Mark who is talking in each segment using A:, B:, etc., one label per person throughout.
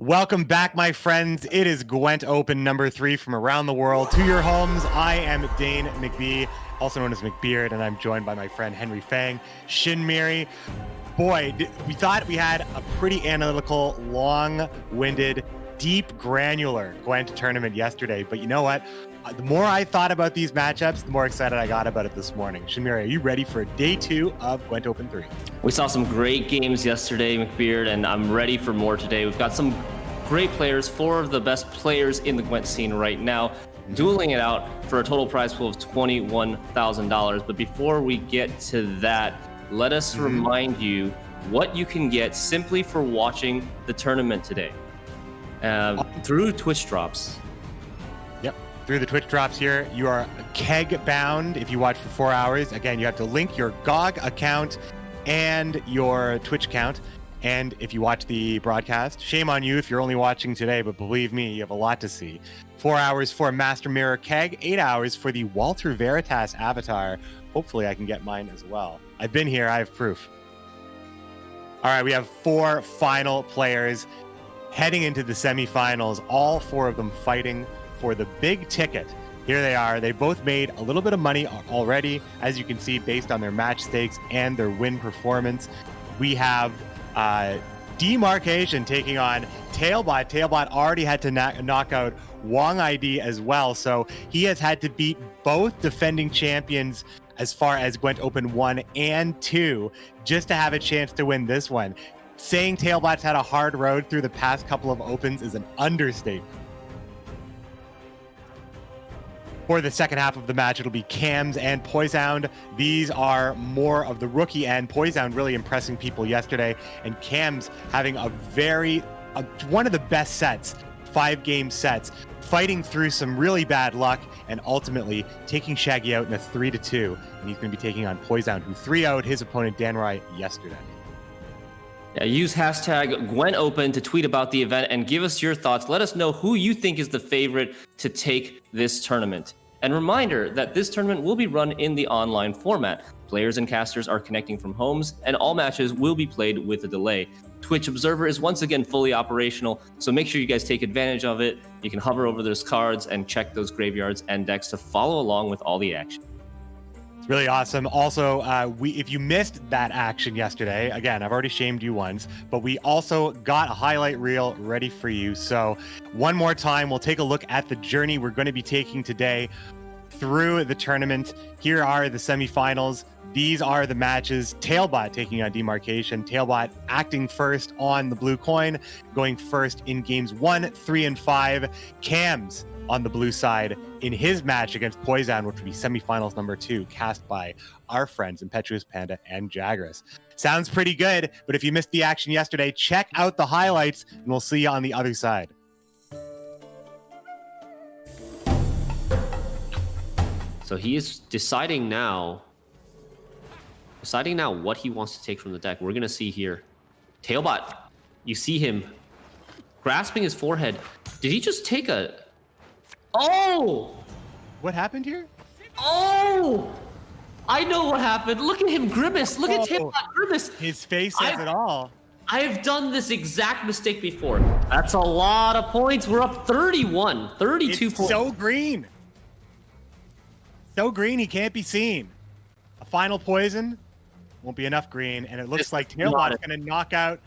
A: Welcome back, my friends. It is Gwent Open number 3 from around the world to your homes. I am Dane McBee, also known as McBeard, and I'm joined by my friend Henry Fang. Shinmiri, boy, we thought we had a pretty analytical, long-winded, deep, granular Gwent tournament yesterday, but you know what? The more I thought about these matchups, the more excited I got about it this morning. Shinmiri, are you ready for day 2 of Gwent Open 3?
B: We saw some great games yesterday, McBeard, and I'm ready for more today. We've got some great players, 4 of the best players in the Gwent scene right now, dueling it out for a total prize pool of $21,000. But before we get to that, let us remind you what you can get simply for watching the tournament today through Twitch drops.
A: Through the Twitch drops here, you are keg bound if you watch for 4 hours. Again, you have to link your GOG account and your Twitch account. And if you watch the broadcast, shame on you if you're only watching today, but believe me, you have a lot to see. 4 hours for Master Mirror Keg, 8 hours for the Walter Veritas avatar. Hopefully I can get mine as well. I've been here, I have proof. All right, we have 4 final players heading into the semifinals, all 4 of them fighting for the big ticket. Here they are. They both made a little bit of money already, as you can see, based on their match stakes and their win performance. We have Demarcation taking on Tailbot. Tailbot already had to knock out Wong ID as well, so he has had to beat both defending champions as far as Gwent Open 1 and 2 just to have a chance to win this one. Saying Tailbot's had a hard road through the past couple of opens is an understatement. For the second half of the match, it'll be Cams and Poisound. These are more of the rookie end. Poisound really impressing people yesterday, and Cams having one of the best sets, 5-game sets, fighting through some really bad luck, and ultimately taking Shaggy out in a 3-2. And he's going to be taking on Poisound, who 3-0'd his opponent Dan Roy yesterday.
B: Yeah, use hashtag Gwent Open to tweet about the event and give us your thoughts. Let us know who you think is the favorite to take this tournament. And reminder that this tournament will be run in the online format. Players and casters are connecting from homes, and all matches will be played with a delay. Twitch Observer is once again fully operational, so make sure you guys take advantage of it. You can hover over those cards and check those graveyards and decks to follow along with all the action.
A: Really awesome. Also, if you missed that action yesterday, again, I've already shamed you once, but we also got a highlight reel ready for you. So one more time, we'll take a look at the journey we're going to be taking today through the tournament. Here are the semifinals. These are the matches. Tailbot taking on Demarcation. Tailbot acting first on the blue coin, going first in games 1, 3, and 5. Cams on the blue side in his match against Poison, which would be semifinals number 2, cast by our friends Impetuous Panda and Jagras. Sounds pretty good, but if you missed the action yesterday, check out the highlights and we'll see you on the other side.
C: So he is deciding now what he wants to take from the deck. We're gonna see here. Tailbot, you see him grasping his forehead. Did he just take a... Oh!
A: What happened here?
C: Oh! I know what happened. Look at him grimace. Look at Tailbot grimace.
A: His face says it all.
C: I've done this exact mistake before. That's a lot of points. We're up 31, 32 points.
A: So green. So green, he can't be seen. A final poison won't be enough green, and it looks like Tailbot's going to knock out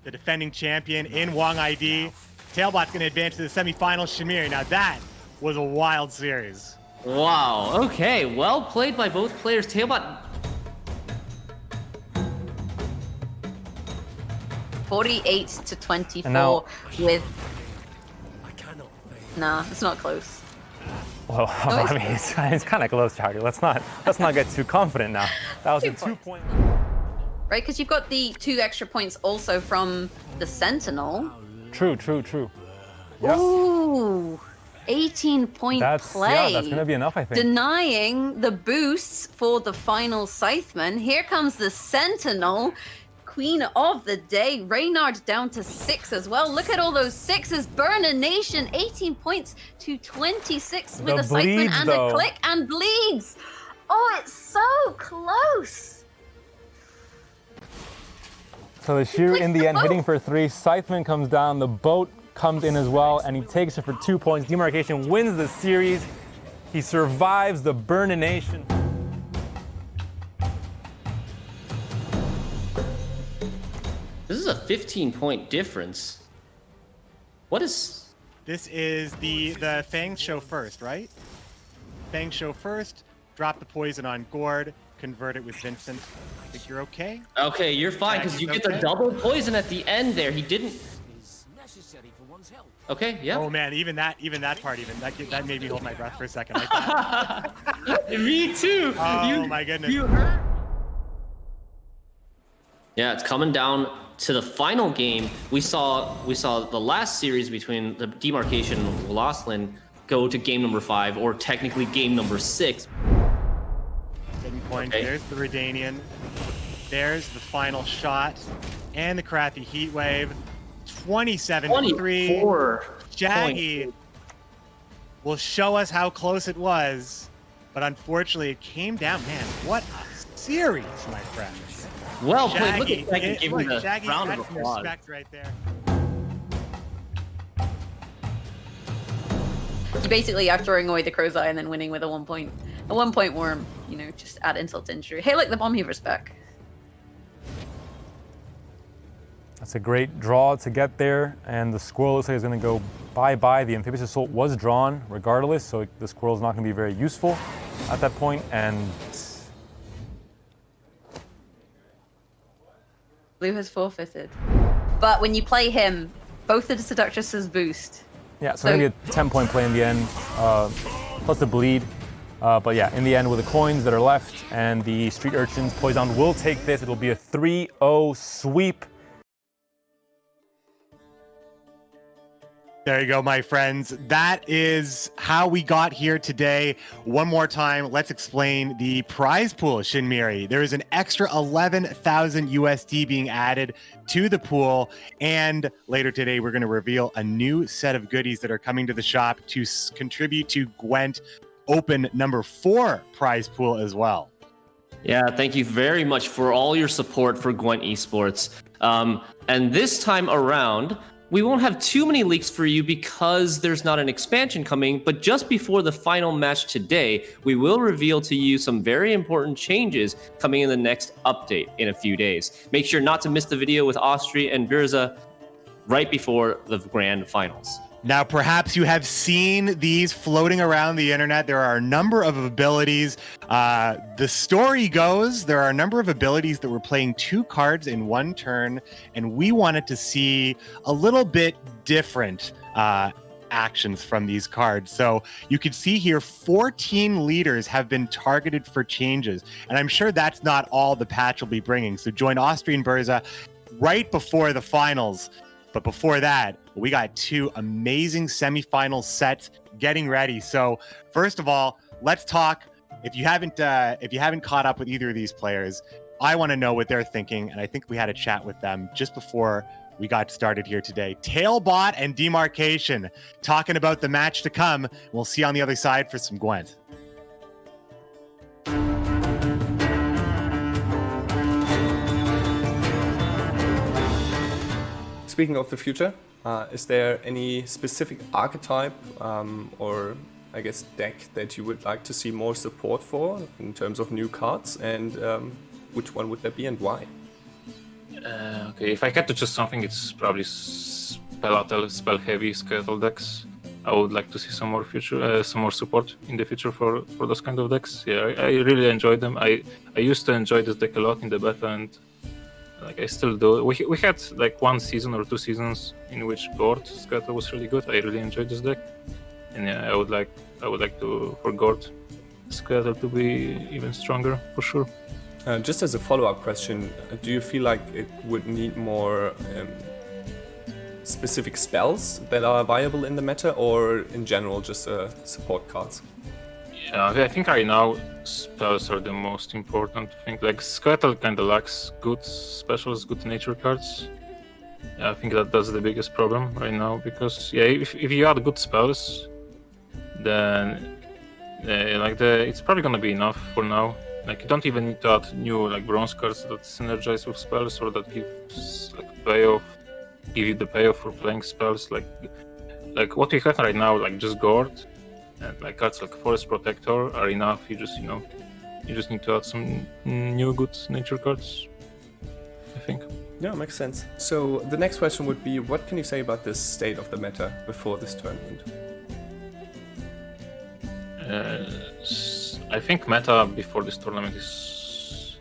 A: the defending champion in Wong ID. Tailbot's going to advance to the semifinals. Shinmiri. Now that was a wild series.
C: Wow. Okay. Well played by both players. Tailbot.
D: 48-24 with. Nah, it's not close.
E: Well, I mean, it's kind of close, Charlie. Let's not get too confident now. That was a 2-point.
D: Right, because you've got the 2 extra points also from the Sentinel.
E: True. Yep.
D: Ooh, 18-point play.
E: Yeah, that's gonna be enough, I think.
D: Denying the boosts for the final Scytheman. Here comes the Sentinel, queen of the day. Reynard down to 6 as well. Look at all those 6s. Burner Nation, 18 points to 26 with a Scytheman and a click, and bleeds. Oh, it's so close.
E: So the Sheer in the end hitting for 3. Scytheman comes down. The boat comes in as well, and he takes it for 2 points. Demarcation wins the series. He survives the burnination.
B: This is a 15-point difference. What is...
A: This is the Fangs show first, right? Fangs show first, drop the poison on Gord, convert it with Vincent. I think you're okay.
B: Okay, you're fine, because you get the
A: Okay.
B: double poison at the end there. He didn't... Okay, yeah.
A: Oh man, even that part, that made me hold my breath for a second. Like that.
B: Me too.
A: Oh my goodness.
B: Yeah, it's coming down to the final game. We saw the last series between the Demarcation and Losslyn go to game number 5, or technically game number 6.
A: Getting points.
B: Okay.
A: There's the Redanian. There's the final shot, and the Crappy Heat Wave. 27-3.
B: 24
A: Shaggy
B: points.
A: will show us how close it was, but unfortunately it came down. Man, what a series, my friend.
B: Well played. Look at Shaggy giving
A: look,
B: the
A: Shaggy
B: round of
A: got some
B: applause.
A: respect right there.
D: You basically are throwing away the crow's eye and then winning with a 1 point worm. You know, just add insult to injury. Hey, look, the bomb heaver's back.
E: That's a great draw to get there, and the squirrel looks like it's going to go bye-bye. The amphibious assault was drawn regardless, so the squirrel's not going to be very useful at that point, and
D: Blue has forfeited. But when you play him, both the Seductress's boost.
E: yeah, so maybe a 10-point play in the end, plus the bleed. But yeah, in the end, with the coins that are left and the Street Urchins, Poison will take this. It'll be a 3-0 sweep.
A: There you go, my friends. That is how we got here today. One more time, let's explain the prize pool, Shinmiri. There is an extra 11,000 USD being added to the pool. And later today, we're going to reveal a new set of goodies that are coming to the shop to contribute to GWENT Open number 4 prize pool as well.
B: Yeah, thank you very much for all your support for GWENT Esports. And this time around, we won't have too many leaks for you because there's not an expansion coming, but just before the final match today, we will reveal to you some very important changes coming in the next update in a few days. Make sure not to miss the video with Austri and Birza right before the grand finals.
A: Now, perhaps you have seen these floating around the internet. There are a number of abilities. The story goes, there are a number of abilities that were playing 2 cards in 1 turn, and we wanted to see a little bit different actions from these cards. So you can see here 14 leaders have been targeted for changes, and I'm sure that's not all the patch will be bringing. So join Austri and Birza right before the finals. But before that, we got 2 amazing semifinal sets getting ready. So first of all, let's talk. If you haven't caught up with either of these players, I want to know what they're thinking, and I think we had a chat with them just before we got started here today. Tailbot and Demarcation talking about the match to come. We'll see you on the other side for some Gwent.
F: Speaking of the future, is there any specific archetype or I guess deck that you would like to see more support for in terms of new cards, and which one would that be and why?
G: Okay, if I had to choose something, it's probably spell heavy skeletal decks. I would like to see some more support in the future for those kind of decks. Yeah, I really enjoy them. I used to enjoy this deck a lot in the beta, and like I still do. We had like 1 season or 2 seasons in which Gord Skeletal was really good. I really enjoyed this deck, and yeah, I would like for Gord Skeletal to be even stronger for sure.
F: Just as a follow-up question, do you feel like it would need more specific spells that are viable in the meta, or in general just support cards?
G: Yeah, I think right now spells are the most important thing. Like Skeletal kind of lacks good specials, good nature cards. Yeah, I think that's the biggest problem right now, because yeah, if you add good spells, then it's probably gonna be enough for now. Like you don't even need to add new like bronze cards that synergize with spells or that give like payoff. give you the payoff for playing spells like what we have right now, like just Gord and like cards like Forest Protector are enough. You just need to add some new good nature cards, I think.
F: Yeah, makes sense. So the next question would be, what can you say about the state of the meta before this tournament?
G: I think meta before this tournament is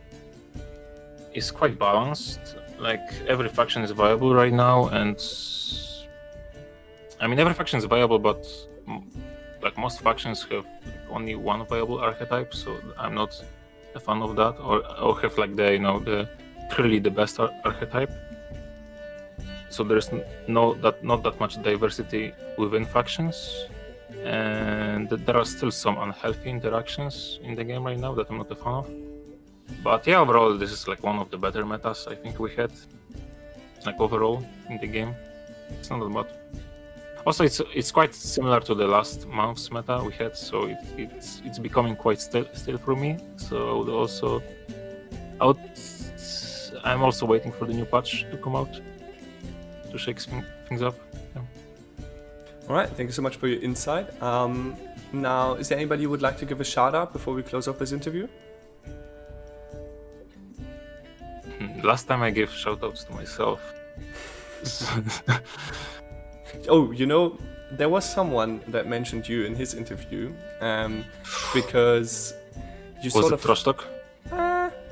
G: quite balanced. Like every faction is viable right now, and I mean every faction is viable, but like most factions have only one viable archetype, so I'm not a fan of that, or have like the clearly the best archetype. So there's not that much diversity within factions, and there are still some unhealthy interactions in the game right now that I'm not a fan of. But yeah, overall this is like one of the better metas I think we had, like overall in the game. It's not that bad. Also, it's quite similar to the last month's meta we had, so it's becoming quite still for me. So I'm also waiting for the new patch to come out to shake things up. Yeah.
F: All right, thank you so much for your insight. Now, is there anybody you would like to give a shout out before we close off this interview?
G: Last time I gave shout outs to myself.
F: Oh, there was someone that mentioned you in his interview, because you
G: Was
F: sort
G: it
F: of...
G: trash talk?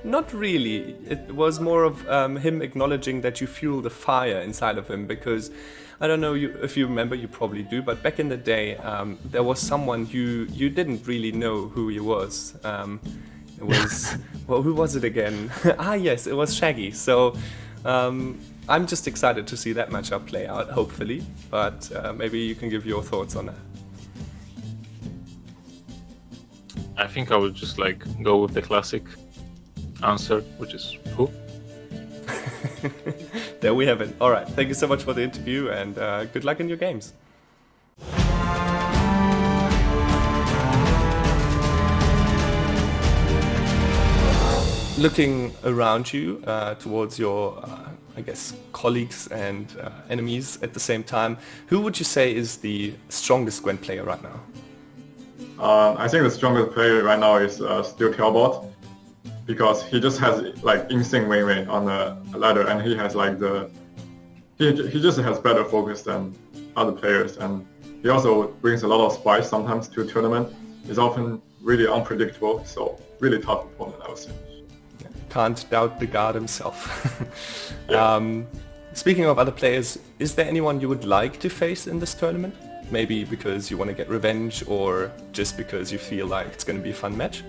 F: Not really. It was more of him acknowledging that you fuel the fire inside of him, because I don't know if you remember, you probably do, but back in the day, there was someone you didn't really know who he was. It was, well, who was it again? Yes, it was Shaggy. So I'm just excited to see that matchup play out, hopefully, but maybe you can give your thoughts on that.
G: I think I would just like go with the classic answer, which is who?
F: There we have it. All right, thank you so much for the interview, and good luck in your games. Looking around you towards your, I guess, colleagues and enemies at the same time, who would you say is the strongest Gwent player right now?
H: I think the strongest player right now is still Talbot, because he just has like insane win rate on the ladder, and he has like he just has better focus than other players, and he also brings a lot of spice sometimes to tournament. He's often really unpredictable, so really tough opponent, I would say.
F: Can't doubt the god himself.
H: Yeah.
F: Speaking of other players, is there anyone you would like to face in this tournament? Maybe because you want to get revenge, or just because you feel like it's going to be a fun match?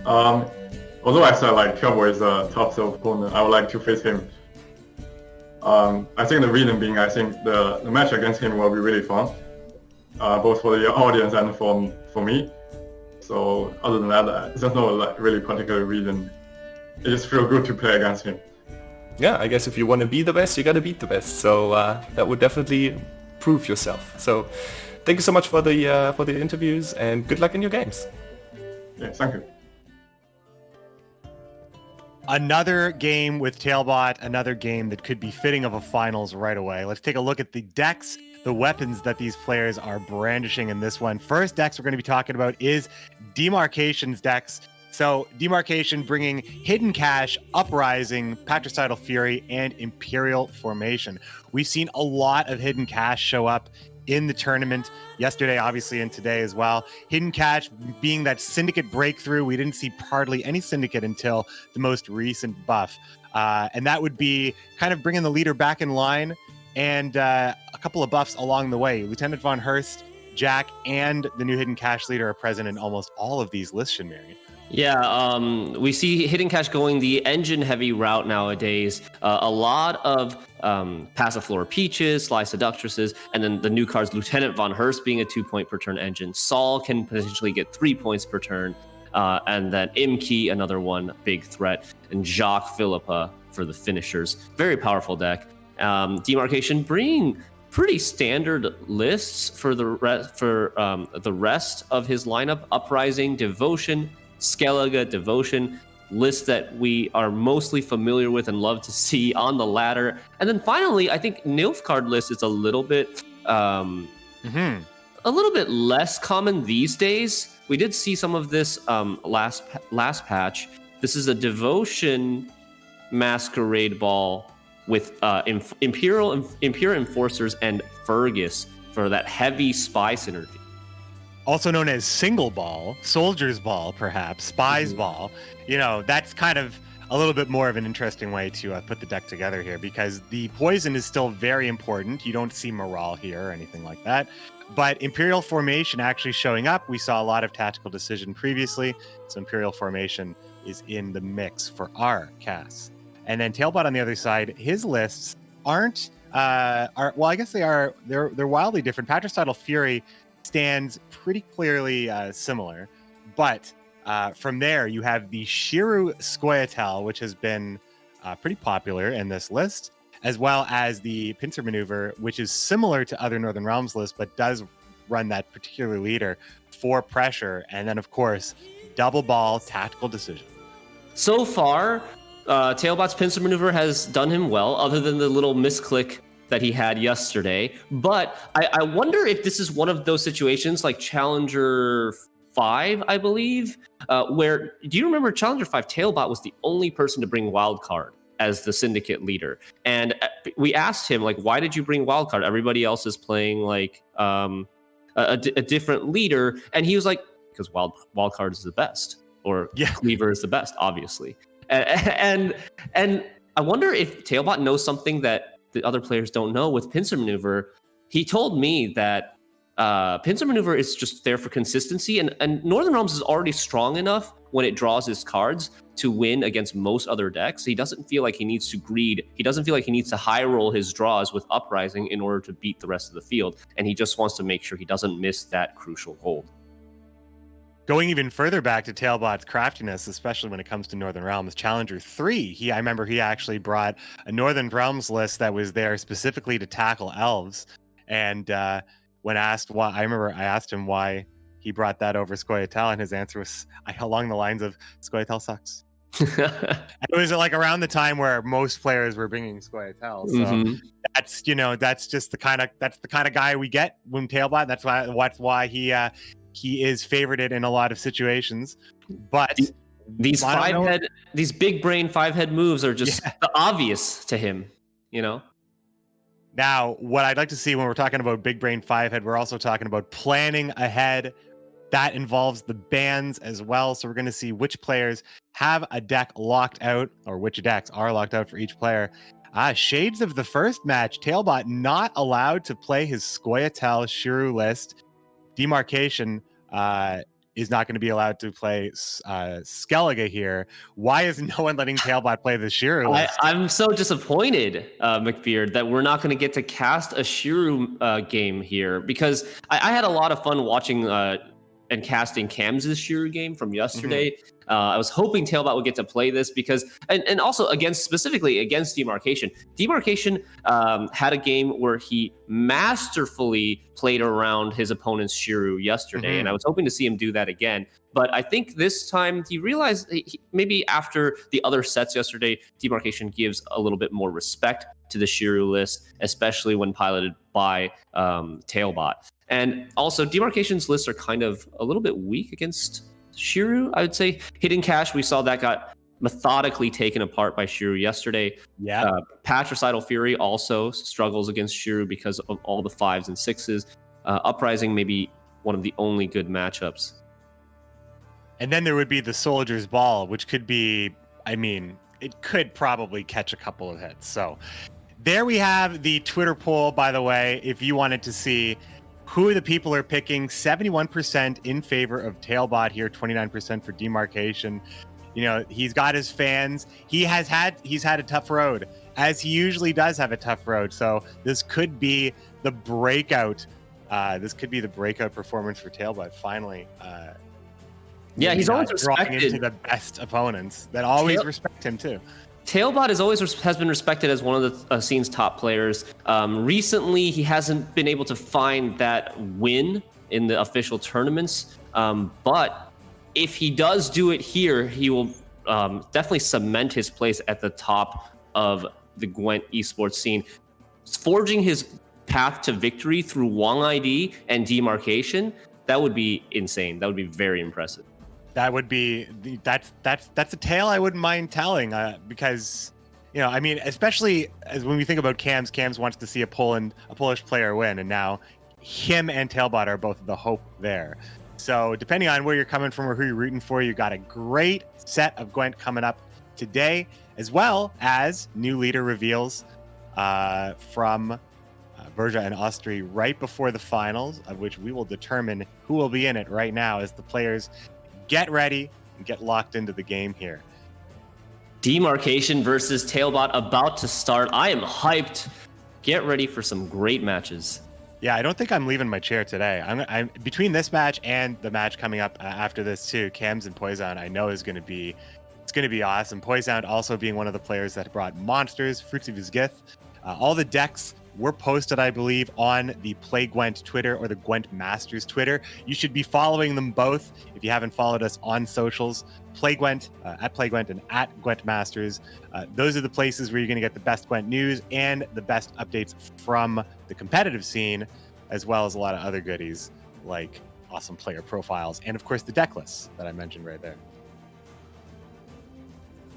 H: Although I said like Talbot is a tough opponent, I would like to face him. I think the reason being, I think the match against him will be really fun, both for the audience and for me. So other than that, there's no like really particular reason. It just feels good to play against him.
F: Yeah, I guess if you want to be the best, you got to beat the best. So that would definitely prove yourself. So thank you so much for the interviews, and good luck in your games.
H: Yeah, thank you.
A: Another game with Talbot, another game that could be fitting of a finals right away. Let's take a look at the decks, the weapons that these players are brandishing in this one. First decks we're going to be talking about is Demarcation's decks. So Demarcation bringing Hidden Cache, Uprising, Patricidal Fury, and Imperial Formation. We've seen a lot of Hidden Cache show up in the tournament yesterday, obviously, and today as well. Hidden Cache being that Syndicate breakthrough. We didn't see hardly any Syndicate until the most recent buff. And that would be kind of bringing the leader back in line, and a couple of buffs along the way. Lieutenant Von Hurst, Jack, and the new Hidden Cache leader are present in almost all of these lists, Shinmiri.
B: Yeah, we see Hidden Cache going the engine-heavy route nowadays. A lot of Passiflora Peaches, Sly Seductresses, and then the new cards, Lieutenant Von Hurst being a 2-point per turn engine. Saul can potentially get 3 points per turn. And then Imki, another one, big threat. And Jacques Philippa for the finishers. Very powerful deck. Demarcation bringing pretty standard lists for the rest of his lineup. Uprising, Devotion, Skellige, Devotion, list that we are mostly familiar with and love to see on the ladder. And then finally, I think Nilfgaard list is a little bit less common these days. We did see some of this last patch. This is a Devotion Masquerade Ball with Imperial Enforcers and Fergus for that heavy spy synergy.
A: Also known as Single Ball, Soldier's Ball, perhaps, Spy's Ball. You know, that's kind of a little bit more of an interesting way to put the deck together here, because the poison is still very important. You don't see morale here or anything like that. But Imperial Formation actually showing up. We saw a lot of tactical decision previously, so Imperial Formation is in the mix for our casts. And then Tailbot on the other side, his lists aren't well, I guess they are. They're wildly different. Patricidal Fury stands pretty clearly similar, but from there you have the Shiru Scoia'tael, which has been pretty popular in this list, as well as the Pincer Maneuver, which is similar to other Northern Realms lists, but does run that particular leader for pressure, and then of course Double Ball Tactical Decision.
B: So far, Tailbot's Pincer Maneuver has done him well, other than the little misclick that he had yesterday. But I wonder if this is one of those situations like Challenger 5, I believe, where, do you remember Challenger 5, Tailbot was the only person to bring Wildcard as the Syndicate leader. And we asked him, like, why did you bring Wildcard? Everybody else is playing like a different leader. And he was like, because Wildcard is the best, or Cleaver is the best, obviously. And I wonder if Tailbot knows something that the other players don't know with Pincer Maneuver. He told me that Pincer Maneuver is just there for consistency, and Northern Realms is already strong enough when it draws his cards to win against most other decks. He doesn't feel like he needs to greed. He doesn't feel like he needs to high roll his draws with Uprising in order to beat the rest of the field, and he just wants to make sure he doesn't miss that crucial hold.
A: Going even further back to Tailbot's craftiness, especially when it comes to Northern Realms, Challenger 3, I remember he actually brought a Northern Realms list that was there specifically to tackle elves. And when asked why, I remember I asked him why he brought that over Scoia'tael, and his answer was along the lines of, Scoia'tael sucks. It was like around the time where most players were bringing Scoia'tael. So that's, you know, that's just the kind of guy we get when Tailbot. That's why he is favorited in a lot of situations. But
B: these these big brain 5-head moves are just obvious to him, you know?
A: Now, what I'd like to see when we're talking about big brain 5-head, we're also talking about planning ahead. That involves the bans as well. So we're going to see which players have a deck locked out, or which decks are locked out for each player. Shades of the first match, Tailbot not allowed to play his Scoia'tael Shiru list. Demarcation is not going to be allowed to play Skellige here. Why is no one letting Tailbot play the Shiru list?
B: I'm so disappointed, McBeard, that we're not going to get to cast a Shiru game here, because I had a lot of fun watching and casting Cam's Shiru game from yesterday. I was hoping Tailbot would get to play this because, and also specifically against Demarcation. Demarcation had a game where he masterfully played around his opponent's Shiru yesterday, and I was hoping to see him do that again. But I think this time he realized maybe after the other sets yesterday, Demarcation gives a little bit more respect to the Shiru list, especially when piloted by Tailbot. And also, Demarcation's lists are kind of a little bit weak against Shiru, I would say. Hidden Cache, we saw that got methodically taken apart by Shiru yesterday. Patricidal Fury also struggles against Shiru because of all the 5s and 6s. Uprising may be one of the only good matchups.
A: And then there would be the Soldier's Ball, which could be, I mean, it could probably catch a couple of hits. So there we have the Twitter poll, by the way, if you wanted to see who the people are picking. 71% in favor of Tailbot here, 29% for Demarcation. You know, he's got his fans. He's had a tough road, as he usually does have a tough road. So this could be the breakout. This could be the breakout performance for Tailbot. Finally,
B: he's always
A: drawing
B: respected
A: into the best opponents that always respect him too.
B: Tailbot has been respected as one of the scene's top players. Recently, he hasn't been able to find that win in the official tournaments. But if he does do it here, he will definitely cement his place at the top of the Gwent esports scene, forging his path to victory through Wong ID and demarcation. That would be insane. That would be very impressive.
A: That would be that's a tale I wouldn't mind telling, because I mean, especially as when we think about Cams wants to see a Polish player win, and now him and Tailbot are both the hope there. So depending on where you're coming from or who you're rooting for, you got a great set of Gwent coming up today, as well as new leader reveals from Berja and Austri right before the finals, of which we will determine who will be in it right now as the players get ready and get locked into the game here.
B: Demarcation versus Tailbot about to start. I am hyped. Get ready for some great matches.
A: Yeah, I don't think I'm leaving my chair today. I'm between this match and the match coming up after this too. Cams and Poison, I know it's going to be awesome. Poison also being one of the players that brought monsters, Fruits of his Gith. All the decks were posted, I believe, on the Play Gwent Twitter or the Gwent Masters Twitter. You should be following them both if you haven't followed us on socials. Play Gwent, at Play Gwent and at Gwent Masters. Those are the places where you're going to get the best Gwent news and the best updates from the competitive scene, as well as a lot of other goodies like awesome player profiles and, of course, the deck lists that I mentioned right there.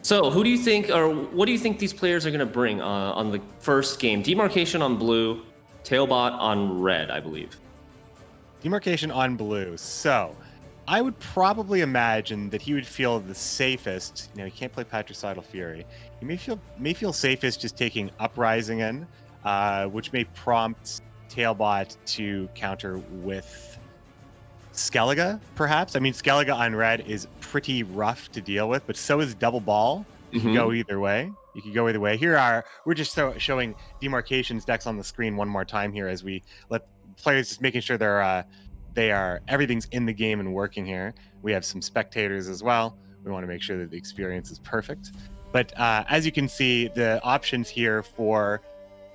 B: So who do you think, or what do you think these players are going to bring on the first game? Demarcation on blue, Tailbot on red, I believe.
A: Demarcation on blue. So I would probably imagine that he would feel the safest. He can't play Patricidal Fury. He may feel safest just taking Uprising in, which may prompt Tailbot to counter with Skellige, perhaps. I mean, Skellige on red is pretty rough to deal with, but so is Double Ball. You can go either way. We're just showing Demarcation's decks on the screen one more time here as we let players, just making sure everything's in the game and working here. We have some spectators as well. We want to make sure that the experience is perfect. But as you can see, the options here for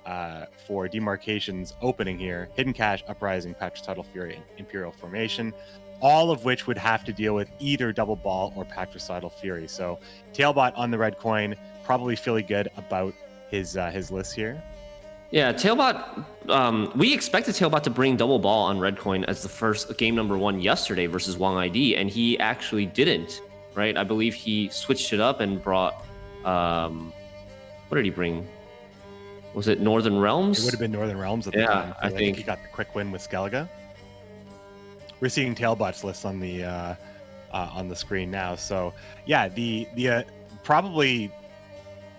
A: Demarcation's opening here: Hidden Cache, Uprising, Patricidal Fury, and Imperial Formation, all of which would have to deal with either Double Ball or Patricidal Fury. So Tailbot on the red coin, probably feeling good about his list here.
B: Yeah, Tailbot, we expected Tailbot to bring Double Ball on red coin as the first game number 1 yesterday versus Wong ID, and he actually didn't, right? I believe he switched it up and brought, what did he bring? Was it Northern Realms?
A: It would have been Northern Realms at the time.
B: I think
A: he got the quick win with Skellige. We're seeing Tailbot's list on the screen now. So yeah, probably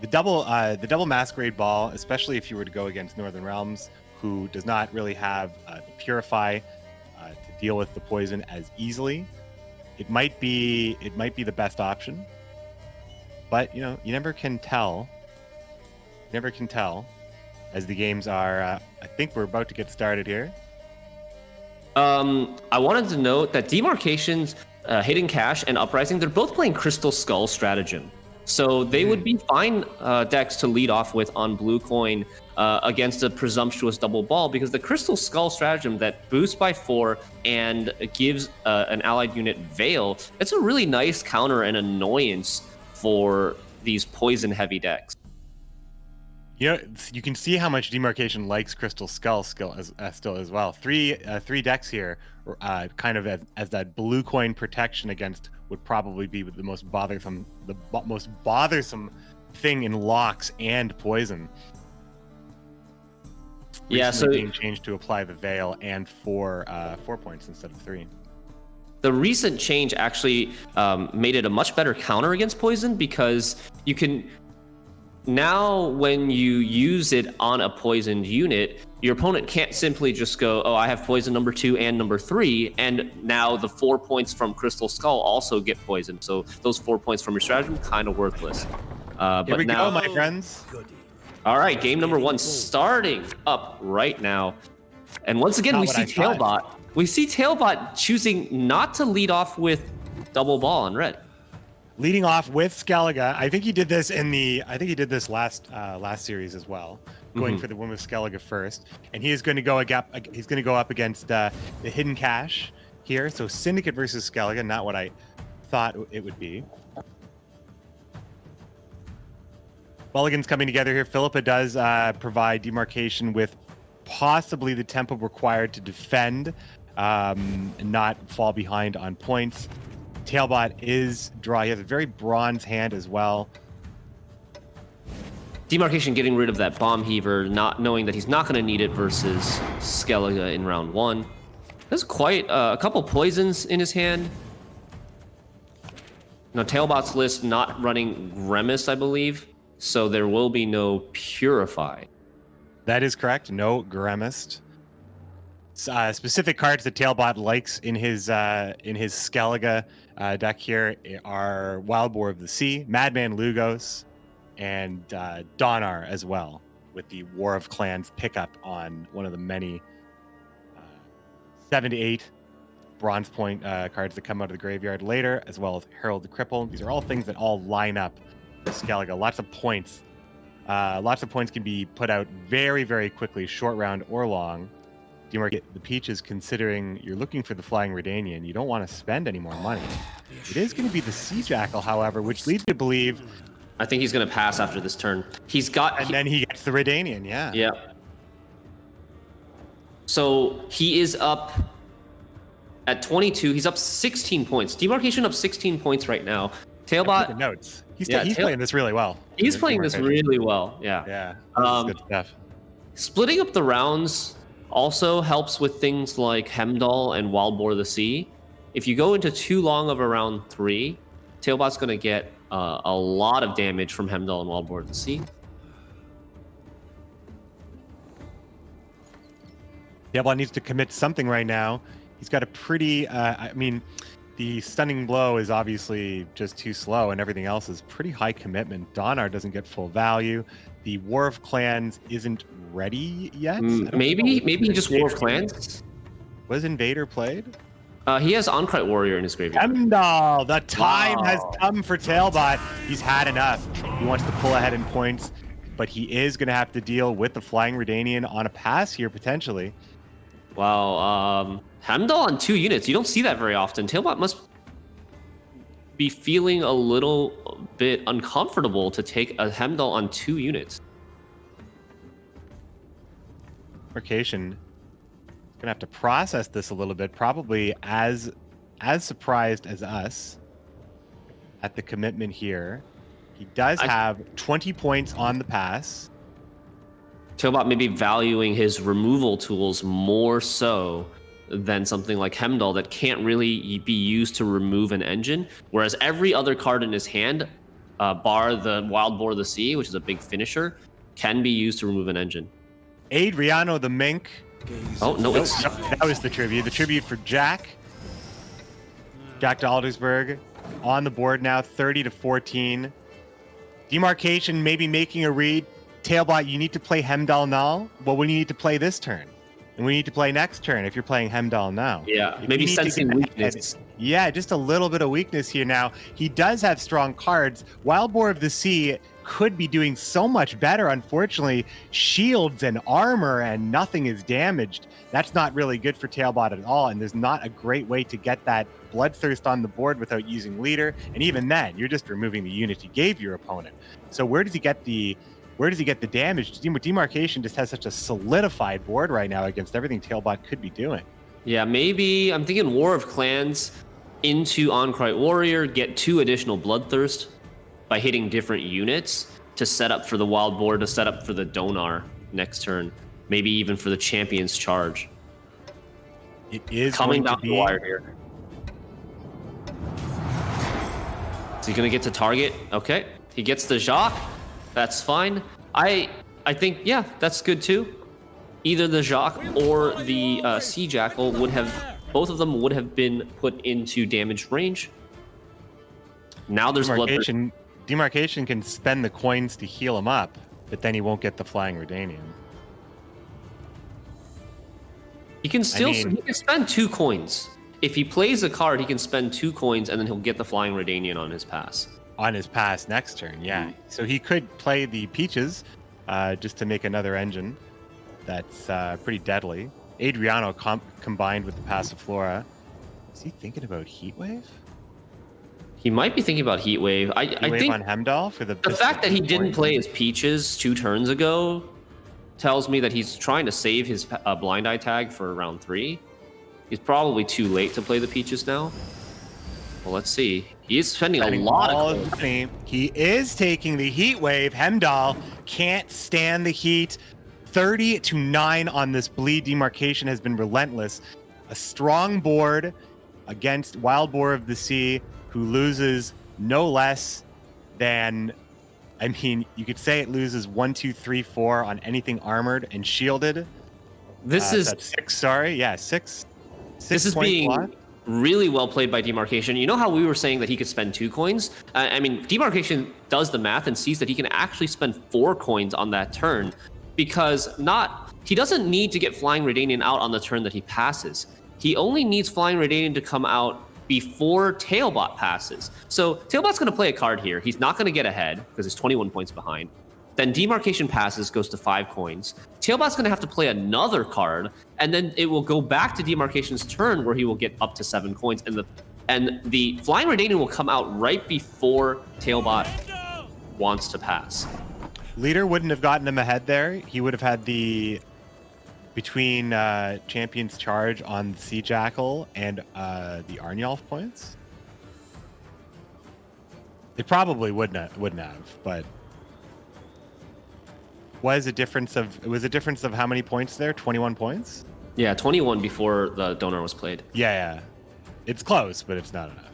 A: the double Masquerade Ball, especially if you were to go against Northern Realms, who does not really have the Purify to deal with the poison as easily. It might be the best option, but you never can tell. Never can tell. As the games are, I think we're about to get started here.
B: I wanted to note that Demarcation's Hidden Cache and Uprising, they're both playing Crystal Skull Stratagem. So they would be fine decks to lead off with on blue coin against a presumptuous Double Ball, because the Crystal Skull Stratagem that boosts by 4 and gives an allied unit Veil, it's a really nice counter and annoyance for these poison-heavy decks.
A: You can see how much Demarcation likes Crystal Skull still as well. Three decks here, kind of as that blue coin protection against would probably be the most bothersome thing in locks and poison.
B: Yeah, so
A: being changed to apply the Veil and 4 points instead of 3.
B: The recent change actually made it a much better counter against poison, because you can. Now, when you use it on a poisoned unit, your opponent can't simply just go, oh, I have poison number 2 and number 3, and now the 4 points from Crystal Skull also get poisoned. So those 4 points from your stratagem kind of worthless.
A: Here we go, my friends.
B: All right, game number 1 starting up right now. And once again, we see Tailbot. We see Tailbot choosing not to lead off with Double Ball on red.
A: Leading off with Skellige. I think he did this last series as well, going for the win with Skellige first, and he is going to go up against the Hidden Cache here. So Syndicate versus Skellige, not what I thought it would be. Mulligans coming together here. Philippa does provide demarcation with possibly the tempo required to defend and not fall behind on points. Tailbot is draw. He has a very bronze hand as well.
B: Demarcation getting rid of that bomb heaver, not knowing that he's not going to need it versus Skellige in round 1. There's quite a couple poisons in his hand. Now, Tailbot's list not running Grimace, I believe, so there will be no Purify.
A: That is correct. No Grimace. Specific cards that Tailbot likes in his Skellige deck here are Wild Boar of the Sea, Madman Lugos, and Donar as well, with the War of Clans pickup on one of the many 7 to 8 bronze point cards that come out of the graveyard later, as well as Herald the Cripple. These are all things that all line up for Skellige. Lots of points. Lots of points can be put out very, very quickly, short round or long. The Peaches, considering you're looking for the Flying Redanian, you don't want to spend any more money. It is going to be the Sea Jackal, however, which leads me to believe.
B: I think he's going to pass after this turn.
A: Then he gets the Redanian, yeah.
B: Yeah. So he is up at 22. He's up 16 points. Demarcation up 16 points right now. Tailbot.
A: Notes. He's playing this really well.
B: He's playing this really well. Yeah.
A: Yeah. This is good stuff.
B: Splitting up the rounds also helps with things like Hemdall and Wild Boar of the Sea. If you go into too long of a round 3, Tailbot's going to get a lot of damage from Hemdall and Wild Boar of the Sea.
A: Tailbot needs to commit something right now. He's got a pretty, the Stunning Blow is obviously just too slow, and everything else is pretty high commitment. Donar doesn't get full value. The War of Clans isn't ready yet.
B: Maybe he just War of Clans.
A: Was Invader played?
B: He has Oncrite Warrior in his graveyard.
A: Hemdall, the time has come for Tailbot. He's had enough. He wants to pull ahead in points, but he is going to have to deal with the Flying Redanian on a pass here, potentially.
B: Wow, Hemdall on 2 units. You don't see that very often. Tailbot must be feeling a little bit uncomfortable to take a Hemdall on 2 units.
A: Demarcation gonna have to process this a little bit, probably as surprised as us at the commitment here. He does have 20 points on the pass.
B: Tailbot may be valuing his removal tools more so than something like Hemdall that can't really be used to remove an engine, whereas every other card in his hand, bar the Wild Boar of the Sea, which is a big finisher, can be used to remove an engine.
A: Adriano the Mink.
B: Oh, no, it's...
A: That was the tribute. The tribute for Jack. Jack to Aldersburg on the board now, 30 to 14. Demarcation maybe making a read. Tailbot, you need to play Hemdall now. Well, we need to play this turn. And we need to play next turn if you're playing Hemdall now.
B: Yeah, maybe sensing weakness.
A: Yeah, just a little bit of weakness here now. He does have strong cards. Wild Boar of the Sea could be doing so much better. Unfortunately, shields and armor and nothing is damaged. That's not really good for Tailbot at all. And there's not a great way to get that Bloodthirst on the board without using leader. And even then, you're just removing the unit you gave your opponent. So where does he get the damage? Demarcation just has such a solidified board right now against everything Tailbot could be doing.
B: Yeah, maybe I'm thinking War of Clans into Oncrite Warrior, get 2 additional Bloodthirst by hitting different units to set up for the Wild Boar, to set up for the Donar next turn, maybe even for the Champion's Charge.
A: It is
B: coming down the wire here. Is he gonna get to target? Okay, he gets the Jacques. That's fine. I think, yeah, that's good too. Either the Jacques or the Sea Jackal both of them would have been put into damaged range. Now there's
A: Demarcation can spend the coins to heal him up, but then he won't get the Flying Redanian.
B: He can still he can spend 2 coins. If he plays a card, he can spend 2 coins and then he'll get the Flying Redanian on his pass.
A: On his pass next turn, yeah. So he could play the Peaches just to make another engine that's pretty deadly. Adriano combined with the Passiflora. Is he thinking about Heatwave?
C: He might be thinking about Heat Wave. I
A: Wave
C: think
A: on Hemdall for the
C: fact that he didn't play his Peaches 2 turns ago tells me that he's trying to save his Blind Eye tag for round 3. He's probably too late to play the Peaches now. Well, let's see. He is spending a lot of
A: money. He is taking the Heat Wave. Hemdall can't stand the heat. 30-9 on this bleed. Demarcation has been relentless. A strong board against Wild Boar of the Sea, who loses no less than, I mean, you could say it loses 1, 2, 3, 4 on anything armored and shielded.
C: This is
A: that's 6. Sorry, yeah, 6.
C: This is being really well played by Demarcation. You know how we were saying that he could spend 2 coins? I mean, Demarcation does the math and sees that he can actually spend 4 coins on that turn, because he doesn't need to get Flying Redanian out on the turn that he passes. He only needs Flying Redanian to come out before Tailbot passes. So Tailbot's going to play a card here. He's not going to get ahead because he's 21 points behind. Then Demarcation passes, goes to 5 coins. Tailbot's going to have to play another card, and then it will go back to Demarcation's turn where he will get up to 7 coins. And the Flying Redanian will come out right before Tailbot wants to pass.
A: Leader wouldn't have gotten him ahead there. He would have had the between Champion's Charge on Sea Jackal and the Arnulf points. It probably wouldn't have, but it was a difference of how many points there? 21 points?
C: Yeah, 21 before the donor was played.
A: Yeah. It's close, but it's not enough.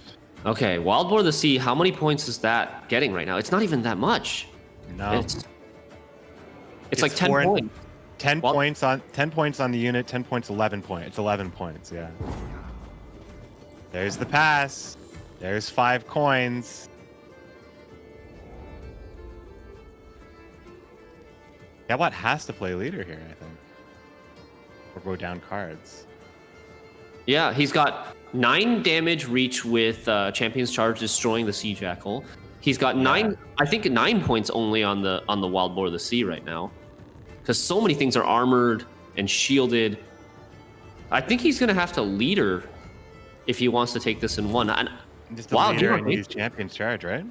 C: Okay, Wild Boar of the Sea, how many points is that getting right now? It's not even that much.
A: No.
C: It's like 10 points.
A: 10 points on the unit, 10 points, 11 points. It's 11 points, yeah. There's the pass. There's 5 coins. Tailbot has to play leader here, I think. Or go down cards.
C: Yeah, he's got 9 damage reach with Champion's Charge destroying the Sea Jackal. He's got 9 points only on the Wild Boar of the Sea right now. Because so many things are armored and shielded. I think he's going to have to leader if he wants to take this in 1. And,
A: just a leader and use Champion's Charge, right?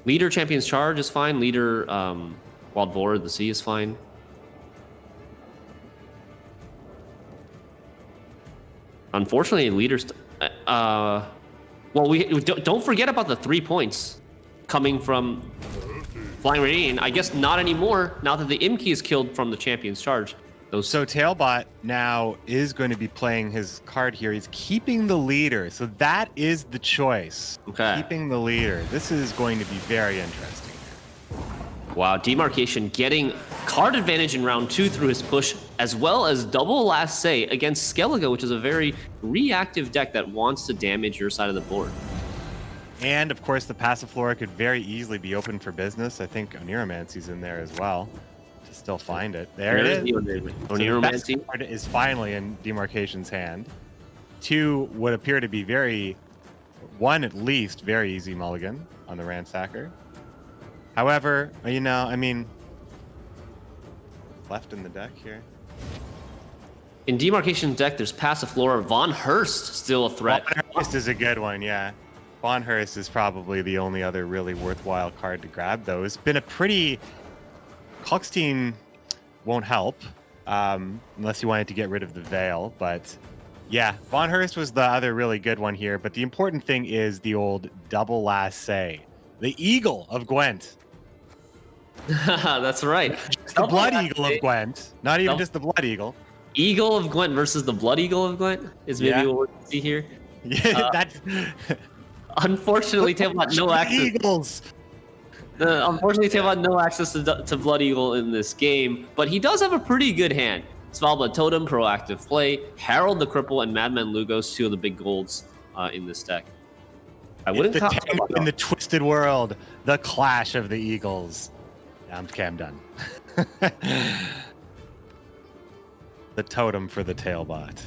C: Leader Champion's Charge is fine. Leader Wild Boar of the Sea is fine. Unfortunately, leaders... well, we don't forget about the 3 points coming from Flying Radiant. I guess not anymore, now that the Imki is killed from the Champion's Charge.
A: So Tailbot now is going to be playing his card here. He's keeping the leader. So that is the choice.
C: Okay.
A: Keeping the leader. This is going to be very interesting.
C: Wow, Demarcation getting card advantage in round 2 through his push, as well as double Last Say against Skellige, which is a very reactive deck that wants to damage your side of the board.
A: And of course, the Passiflora could very easily be open for business. I think Oniromancy's in there as well. To still find it. There it is.
C: Oniromancy.
A: So the card is finally in Demarcation's hand. 2 would appear to be 1 at least very easy mulligan on the Ransacker. However, I mean, left in the deck here.
C: In Demarcation's deck, there's Passiflora. Von Hurst still a threat.
A: Von Hurst is a good one, yeah. Von Hurst is probably the only other really worthwhile card to grab, though. It's been a pretty... Kalkstein won't help, unless you wanted to get rid of the Veil, but... Yeah, Von Hurst was the other really good one here, but the important thing is the old double Last Say. The Eagle of Gwent.
C: That's right.
A: The Blood Eagle of Gwent. Not even just the Blood Eagle.
C: Eagle of Gwent versus the Blood Eagle of Gwent is maybe what we see here.
A: Yeah, that's...
C: Unfortunately, Tailbot no access.
A: Eagles!
C: Unfortunately, Tailbot no access to Blood Eagle in this game, but he does have a pretty good hand. Svalbard Totem, proactive play, Harold the Cripple, and Madman Lugos, 2 of the big golds in this deck. I wouldn't
A: it's the tango in the twisted world, the clash of the Eagles. I'm done. The totem for the Tailbot.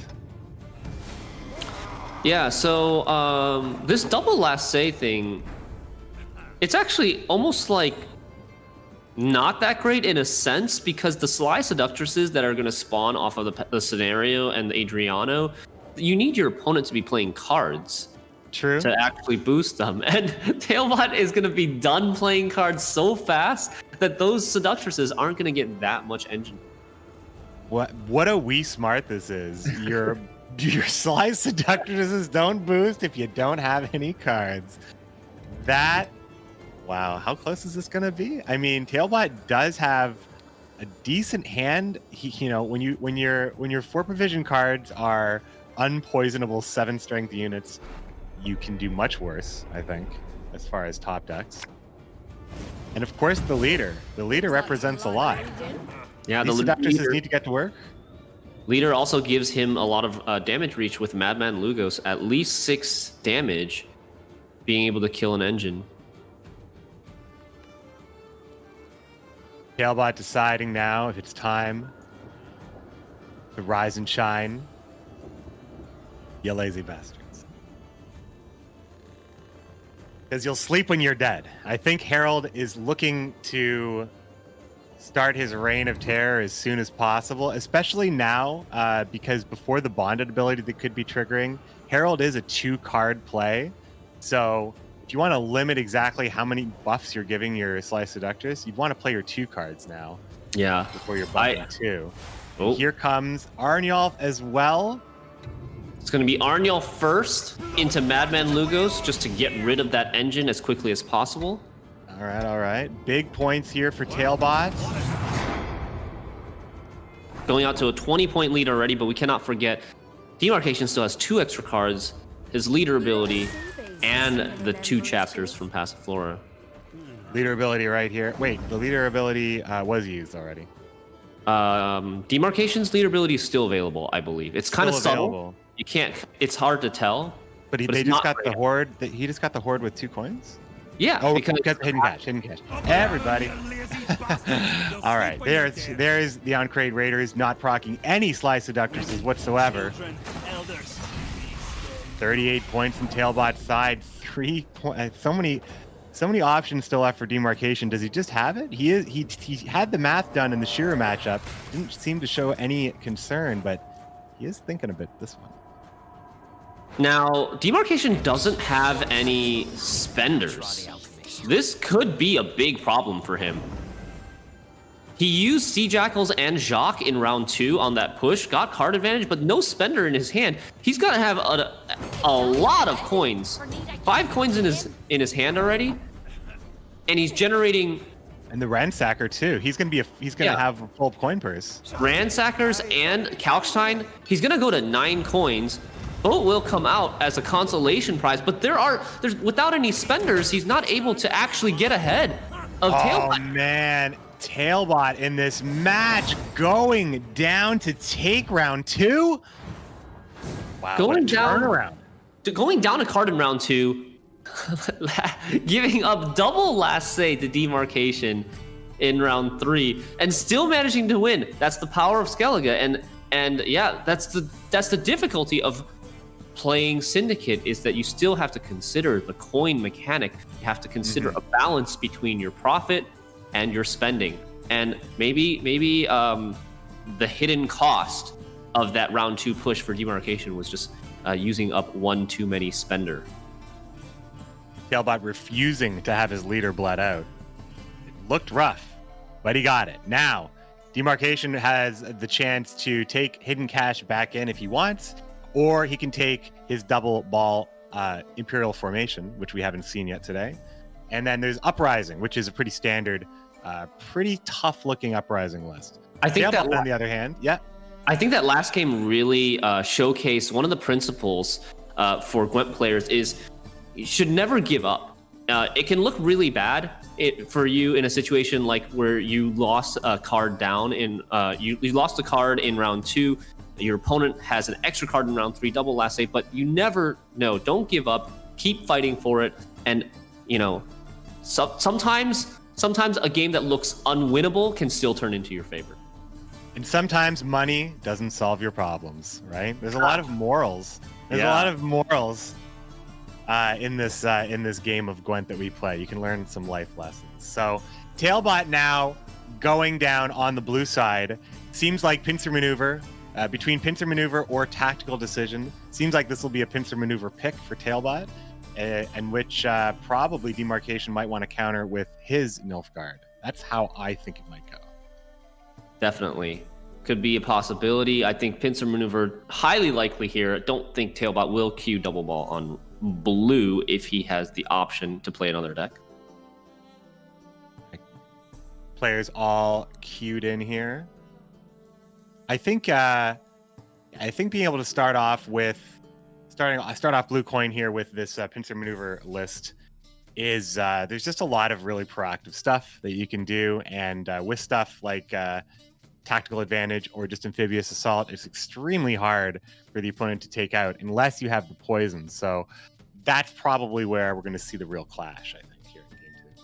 C: Yeah, so this double Last Say thing, it's actually almost like not that great in a sense, because the Sly Seductresses that are going to spawn off of the scenario and the Adriano, you need your opponent to be playing cards
A: True.
C: to actually boost them. And Tailbot is going to be done playing cards so fast that those Seductresses aren't going to get that much engine.
A: What a Wii Smart this is. Your Slice Seductresses don't boost if you don't have any cards. Wow, how close is this going to be? I mean, Tailbot does have a decent hand. When your 4 provision cards are unpoisonable 7 strength units, you can do much worse, I think, as far as top decks. And of course, the leader. The leader represents a lot.
C: Yeah,
A: These Seductresses need to get to work.
C: Leader also gives him a lot of damage reach with Madman Lugos, at least 6 damage, being able to kill an engine.
A: Tailbot deciding now if it's time to rise and shine. You lazy bastards. Because you'll sleep when you're dead. I think Herald is looking to start his reign of terror as soon as possible, especially now, because before the bonded ability that could be triggering, Herald is a 2-card play. So if you want to limit exactly how many buffs you're giving your Slice Seductress, you'd want to play your 2 cards now.
C: Yeah.
A: Before you're buffing 2.
C: Oh.
A: Here comes Arnjolf as well.
C: It's going to be Arnjolf first into Madman Lugos just to get rid of that engine as quickly as possible.
A: All right. Big points here for Tailbot.
C: Going out to a 20-point lead already, but we cannot forget Demarcation still has 2 extra cards, his leader ability, and the 2 chapters from Passiflora.
A: Leader ability right here. Wait, the leader ability was used already.
C: Demarcation's leader ability is still available, I believe. It's kind of subtle. You can't. It's hard to tell.
A: But they just got the horde. He just got the horde with 2 coins.
C: Yeah.
A: Oh, because hidden cash. Everybody. All right. There's the on-crate Raiders not proccing any Slice Seductresses whatsoever. 38 points from Tailbot's side. 3 points. So many options still left for Demarcation. Does he just have it? He had the math done in the Shira matchup. Didn't seem to show any concern, but he is thinking a bit this one.
C: Now, Demarcation doesn't have any spenders. This could be a big problem for him. He used Sea Jackals and Jacques in round 2 on that push, got card advantage, but no spender in his hand. He's gonna have a lot of coins. 5 coins in his hand already, and he's generating.
A: And the Ransacker too. He's gonna have a full coin purse.
C: Ransackers and Kalkstein. He's gonna go to 9 coins. Both will come out as a consolation prize, but there's without any spenders, he's not able to actually get ahead of Tailbot.
A: Oh man, Tailbot in this match going down to take round 2. Wow,
C: Going down a card in round 2, giving up double last say to Demarcation in round 3, and still managing to win. That's the power of Skellige, and yeah, that's the difficulty of playing Syndicate, is that you still have to consider the coin mechanic. You have to consider a balance between your profit and your spending, and maybe the hidden cost of that round 2 push for Demarcation was just using up 1 too many spender.
A: Tailbot refusing to have his leader bled out. It looked rough, but he got it. Now, Demarcation has the chance to take hidden cash back in if he wants, or he can take his double ball Imperial Formation, which we haven't seen yet today. And then there's Uprising, which is a pretty standard, pretty tough-looking Uprising list.
C: I think that,
A: on the other hand,
C: I think that last game really showcased one of the principles for Gwent players is you should never give up. It can look really bad for you in a situation like where you lost a card down in you lost a card in round 2. Your opponent has an extra card in round 3, double last save, but you never know. Don't give up. Keep fighting for it. And sometimes a game that looks unwinnable can still turn into your favor.
A: And sometimes money doesn't solve your problems, right? There's a lot of morals. There's a lot of morals in this game of Gwent that we play. You can learn some life lessons. So Tailbot now going down on the blue side. Seems like pincer maneuver. Between pincer maneuver or tactical decision, seems like this will be a pincer maneuver pick for Tailbot. and which probably Demarcation might want to counter with his Nilfgaard. That's how I think it might go.
C: Definitely. Could be a possibility. I think pincer maneuver highly likely here. Don't think Tailbot will queue double ball on blue if he has the option to play another deck.
A: Players all queued in here. I think being able to start off blue coin here with this pincer maneuver list is there's just a lot of really proactive stuff that you can do, and with stuff like tactical advantage or just amphibious assault, it's extremely hard for the opponent to take out unless you have the poison. So that's probably where we're going to see the real clash, I think, here in game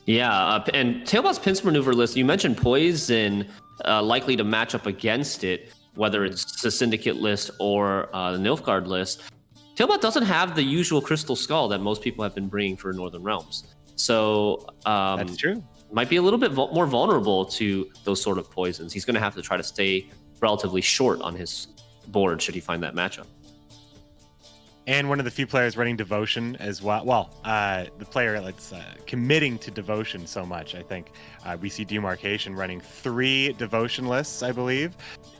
A: 2.
C: Yeah, and Tailbot's pincer maneuver list, you mentioned poison likely to match up against it, whether it's the Syndicate list or the Nilfgaard list. Tailbot doesn't have the usual Crystal Skull that most people have been bringing for Northern Realms. So
A: that's true.
C: Might be a little bit more vulnerable to those sort of poisons. He's going to have to try to stay relatively short on his board should he find that matchup.
A: And one of the few players running Devotion as well. Well, the player that's committing to Devotion so much, I think. We see Demarcation running 3 Devotion lists, I believe.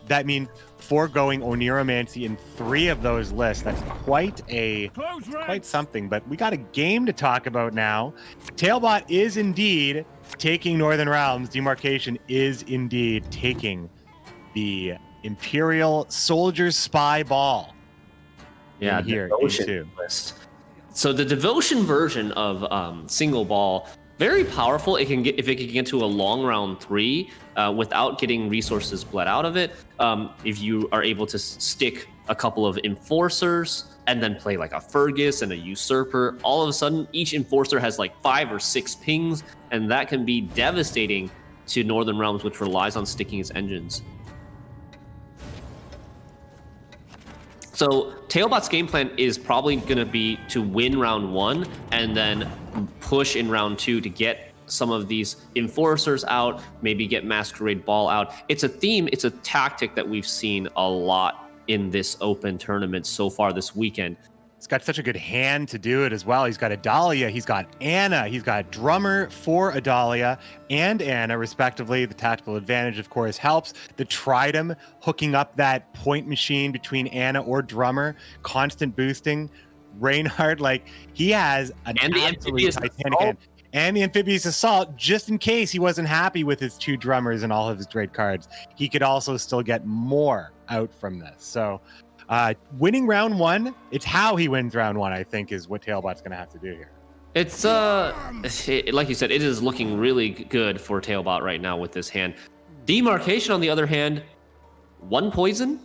A: That means foregoing Oniromancy in 3 of those lists. That's quite something. But we got a game to talk about now. Tailbot is indeed taking Northern Realms. Demarcation is indeed taking the Imperial Soldier's Spy Ball.
C: Yeah,
A: here
C: Devotion list. So the Devotion version of single ball, very powerful. It can get, if it can get to a long round 3 without getting resources bled out of it. If you are able to stick a couple of Enforcers and then play like a Fergus and a Usurper, all of a sudden each Enforcer has like 5 or 6 pings, and that can be devastating to Northern Realms, which relies on sticking its engines. So Tailbot's game plan is probably going to be to win round 1 and then push in round 2 to get some of these Enforcers out, maybe get Masquerade Ball out. It's a theme, it's a tactic that we've seen a lot in this open tournament so far this weekend.
A: He's got such a good hand to do it as well. He's got Adalia, he's got Anna, he's got Drummer for Adalia and Anna, respectively. The tactical advantage, of course, helps. The Tridem hooking up that point machine between Anna or Drummer, constant boosting. Reinhardt, like, he has an absolutely Titanic hand. And the Amphibious Assault, just in case he wasn't happy with his 2 Drummers and all of his great cards. He could also still get more out from this. So winning round 1, it's how he wins round 1, I think, is what Tailbot's going to have to do here.
C: It's like you said, it is looking really good for Tailbot right now with this hand. Demarcation, on the other hand, 1 poison,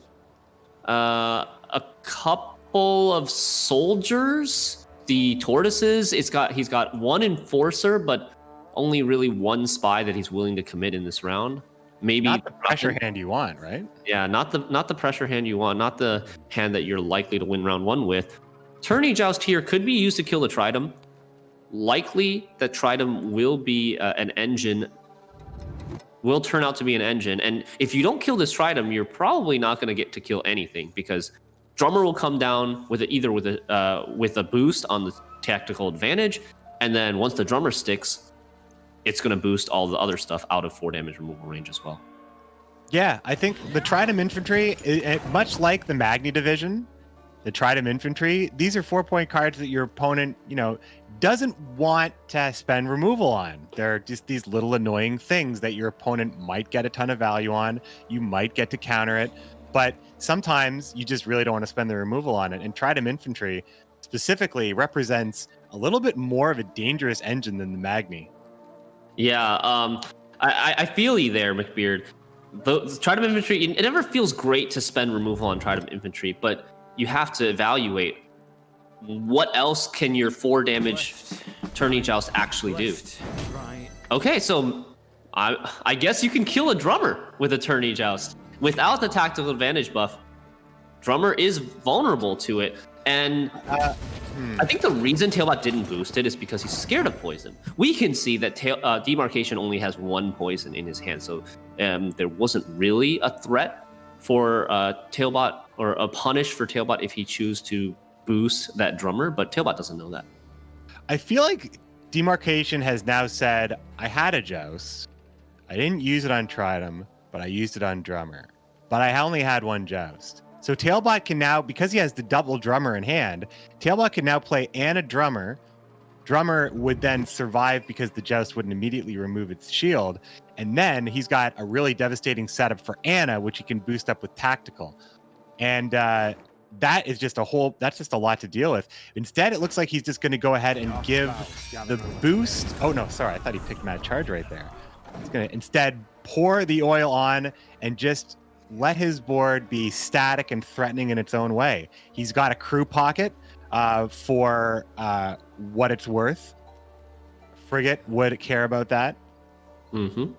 C: a couple of soldiers, the tortoises. He's got 1 enforcer, but only really 1 spy that he's willing to commit in this round. Maybe
A: not the pressure hand you want, right?
C: Yeah, not the pressure hand you want, not the hand that you're likely to win round 1 with. Tourney Joust here could be used to kill the Tridem. Likely that Tridem will be an engine, will turn out to be an engine. And if you don't kill this Tridem, you're probably not going to get to kill anything, because Drummer will come down with either with a boost on the tactical advantage, and then once the Drummer sticks, it's going to boost all the other stuff out of 4 damage removal range as well.
A: Yeah, I think the Tridem Infantry, much like the Magni Division, the Tridem Infantry, these are 4-point cards that your opponent, doesn't want to spend removal on. They're just these little annoying things that your opponent might get a ton of value on. You might get to counter it, but sometimes you just really don't want to spend the removal on it. And Tridem Infantry specifically represents a little bit more of a dangerous engine than the Magni.
C: Yeah, I feel you there, McBeard. The Tridem Infantry, it never feels great to spend removal on Tridem Infantry, but you have to evaluate what else can your 4 damage Tourney Joust actually do. Okay, so I guess you can kill a Drummer with a Tourney Joust. Without the tactical advantage buff, Drummer is vulnerable to it. And I think the reason Tailbot didn't boost it is because he's scared of poison. We can see that Demarcation only has 1 poison in his hand, so there wasn't really a threat for Tailbot, or a punish for Tailbot if he chooses to boost that drummer, but Tailbot doesn't know that.
A: I feel like Demarcation has now said, I had a Joust. I didn't use it on Tridom, but I used it on Drummer. But I only had one Joust. So Tailbot can now, because he has the double Drummer in hand, Tailbot can now play Anna Drummer. Drummer would then survive because the Joust wouldn't immediately remove its shield. And then he's got a really devastating setup for Anna, which he can boost up with Tactical. And that is just that's just a lot to deal with. Instead, it looks like he's just going to go ahead and give the boost. Oh, no, sorry. I thought he picked Mad Charge right there. He's going to instead pour the oil on and just let his board be static and threatening in its own way. He's got a crew pocket for what it's worth. Frigate would care about that.
C: Mm-hmm.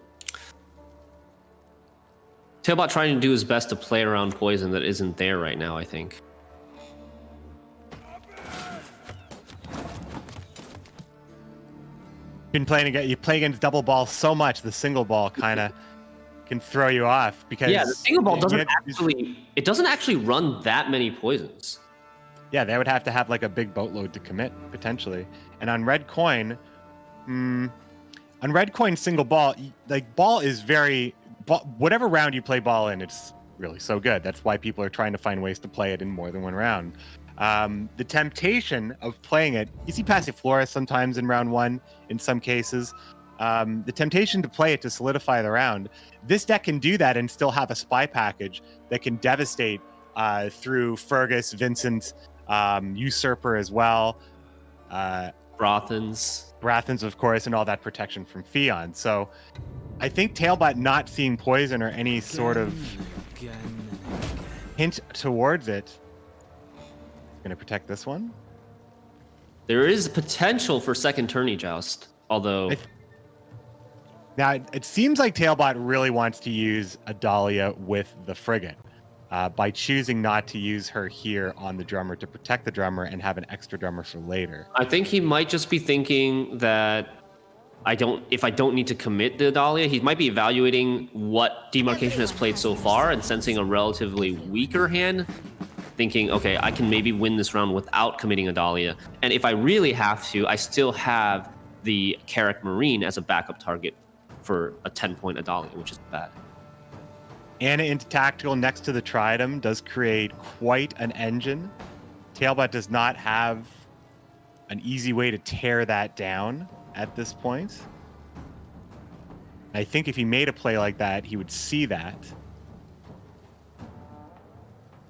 C: Tailbot trying to do his best to play around poison that isn't there right now, I think.
A: You play against double ball so much, the single ball kind of can throw you off because
C: the single ball doesn't actually run that many poisons.
A: Yeah, they would have to have like a big boatload to commit potentially. And on red coin, single ball, like ball is whatever round you play ball in, it's really so good. That's why people are trying to find ways to play it in more than one round. The temptation of playing it, you see Passiflora sometimes in round one, in some cases. The temptation to play it to solidify the round. This deck can do that and still have a spy package that can devastate through Fergus, Vincent, Usurper as well. Brathens, of course, and all that protection from Fion. So I think Tailbot not seeing poison or any sort of hint towards it is going to protect this one.
C: There is potential for second tourney Joust, although...
A: Now, it seems like Tailbot really wants to use a Dahlia with the Frigate by choosing not to use her here on the drummer to protect the drummer and have an extra drummer for later.
C: I think he might just be thinking that if I don't need to commit the Dahlia, he might be evaluating what Demarcation has played so far and sensing a relatively weaker hand, thinking, okay, I can maybe win this round without committing a Dahlia. And if I really have to, I still have the Carrack Marine as a backup target for a 10-point Adalia, which is bad.
A: Anna into Tactical next to the Tridom does create quite an engine. Tailbot does not have an easy way to tear that down at this point. I think if he made a play like that, he would see that.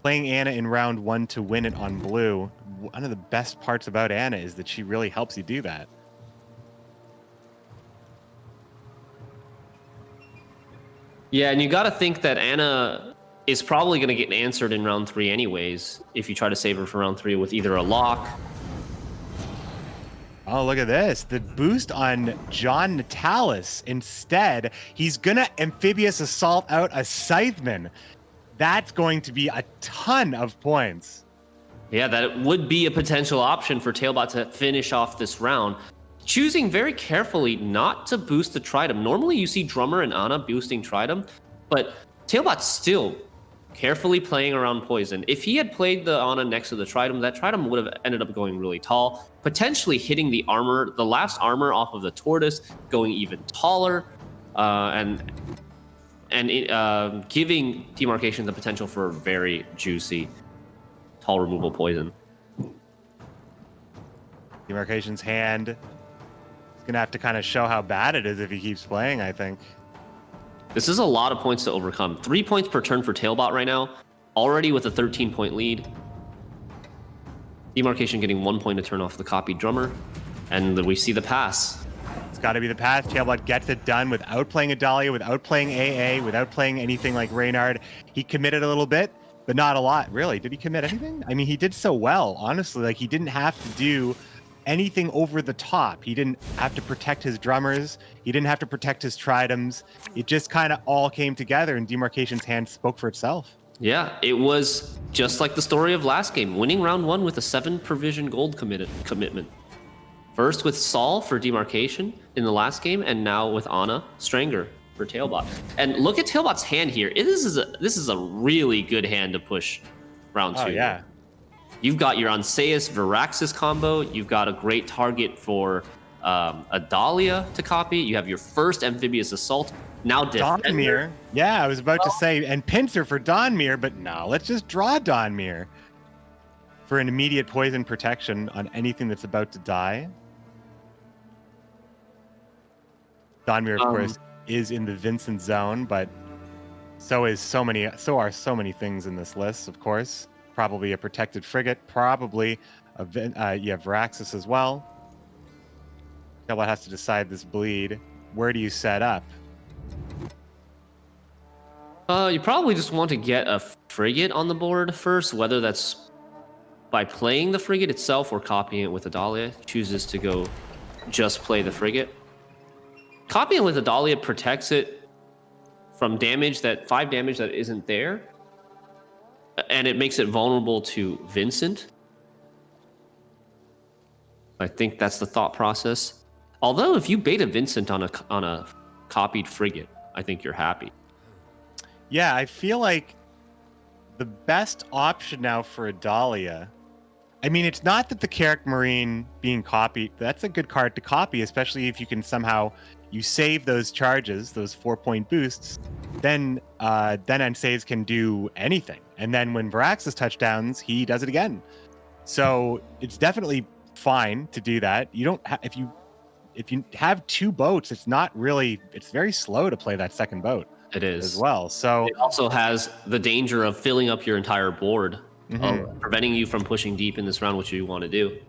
A: Playing Anna in round one to win it on blue, one of the best parts about Anna is that she really helps you do that.
C: Yeah, and you got to think that Anna is probably going to get answered in round 3 anyways, if you try to save her for round 3 with either a lock.
A: Oh, look at this. The boost on John Natalis. Instead, he's going to Amphibious Assault out a Scytheman. That's going to be a ton of points.
C: Yeah, that would be a potential option for Tailbot to finish off this round. Choosing very carefully not to boost the Tridom. Normally you see Drummer and Anna boosting Tridom, but Tailbot's still carefully playing around poison. If he had played the Anna next to the Tridom, that Tridom would have ended up going really tall, potentially hitting the armor, the last armor off of the Tortoise, going even taller, and giving Demarcation the potential for a very juicy tall removal poison.
A: Demarcation's hand is going to have to kind of show how bad it is if he keeps playing, I think.
C: This is a lot of points to overcome. 3 points per turn for Tailbot right now, already with a 13-point lead. Demarcation getting 1 point to turn off the copied drummer, and we see the pass.
A: It's got to be the pass. Tailbot gets it done without playing Adalia, without playing AA, without playing anything like Reynard. He committed a little bit, but not a lot, really. Did he commit anything? I mean, he did so well, honestly. Like, he didn't have to do anything over the top. He didn't have to protect his drummers. He didn't have to protect his Tridoms. It just kind of all came together, and Demarcation's hand spoke for itself.
C: Yeah, it was just like the story of last game, winning round 1 with a 7 provision gold commitment. First with Saul for Demarcation in the last game, and now with Anna Stranger for Tailbot. And look at Tailbot's hand here. This is a really good hand to push round 2.
A: Oh, yeah.
C: You've got your Anseus Viraxis combo. You've got a great target for a Dahlia to copy. You have your first Amphibious Assault. Now Defender.
A: Donmir. Yeah, I was about to say, and Pincer for Donmir, but no, let's just draw Donmir for an immediate poison protection on anything that's about to die. Donmir, of course, is in the Vincent zone, but so are so many things in this list, of course. Probably a protected frigate, probably you have Viraxis as well. Tailbot has to decide this bleed. Where do you set up?
C: You probably just want to get a frigate on the board first, whether that's by playing the frigate itself or copying it with a Dahlia. Chooses to go just play the frigate. Copying with a Dahlia protects it from damage 5 damage that isn't there, and it makes it vulnerable to Vincent. I think that's the thought process. Although if you bait a Vincent on a copied frigate, I think you're happy.
A: Yeah, I feel like the best option now for a Dahlia. I mean, it's not that the Carrick Marine being copied, that's a good card to copy, especially if you can somehow you save those charges, those 4-point boosts, then Anseus can do anything. And then when Viraxis touchdowns, he does it again. So it's definitely fine to do that. You don't if you have 2 boats, it's very slow to play that second boat.
C: It is
A: as well. So
C: it also has the danger of filling up your entire board, preventing you from pushing deep in this round, which you want to do.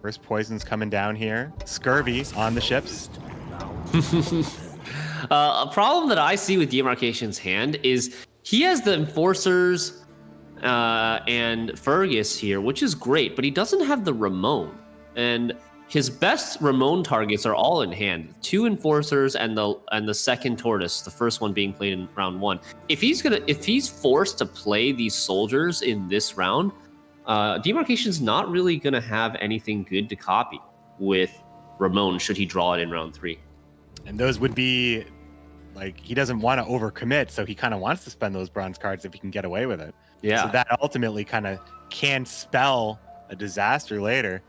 A: First poison's coming down here. Scurvy on the ships.
C: A problem that I see with Demarcation's hand is he has the Enforcers and Fergus here, which is great, but he doesn't have the Ramon. And his best Ramon targets are all in hand. 2 Enforcers and the second Tortoise, the first one being played in round 1. If he's forced to play these soldiers in this round, Demarcation's not really gonna have anything good to copy with Ramon should he draw it in round 3.
A: And those would be like, he doesn't want to overcommit, so he kind of wants to spend those bronze cards if he can get away with it.
C: Yeah.
A: So that ultimately kind of can spell a disaster later.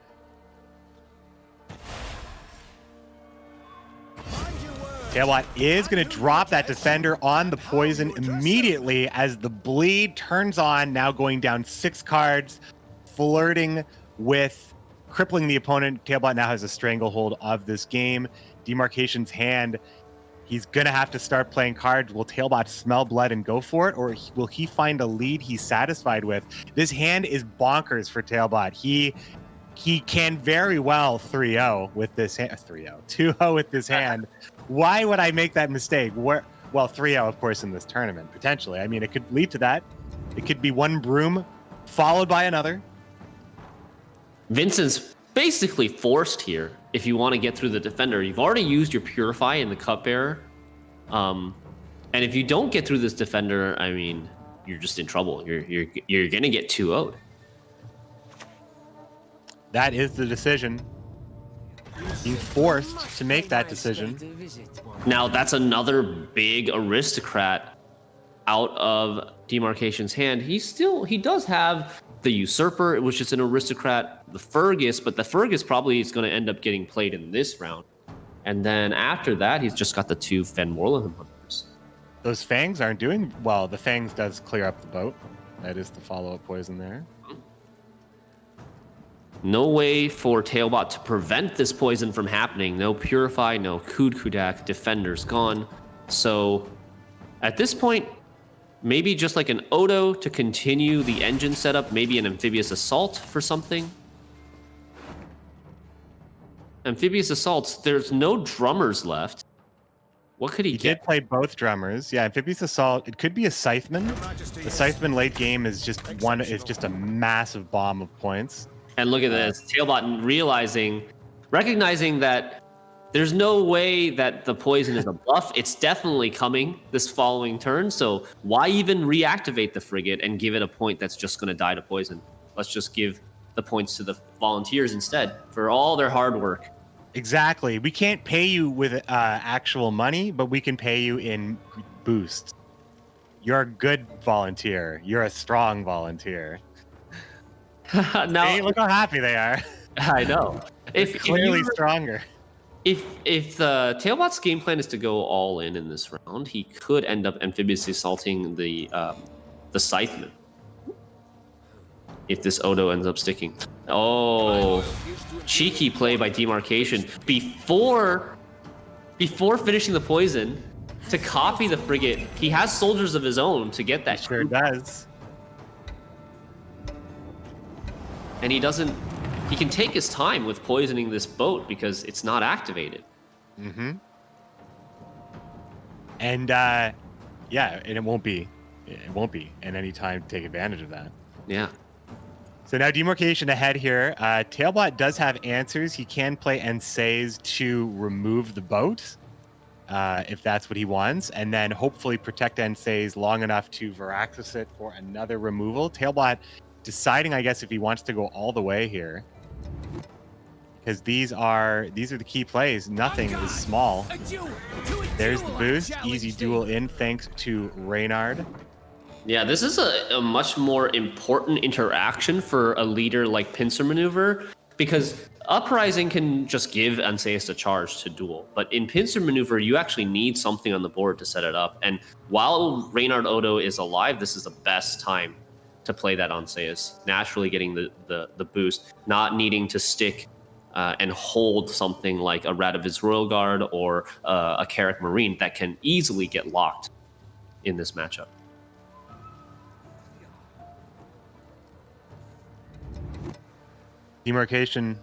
A: Tailbot is going to drop that Defender on the poison immediately as the bleed turns on, now going down 6 cards, flirting with crippling the opponent. Tailbot now has a stranglehold of this game. Demarcation's hand, he's going to have to start playing cards. Will Tailbot smell blood and go for it, or will he find a lead he's satisfied with? This hand is bonkers for Tailbot. He can very well 3-0 with this hand. 2-0 with this hand. Why would I make that mistake? Well, 3-0, of course, in this tournament, potentially. I mean, it could lead to that. It could be one broom followed by another.
C: Vincent's basically forced here if you want to get through the Defender. You've already used your Purify in the Cupbearer. And if you don't get through this Defender, I mean, you're just in trouble. You're going to get 2-0'd.
A: That is the decision. Being forced to make that decision.
C: Now, that's another big aristocrat out of Demarcation's hand. He does have the Usurper, which is an aristocrat, the Fergus, but the Fergus probably is going to end up getting played in this round. And then after that, he's just got the 2 Fen Warlock Hunters.
A: Those Fangs aren't doing well. The Fangs does clear up the boat. That is the follow-up poison there.
C: No way for Tailbot to prevent this poison from happening. No Purify, no Kudak, Defender's gone. So at this point, maybe just like an Odo to continue the engine setup, maybe an Amphibious Assault for something. Amphibious Assaults, there's no drummers left. What could he get?
A: He did play both drummers. Yeah, Amphibious Assault. It could be a Scytheman. The Scytheman late game is just a massive bomb of points.
C: And look at this, Tailbot recognizing that there's no way that the poison is a buff. It's definitely coming this following turn. So why even reactivate the frigate and give it a point that's just going to die to poison? Let's just give the points to the volunteers instead for all their hard work.
A: Exactly. We can't pay you with actual money, but we can pay you in boosts. You're a good volunteer. You're a strong volunteer.
C: Now,
A: Hey, look how happy they are.
C: I know. If
A: Clearly stronger.
C: If the Tailbot's game plan is to go all in this round, he could end up amphibiously assaulting the Scytheman. If this Odo ends up sticking. Oh, cheeky play by Demarcation. Before finishing the poison, to copy the frigate, he has soldiers of his own to get that.
A: Sure does.
C: And he can take his time with poisoning this boat because it's not activated.
A: Mm-hmm. And yeah, and it won't be in any time to take advantage of that.
C: Yeah.
A: So now Demarcation ahead here. Tailbot does have answers. He can play Ensays to remove the boat, if that's what he wants, and then hopefully protect Ensays long enough to Varaxis it for another removal. Tailbot deciding, I guess, if he wants to go all the way here, because these are the key plays. Nothing is small. There's the boost. Easy duel in thanks to Reynard.
C: Yeah, this is a much more important interaction for a leader like Pincer Maneuver, because Uprising can just give Anseus a charge to duel. But in Pincer Maneuver, you actually need something on the board to set it up. And while Reynard Odo is alive, this is the best time to play that Anseus, naturally getting the boost, not needing to stick and hold something like a Radovid's Royal Guard or a Carrick Marine that can easily get locked in this matchup.
A: Demarcation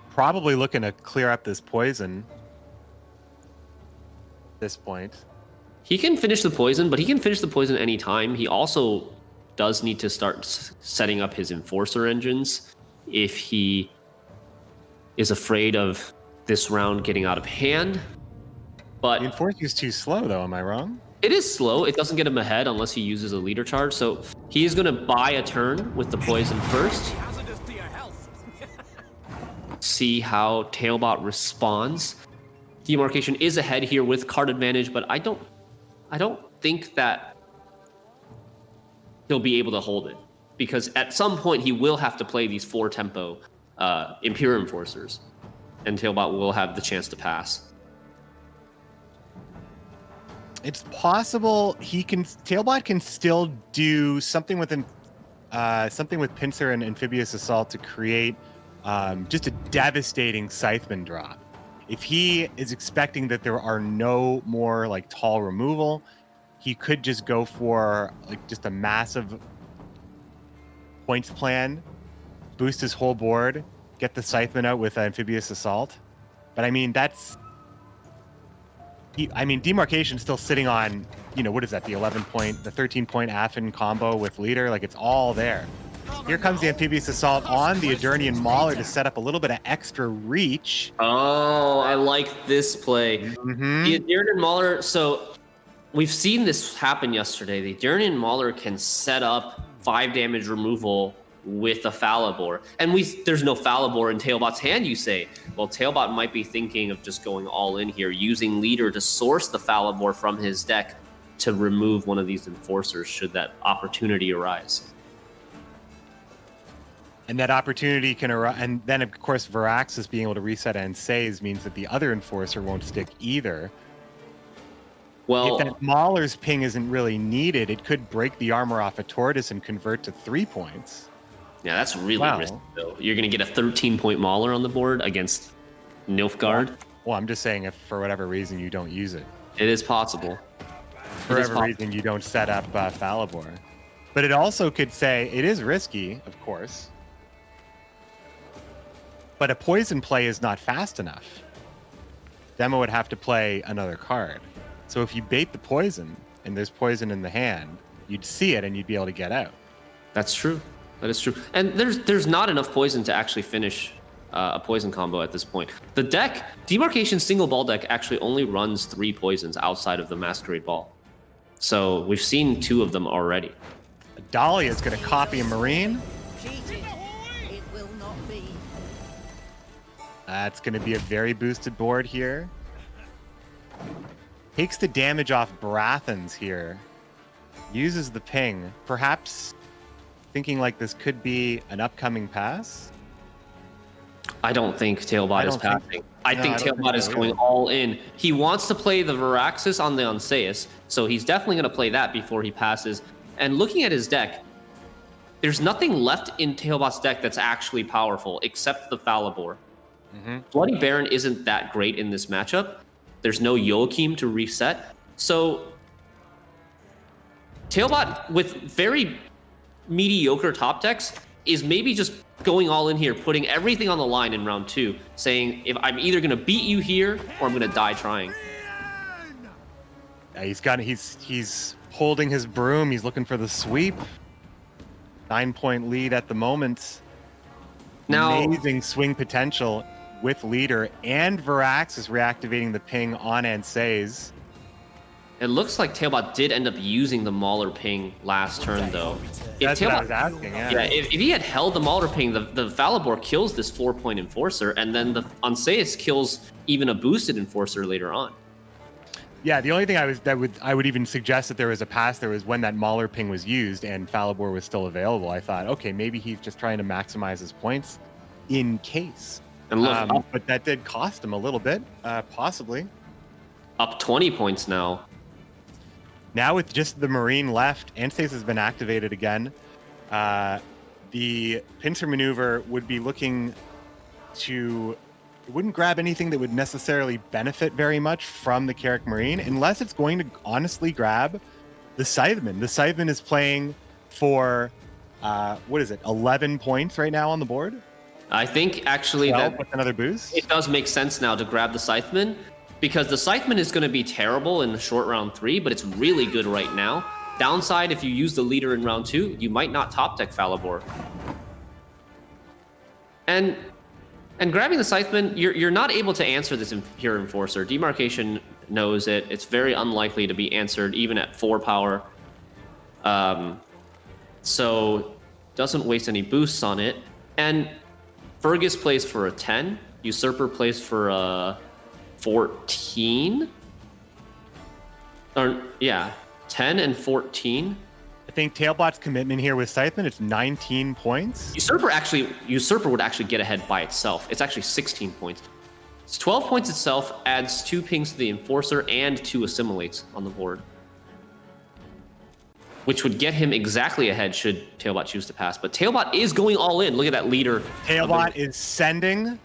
A: probably looking to clear up this poison at this point.
C: He can finish the poison, but he can finish the poison anytime. He also does need to start setting up his Enforcer engines if he is afraid of this round getting out of hand. But
A: The Enforcer is too slow, though. Am I wrong?
C: it is slow. It doesn't get him ahead unless he uses a leader charge. So he is going to buy a turn with the poison first. See how Tailbot responds. Demarcation is ahead here with card advantage, but I don't think that he'll be able to hold it, because at some point he will have to play these 4 tempo Imperial Enforcers, and Tailbot will have the chance to pass.
A: It's possible Tailbot can still do something with Pincer and Amphibious Assault to create just a devastating Scytheman drop. If he is expecting that there are no more like tall removal, he could just go for like just a massive points plan, boost his whole board, get the Scytheman out with Amphibious Assault. But I mean, Demarcation's still sitting on, what is that? The 13-point Affin combo with leader. Like, it's all there. Here comes the Amphibious Assault on the Adurnian Mauler to set up a little bit of extra reach.
C: Oh, I like this play.
A: Mm-hmm.
C: The Adurnian Mauler, so we've seen this happen yesterday. The Adurnian Mauler can set up 5 damage removal with a Falibor. And there's no Falibor in Tailbot's hand, you say. Well, Tailbot might be thinking of just going all in here, using leader to source the Falibor from his deck to remove one of these Enforcers should that opportunity arise.
A: And that opportunity can arise. And then, of course, Varaxis being able to reset Ensays means that the other Enforcer won't stick either.
C: Well,
A: if that Mauler's ping isn't really needed, it could break the armor off a Tortoise and convert to 3 points.
C: Yeah, that's really risky, though. You're going to get a 13-point Mauler on the board against Nilfgaard.
A: Well, I'm just saying if for whatever reason you don't use it.
C: It is possible.
A: For whatever reason you don't set up Falibor. But it also could say, it is risky, of course, but a poison play is not fast enough. Demo would have to play another card. So if you bait the poison, and there's poison in the hand, you'd see it and you'd be able to get out.
C: That's true. That is true. And there's not enough poison to actually finish a poison combo at this point. The deck, Demarcation single ball deck, actually only runs 3 poisons outside of the Masquerade Ball. So we've seen 2 of them already.
A: Dahlia is going to copy a Marine.
I: It will not be.
A: That's going to be a very boosted board here. Takes the damage off Barathans here. uses the ping, perhaps thinking like this could be an upcoming pass.
C: I don't think Tailbot is passing. I think Tailbot is going all in. He wants to play the Veraxis on the Onseus, so he's definitely going to play that before he passes. And looking at his deck, there's nothing left in Tailbot's deck that's actually powerful except the Falibor. Bloody Baron isn't that great in this matchup. There's no Joachim to reset. So Tailbot with very mediocre top decks is maybe just going all in here, putting everything on the line in round 2, saying, if I'm either going to beat you here or I'm going to die trying.
A: Yeah, he's holding his broom. He's looking for the sweep. 9-point lead at the moment.
C: Now,
A: amazing swing potential with leader, and Veraxis reactivating the ping on Anseis.
C: it looks like Tailbot did end up using the Mauler ping last turn, though.
A: That's what I was asking, yeah.
C: If he had held the Mauler ping, the Falibor kills this 4-point Enforcer, and then the Onseus kills even a boosted Enforcer later on.
A: Yeah, the only thing I would even suggest that there was a pass there was when that Mauler ping was used and Falibor was still available. I thought, okay, maybe he's just trying to maximize his points in case.
C: And look,
A: but that did cost him a little bit, possibly.
C: Up 20 points now.
A: Now with just the Marine left, Anseis has been activated again. The pincer maneuver would be looking to... It wouldn't grab anything that would necessarily benefit very much from the Carrick Marine, unless it's going to honestly grab the Scytheman. The Scytheman is playing for, 11 points right now on the board?
C: I think actually that
A: with another boost?
C: it does make sense now to grab the Scytheman, because the Scytheman is going to be terrible in the short round 3, but it's really good right now. Downside, if you use the leader in round 2, you might not top deck Falibor. And grabbing the Scytheman, you're not able to answer this Pure Enforcer. Demarcation knows it. It's very unlikely to be answered even at 4 power. So doesn't waste any boosts on it. And Fergus plays for a 10. Usurper plays for a 14. Or yeah, 10 and 14.
A: I think Tailbot's commitment here with Scytheman, it's 19 points.
C: Usurper would actually get ahead by itself. It's actually 16 points. It's 12 points itself, adds 2 pings to the Enforcer and 2 assimilates on the board, which would get him exactly ahead should Tailbot choose to pass. But Tailbot is going all in. Look at that leader.
A: Tailbot is sending.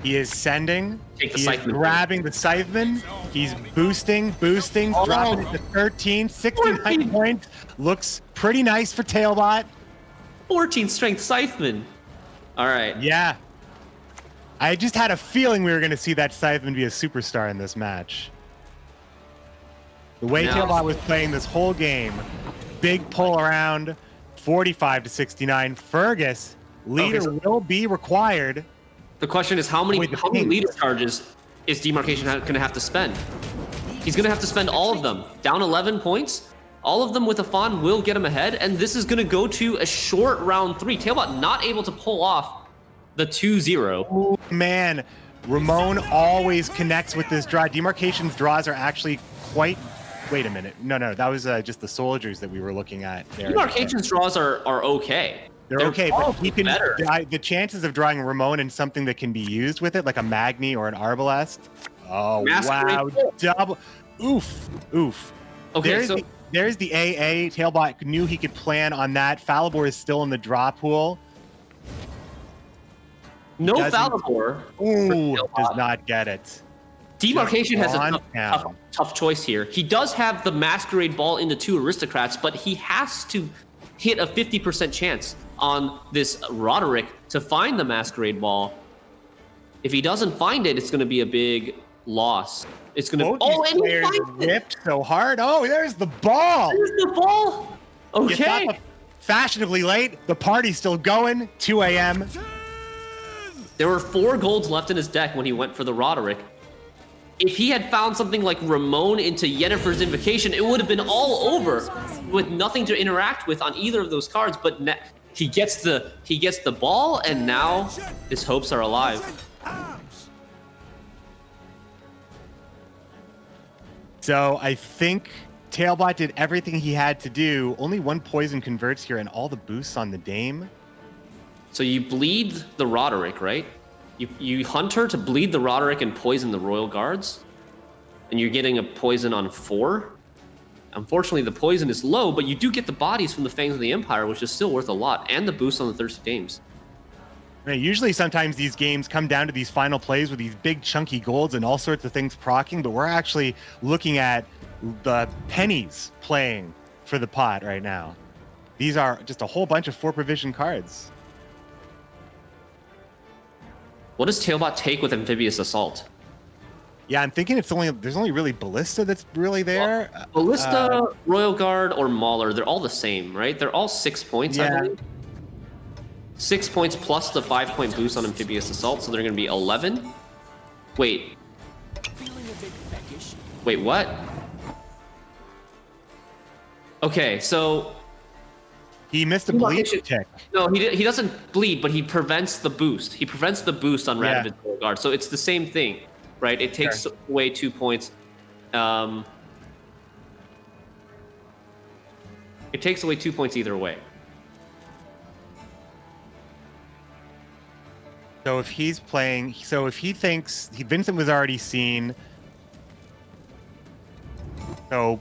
A: He is sending.
C: Take the
A: He is
C: Scytheman.
A: grabbing the Scytheman. He's boosting, dropping it to 13, 69 points. Looks pretty nice for Tailbot.
C: 14 strength Scytheman. All right.
A: Yeah. I just had a feeling we were going to see that Scytheman be a superstar in this match. The way Tailbot was playing this whole game, big pull around, 45 to 69. Fergus, leader will be required.
C: The question is how many leader charges is Demarcation going to have to spend? He's going to have to spend all of them. Down 11 points. All of them with a Fawn will get him ahead, and this is going to go to a short round 3. Tailbot not able to pull off the 2-0.
A: Oh, man. Ramon always connects with this draw. Demarcation's draws are actually quite... Wait a minute. No, that was just the soldiers that we were looking at there.
C: Demarcation's draws are okay.
A: They're okay, but he can the chances of drawing Ramon in something that can be used with it, like a Magni or an Arbalest. Oh, wow. Double. Oof.
C: Okay,
A: there's the AA. Tailbot knew he could plan on that. Falibor is still in the draw pool.
C: No Falibor.
A: Ooh, does not get it.
C: Demarcation has a tough choice here. He does have the Masquerade Ball into 2 Aristocrats, but he has to hit a 50% chance on this Roderick to find the Masquerade Ball. If he doesn't find it, it's going to be a big loss. It's going to...
A: Oh, and he finds it! So hard. Oh, there's the ball!
C: There's the ball! Okay.
A: Fashionably late. The party's still going. 2 a.m.
C: There were 4 golds left in his deck when he went for the Roderick. If he had found something like Ramon into Yennefer's Invocation, it would have been all over with nothing to interact with on either of those cards. But he gets the ball, and now his hopes are alive.
A: So I think Tailbot did everything he had to do. Only one poison converts here and all the boosts on the Dame.
C: So you bleed the Roderick, right? You hunt her to bleed the Roderick and poison the Royal Guards. And you're getting a poison on 4. Unfortunately, the poison is low, but you do get the bodies from the Fangs of the Empire, which is still worth a lot, and the boost on the Thirsty Dames.
A: Right, usually sometimes these games come down to these final plays with these big chunky golds and all sorts of things proccing, but we're actually looking at the pennies playing for the pot right now. These are just a whole bunch of 4 provision cards.
C: What does Tailbot take with Amphibious Assault?
A: Yeah, I'm thinking there's only really Ballista that's really there.
C: Ballista, Royal Guard, or Mauler, they're all the same, right? They're all 6 points, I believe. 6 points plus the 5-point boost on Amphibious Assault, so they're going to be 11. Wait, what? Okay, so
A: he missed a bleed check.
C: No, he doesn't bleed, but he prevents the boost. He prevents the boost on Radovid's Royal Guard, so it's the same thing, right? It takes away 2 points. It takes away 2 points either way.
A: So if he's playing, so if he thinks Vincent was already seen, so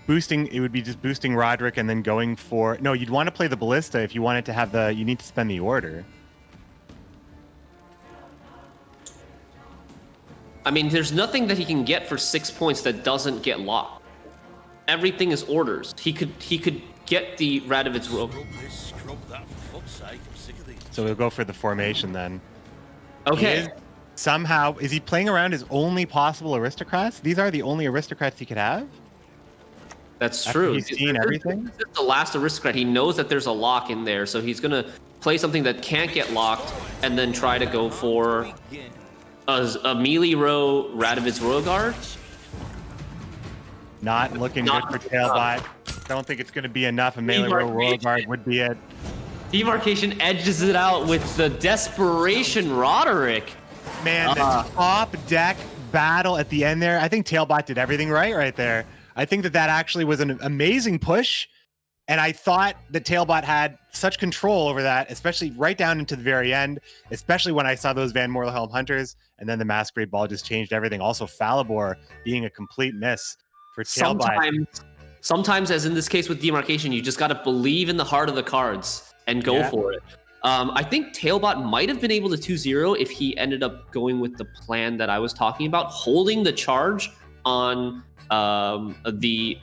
A: boosting, it would be just boosting Roderick and then going for, no, you'd want to play the Ballista if you wanted to have you need to spend the order.
C: I mean, there's nothing that he can get for 6 points that doesn't get locked. Everything is orders. He could get the Radovid's Royal.
A: So we'll go for the formation then.
C: Okay.
A: Is he playing around his only possible aristocrats? These are the only aristocrats he could have?
C: That's
A: After
C: true.
A: He's seen everything?
C: This is the last aristocrat. He knows that there's a lock in there, so he's going to play something that can't get locked and then try to go for a melee row Radovid's Royal Guard.
A: Not looking good for Tailbot. Don't think it's going to be enough. A melee Royal Guard would be it.
C: Demarcation edges it out with the Desperation Roderick.
A: Man, the top deck battle at the end there. I think Tailbot did everything right there. I think that actually was an amazing push. And I thought that Tailbot had such control over that, especially right down into the very end, especially when I saw those Van Morlehelm Hunters, and then the Masquerade Ball just changed everything. Also, Falibor being a complete miss for Tailbot.
C: Sometimes, as in this case with Demarcation, you just got to believe in the heart of the cards and go for it. I think Tailbot might have been able to 2-0 if he ended up going with the plan that I was talking about, holding the charge on the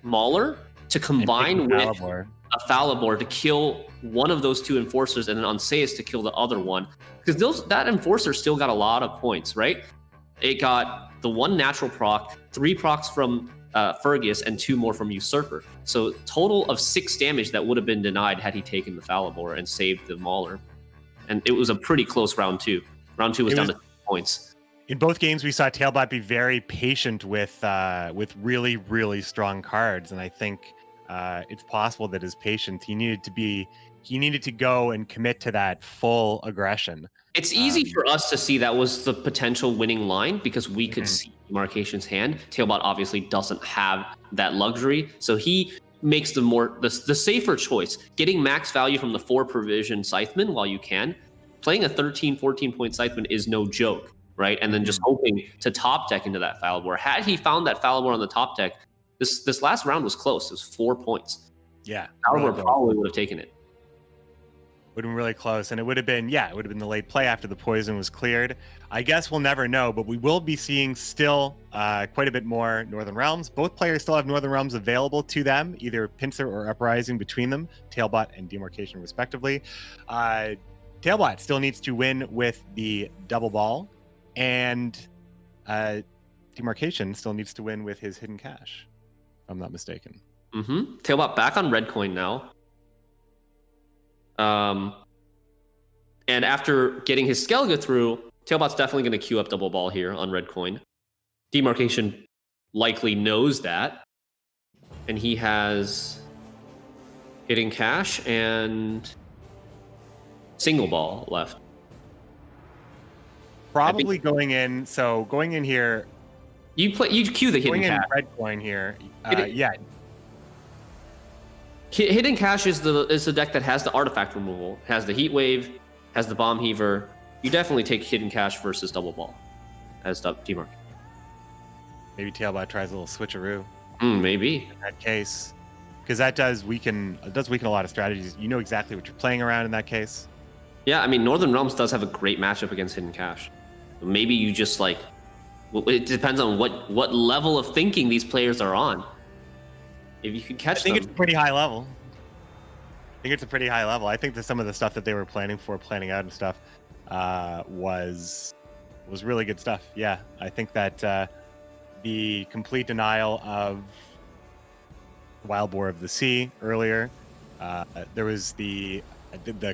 C: Mauler to combine with a Falibor to kill one of those 2 enforcers and then on Seius to kill the other one. Because that enforcer still got a lot of points, right? It got the 1 natural proc, 3 procs from Fergus, and 2 more from Usurper. So total of 6 damage that would have been denied had he taken the Falibor and saved the Mauler. And it was a pretty close round 2. Round 2 was down to 2 points.
A: In both games, we saw Tailbot be very patient with really, really strong cards, and I think it's possible that his patience, he needed to go and commit to that full aggression.
C: It's easy for us to see that was the potential winning line because we could see Demarcation's hand. Tailbot obviously doesn't have that luxury, so he makes the safer choice, getting max value from the 4 provision Scytheman while you can. Playing a 13, 14-point Scytheman is no joke, right? And then just hoping to top deck into that Falibor. Had he found that Falibor on the top deck, this last round was close. It was 4 points.
A: Yeah.
C: Falibor probably would have taken it.
A: Would have been really close, and it would have been the late play after the poison was cleared. I guess we'll never know, but we will be seeing still quite a bit more Northern Realms. Both players still have Northern Realms available to them, either Pincer or Uprising between them, Tailbot and Demarcation respectively. Tailbot still needs to win with the double ball, and Demarcation still needs to win with his hidden cash, if I'm not mistaken.
C: Tailbot back on red coin now. And after getting his Skellige through, Tailbot's definitely going to queue up double ball here on red coin. Demarcation likely knows that. And he has hidden cash and single ball left.
A: Probably going in. So going in here.
C: You cue the hidden
A: Going in
C: cache.
A: red coin here.
C: Hidden-
A: Yeah,
C: Hidden cache is the deck that has the artifact removal, has the heat wave, has the bomb heaver. You definitely take hidden cache versus double ball as Demarc.
A: maybe Tailbot tries a little switcheroo
C: Maybe.
A: in that case, because that does weaken a lot of strategies. You know exactly what you're playing around in that case.
C: Yeah, I mean, Northern Realms does have a great matchup against hidden cache. Maybe you just like. Well, it depends on what level of thinking these players are on. If you can catch
A: I think
C: them.
A: it's a pretty high level. I think that some of the stuff that they were planning out and stuff was really good stuff. Yeah, I think that the complete denial of Wild Boar of the Sea earlier, there was the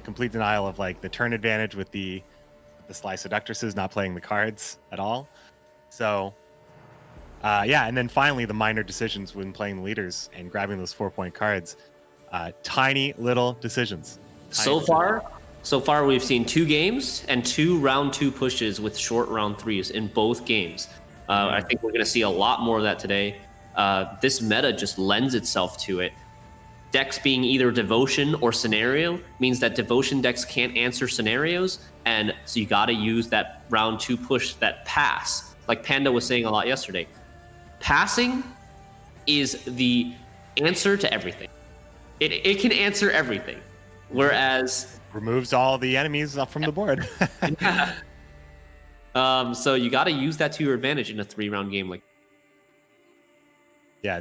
A: complete denial of like the turn advantage with the Sly Seductresses not playing the cards at all. So yeah, and then finally the minor decisions when playing the leaders and grabbing those 4-point cards. Tiny little decisions.
C: So far we've seen 2 games and 2 round 2 pushes with short round 3s in both games. I think we're going to see a lot more of that today. This meta just lends itself to it. Decks being either devotion or scenario means that devotion decks can't answer scenarios, and so you got to use that round 2 push, that pass. Like Panda was saying a lot yesterday. Passing is the answer to everything. It can answer everything. Whereas
A: removes all the enemies from the board.
C: yeah. So you got to use that to your advantage in a 3-round game like.
A: Yeah,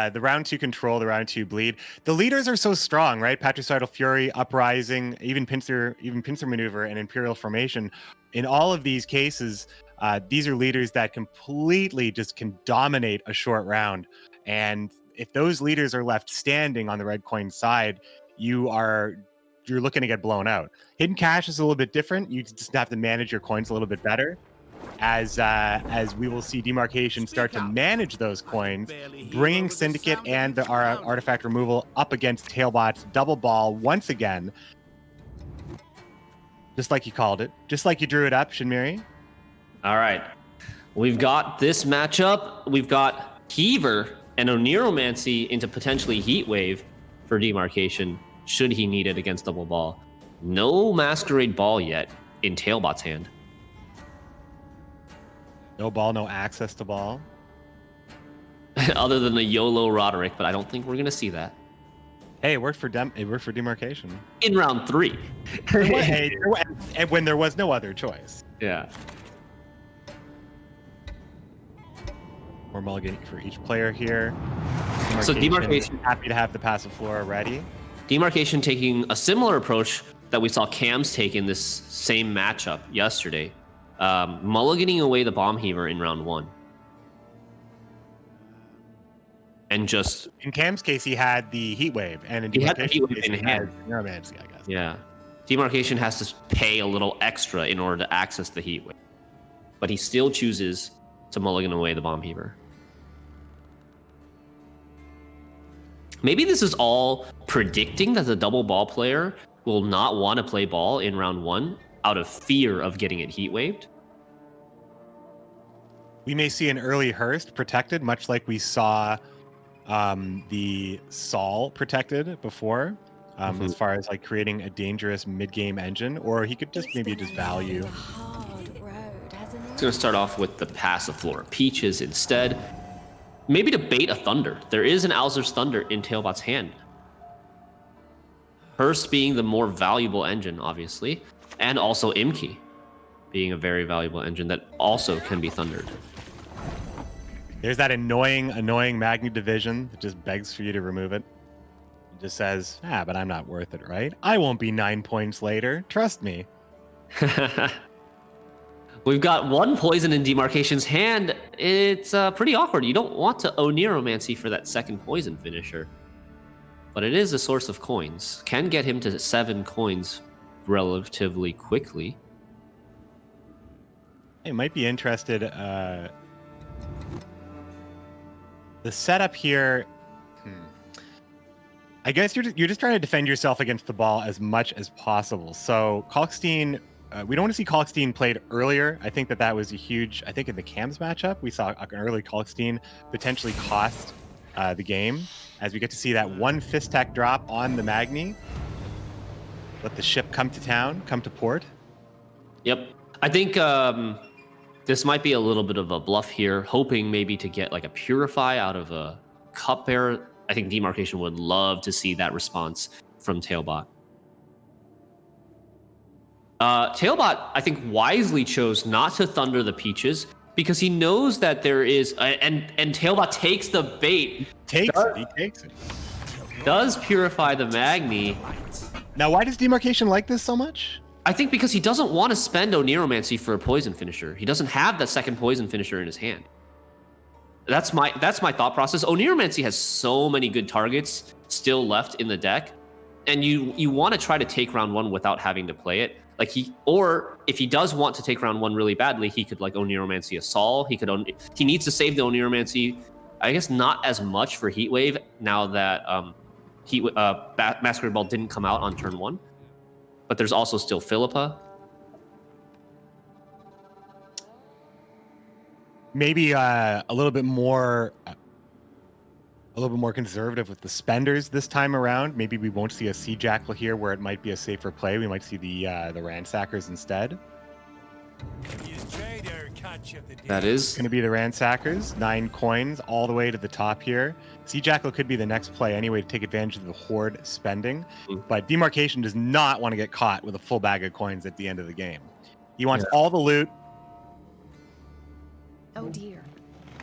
A: the round 2 control, the round 2 bleed. The leaders are so strong, right? Patricidal Fury, Uprising, even Pincer Maneuver, and Imperial Formation. In all of these cases, these are leaders that completely just can dominate a short round. And if those leaders are left standing on the red coin side, you're looking to get blown out. Hidden cache is a little bit different. You just have to manage your coins a little bit better. As we will see Demarcation start to manage those coins, bringing Syndicate and the artifact removal up against Tailbot's double ball once again. Just like you called it. Just like you drew it up, Shinmiri.
C: All right. We've got this matchup. We've got Heaver and Oniromancy into potentially Heat Wave for Demarcation, should he need it against double ball. No Masquerade Ball yet in Tailbot's hand.
A: No ball, no access to ball.
C: Other than the YOLO Roderick, but I don't think we're going to see that.
A: Hey, it worked for Demarcation.
C: In round 3.
A: And when there was no other choice.
C: Yeah.
A: More mulligan for each player here.
C: So Demarcation
A: happy to have the passive flora ready.
C: Demarcation taking a similar approach that we saw Cams take in this same matchup yesterday. Mulliganing away the bomb heaver in round 1. And just...
A: In Cam's case, he had the heat wave. And in Demarcation's case, he had Neuromancy, I guess.
C: Yeah. Demarcation has to pay a little extra in order to access the heat wave. But he still chooses to mulligan away the bomb heaver. Maybe this is all predicting that the double ball player will not want to play ball in round 1 out of fear of getting it heat waved.
A: We may see an early Hearst protected, much like we saw the Sol protected before, as far as like creating a dangerous mid-game engine, or he could just maybe just value.
C: It's going to start off with the passive Flora Peaches instead. Maybe to bait a Thunder. There is an Alzur's Thunder in Tailbot's hand. Hearst being the more valuable engine, obviously, and also Imki being a very valuable engine that also can be thundered.
A: There's that annoying Magni division that just begs for you to remove it. It just says, but I'm not worth it, right? I won't be 9 points later. Trust me.
C: We've got 1 poison in Demarcation's hand. It's pretty awkward. You don't want to Oniromancy for that second poison finisher. But it is a source of coins. Can get him to 7 coins relatively quickly.
A: I might be interested. The setup here, I guess you're just trying to defend yourself against the ball as much as possible. So Kalkstein we don't want to see Kalkstein played earlier. I think that was a huge. I think in the Cams matchup, we saw an early Kalkstein potentially cost the game, as we get to see that one fist tech drop on the Magni. Let the ship come to town, come to port.
C: Yep. I think this might be a little bit of a bluff here, hoping maybe to get like a Purify out of a Cupbearer. I think Demarcation would love to see that response from Tailbot. Tailbot, I think, wisely chose not to Thunder the Peaches because he knows that there is, and Tailbot takes the bait.
A: He takes it.
C: Does Purify the Magni.
A: Now, why does Demarcation like this so much?
C: I think because he doesn't want to spend Oniromancy for a poison finisher. He doesn't have that second poison finisher in his hand. That's my thought process. Oniromancy has so many good targets still left in the deck, and you want to try to take round one without having to play it. Like or if he does want to take round one really badly, he could like Oniromancy a Sol. He needs to save the Oniromancy. I guess not as much for Heatwave now that Masquerade Ball didn't come out on turn one. But there's also still Philippa.
A: Maybe a little bit more conservative with the spenders this time around. Maybe we won't see a Sea Jackal here, where it might be a safer play. We might see the Ransackers instead.
C: That is
A: going to be the Ransackers. 9 coins all the way to the top here. Sea Jackal could be the next play anyway to take advantage of the Horde spending. But Demarcation does not want to get caught with a full bag of coins at the end of the game. He wants all the loot.
I: Oh dear.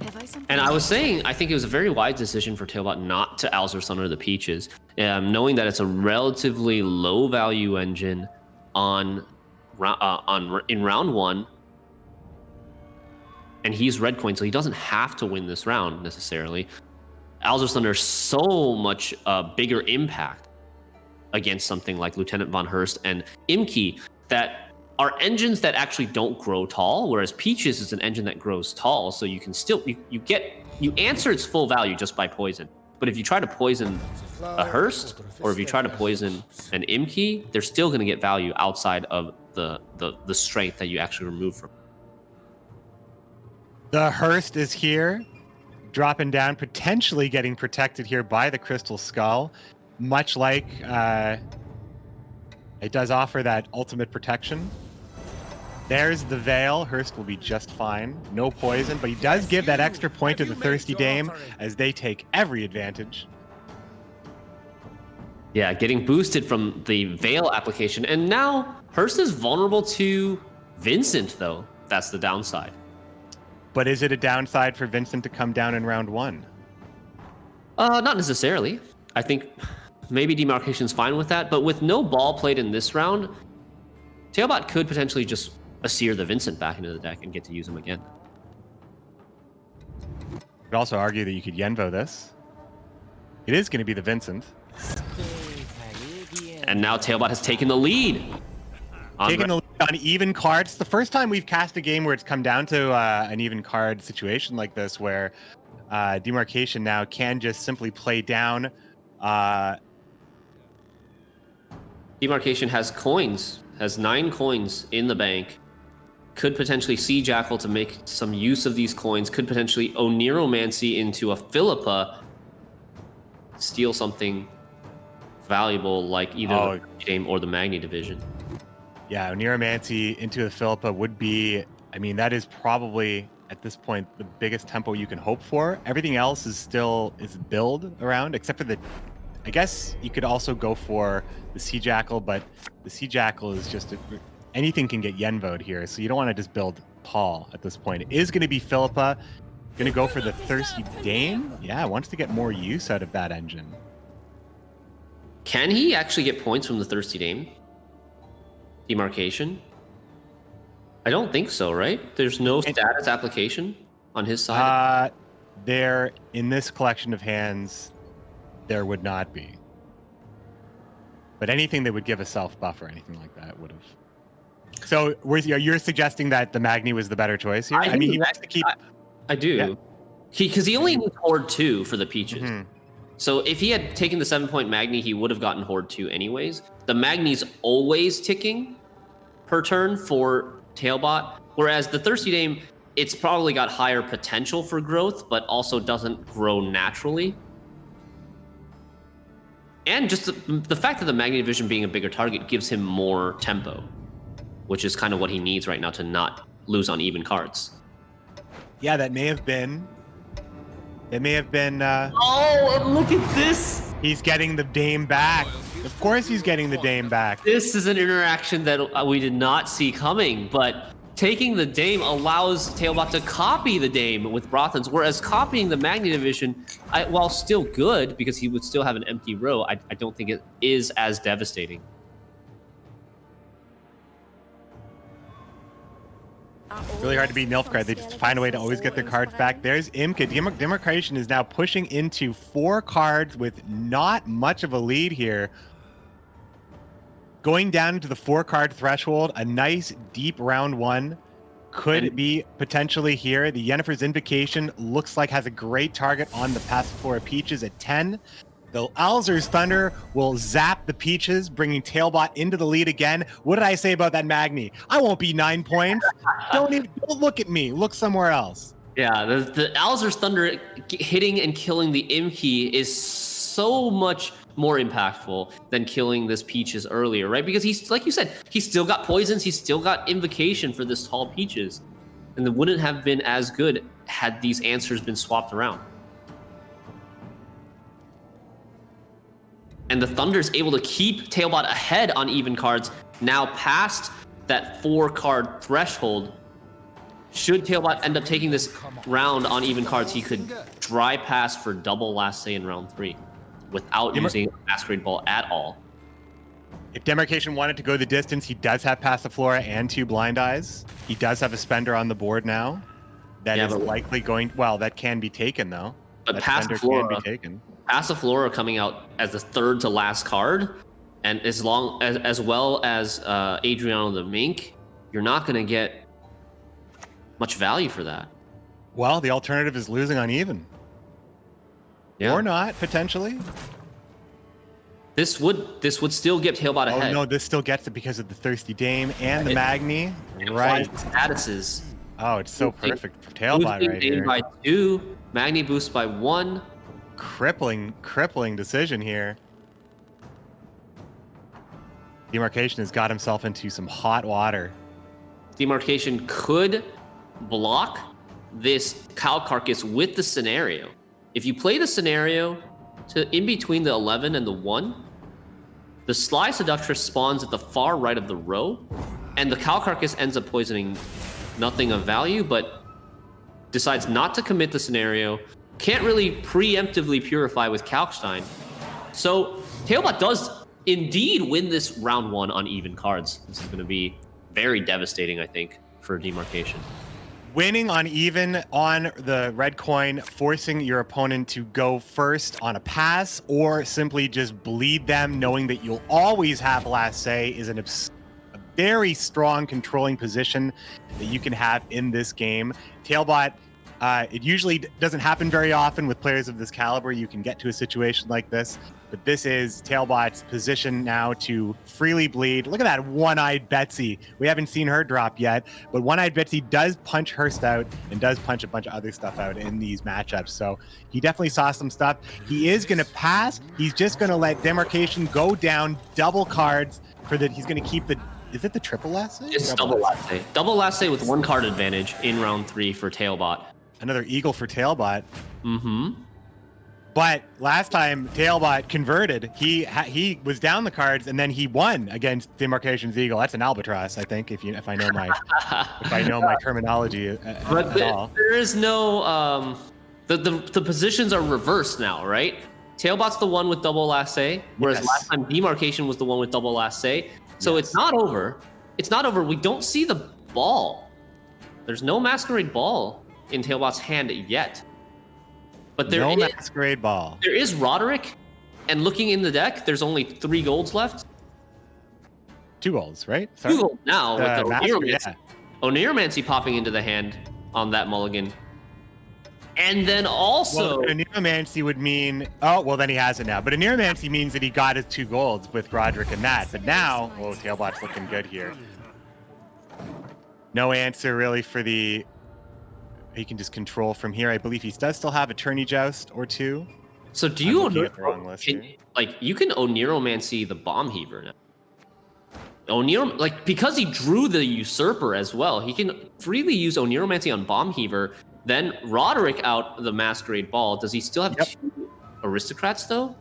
I: Have I something?
C: And I was saying, I think it was a very wise decision for Tailbot not to Alzur Thunder the Peaches, knowing that it's a relatively low value engine in round one, and he's red coin, so he doesn't have to win this round necessarily. Alzur Thunder so much bigger impact against something like Lieutenant Von Hurst and Imki that are engines that actually don't grow tall, whereas Peaches is an engine that grows tall, so you can still you answer its full value just by poison. But if you try to poison a Hurst, or if you try to poison an Imki, they're still going to get value outside of the strength that you actually remove from.
A: The Hurst is here, dropping down, potentially getting protected here by the Crystal Skull, much like it does offer that ultimate protection. There's the Veil. Hurst will be just fine. No poison, but he does give that extra point to the Thirsty Dame as they take every advantage.
C: Yeah, getting boosted from the Veil application. And now Hurst is vulnerable to Vincent, though. That's the downside.
A: But is it a downside for Vincent to come down in round one?
C: Not necessarily. I think maybe Demarcation's fine with that, but with no ball played in this round, Tailbot could potentially just Asir the Vincent back into the deck and get to use him again.
A: You could also argue that you could Yenvo this. It is going to be the Vincent.
C: And now Tailbot has taken the lead.
A: Taking the lead on even cards. It's the first time we've cast a game where it's come down to an even card situation like this, where Demarcation now can just simply play down.
C: Demarcation has coins, has 9 coins in the bank. Could potentially Sea Jackal to make some use of these coins. Could potentially Oniromancy into a Philippa, steal something valuable like either the game or the Magni division.
A: Yeah, Oniromancy into a Philippa would be, I mean, that is probably at this point the biggest tempo you can hope for. Everything else is build around, except for I guess you could also go for the Sea Jackal, but the Sea Jackal is just anything can get Yenvoed here, so you don't want to just build tall at this point. It is going to be Philippa. Going to go for the Thirsty Dame. Yeah, wants to get more use out of that engine.
C: Can he actually get points from the Thirsty Dame? Demarcation? I don't think so, right? There's no status application on his side?
A: There, in this collection of hands, there would not be. But anything that would give a self buff or anything like that would have. So you're suggesting that the Magni was the better choice here? I mean, he has to keep.
C: I do.
A: Yeah.
C: Because he only needs Horde 2 for the Peaches.
A: Mm-hmm.
C: So if he had taken the 7-point Magni, he would have gotten Horde 2 anyways. The Magni's always ticking per turn for Tailbot, whereas the Thirsty Dame, it's probably got higher potential for growth, but also doesn't grow naturally. And just the fact that the Magnet Vision being a bigger target gives him more tempo, which is kind of what he needs right now to not lose on even cards.
A: Yeah, that may have been. It may have been.
C: Oh, look at this!
A: He's getting the Dame back. Of course, he's getting the Dame back.
C: This is an interaction that we did not see coming, but taking the Dame allows Tailbot to copy the Dame with Brothans, whereas copying the Magnet Division, while still good, because he would still have an empty row, I don't think it is as devastating.
A: Really hard to beat Nilfgaard. They just find a way to always get their cards back. There's Imka. Demarcation is now pushing into 4 cards with not much of a lead here. Going down into the 4-card threshold, a nice deep round 1 could be potentially here. The Yennefer's Invocation looks like has a great target on the Passiflora Peaches at 10. The Alzur's Thunder will zap the Peaches, bringing Tailbot into the lead again. What did I say about that Magni? I won't be 9 points. Don't look at me. Look somewhere else.
C: Yeah, the Alzur's Thunder hitting and killing the Imki is so much more impactful than killing this Peaches earlier, right? Because he's, like you said, he's still got poisons, he's still got Invocation for this tall Peaches. And it wouldn't have been as good had these answers been swapped around. And the Thunder's able to keep Tailbot ahead on even cards, now past that 4-card threshold. Should Tailbot end up taking this round on even cards, he could dry pass for double Last Say in round 3 without using Masquerade Ball at all.
A: If Demarcation wanted to go the distance, he does have Passiflora and 2 Blind Eyes. He does have a Spender on the board now. That is likely going... Well, that can be taken, though.
C: But
A: that Spender can be taken.
C: Passiflora coming out as the 3rd to last card, and as well as Adriano the Mink, you're not going to get much value for that.
A: Well, the alternative is losing on even.
C: Yeah.
A: Or not, potentially.
C: This would still get Tailbot ahead.
A: Oh no, this still gets it because of the Thirsty Dame and the Magni. Right.
C: Statuses.
A: Oh, it's so perfect for Tailbot right here.
C: By 2, Magni boost by 1.
A: Crippling decision here. Demarcation has got himself into some hot water.
C: Demarcation could block this Cow Carcass with the scenario. If you play the scenario to in between the 11 and the 1, the Sly Seductress spawns at the far right of the row, and the Cow Carcass ends up poisoning nothing of value, but decides not to commit the scenario. Can't really preemptively purify with Kalkstein. So Tailbot does indeed win this round 1 on even cards. This is going to be very devastating, I think, for Demarcation.
A: Winning on even on the red coin, forcing your opponent to go first on a pass, or simply just bleed them, knowing that you'll always have last say, is a very strong controlling position that you can have in this game. Tailbot, it usually doesn't happen very often with players of this caliber. You can get to a situation like this, but this is Tailbot's position now to freely bleed. Look at that one-eyed Betsy. We haven't seen her drop yet, but one-eyed Betsy does punch Hurst out and does punch a bunch of other stuff out in these matchups. So he definitely saw some stuff. He is going to pass. He's just going to let Demarcation go down double cards for that. He's going to keep the... Is it the triple last say?
C: It's double last say. Double last say with 1 card advantage in round 3 for Tailbot.
A: Another eagle for Tailbot.
C: Mm-hmm.
A: But last time Tailbot converted, he was down the cards and then he won against Demarcation's eagle. That's an albatross, I think, if I know my terminology at all.
C: There is no the positions are reversed now, right? Tailbot's the one with double last say, whereas last time Demarcation was the one with double last say. So it's not over. It's not over. We don't see the ball. There's no Masquerade Ball in Tailbot's hand yet. But there is
A: Masquerade Ball.
C: There is Roderick, and looking in the deck, there's only 3 golds left.
A: 2 golds, right? Sorry.
C: 2 golds now with the
A: Oneromancy.
C: Oneromancy popping into the hand on that mulligan. And then also...
A: Well, Oneromancy would mean... Oh, well, then he has it now. But Oneromancy means that he got his 2 golds with Roderick and that. But now... Oh, Tailbot's looking good here. No answer really for the... He can just control from here. I believe he does still have a Tourney Joust or two.
C: So do
A: I'm
C: you
A: looking at the wrong list here.
C: like you can Oniromancy the Bomb Heaver now? Like because he drew the Usurper as well, he can freely use Oniromancy on Bomb Heaver. Then Roderick out the Masquerade Ball. Does he still have 2 Aristocrats though?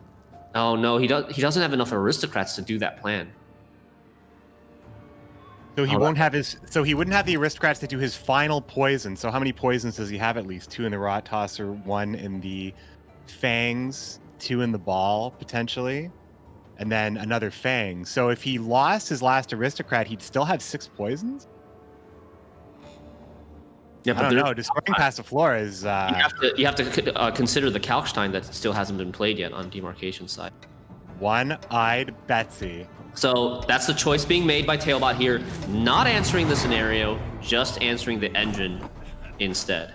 C: Oh no, he doesn't have enough Aristocrats to do that plan.
A: So he won't have his. So he wouldn't have the Aristocrats to do his final poison. So how many poisons does he have? At least 2 in the Rot Tosser, 1 in the Fangs, 2 in the Ball potentially, and then another Fang. So if he lost his last Aristocrat, he'd still have 6 poisons.
C: Yeah,
A: I don't know. Destroying Passiflora is.
C: You have to consider the Kalkstein that still hasn't been played yet on Demarcation's side.
A: One-eyed Betsy.
C: So that's the choice being made by Tailbot here. Not answering the scenario, just answering the engine instead.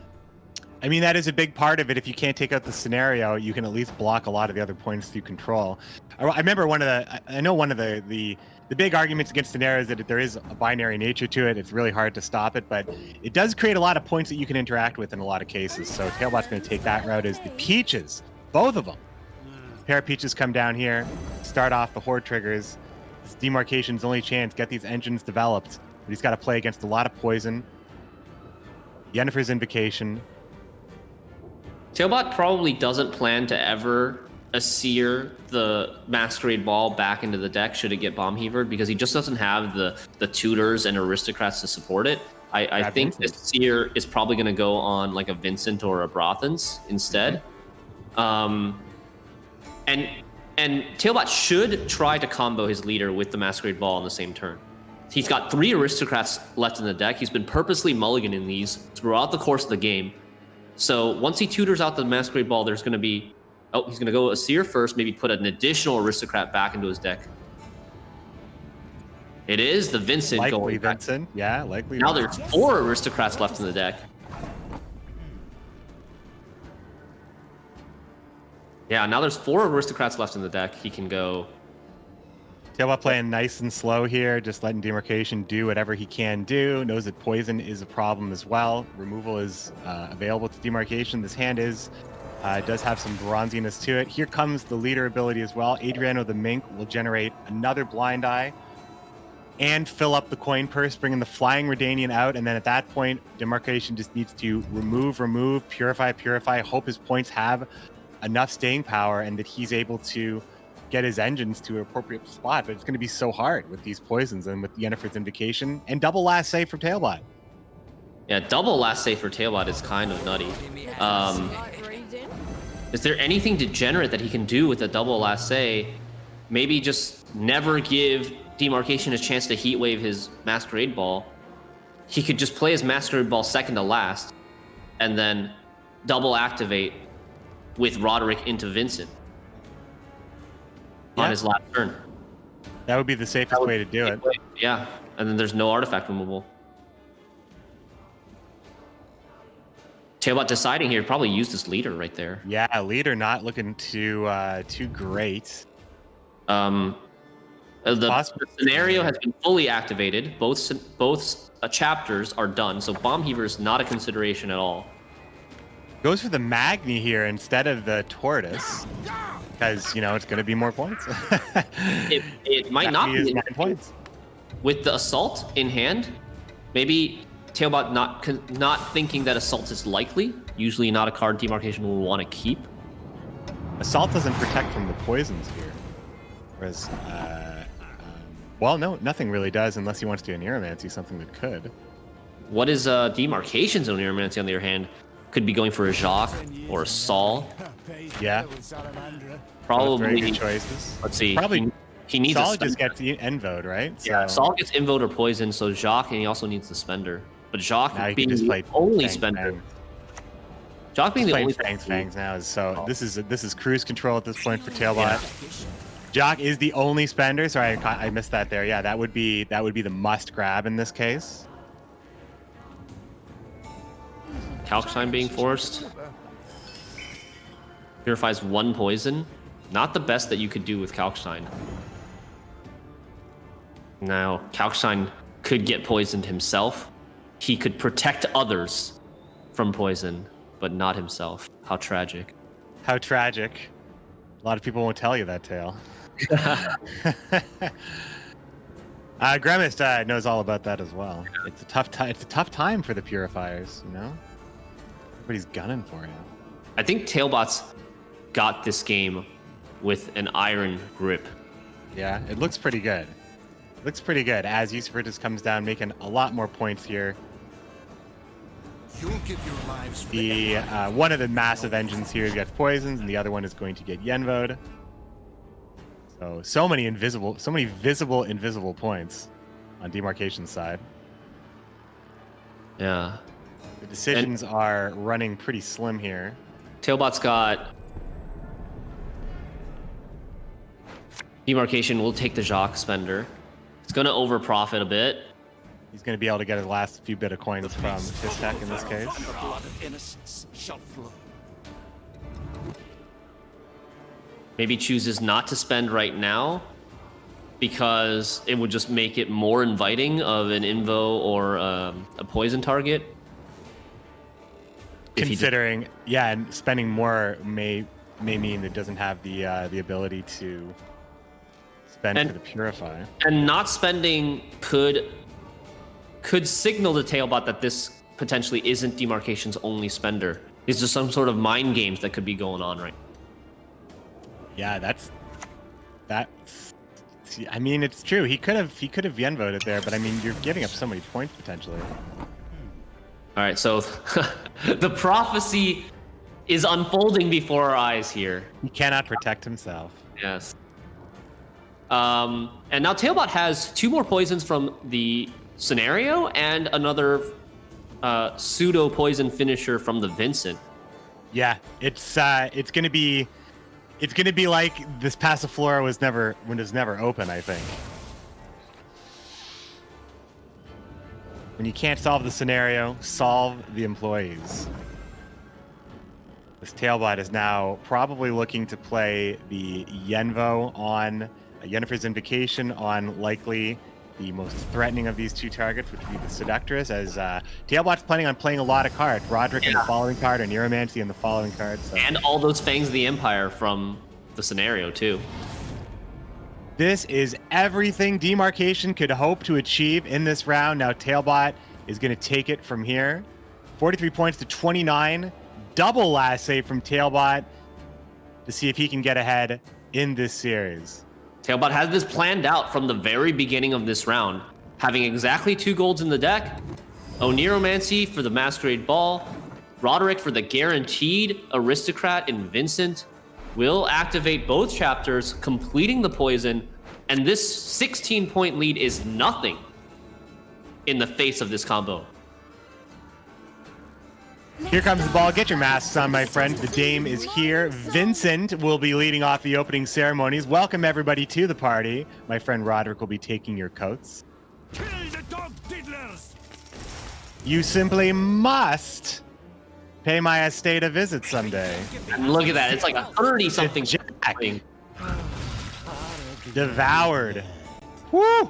A: I mean, that is a big part of it. If you can't take out the scenario, you can at least block a lot of the other points through control. I remember one of the big arguments against scenario is that there is a binary nature to it. It's really hard to stop it, but it does create a lot of points that you can interact with in a lot of cases. So Tailbot's going to take that route as the Peaches, both of them. Pair of Peaches come down here, start off the Horde triggers. This Demarcation's only chance, get these engines developed. But he's got to play against a lot of poison. Yennefer's Invocation.
C: Tailbot probably doesn't plan to ever Asir the Masquerade Ball back into the deck should it get Bomb Heavered, because he just doesn't have the tutors and aristocrats to support it. I think Asir is probably going to go on like a Vincent or a Brothans instead. And Tailbot should try to combo his leader with the Masquerade Ball on the same turn. He's got 3 aristocrats left in the deck. He's been purposely mulliganing these throughout the course of the game. So once he tutors out the Masquerade Ball, there's going to be... Oh, he's going to go Asir first, maybe put an additional aristocrat back into his deck. It is the Vincent
A: likely
C: going back.
A: Vincent. Yeah, likely.
C: Now there's 4 aristocrats left in the deck. Yeah, now there's 4 aristocrats left in the deck. He can go...
A: Tailbot playing nice and slow here, just letting Demarcation do whatever he can do. Knows that poison is a problem as well. Removal is available to Demarcation. This hand does have some bronziness to it. Here comes the leader ability as well. Adriano the Mink will generate another Blind Eye and fill up the coin purse, bringing the Flying Redanian out. And then at that point, Demarcation just needs to remove, purify, hope his points have enough staying power and that he's able to get his engines to an appropriate spot. But it's going to be so hard with these poisons and with Yennefer's Invocation and double last save for Tailbot.
C: Yeah, double last save for Tailbot is kind of nutty. Is there anything degenerate that he can do with a double last save? Maybe just never give Demarcation a chance to heat wave his Masquerade Ball. He could just play his Masquerade Ball second to last and then double activate with Roderick into Vincent on his last turn.
A: That would be the safest way to do it.
C: Yeah, and then there's no artifact removal. Tailbot deciding here, probably used his leader right there.
A: Yeah, leader not looking too great.
C: The scenario has been fully activated. Both chapters are done, so Bomb Heaver is not a consideration at all.
A: Goes for the Magni here instead of the Tortoise, because it's going to be more points.
C: it might not be
A: 9 points.
C: With the Assault in hand. Maybe Tailbot not thinking that Assault is likely. Usually not a card Demarcation will want to keep.
A: Assault doesn't protect from the poisons here, whereas well, no, nothing really does unless he wants to Oniromancy, something that could.
C: What is Demarcation's Oniromancy on the other hand? Could be going for a Jacques or a Saul.
A: Yeah.
C: Probably.
A: Very good choices.
C: Let's see.
A: Probably.
C: He needs
A: Saul
C: a
A: just gets Envoed, right?
C: Yeah. Saul gets Envoed or Poison, so Jacques, and he also needs the Spender. But Jacques being the only Spender. Jacques being the only
A: Fangs now is so. This is cruise control at this point for Tailbot. Yeah. Jacques is the only Spender. Sorry, I missed that there. Yeah, that would be the must grab in this case.
C: Kalkstein being forced. Purifies 1 poison. Not the best that you could do with Kalkstein. Now, Kalkstein could get poisoned himself. he could protect others from poison, but not himself. How tragic.
A: How tragic. A lot of people won't tell you that tale. Grimace knows all about that as well. It's a tough time. It's a tough time for the purifiers, you know. Everybody's gunning for you.
C: I think Tailbot's got this game with an iron grip.
A: Yeah, it looks pretty good. It looks pretty good as Yusufer just comes down, making a lot more points here.
J: You'll give your lives
A: The one of the massive engines here gets poisons, and the other one is going to get Yenvoed. So many visible invisible points on Demarcation's side.
C: Yeah.
A: The decisions are running pretty slim here.
C: Tailbot's got Demarcation will take the Jacques Spender. It's going to overprofit a bit.
A: He's going to be able to get his last few bit of coins from Fistek in this case.
J: the blood of innocence shall flow.
C: Maybe chooses not to spend right now because it would just make it more inviting of an invo or a poison target.
A: Considering, yeah, and spending more may mean it doesn't have the ability to spend for the Purify.
C: And not spending could signal to Tailbot that this potentially isn't Demarcation's only spender. It's just some sort of mind games that could be going on right now.
A: Yeah, that's. I mean, it's true. He could have Yenvoed it there, but I mean, you're giving up so many points potentially.
C: All right, so the prophecy is unfolding before our eyes here.
A: He cannot protect himself.
C: Yes. And now Tailbot has 2 more poisons from the scenario and another pseudo poison finisher from the Vincent.
A: Yeah, it's gonna be like this Passiflora was never open, I think. When you can't solve the scenario, solve the employees. This Tailbot is now probably looking to play the Yenvo on Yennefer's Invocation on likely the most threatening of these 2 targets, which would be the Seductress, as Tailbot's planning on playing a lot of cards. Roderick in the following card, and Neuromancy in the following card. So.
C: And all those Fangs of the Empire from the scenario, too.
A: This is everything Demarcation could hope to achieve in this round. Now Tailbot is going to take it from here. 43 points to 29. Double last save from Tailbot to see if he can get ahead in this series.
C: Tailbot has this planned out from the very beginning of this round, having exactly 2 golds in the deck. Oniromancy for the Masquerade Ball. Roderick for the guaranteed Aristocrat in Vincent. Will activate both chapters, completing the poison, and this 16-point lead is nothing in the face of this combo.
A: Here comes the ball. Get your masks on, my friends. The Dame is here. Vincent will be leading off the opening ceremonies. Welcome, everybody, to the party. My friend Roderick will be taking your coats.
J: Kill the dog diddlers!
A: You simply must pay my estate a visit someday.
C: And look at that. It's like a 30-something
A: Jack.
C: thing.
A: Devoured. Woo!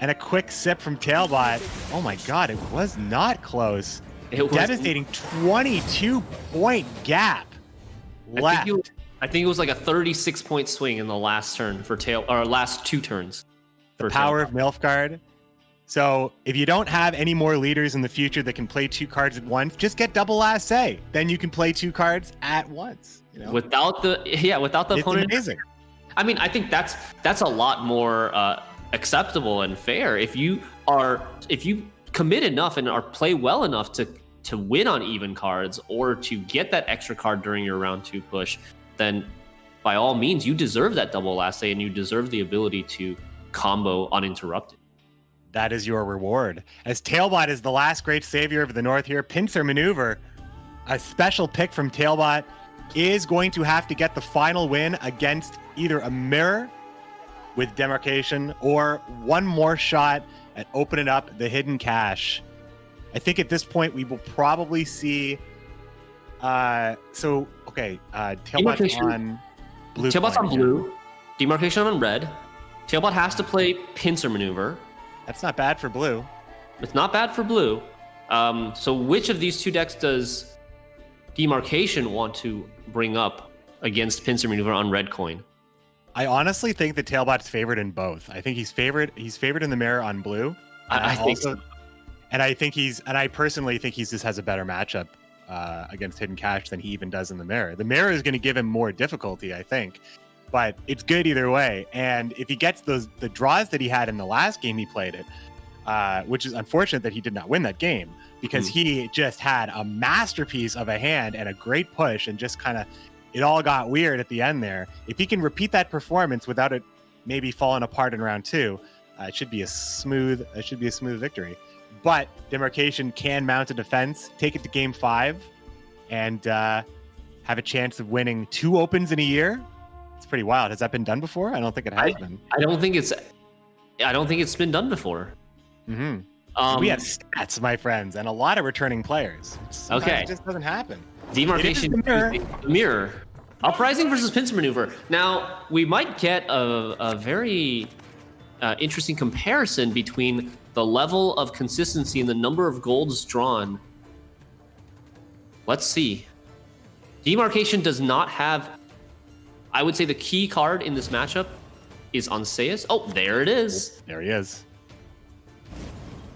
A: And a quick sip from Tailbot. Oh my god, it was not close.
C: It was
A: devastating 22-point gap left.
C: I think it was like a 36-point swing in the last turn for last 2 turns.
A: The power of Nilfgaard. So if you don't have any more leaders in the future that can play 2 cards at once, just get double last say. Then you can play 2 cards at once. You know?
C: Without the
A: It's
C: opponent.
A: amazing.
C: I mean, I think that's a lot more acceptable and fair if you commit enough and play well enough to win on even cards or to get that extra card during your round 2 push. Then by all means, you deserve that double last say and you deserve the ability to combo uninterrupted.
A: That is your reward. As Tailbot is the last great savior of the North here, Pincer Maneuver, a special pick from Tailbot, is going to have to get the final win against either a mirror with Demarcation or one more shot at opening up the hidden cache. I think at this point we will probably see. Tailbot's on blue.
C: Tailbot's on blue. Demarcation on red. Tailbot has to play Pincer Maneuver.
A: That's not bad for blue.
C: It's not bad for blue. So which of these two decks does Demarcation want to bring up against Pincer Maneuver on red coin?
A: I honestly think that Tailbot's favored in both. I think he's favored in the mirror on blue.
C: I think so.
A: And I personally think he just has a better matchup against Hidden Cash than he even does in the mirror. The mirror is going to give him more difficulty, I think, but it's good either way. And if he gets the draws that he had in the last game he played it, which is unfortunate that he did not win that game because he just had a masterpiece of a hand and a great push, and just kind of it all got weird at the end there. If he can repeat that performance without it maybe falling apart in round 2, it should be a smooth victory. But Demarcation can mount a defense, take it to game 5, and have a chance of winning 2 opens in a year. It's pretty wild. Has that been done before? I don't think it has been.
C: I don't think it's been done before.
A: We have stats, my friends, and a lot of returning players. Sometimes it just doesn't happen.
C: Demarcation, the mirror. Uprising versus Pincer Maneuver. Now, we might get a very interesting comparison between the level of consistency and the number of golds drawn. Let's see. Demarcation does not have, I would say the key card in this matchup is Anseus. Oh, there it is.
A: There he is.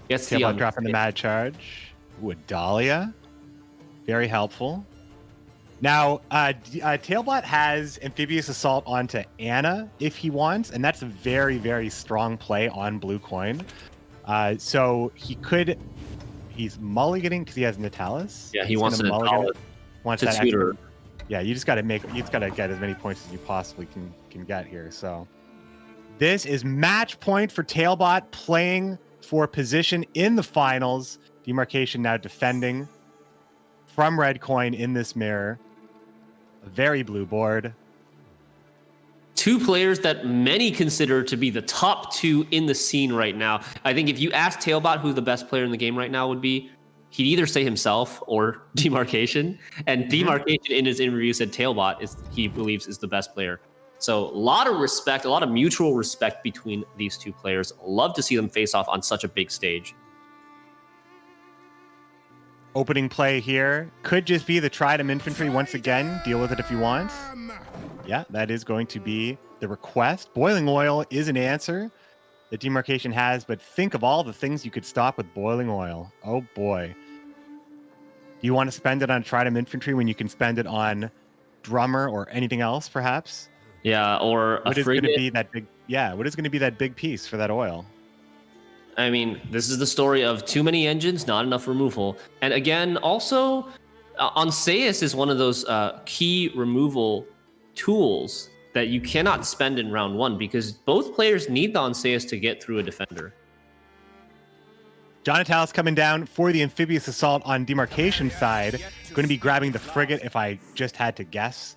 C: Yes,
A: Tailbot dropping the Mad Charge. Ooh, a Dahlia. Very helpful. Now, Tailbot has Amphibious Assault onto Anna if he wants, and that's a very, very strong play on blue coin. So he's mulliganing because he has Natalis.
C: Yeah, he wants to mulligan.
A: Wants that extra. Yeah, you just got to get as many points as you possibly can get here. So this is match point for Tailbot, playing for position in the finals. Demarcation now defending from red coin in this mirror. A very blue board.
C: 2 players that many consider to be the top 2 in the scene right now. I think if you ask Tailbot who the best player in the game right now would be, he'd either say himself or Demarcation. And Demarcation in his interview said Tailbot he believes is the best player. So a lot of respect, a lot of mutual respect between these 2 players. Love to see them face off on such a big stage.
A: Opening play here could just be the Tridem Infantry once again. Deal with it if you want. Yeah, that is going to be the request. Boiling Oil is an answer that Demarcation has, but think of all the things you could stop with Boiling Oil. Oh boy. Do you want to spend it on Tridem Infantry when you can spend it on Drummer or anything else, perhaps?
C: Yeah, or
A: what is going to be that big? Yeah, what is going to be that big piece for that oil?
C: I mean, this is the story of too many engines, not enough removal. And again, also, Anseus is one of those key removal tools that you cannot spend in round 1 because both players need the Anseus to get through a defender.
A: John Natalis coming down for the Amphibious Assault on Demarcation side. Going to be grabbing the Frigate if I just had to guess.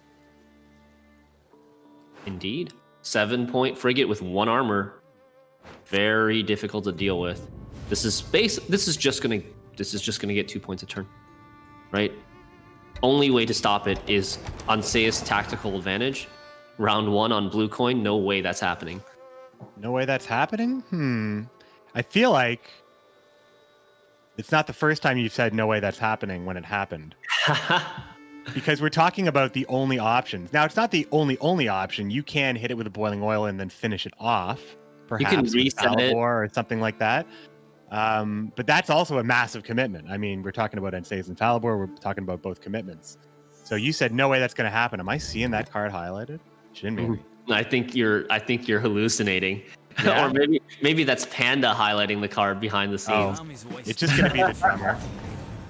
C: Indeed. 7-point Frigate with 1 armor. Very difficult to deal with. This is just gonna get 2 points a turn, right? Only way to stop it is Anseus tactical advantage. Round 1 on blue coin. No way that's happening.
A: No way that's happening? I feel like it's not the first time you've said no way that's happening when it happened. Because we're talking about the only options. Now, it's not the only option. You can hit it with a Boiling Oil and then finish it off. Perhaps
C: you can reset it
A: or something like that. But that's also a massive commitment. I mean, we're talking about Anseus and Falibor. We're talking about both commitments. So you said no way that's going to happen. Am I seeing that card highlighted? Shouldn't maybe.
C: I think you're hallucinating.
A: Yeah.
C: Or maybe that's Panda highlighting the card behind the scenes.
A: It's just going to be the drummer.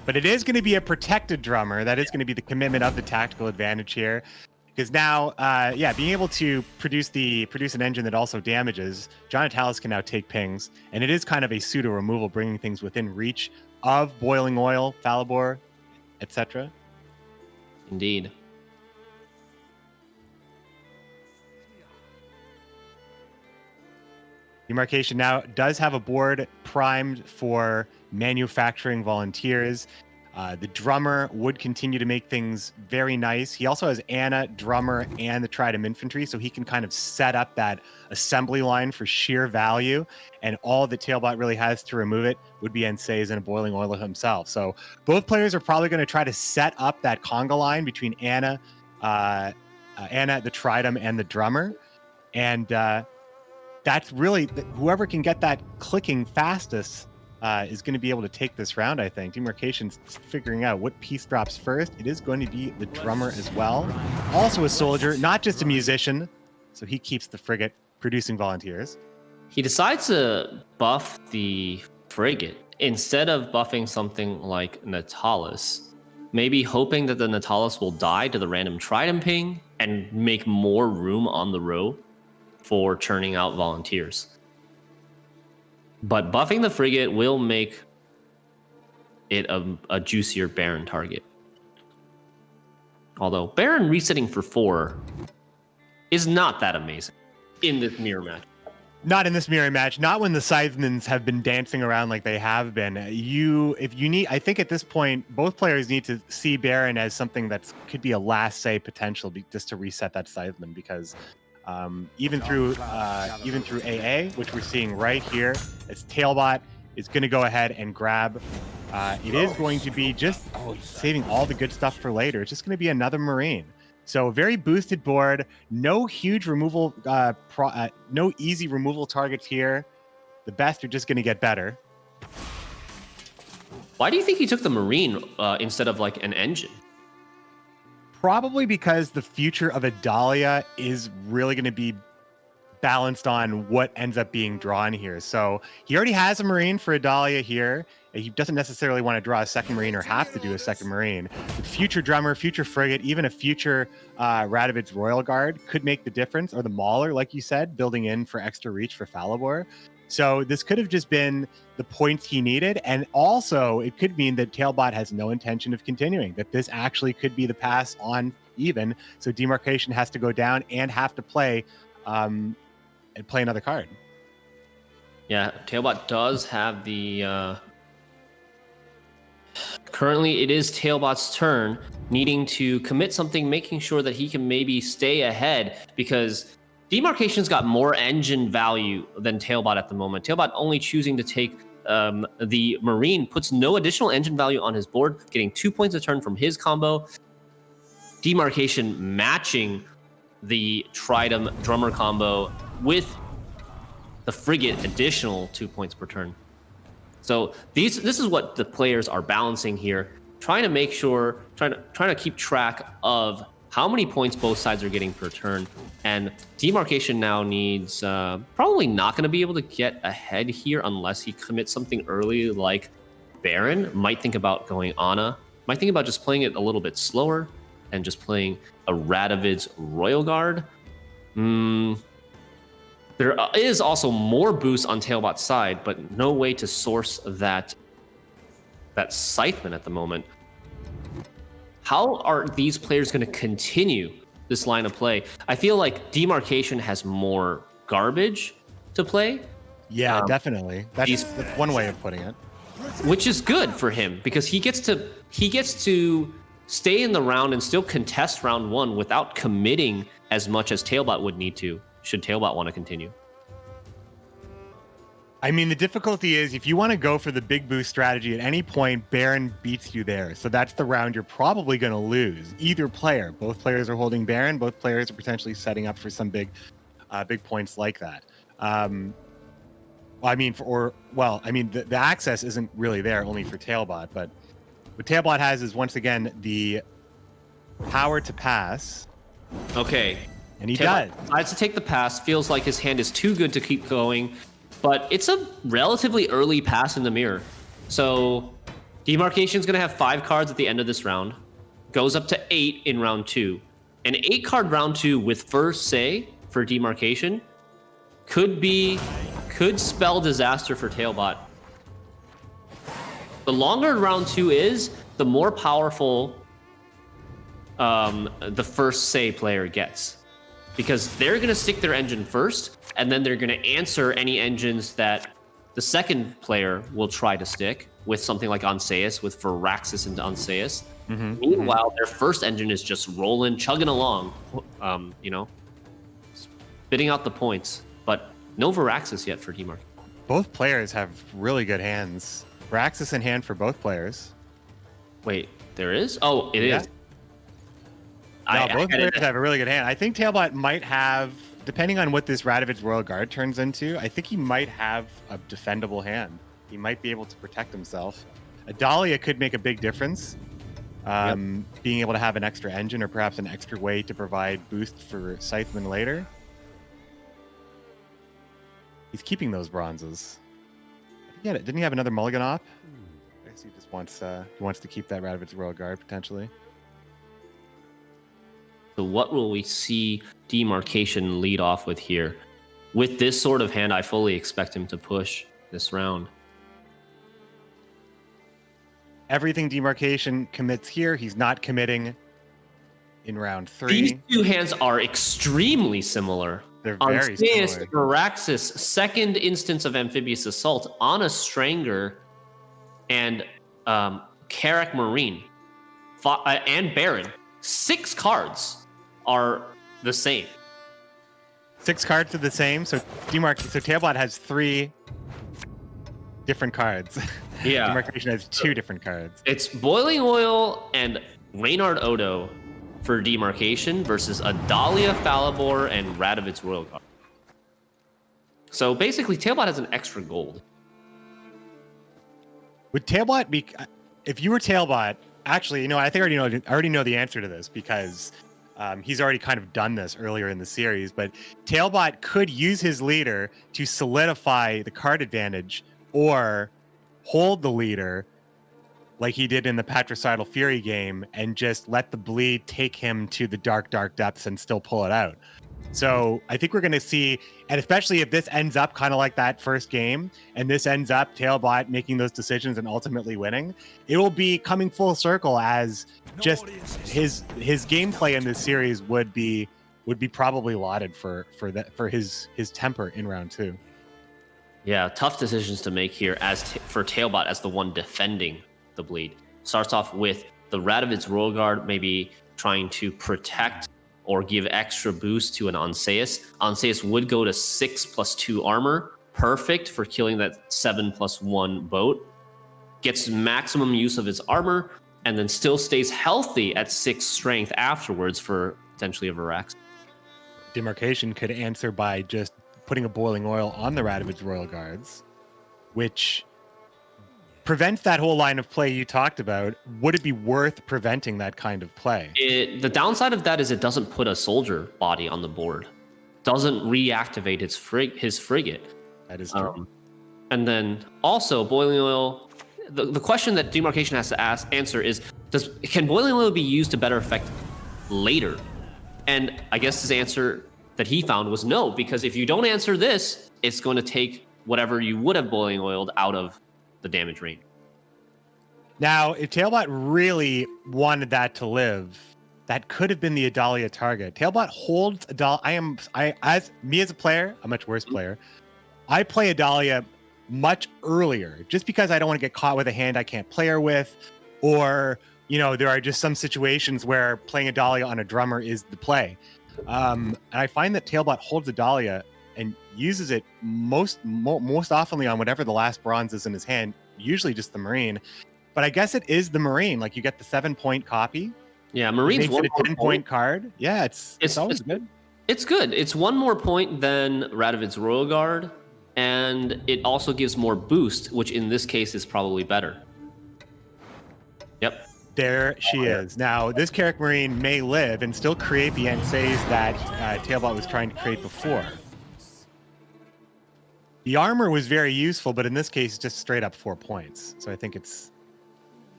A: But it is going to be a protected drummer. That is going to be the commitment of the tactical advantage here. Because now, being able to produce an engine that also damages, John Natalis can now take pings. And it is kind of a pseudo removal, bringing things within reach of Boiling Oil, Falibor, etc.
C: Indeed.
A: Demarcation now does have a board primed for manufacturing volunteers. The drummer would continue to make things very nice. He also has Anna, drummer, and the Tridem infantry, so he can kind of set up that assembly line for sheer value. And all that Tailbot really has to remove it would be Ensei's and a Boiling Oil himself. So both players are probably going to try to set up that conga line between Anna, the Tridem, and the drummer. And that's really whoever can get that clicking fastest is going to be able to take this round, I think. Demarcation's figuring out what piece drops first. It is going to be the drummer as well. Also a soldier, not just a musician. So he keeps the frigate producing volunteers.
B: He decides to buff the frigate instead of buffing something like Natalis. Maybe hoping that the Natalis will die to the random Tridem ping and make more room on the row for churning out volunteers. But buffing the frigate will make it a juicier Baron target. Although Baron resetting for 4 is not that amazing in this mirror match.
A: Not in this mirror match. Not when the Scythemans have been dancing around like they have been. I think at this point, both players need to see Baron as something that could be a last say potential, just to reset that Scytheman, because even through AA, which we're seeing right here, as Tailbot is going to go ahead and grab. It is going to be just saving all the good stuff for later. It's just going to be another Marine. So very boosted board. No huge removal, no easy removal targets here. The best are just going to get better.
B: Why do you think he took the Marine instead of like an engine?
A: Probably because the future of Adalia is really going to be balanced on what ends up being drawn here. So he already has a Marine for Adalia here. He doesn't necessarily want to draw a second Marine or have to do a second Marine. But future drummer, future frigate, even a future Radovid's Royal Guard could make the difference, or the Mauler, like you said, building in for extra reach for Falibor. So this could have just been the points he needed. And also it could mean that Tailbot has no intention of continuing, that this actually could be the pass on even. So Demarcation has to go down and have to play and play another card.
B: Yeah, Tailbot does have the... Currently, it is Tailbot's turn, needing to commit something, making sure that he can maybe stay ahead, because Demarcation's got more engine value than Tailbot at the moment. Tailbot only choosing to take the Marine puts no additional engine value on his board, getting 2 points a turn from his combo. Demarcation matching the Tridem drummer combo with the frigate additional 2 points per turn. So this is what the players are balancing here, trying to make sure, trying to keep track of how many points both sides are getting per turn. And Demarcation now needs probably not going to be able to get ahead here unless he commits something early like Baron. Might think about going Anna. Might think about just playing it a little bit slower and just playing a Radovid's Royal Guard. There is also more boost on Tailbot's side, but no way to source that Scytheman at the moment. How are these players going to continue this line of play? I feel like Demarcation has more garbage to play.
A: Yeah, definitely. That's one way of putting it.
B: Which is good for him, because he gets to stay in the round and still contest round 1 without committing as much as Tailbot would need to, should Tailbot want to continue.
A: I mean, the difficulty is if you want to go for the big boost strategy at any point, Baron beats you there. So that's the round you're probably going to lose. Either player. Both players are holding Baron. Both players are potentially setting up for some big points like that. The access isn't really there only for Tailbot, but what Tailbot has is, once again, the power to pass.
B: Okay.
A: And he does.
B: Decides to take the pass. Feels like his hand is too good to keep going. But it's a relatively early pass in the mirror. So Demarcation's going to have 5 cards at the end of this round. Goes up to 8 in round 2. An 8-card round 2 with first say for Demarcation could spell disaster for Tailbot. The longer round 2 is, the more powerful the first say player gets. Because they're going to stick their engine first, and then they're going to answer any engines that the second player will try to stick
C: with something like Anseus, with Veraxis into Anseus.
A: Mhm,
C: Meanwhile, their first engine is just rolling, chugging along, you know, spitting out the points. But no Veraxis yet for Demarc.
A: Both players have really good hands. Raxus in hand for both players.
C: Wait, there is? Oh, it
A: Yeah.
C: is.
A: No, both
C: had it-
A: players have a really good hand. I think Tailbot might have, depending on what this Radovid's Royal Guard turns into, I think he might have a defendable hand. He might be able to protect himself. A Dahlia could make a big difference. Being able to have an extra engine or perhaps an extra way to provide boost for Scytheman later. He's keeping those bronzes. Yeah, didn't he have another mulligan op? I guess he just wants to keep that Radovid's Royal Guard potentially.
C: So what will we see Demarcation lead off with here? With this sort of hand, I fully expect him to push this round.
A: Everything Demarcation commits here, he's not committing in round 3.
C: These two hands are extremely similar.
A: They're very
C: Anseus,
A: similar.
C: Veraxis, second instance of Amphibious Assault on a Stranger, and Carrack Marine, and Baron. 6 cards are the same.
A: 6 cards are the same, so Tailbot has 3 different cards.
C: Yeah.
A: Demarcation has 2 different cards.
C: It's Boiling Oil and Reynard Odo for Demarcation versus Adalia Falibor and Radovid's Royal Guard. So basically, Tailbot has an extra gold.
A: Would Tailbot be, if you were Tailbot, actually, you know, I think I already know the answer to this because he's already kind of done this earlier in the series, but Tailbot could use his leader to solidify the card advantage or hold the leader like he did in the Patricidal Fury game and just let the bleed take him to the dark depths and still pull it out. So I think we're going to see, and especially if this ends up kind of like that first game, and this ends up Tailbot making those decisions and ultimately winning, it will be coming full circle as just his gameplay in this series would be probably lauded for his temper in round 2.
C: Yeah, tough decisions to make here for Tailbot as the one defending the bleed. Starts off with the Radovid's Royal Guard, maybe trying to protect or give extra boost to an Anseus. Anseus would go to 6+2 armor, perfect for killing that 7+1 boat. Gets maximum use of his armor, and then still stays healthy at 6 strength afterwards for potentially a Verax.
A: Demarcation could answer by just putting a Boiling Oil on the Radovid's Royal Guards, which prevents that whole line of play you talked about. Would it be worth preventing that kind of play?
C: The downside of that is it doesn't put a soldier body on the board. Doesn't reactivate his frigate.
A: That is true.
C: And then also Boiling Oil, the question that Demarcation has to answer is, can Boiling Oil be used to better effect later? And I guess his answer that he found was no, because if you don't answer this, it's going to take whatever you would have Boiling Oiled out of the damage range.
A: Now, if Tailbot really wanted that to live, that could have been the Adalia target. Tailbot holds Adalia. As a player, a much worse player, I play Adalia much earlier, just because I don't want to get caught with a hand I can't play her with, or there are just some situations where playing Adalia on a drummer is the play. And I find that Tailbot holds Adalia and uses it most oftenly on whatever the last bronze is in his hand, usually just the Marine. But I guess it is the Marine. Like, you get the 7-point copy.
C: Yeah, Marine's
A: makes it a 10-point card. Yeah, it's always good.
C: It's good. It's 1 more point than Radovid's Royal Guard, and it also gives more boost, which in this case is probably better. Yep.
A: There she is. Now, this Carrack Marine may live and still create the Anseis that Tailbot was trying to create before. The armor was very useful, but in this case, it's just straight up 4 points. So I think it's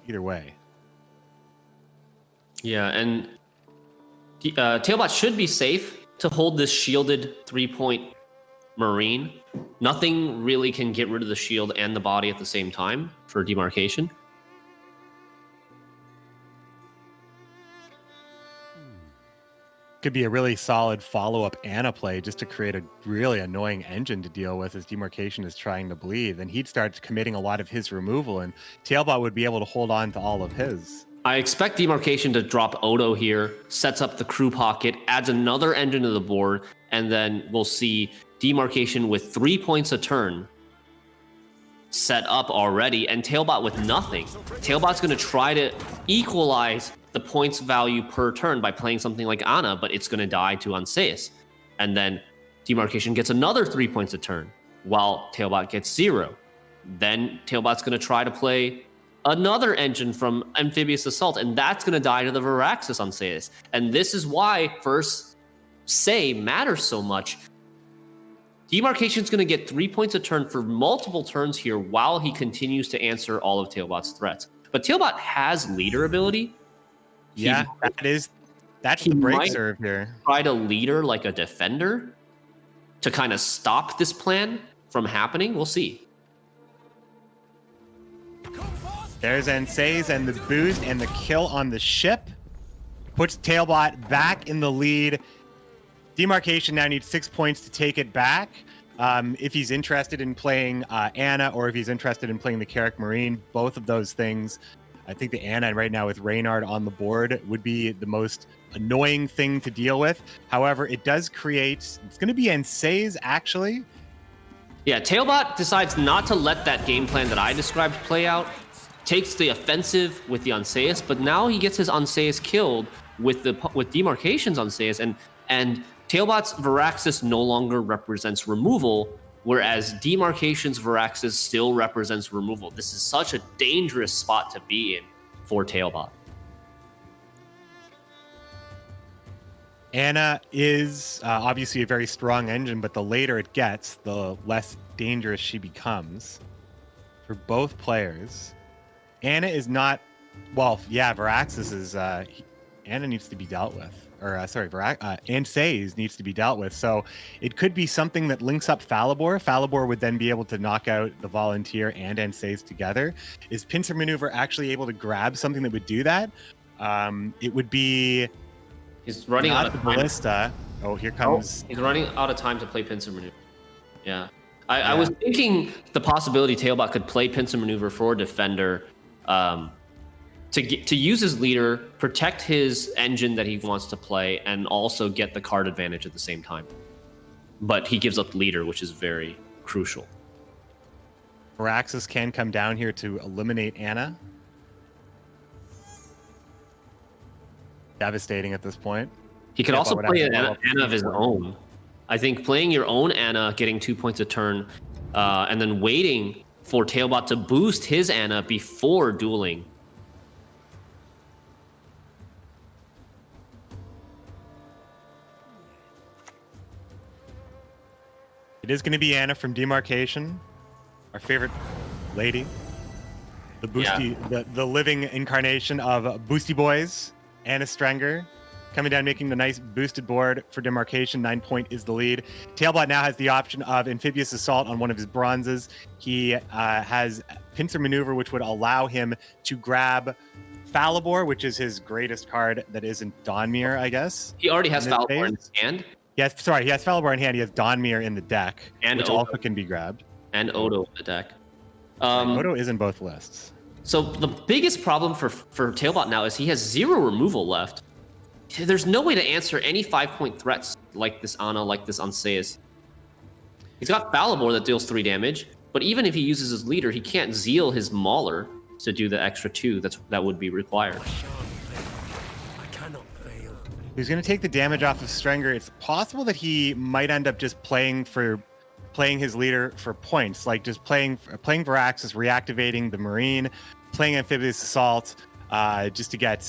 A: either way.
C: Yeah, and Tailbot should be safe to hold this shielded 3-point Marine. Nothing really can get rid of the shield and the body at the same time for Demarcation.
A: could be a really solid follow-up Anna play just to create a really annoying engine to deal with as Demarcation is trying to bleed. Then he'd start committing a lot of his removal, and Tailbot would be able to hold on to all of his.
C: I expect Demarcation to drop Odo here, sets up the crew pocket, adds another engine to the board, and then we'll see Demarcation with 3 points a turn set up already, and Tailbot with nothing. Tailbot's going to try to equalize the points value per turn by playing something like Ana, but it's going to die to Anseus. And then Demarcation gets another 3 points a turn, while Tailbot gets 0. Then Tailbot's going to try to play another engine from Amphibious Assault, and that's going to die to the Viraxis Anseus. And this is why first say matters so much. Demarcation's going to get 3 points a turn for multiple turns here while he continues to answer all of Tailbot's threats. But Tailbot has leader ability.
A: Yeah, that's the break serve here.
C: Try to leader like a defender to kind of stop this plan from happening. We'll see.
A: There's Anseus and the boost and the kill on the ship. Puts Tailbot back in the lead. Demarcation now needs 6 points to take it back. If he's interested in playing Anna, or if he's interested in playing the Carrack Marine, both of those things, I think the Anna right now with Reynard on the board would be the most annoying thing to deal with. However, it does create, it's going to be Anseus actually.
C: Yeah, Tailbot decides not to let that game plan that I described play out. Takes the offensive with the Anseus, but now he gets his Anseus killed with Demarcation's Anseus, and Tailbot's Viraxis no longer represents removal, whereas Demarcation's Viraxis still represents removal. This is such a dangerous spot to be in for Tailbot.
A: Anna is obviously a very strong engine, but the later it gets, the less dangerous she becomes for both players. Anna is not, well, yeah, Viraxis is, Anna needs to be dealt with. Anseus needs to be dealt with. So it could be something that links up Falibor. Falibor would then be able to knock out the Volunteer and Anseus together. Is Pincer Maneuver actually able to grab something that would do that? It would be...
C: He's running out of time.
A: Ballista. Oh, here comes...
C: He's running out of time to play Pincer Maneuver. Yeah. I was thinking the possibility Tailbot could play Pincer Maneuver for Defender, to use his leader, protect his engine that he wants to play, and also get the card advantage at the same time. But he gives up leader, which is very crucial.
A: Viraxis can come down here to eliminate Anna. Devastating at this point.
C: He could also play an Anna of his own. I think playing your own Anna, getting 2 points a turn, and then waiting for Tailbot to boost his Anna before dueling.
A: It is going to be Anna from Demarcation, our favorite lady, the Boosty, the living incarnation of Boosty Boys. Anna Strenger coming down, making the nice boosted board for Demarcation. 9 point is the lead. Tailbot now has the option of Amphibious Assault on one of his bronzes. He has Pincer Maneuver, which would allow him to grab Falibor, which is his greatest card that isn't Donmir, I guess.
C: He already has Falibor in his hand.
A: He has Falibor in hand. He has Donmir in the deck,
C: and
A: which also can be grabbed.
C: And Odo in the deck.
A: Odo is in both lists.
C: So the biggest problem for Tailbot now is he has 0 removal left. There's no way to answer any 5-point threats like this Ana, like this Anseus. He's got Falibor that deals 3 damage, but even if he uses his leader, he can't Zeal his Mauler to do the extra 2 that would be required.
A: He's going to take the damage off of Strenger. It's possible that he might end up just playing his leader for points, like just playing Viraxis, reactivating the Marine, playing Amphibious Assault, just to get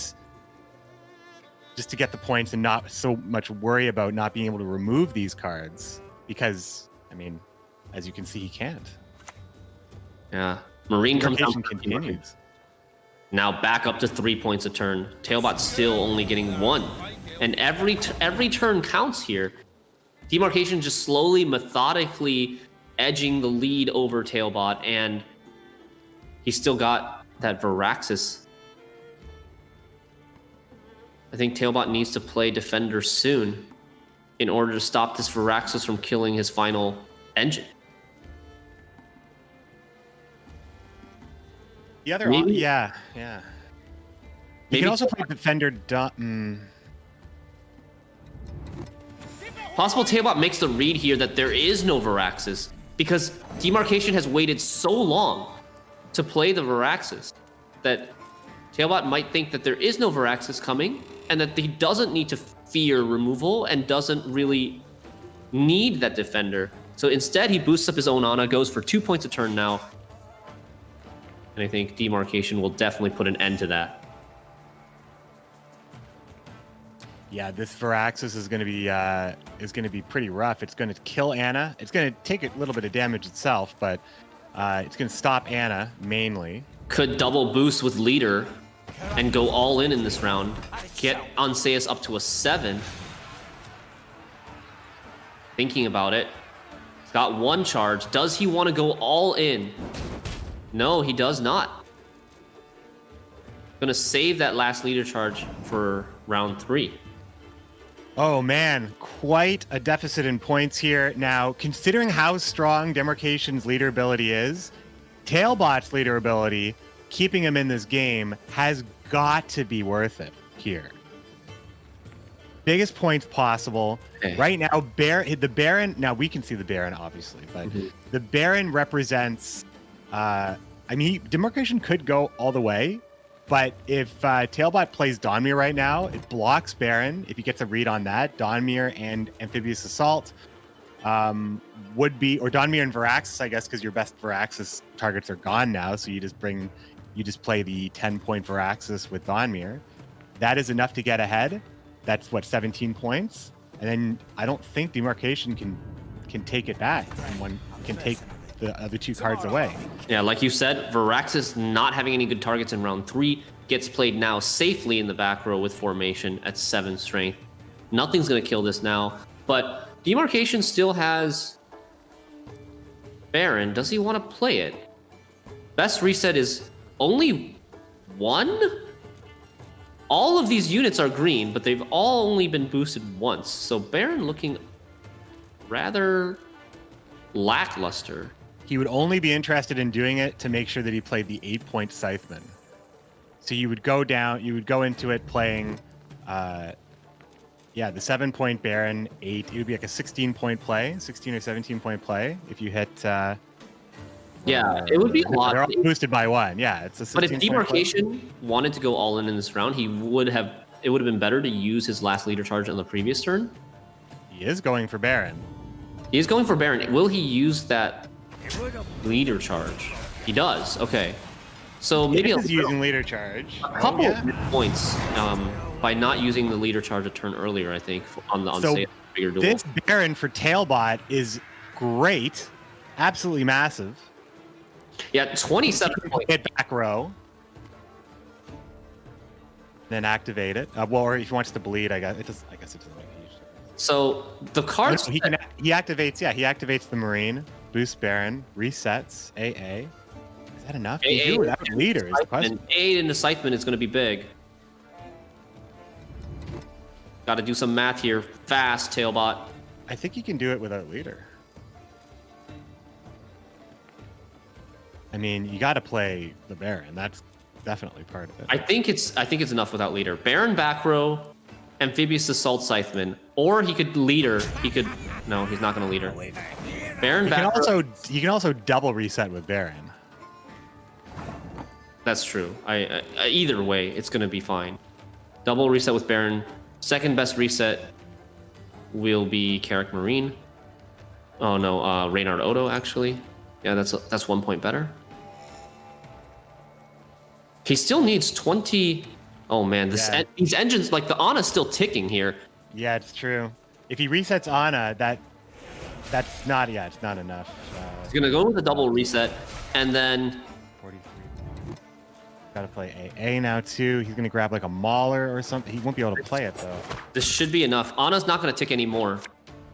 A: the points and not so much worry about not being able to remove these cards. Because, I mean, as you can see, he can't.
C: Yeah, Marine comes down.
A: Continues.
C: Now back up to 3 points a turn. Tailbot's still only getting 1. And every turn counts here. Demarcation just slowly, methodically edging the lead over Tailbot, and he's still got that Viraxis. I think Tailbot needs to play Defender soon in order to stop this Viraxis from killing his final engine.
A: The other,
C: Maybe-
A: yeah. You
C: Maybe
A: can also play Defender.
C: Possible Tailbot makes the read here that there is no Viraxis because Demarcation has waited so long to play the Viraxis that Tailbot might think that there is no Viraxis coming and that he doesn't need to fear removal and doesn't really need that Defender. So instead, he boosts up his own Ana, goes for 2 points a turn now. And I think Demarcation will definitely put an end to that.
A: Yeah, this Viraxis is going to be pretty rough. It's going to kill Ana. It's going to take a little bit of damage itself, but it's going to stop Ana mainly.
C: Could double boost with leader and go all in this round. Get Anseus up to a 7. Thinking about it. He's got 1 charge. Does he want to go all in? No, he does not. Gonna save that last leader charge for round 3.
A: Oh man, quite a deficit in points here. Now, considering how strong Demarcation's leader ability is, Tailbot's leader ability, keeping him in this game, has got to be worth it here. Biggest points possible.
C: Okay.
A: Right now, the Baron, now we can see the Baron, obviously, but the Baron represents, Demarcation could go all the way, but if Tailbot plays Dawnmere right now, it blocks Baron. If he gets a read on that, Dawnmere and Amphibious Assault would be, or Dawnmere and Viraxis, I guess, because your best Viraxis targets are gone now, so you just play the 10-point Viraxis with Dawnmere. That is enough to get ahead. That's what, 17 points? And then I don't think Demarcation can take it back. And can take the other 2 cards away.
C: Yeah, like you said, Viraxis not having any good targets in round 3 gets played now safely in the back row with formation at 7 strength. Nothing's going to kill this now, but Demarcation still has Baron. Does he want to play it? Best reset is only 1? All of these units are green, but they've all only been boosted once. So Baron looking rather lackluster.
A: He would only be interested in doing it to make sure that he played the 8-point Scytheman. So you would go into it playing, the 7-point Baron, 8. It would be like a 16-point play, 16 or 17-point play if you hit.
C: Yeah, it would be a lot.
A: They're all boosted by 1. Yeah, it's a 16
C: But if Demarcation wanted to go all in this round, it would have been better to use his last leader charge on the previous turn.
A: He is going for Baron.
C: He is going for Baron. Will he use that leader charge? He does. Okay. So maybe
A: he's using leader charge.
C: A couple of points by not using the leader charge a turn earlier, I think, on say, bigger duel.
A: This Baron for Tailbot is great. Absolutely massive.
C: Yeah, 27 points.
A: Hit back row. Then activate it. Or if he wants to bleed, I guess it doesn't make a huge difference.
C: So the cards
A: he activates the Marine, boosts Baron, resets AA. Is that enough?
C: AA
A: without leader is the question.
C: 8 into Scytheman is going to be big. Got to do some math here. Fast, Tailbot.
A: I think you can do it without leader. I mean, you got to play the Baron. That's definitely part of it.
C: I think it's enough without leader. Baron back row, Amphibious Assault Scytheman, or he could leader. No, he's not going to leader. Baron back row.
A: You can also double reset with Baron.
C: That's true. Either way, it's going to be fine. Double reset with Baron. Second best reset will be Carrick Marine. Oh no, Reynard Odo actually. Yeah, that's 1 point better. He still needs 20. Oh man, these engines, like the Ana's still ticking here.
A: Yeah, it's true. If he resets Ana, that's not. Yeah, it's not enough.
C: He's gonna go with a double reset, and then
A: 43. Got to play AA now too. He's gonna grab like a Mauler or something. He won't be able to play it though.
C: This should be enough. Ana's not gonna tick anymore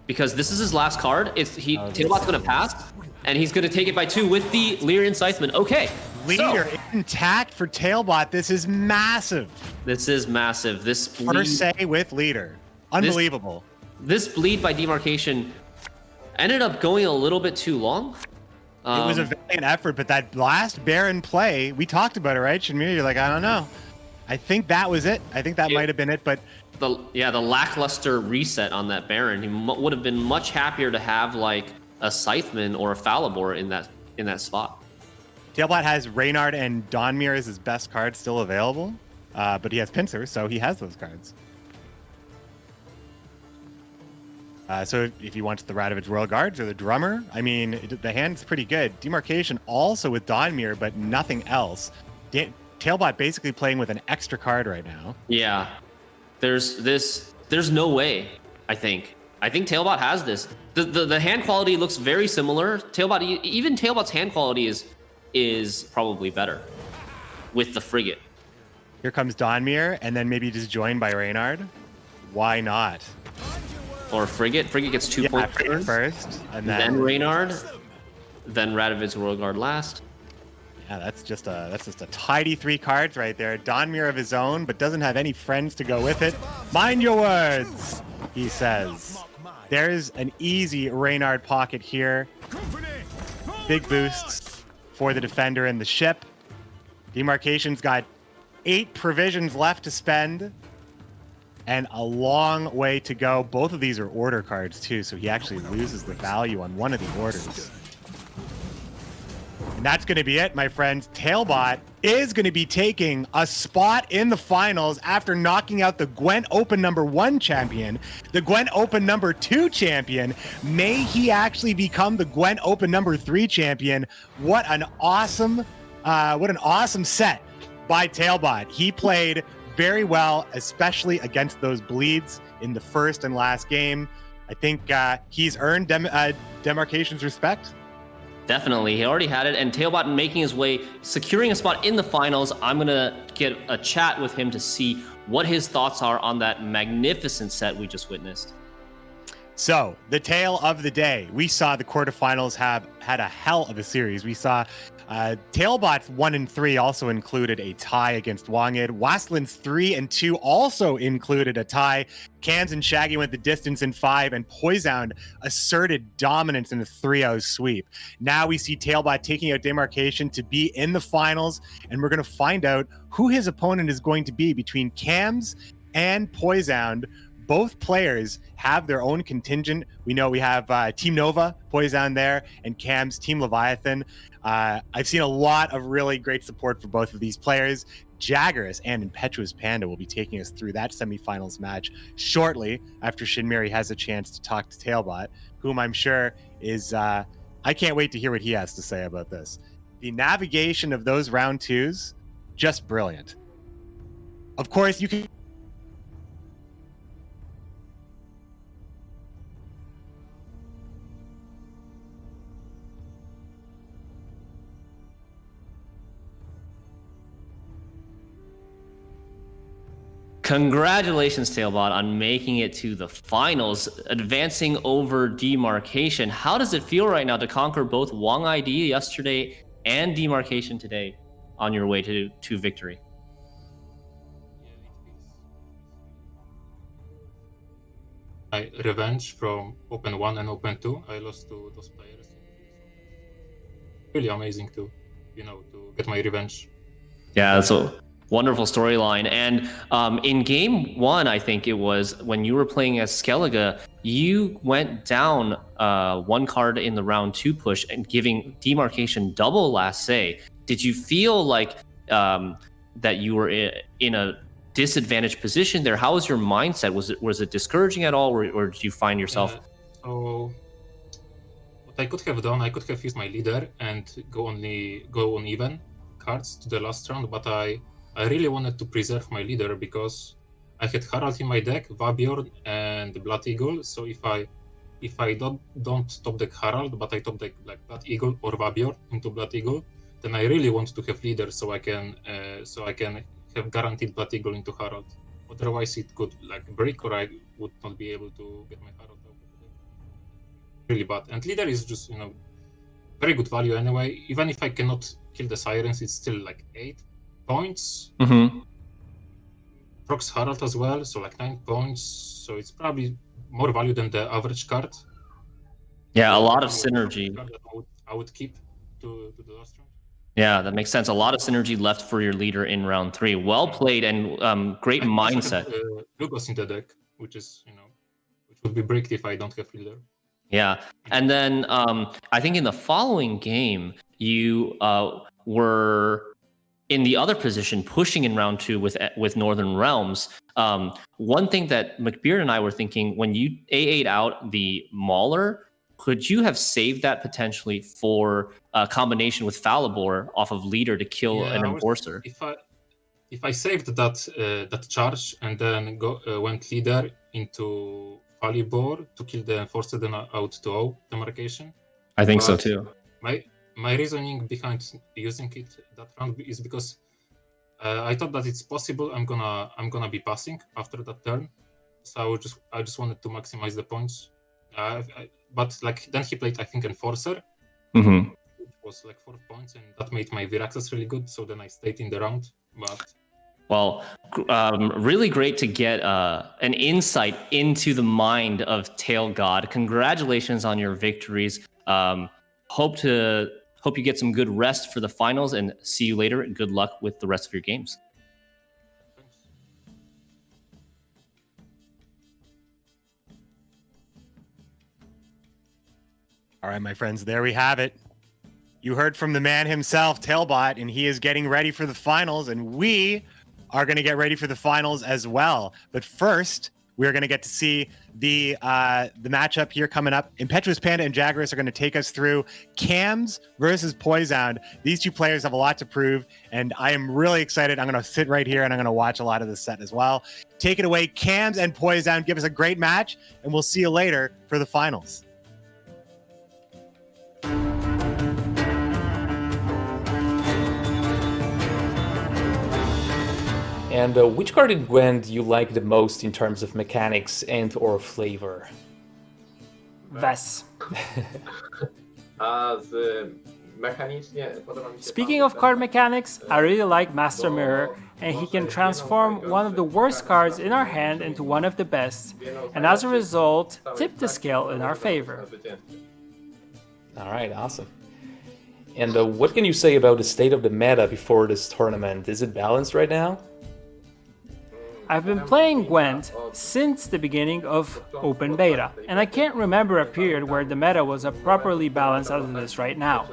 C: because this is his last card. Tailbot's gonna pass, and he's gonna take it by 2 with the Lyrian Scytheman. Okay,
A: Leader intact for Tailbot. This is massive.
C: This is massive. This bleed,
A: First say with leader. Unbelievable.
C: This bleed by demarcation ended up going a little bit too long.
A: It was a valiant effort, but that last Baron play, we talked about it, right? Shinmir, you're like, I don't know. I think that was it. I think that might have been it, but
C: the lackluster reset on that Baron. He would have been much happier to have like a Scytheman or a Falibor in that spot.
A: Tailbot has Reynard and Donmir as his best cards still available, but he has Pinsir, so he has those cards. So if he wants the Radovich Royal Guards or the Drummer, I mean, the hand's pretty good. Demarcation also with Donmir, but nothing else. Tailbot basically playing with an extra card right now.
C: Yeah, there's no way. I think Tailbot has this. The hand quality looks very similar. Even Tailbot's hand quality is probably better with the Frigate.
A: Here comes Donmir, and then maybe just joined by Reynard. Why not?
C: Or Frigate. Frigate gets 2 points
A: first, and
C: then Reynard, then Radovich Royal Guard last.
A: Yeah, that's just a tidy 3 cards right there. Donmir of his own, but doesn't have any friends to go with it. Mind your words, he says. There's an easy Reynard pocket here. Big boosts for the defender and the ship. Demarcation's got 8 provisions left to spend. And a long way to go. Both of these are order cards too, so he actually loses the value on one of the orders. And that's going to be it, my friends. Tailbot is going to be taking a spot in the finals after knocking out the GWENT Open #1 champion, the GWENT Open #2 champion. May he actually become the GWENT Open #3 champion. What an awesome set by Tailbot. He played very well, especially against those bleeds in the first and last game. I think he's earned Demarcation's respect.
C: Definitely, he already had it, and Tailbot making his way, securing a spot in the finals. I'm gonna get a chat with him to see what his thoughts are on that magnificent set we just witnessed.
A: So, the tale of the day. We saw the quarterfinals had a hell of a series. We saw Tailbot's 1 and 3 also included a tie against Wangid. Wasteland's 3 and 2 also included a tie. Cams and Shaggy went the distance in 5, and Poisound asserted dominance in a 3-0 sweep. Now we see Tailbot taking out Demarcation to be in the finals, and we're going to find out who his opponent is going to be between Cams and Poisound. Both players have their own contingent. We know we have Team Nova, Poisound there, and Cam's Team Leviathan. I've seen a lot of really great support for both of these players. Jaggerus and Impetuous Panda will be taking us through that semifinals match shortly after Shinmiri has a chance to talk to Tailbot, whom I'm sure is... I can't wait to hear what he has to say about this. The navigation of those round 2s, just brilliant. Of course, you can...
C: Congratulations, Tailbot, on making it to the finals, advancing over Demarcation. How does it feel right now to conquer both Wong ID yesterday and Demarcation today on your way to victory?
G: My revenge from Open 1 and Open 2, I lost to those players. Really amazing to get my revenge.
C: Yeah, that's a wonderful storyline. And in game 1, I think it was, when you were playing as Skellige, you went down 1 card in the round 2 push and giving Demarcation double last say. Did you feel like that you were in a disadvantaged position there? How was your mindset? Was it discouraging at all, or did you find yourself?
G: So what I could have done, I could have used my leader and go on even cards to the last round, but I really wanted to preserve my leader because I had Harald in my deck, Vabiorn and Blood Eagle. So if I don't top deck Harald, but I top deck like Blood Eagle or Vabiorn into Blood Eagle, then I really want to have leader so I can have guaranteed Blood Eagle into Harald. Otherwise it could like break, or I would not be able to get my Harald out of the deck. Really bad. And leader is just very good value anyway. Even if I cannot kill the Sirens, it's still like 8 points.
B: Mm-hmm.
G: Procs Herald as well, so like 9 points. So it's probably more value than the average card.
B: Yeah, a
G: So
B: lot of
G: probably
B: synergy.
G: card that I would keep to the last round.
B: Yeah, that makes sense. A lot of synergy left for your leader in round 3. Well played and great
G: I also
B: mindset.
G: have, Lugos in the deck, which is, which would be bricked if I don't have fielder.
B: Yeah, and then I think in the following game, you were in the other position, pushing in round 2 with Northern Realms. One thing that McBeard and I were thinking, when you A8 out the Mauler, could you have saved that potentially for a combination with Falibor off of leader to kill an Enforcer?
G: If I saved that charge and then went leader into Falibor to kill the Enforcer, then out to O demarcation.
B: I think so too.
G: My reasoning behind using it that round is because I thought that it's possible. I'm gonna be passing after that turn, so I just wanted to maximize the points. But like then he played, I think, Enforcer,
B: Mm-hmm.
G: which was like 4 points, and that made my Viraxas really good. So then I stayed in the round. But
B: Well, really great to get an insight into the mind of Tail God. Congratulations on your victories. Hope you get some good rest for the finals, and see you later. And good luck with the rest of your games.
A: All right, my friends, there we have it. You heard from the man himself, Tailbot, and he is getting ready for the finals, and we are going to get ready for the finals as well. But first, we're going to get to see the matchup here coming up. Impetuous Panda and Jagras are going to take us through Cams versus Poisound. These two players have a lot to prove, and I am really excited. I'm going to sit right here, and I'm going to watch a lot of this set as well. Take it away, Cams and Poisound. Give us a great match, and we'll see you later for the finals.
E: And which card in Gwent do you like the most in terms of mechanics and or flavor?
K: Ves. Speaking of card mechanics, I really like Master Mirror, and he can transform one of the worst cards in our hand into one of the best, and as a result, tip the scale in our favor.
E: Alright, awesome. And what can you say about the state of the meta before this tournament? Is it balanced right now?
K: I've been playing Gwent since the beginning of open beta, and I can't remember a period where the meta was properly balanced as it is right now.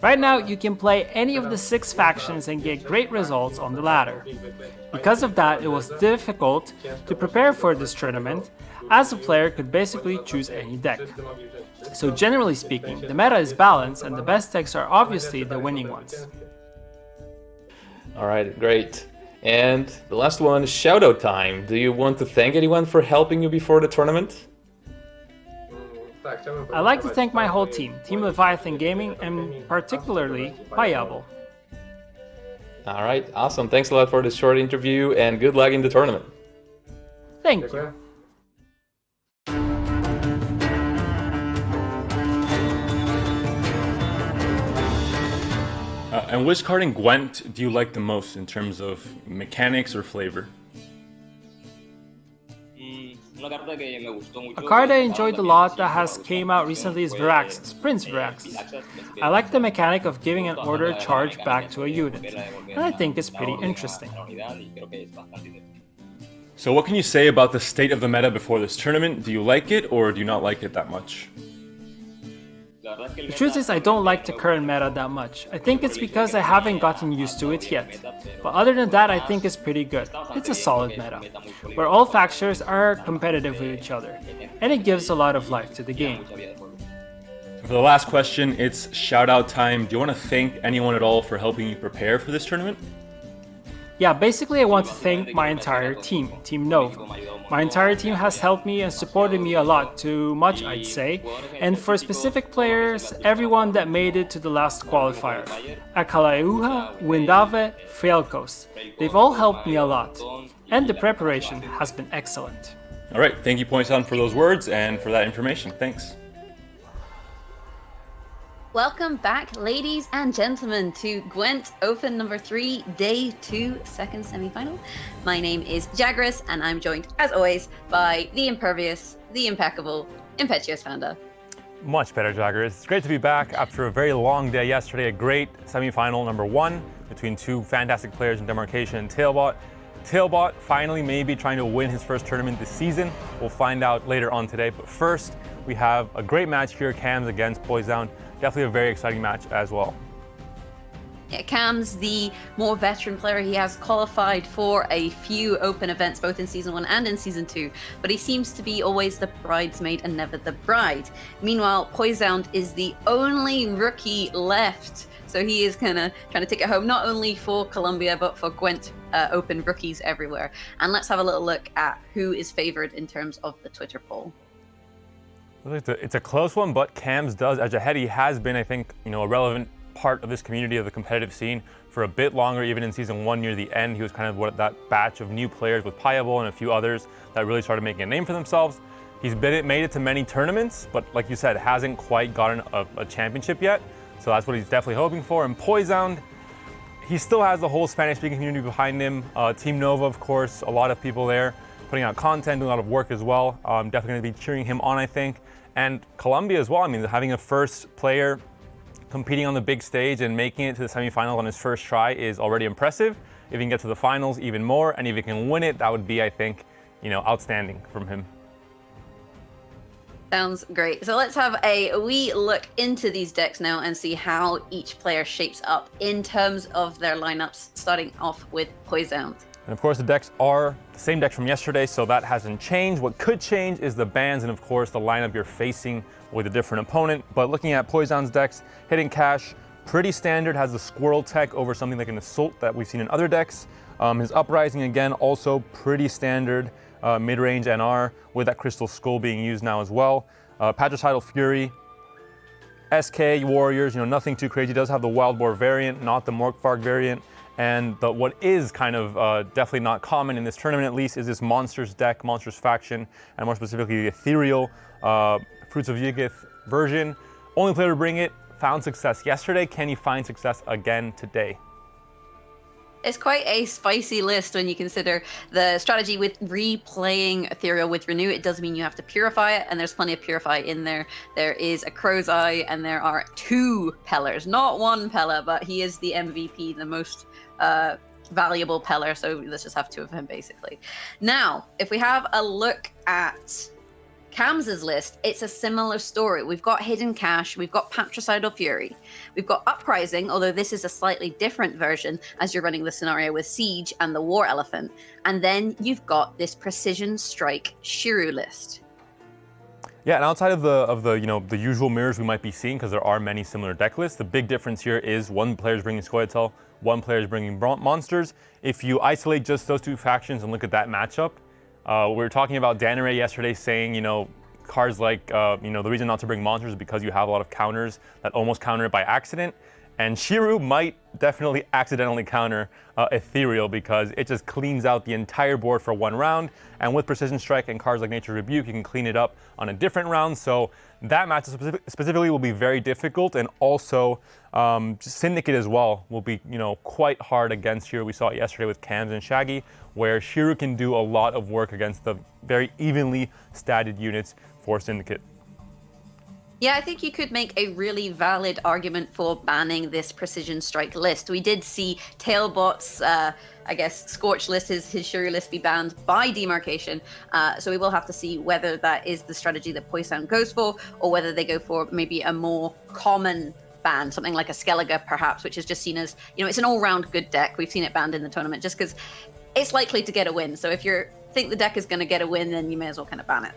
K: Right now, you can play any of the 6 factions and get great results on the ladder. Because of that, it was difficult to prepare for this tournament, as a player could basically choose any deck. So generally speaking, the meta is balanced and the best decks are obviously the winning ones.
E: Alright, great. And the last one, shoutout time. Do you want to thank anyone for helping you before the tournament?
K: I'd like to thank my whole team, Team Leviathan Gaming, and particularly Payable.
E: Alright, awesome. Thanks a lot for this short interview, and good luck in the tournament.
K: Thank you.
E: And which card in Gwent do you like the most in terms of mechanics or flavor?
K: A card I enjoyed a lot that has came out recently is Viraxas, Prince Viraxas. I like the mechanic of giving an order charge back to a unit, and I think it's pretty interesting.
E: So what can you say about the state of the meta before this tournament? Do you like it or do you not like it that much?
K: The truth is I don't like the current meta that much. I think it's because I haven't gotten used to it yet. But other than that, I think it's pretty good. It's a solid meta, where all factions are competitive with each other, and it gives a lot of life to the game.
E: For the last question, it's shout out time. Do you want to thank anyone at all for helping you prepare for this tournament?
K: Yeah, basically I want to thank my entire team, Team Nova. My entire team has helped me and supported me a lot, too much I'd say. And for specific players, everyone that made it to the last qualifier. Akalauha, Windave, Frielkos. They've all helped me a lot. And the preparation has been excellent.
E: Alright, thank you Pointon for those words and for that information. Thanks.
D: Welcome back, ladies and gentlemen, to GWENT Open number 3, Day 2, second semi-final. My name is Jagras, and I'm joined, as always, by the impervious, the impeccable, impetuous Panda.
E: Much better, Jagger. It's great to be back after a very long day yesterday. A great semi-final number 1 between two fantastic players in Demarcation and Tailbot. Tailbot finally maybe trying to win his first tournament this season. We'll find out later on today. But first, we have a great match here, Cams against Poisdown. Definitely a very exciting match as well.
D: Yeah, Cam's the more veteran player. He has qualified for a few open events, both in Season 1 and in Season 2, but he seems to be always the bridesmaid and never the bride. Meanwhile, Poisdown is the only rookie left, so he is kind of trying to take it home, not only for Colombia, but for GWENT Open rookies everywhere. And let's have a little look at who is favored in terms of the Twitter poll.
E: It's a close one, but Cams does edge ahead. He has been, I think, a relevant part of this community of the competitive scene for a bit longer. Even in Season 1 near the end, he was kind of that batch of new players with Piable and a few others that really started making a name for themselves. He's made it to many tournaments, but like you said, hasn't quite gotten a championship yet. So that's what he's definitely hoping for. And Poisdown, he still has the whole Spanish-speaking community behind him. Team Nova, of course, a lot of people there putting out content, doing a lot of work as well. Definitely going to be cheering him on, I think. And Colombia as well. I mean, having a first player competing on the big stage and making it to the semifinals on his first try is already impressive. If he can get to the finals, even more. And if he can win it, that would be, I think, outstanding from him.
D: Sounds great. So let's have a wee look into these decks now and see how each player shapes up in terms of their lineups, starting off with Poisdown.
E: And of course, the decks are the same decks from yesterday, so that hasn't changed. What could change is the bans and, of course, the lineup you're facing with a different opponent. But looking at Poisdown's decks, Hidden Cash, pretty standard, has the Squirrel tech over something like an Assault that we've seen in other decks. His Uprising, again, also pretty standard, mid-range NR, with that Crystal Skull being used now as well. Patricidal Fury, SK Warriors, nothing too crazy. Does have the Wild Boar variant, not the Morkvarg variant. And what is kind of definitely not common in this tournament, at least, is this Monsters deck, Monsters faction, and more specifically the Ethereal Fruits of Yuggoth version. Only player to bring it, found success yesterday. Can he find success again today?
D: It's quite a spicy list when you consider the strategy with replaying Ethereal with Renew. It does mean you have to purify it, and there's plenty of purify in there. There is a Crow's Eye, and there are 2 Pellers. Not 1 Peller, but he is the MVP, the most valuable Peller, so let's just have 2 of him, basically. Now, if we have a look at Cam's list, it's a similar story. We've got Hidden Cash, we've got Patricidal Fury, we've got Uprising, although this is a slightly different version as you're running the scenario with Siege and the War Elephant. And then you've got this Precision Strike Shiru list.
E: Yeah, and outside of the usual mirrors we might be seeing, because there are many similar deck lists, the big difference here is one player is bringing Scoia'tael, one player is bringing Monsters. If you isolate just those 2 factions and look at that matchup, we were talking about Danare yesterday saying, cards like, the reason not to bring Monsters is because you have a lot of counters that almost counter it by accident. And Shiru might definitely accidentally counter Ethereal because it just cleans out the entire board for 1 round. And with Precision Strike and cards like Nature's Rebuke, you can clean it up on a different round. So that match specifically will be very difficult. And also Syndicate as well will be, quite hard against Shiru. We saw it yesterday with Cams and Shaggy, where Shiru can do a lot of work against the very evenly statted units for Syndicate.
D: Yeah, I think you could make a really valid argument for banning this Precision Strike list. We did see Tailbot's, Scorch list, his Shiru list be banned by Demarcation. So we will have to see whether that is the strategy that Poisdown goes for, or whether they go for maybe a more common ban, something like a Skellige perhaps, which is just seen as, it's an all-round good deck. We've seen it banned in the tournament just because it's likely to get a win. So if you think the deck is going to get a win, then you may as well kind of ban it.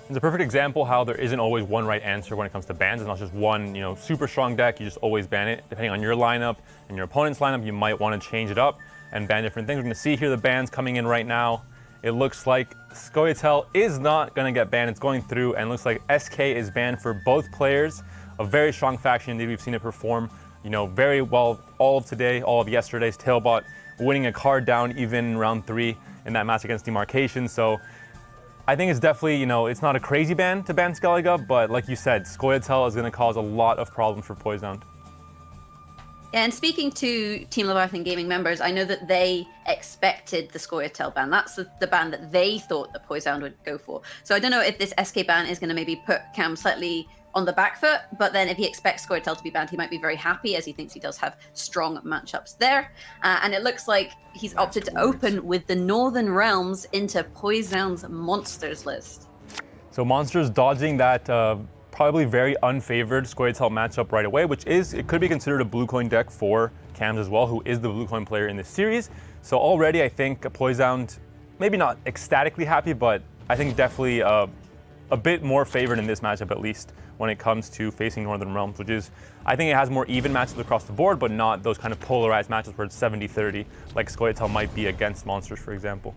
E: It's a perfect example how there isn't always one right answer when it comes to bans. It's not just one, super strong deck. You just always ban it. Depending on your lineup and your opponent's lineup, you might want to change it up and ban different things. We're going to see here the bans coming in right now. It looks like Scoia'tael is not going to get banned. It's going through, and looks like SK is banned for both players. A very strong faction indeed. We've seen it perform, very well all of today, all of yesterday's. Tailbot winning a card down even in round 3 in that match against Demarcation. So I think it's definitely, you know, it's not a crazy ban to ban Skellige, but like you said, Scoia'tael is going to cause a lot of problems for Poisoned.
D: And speaking to Team Leviathan Gaming members, I know that they expected the Scoia'tael ban. That's the ban that they thought that Poisoned would go for. So I don't know if this SK ban is going to maybe put Cam slightly on the back foot, but then if he expects Scoia'tael to be banned, he might be very happy as he thinks he does have strong matchups there. And it looks like he's opted to open with the Northern Realms into Poisoned's Monsters list.
E: So Monsters dodging that probably very unfavored Scoia'tael matchup right away, which is, it could be considered a blue coin deck for Cams as well, who is the blue coin player in this series. So already I think Poisoned, maybe not ecstatically happy, but I think definitely a bit more favored in this matchup, at least when it comes to facing Northern Realms, which is, I think it has more even matchups across the board, but not those kind of polarized matchups where it's 70-30, like Scoia'tael might be against Monsters, for example.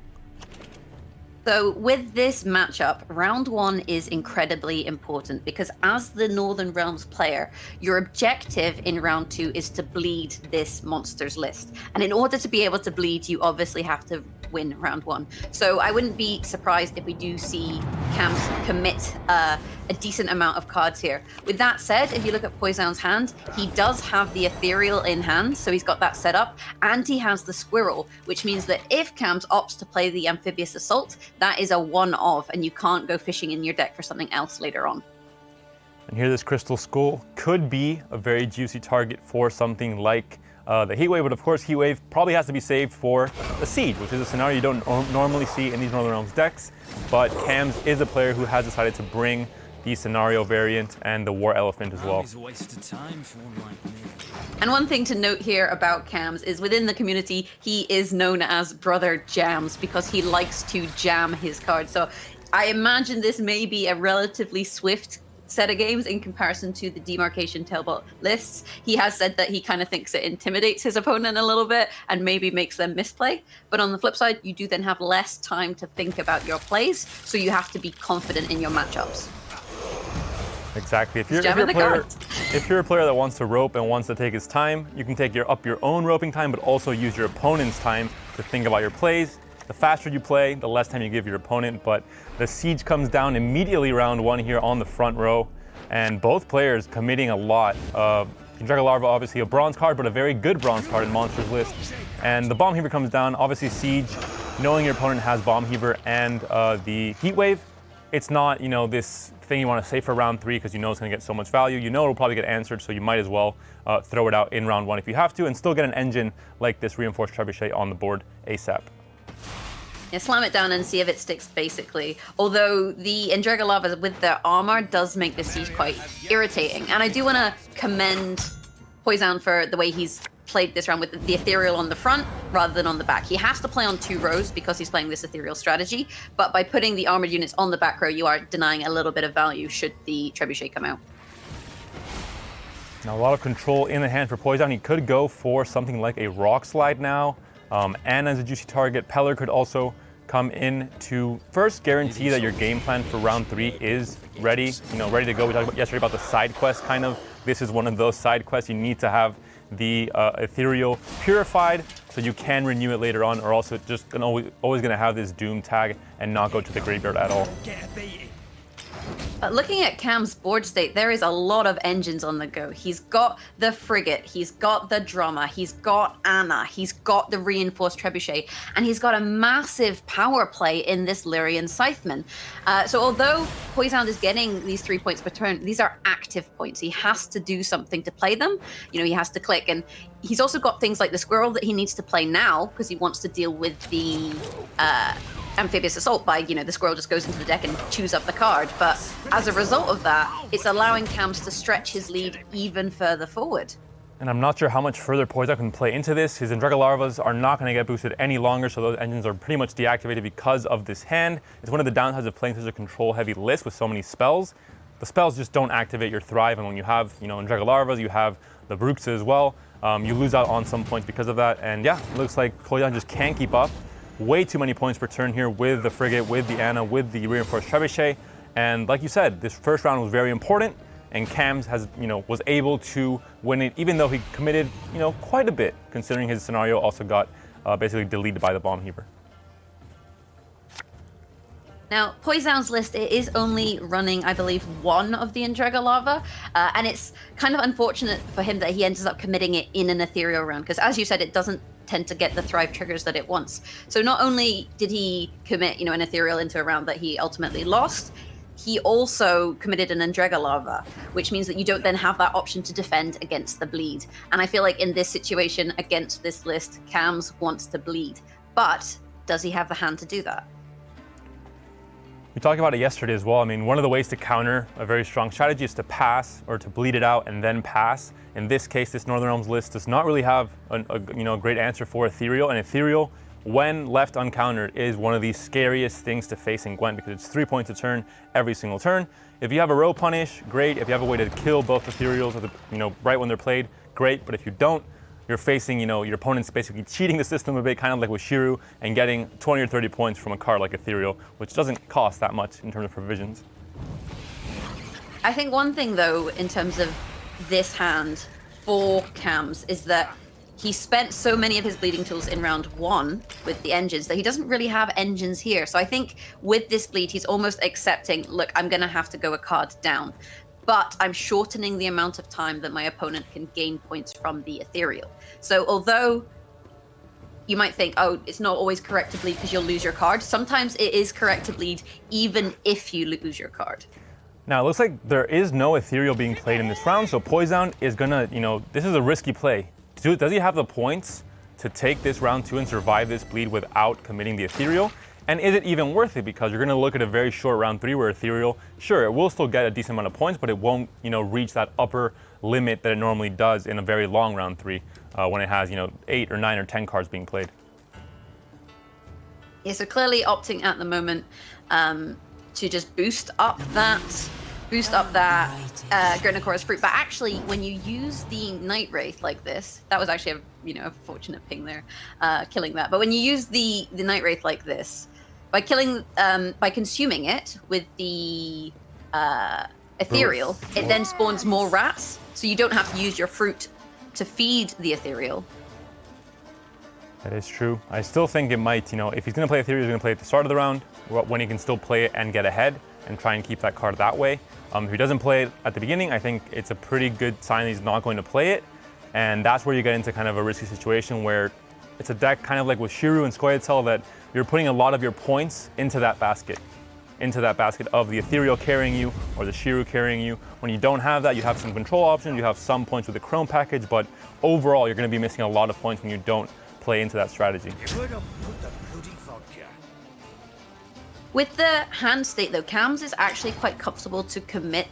D: So with this matchup, round one is incredibly important because as the Northern Realms player, your objective in round two is to bleed this Monsters list. And in order to be able to bleed, you obviously have to win round one. So I wouldn't be surprised if we do see Cams commit a decent amount of cards here. With that said, if you look at Poison's hand, he does have the Ethereal in hand, so he's got that set up, and he has the Squirrel, which means that if Cams opts to play the Amphibious Assault, that is a one-of, and you can't go fishing in your deck for something else later on.
E: And here this Crystal Skull could be a very juicy target for something like the Heatwave, but of course Heatwave probably has to be saved for the Siege, which is a scenario you don't normally see in these Northern Realms decks, but Cams is a player who has decided to bring the scenario variant and the War Elephant as well.
D: And one thing to note here about Cams is within the community, he is known as Brother Jams because he likes to jam his cards. So I imagine this may be a relatively swift set of games in comparison to the Demarcation Tailbot lists. He has said that he kind of thinks it intimidates his opponent a little bit and maybe makes them misplay. But on the flip side, you do then have less time to think about your plays, so you have to be confident in your matchups.
E: Exactly. If you're a player that wants to rope and wants to take his time, you can take up your own roping time, but also use your opponent's time to think about your plays. The faster you play, the less time you give your opponent, but the Siege comes down immediately round one here on the front row, and both players committing a lot. Dragolarva, obviously a bronze card, but a very good bronze card in Monsters list. And the Bomb Heaver comes down, obviously Siege, knowing your opponent has Bomb Heaver and the Heatwave, it's not, you know, this thing you want to save for round three because you know it's going to get so much value. You know it'll probably get answered, so you might as well throw it out in round one if you have to and still get an engine like this Reinforced Trebuchet on the board ASAP.
D: Yeah, slam it down and see if it sticks, basically. Although the Endregalava with their armor does make the Siege quite irritating. And I do want to commend Poison for the way he's played this round with the Ethereal on the front rather than on the back. He has to play on 2 rows because he's playing this Ethereal strategy, but by putting the armored units on the back row, you are denying a little bit of value should the Trebuchet come out.
E: Now a lot of control in the hand for Poison. He could go for something like a Rock Slide now. And as a juicy target, Peller could also come in to first guarantee that your game plan for round 3 is ready, ready to go. We talked about yesterday about the side quest kind of. This is one of those side quests. You need to have the Ethereal purified so you can renew it later on, or else it's just always going to have this Doom tag and not go to the graveyard at all.
D: Looking at Cam's board state, there is a lot of engines on the go. He's got the Frigate, he's got the Drummer, he's got Anna, he's got the Reinforced Trebuchet, and he's got a massive power play in this Lyrian Scytheman. So although Poison is getting these 3 points per turn, these are active points. He has to do something to play them. He has to click, and he's also got things like the Squirrel that he needs to play now because he wants to deal with the Amphibious Assault by, the Squirrel just goes into the deck and chews up the card. But as a result of that, it's allowing Cams to stretch his lead even further forward.
E: And I'm not sure how much further Poison can play into this. His Endregalarvas are not going to get boosted any longer, so those engines are pretty much deactivated because of this hand. It's one of the downsides of playing such a control-heavy list with so many spells. The spells just don't activate your Thrive, and when you have, Endregalarvas, you have the Bruxa as well. You lose out on some points because of that, and yeah, it looks like Poison just can't keep up. Way too many points per turn here with the Frigate, with the Anna, with the Reinforced Trebuchet. And like you said, this first round was very important, and Cams was able to win it, even though he committed, quite a bit, considering his scenario also got basically deleted by the Bomb Heaver.
D: Now, Poison's list, it is only running, I believe, one of the Endrega Lava, and it's kind of unfortunate for him that he ends up committing it in an ethereal round, because as you said, it doesn't tend to get the Thrive triggers that it wants. So not only did he commit, an ethereal into a round that he ultimately lost, he also committed an Endrega Lava, which means that you don't then have that option to defend against the bleed. And I feel like in this situation, against this list, Cams wants to bleed. But does he have the hand to do that?
E: We talked about it yesterday as well. I mean, one of the ways to counter a very strong strategy is to pass or to bleed it out and then pass. In this case, this Northern Realms list does not really have a great answer for Ethereal. And Ethereal, when left uncountered, is one of the scariest things to face in Gwent because it's 3 points a turn every single turn. If you have a row punish, great. If you have a way to kill both Ethereals, right when they're played, great. But if you don't, you're facing, your opponent's basically cheating the system a bit, kind of like with Shiru, and getting 20 or 30 points from a card like Ethereal, which doesn't cost that much in terms of provisions.
D: I think one thing, though, in terms of this hand for Cams, is that he spent so many of his bleeding tools in round 1 with the engines that he doesn't really have engines here. So I think with this bleed, he's almost accepting, look, I'm going to have to go a card down. But I'm shortening the amount of time that my opponent can gain points from the Ethereal. So although you might think, oh, it's not always correct to bleed because you'll lose your card, sometimes it is correct to bleed even if you lose your card.
E: Now, it looks like there is no Ethereal being played in this round, so Poison is gonna, this is a risky play. Does he have the points to take this round 2 and survive this bleed without committing the Ethereal? And is it even worth it? Because you're going to look at a very short round 3 where Ethereal, sure, it will still get a decent amount of points, but it won't, reach that upper limit that it normally does in a very long round 3 when it has, 8 or 9 or 10 cards being played.
D: Yeah, so clearly opting at the moment to just boost up that Grinocora's fruit. But actually, when you use the Night Wraith like this, that was actually a fortunate ping there, killing that. But when you use the Night Wraith like this, by consuming it with the Ethereal, it then spawns more rats, so you don't have to use your fruit to feed the Ethereal.
E: That is true. I still think it might, if he's going to play Ethereal, he's going to play at the start of the round, when he can still play it and get ahead and try and keep that card that way. If he doesn't play it at the beginning, I think it's a pretty good sign he's not going to play it. And that's where you get into kind of a risky situation where it's a deck kind of like with Shiru and Scoia'tael that you're putting a lot of your points into that basket of the Ethereal carrying you or the Shiru carrying you. When you don't have that, you have some control options, you have some points with the Chrome package, but overall you're going to be missing a lot of points when you don't play into that strategy.
D: With the hand state, though, Cams is actually quite comfortable to commit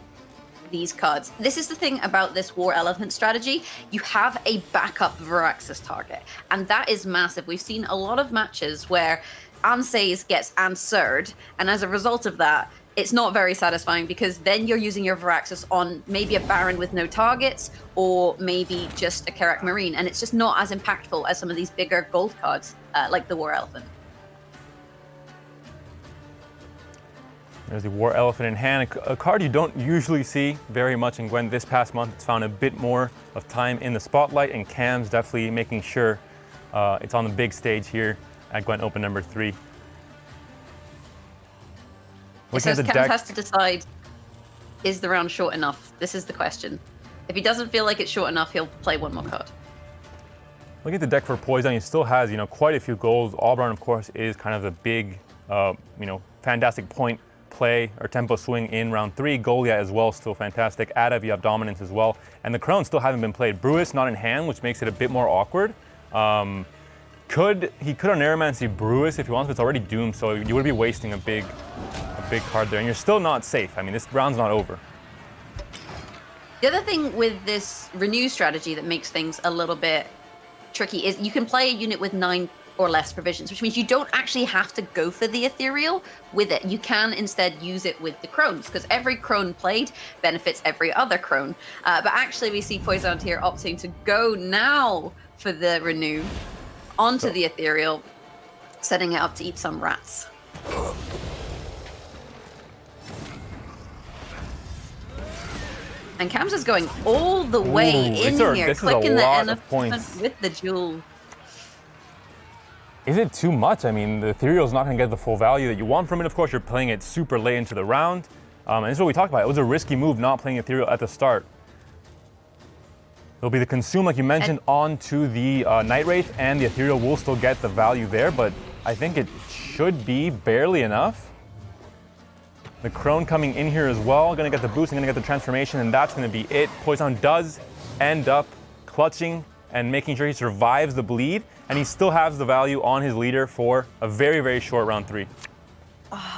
D: these cards. This is the thing about this War Elephant strategy. You have a backup Veraxis target, and that is massive. We've seen a lot of matches where Ansays gets answered, and as a result of that, it's not very satisfying because then you're using your Veraxis on maybe a Baron with no targets or maybe just a Karak Marine, and it's just not as impactful as some of these bigger gold cards like the War Elephant.
E: There's the War Elephant in hand, a card you don't usually see very much in Gwent. This past month, it's found a bit more of time in the spotlight, and Cam's definitely making sure it's on the big stage here at Gwent Open number 3.
D: So Cams has to decide, is the round short enough? This is the question. If he doesn't feel like it's short enough, he'll play one more card.
E: Look at the deck for Poison. He still has, quite a few goals. Albarn, of course, is kind of the big, fantastic point play or tempo swing in round 3. Goliath as well, still fantastic. Adav, you have dominance as well. And the Crones still haven't been played. Brewis not in hand, which makes it a bit more awkward. He could on Aeromancy Brewis if he wants, but it's already doomed, so you would be wasting a big card there. And you're still not safe. I mean, this round's not over.
D: The other thing with this renew strategy that makes things a little bit tricky is you can play a unit with 9 or less provisions, which means you don't actually have to go for the Ethereal with it. You can instead use it with the Crones, because every Crone played benefits every other Crone. But actually we see Poison here opting to go now for the Renew onto the Ethereal, setting it up to eat some rats. And Cams is going all the way in here, clicking the N with the Jewel.
E: Is it too much? I mean, the Ethereal's not going to get the full value that you want from it. Of course, you're playing it super late into the round. And this is what we talked about. It was a risky move not playing Ethereal at the start. It'll be the consume, like you mentioned, onto the Night Wraith, and the Ethereal will still get the value there, but I think it should be barely enough. The Crone coming in here as well, gonna get the boost and gonna get the transformation, and that's gonna be it. Poison does end up clutching and making sure he survives the bleed, and he still has the value on his leader for a very, very short round 3.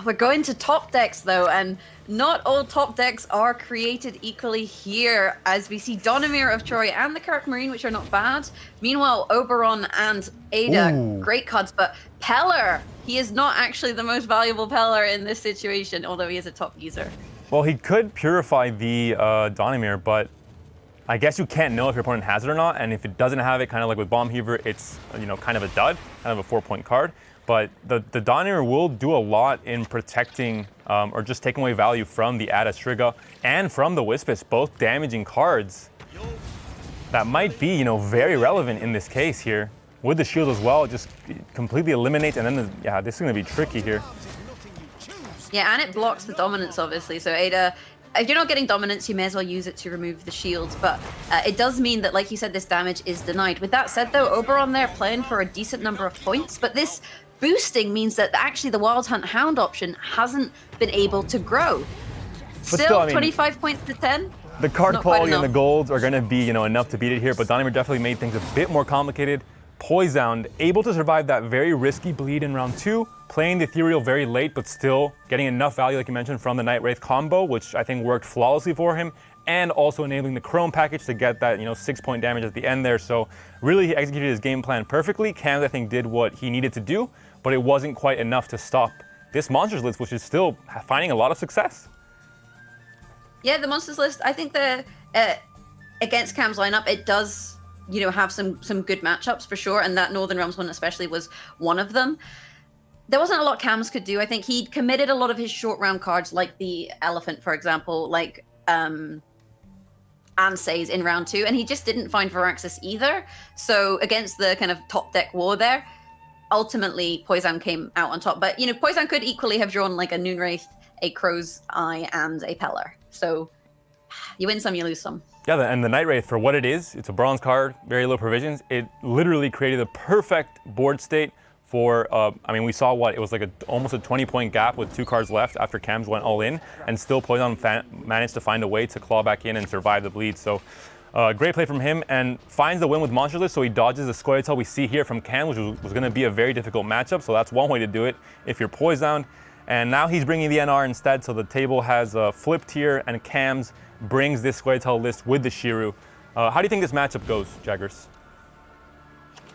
D: We're going to top decks though, and not all top decks are created equally here, as we see Donimir of Troy and the Kirk Marine, which are not bad. Meanwhile, Oberon and Ada, great cards, but Peller, he is not actually the most valuable Peller in this situation, although he is a top user.
E: Well, he could purify the Donimir, but I guess you can't know if your opponent has it or not, and if it doesn't have it, kind of like with Bomb Heaver, it's kind of a dud, kind of a 4-point card. But the Donimir will do a lot in protecting or just taking away value from the Ada Striga and from the Wispus, both damaging cards that might be very relevant in this case here. With the shield as well, it just completely eliminates, and then this is going to be tricky here.
D: Yeah, and it blocks the dominance, obviously. So Ada, if you're not getting dominance, you may as well use it to remove the shields. But it does mean that, like you said, this damage is denied. With that said, though, Oberon there playing for a decent number of points. But this boosting means that actually the Wild Hunt Hound option hasn't been able to grow. Still, I mean, 25 points to 10?
E: The card quality and the golds are going to be enough to beat it here. But Donimir definitely made things a bit more complicated. Poisoned, able to survive that very risky bleed in round 2, playing the Ethereal very late, but still getting enough value, like you mentioned, from the Night Wraith combo, which I think worked flawlessly for him, and also enabling the Chrome package to get that 6-point damage at the end there. So really, he executed his game plan perfectly. Cams, I think, did what he needed to do, but it wasn't quite enough to stop this Monsters list, which is still finding a lot of success.
D: Yeah, the Monsters list, I think the against Cam's lineup, it does have some good matchups for sure, and that Northern Realms one especially was one of them. There wasn't a lot Cams could do. I think he'd committed a lot of his short round cards, like the Elephant, for example, like Ansays in round 2, and he just didn't find Viraxis either. So against the kind of top deck war there, ultimately Poison came out on top. But Poison could equally have drawn like a Noonwraith, a Crow's Eye, and a Peller. So you win some, you lose some.
E: Yeah, and the Night Wraith, for what it is, it's a bronze card, very low provisions. It literally created a perfect board state for, we saw it was like almost a 20-point gap with 2 cards left after Cams went all in, and still Poison managed to find a way to claw back in and survive the bleed. So great play from him, and finds the win with Monster List, so he dodges the Scoia'tael we see here from Cams, which was going to be a very difficult matchup, so that's one way to do it if you're Poisoned. And now he's bringing the NR instead, so the table has flipped here, and Cams brings this Scoia'tael list with the Shiru. How do you think this matchup goes, Jaggers?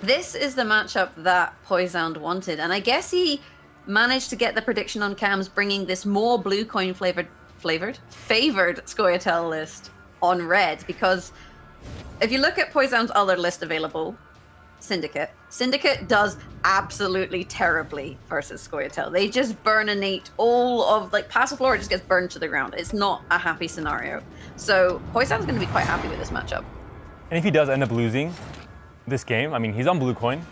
D: This is the matchup that Poisoned wanted, and I guess he managed to get the prediction on Cams, bringing this more blue coin favored Scoia'tael list on red, because if you look at Poisoned's other list available, Syndicate does absolutely terribly versus Scoia'tael. They just burninate all of, Passive Flora just gets burned to the ground. It's not a happy scenario. So Poison's going to be quite happy with this matchup.
E: And if he does end up losing this game, he's on blue coin,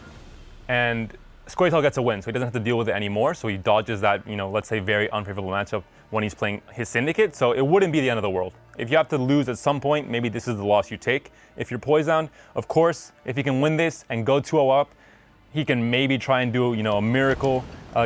E: and Scoia'tael gets a win, so he doesn't have to deal with it anymore. So he dodges that, let's say, very unfavorable matchup when he's playing his Syndicate. So it wouldn't be the end of the world. If you have to lose at some point, maybe this is the loss you take. If you're Poisoned, of course, if he can win this and go 2-0 up, he can maybe try and do, a miracle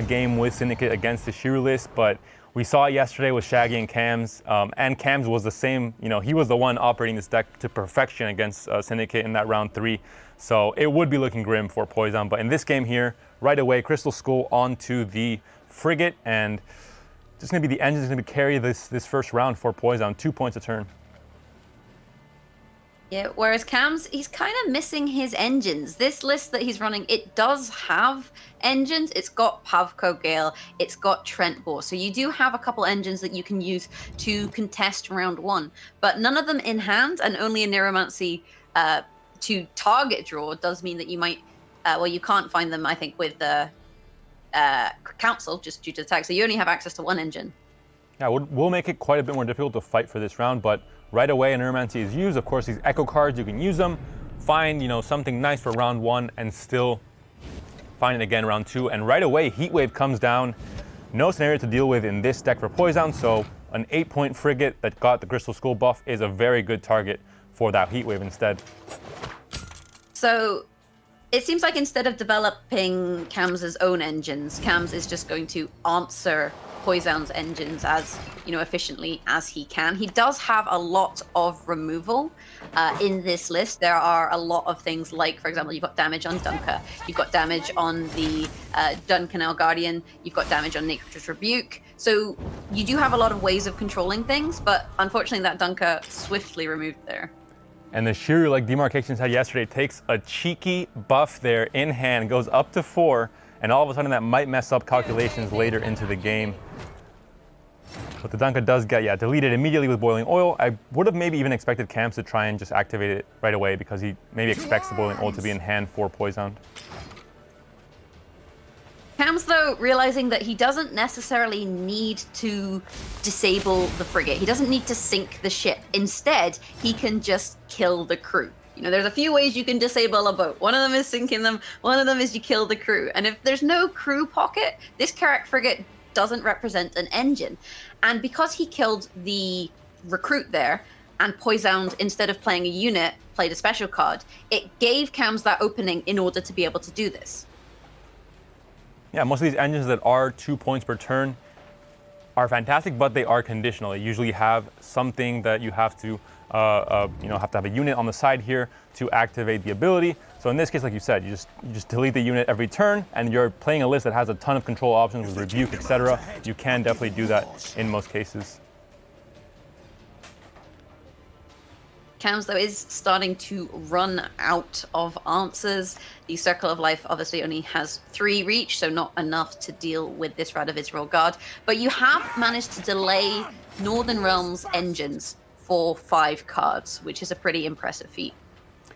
E: game with Syndicate against the Shiru list. But we saw it yesterday with Shaggy and Cams, and Cams was the same, he was the one operating this deck to perfection against Syndicate in that round 3. So it would be looking grim for Poison. But in this game here, right away, Crystal Skull onto the Frigate, and just going to be the engine's going to carry this first round for Poison, 2 points a turn.
D: Yeah, whereas Cams, he's kind of missing his engines. This list that he's running, it does have engines. It's got Pavko Gale, it's got Trent Boar. So you do have a couple engines that you can use to contest round 1, but none of them in hand, and only a Neuromancy to target draw does mean that you might, you can't find them, I think, with the Council, just due to the tag. So you only have access to 1 engine.
E: Yeah, we'll make it quite a bit more difficult to fight for this round, but right away an Neuromancy is used. Of course, these Echo cards, you can use them, find something nice for round 1, and still find it again round 2, and right away Heatwave comes down. No scenario to deal with in this deck for Poison, so an 8-point frigate that got the Crystal Skull buff is a very good target for that Heatwave instead.
D: So it seems like instead of developing Cam's own engines, Cam's is just going to answer Poison's engines as efficiently as he can. He does have a lot of removal in this list. There are a lot of things like, for example, you've got damage on Dunker, you've got damage on the Duncanal Guardian, you've got damage on Nature's Rebuke. So you do have a lot of ways of controlling things, but unfortunately that Dunker swiftly removed there.
E: And the Shiryu, like Demarcations had yesterday, takes a cheeky buff there in hand, goes up to 4, and all of a sudden that might mess up calculations later into the game. But the Dunker does get, deleted immediately with Boiling Oil. I would have maybe even expected Camps to try and just activate it right away because he maybe expects the Boiling Oil to be in hand for Poison.
D: Cam's, though, realizing that he doesn't necessarily need to disable the frigate. He doesn't need to sink the ship. Instead, he can just kill the crew. There's a few ways you can disable a boat. One of them is sinking them. One of them is you kill the crew. And if there's no crew pocket, this Carrack frigate doesn't represent an engine. And because he killed the recruit there, and Poisoned, instead of playing a unit, played a special card, it gave Cam's that opening in order to be able to do this.
E: Yeah, most of these engines that are 2 points per turn are fantastic, but they are conditional. They usually have something that you have to, have a unit on the side here to activate the ability. So in this case, like you said, you just delete the unit every turn, and you're playing a list that has a ton of control options with Rebuke, etc. You can definitely do that in most cases.
D: Cam's, though, is starting to run out of answers. The Circle of Life obviously only has 3 reach, so not enough to deal with this Radovid's Royal Guard. But you have managed to delay Northern Realms engines for 5 cards, which is a pretty impressive feat.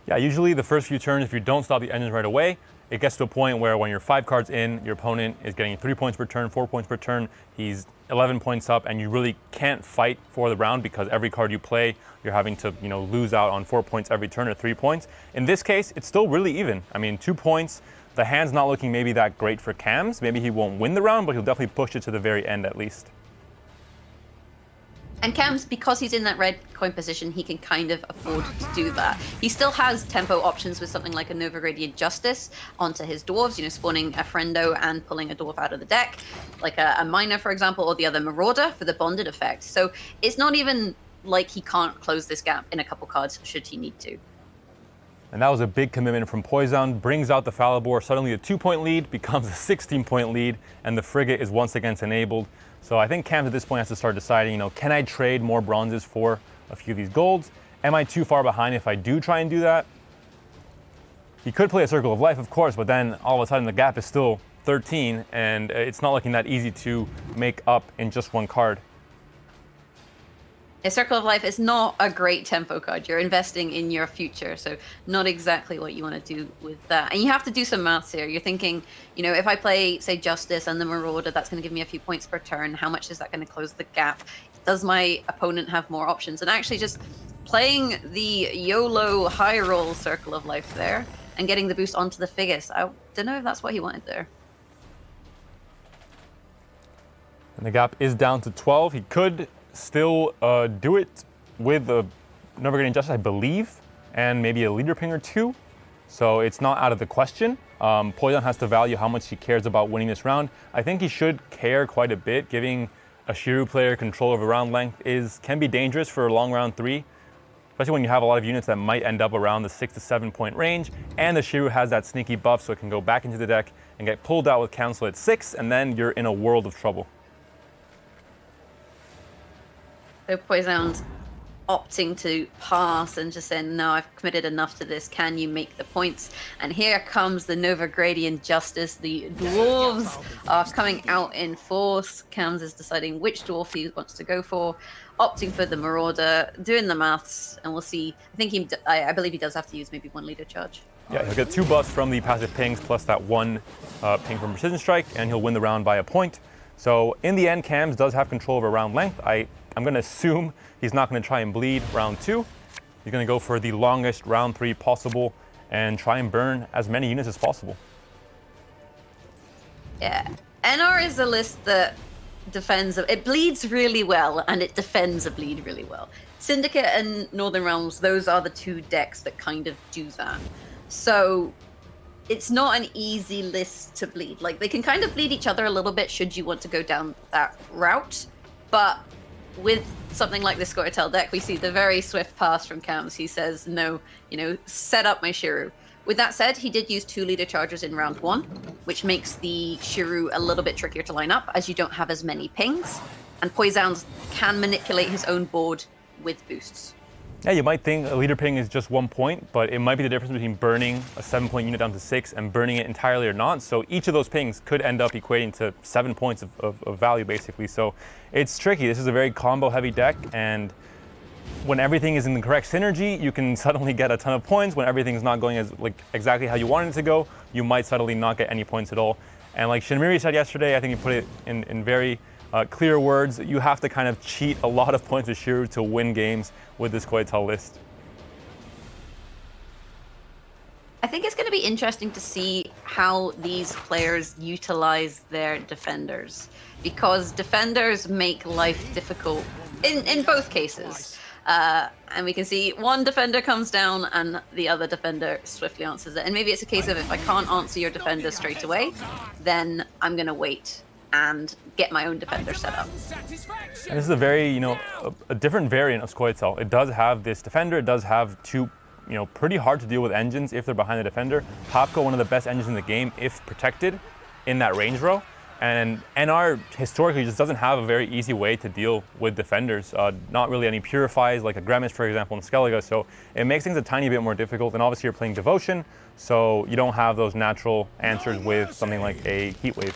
E: Yeah, usually the first few turns, if you don't stop the engines right away, it gets to a point where when you're 5 cards in, your opponent is getting 3 points per turn, 4 points per turn, he's 11 points up, and you really can't fight for the round because every card you play, you're having to lose out on 4 points every turn or 3 points. In this case, it's still really even. I mean, 2 points, the hand's not looking maybe that great for Cam's. Maybe he won't win the round, but he'll definitely push it to the very end at least.
D: And Cam's, because he's in that red coin position, he can kind of afford to do that. He still has tempo options with something like a Novigradian Justice onto his dwarves, spawning a Friendo and pulling a dwarf out of the deck, like a Miner, for example, or the other Marauder for the bonded effect. So it's not even like he can't close this gap in a couple cards should he need to.
E: And that was a big commitment from Poison, brings out the Falibor. Suddenly a 2-point lead becomes a 16-point lead, and the frigate is once again enabled. So I think Cam's at this point has to start deciding, can I trade more bronzes for a few of these golds? Am I too far behind if I do try and do that? He could play a Circle of Life, of course, but then all of a sudden the gap is still 13, and it's not looking that easy to make up in just 1 card.
D: A Circle of Life is not a great tempo card. You're investing in your future, so not exactly what you want to do with that. And you have to do some maths here. You're thinking, if I play, say, Justice and the Marauder, that's going to give me a few points per turn. How much is that going to close the gap? Does my opponent have more options? And actually just playing the YOLO high roll Circle of Life there and getting the boost onto the Figus. I don't know if that's what he wanted there.
E: And the gap is down to 12. He could still do it with a Novigradian Justice, I believe, and maybe a leader ping or 2. So it's not out of the question. Poison has to value how much he cares about winning this round. I think he should care quite a bit. Giving a Shiryu player control over round length can be dangerous for a long round 3, especially when you have a lot of units that might end up around the 6 to 7 point range. And the Shiryu has that sneaky buff, so it can go back into the deck and get pulled out with Council at 6, and then you're in a world of trouble.
D: So Poison's opting to pass and just saying, no, I've committed enough to this. Can you make the points? And here comes the Novigradian Justice. The dwarves are coming out in force. Cams is deciding which dwarf he wants to go for, opting for the Marauder, doing the maths, and we'll see. I believe he does have to use maybe 1 leader charge.
E: Yeah, he'll get 2 buffs from the passive pings plus that 1 ping from Precision Strike, and he'll win the round by a point. So in the end, Cams does have control over round length. I'm going to assume he's not going to try and bleed round 2. He's going to go for the longest round 3 possible and try and burn as many units as possible.
D: Yeah. NR is a list that defends, it bleeds really well, and it defends a bleed really well. Syndicate and Northern Realms, those are the two decks that kind of do that. So it's not an easy list to bleed. Like, they can kind of bleed each other a little bit should you want to go down that route, but with something like the Scoia'tael deck, we see the very swift pass from Cams. He says, no, set up my Shiru. With that said, he did use 2 leader chargers in round 1, which makes the Shiru a little bit trickier to line up, as you don't have as many pings, and Poisounds can manipulate his own board with boosts.
E: Yeah, you might think a leader ping is just 1 point, but it might be the difference between burning a 7-point unit down to 6 and burning it entirely or not. So each of those pings could end up equating to 7 points of value, basically. So it's tricky. This is a very combo-heavy deck, and when everything is in the correct synergy, you can suddenly get a ton of points. When everything's not going as exactly how you want it to go, you might suddenly not get any points at all. And like Shinamiri said yesterday, I think he put it in very clear words, you have to kind of cheat a lot of points with Shiru to win games with this Scoia'tael list.
D: I think it's going to be interesting to see how these players utilize their defenders, because defenders make life difficult in both cases. And we can see one defender comes down and the other defender swiftly answers it. And maybe it's a case of, if I can't answer your defender straight away, then I'm going to wait and get my own defender set up.
E: And this is a very, a different variant of Scoia'tael. It does have this defender, it does have 2, pretty hard to deal with engines if they're behind the defender. Popko, one of the best engines in the game, if protected in that range row. And NR historically just doesn't have a very easy way to deal with defenders. Not really any purifies, like a Gremish, for example, in Skellige. So it makes things a tiny bit more difficult. And obviously you're playing Devotion, so you don't have those natural answers with something like a Heatwave.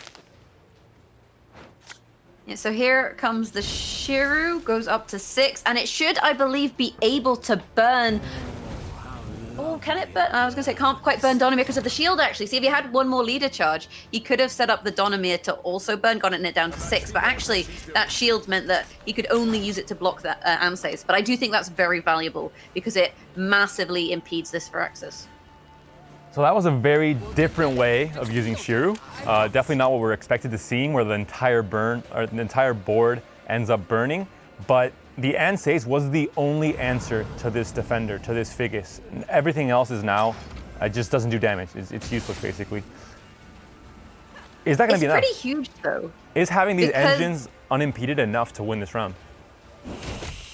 D: Yeah, so here comes the Shiru, goes up to 6, and it should, I believe, be able to burn. Oh, can it burn? I was going to say, it can't quite burn Donomir because of the shield, actually. See, if he had one more leader charge, he could have set up the Donomir to also burn, gotten it down to 6. But actually, that shield meant that he could only use it to block that Amsays. But I do think that's very valuable because it massively impedes this Firaxis.
E: So that was a very different way of using Shiru. Definitely not what we're expected to see, where the entire board ends up burning. But the Ansays was the only answer to this defender, to this Figus. And everything else is now, it just doesn't do damage. It's useless, basically. Is that going to be enough?
D: It's pretty huge, though.
E: Is having these engines unimpeded enough to win this round?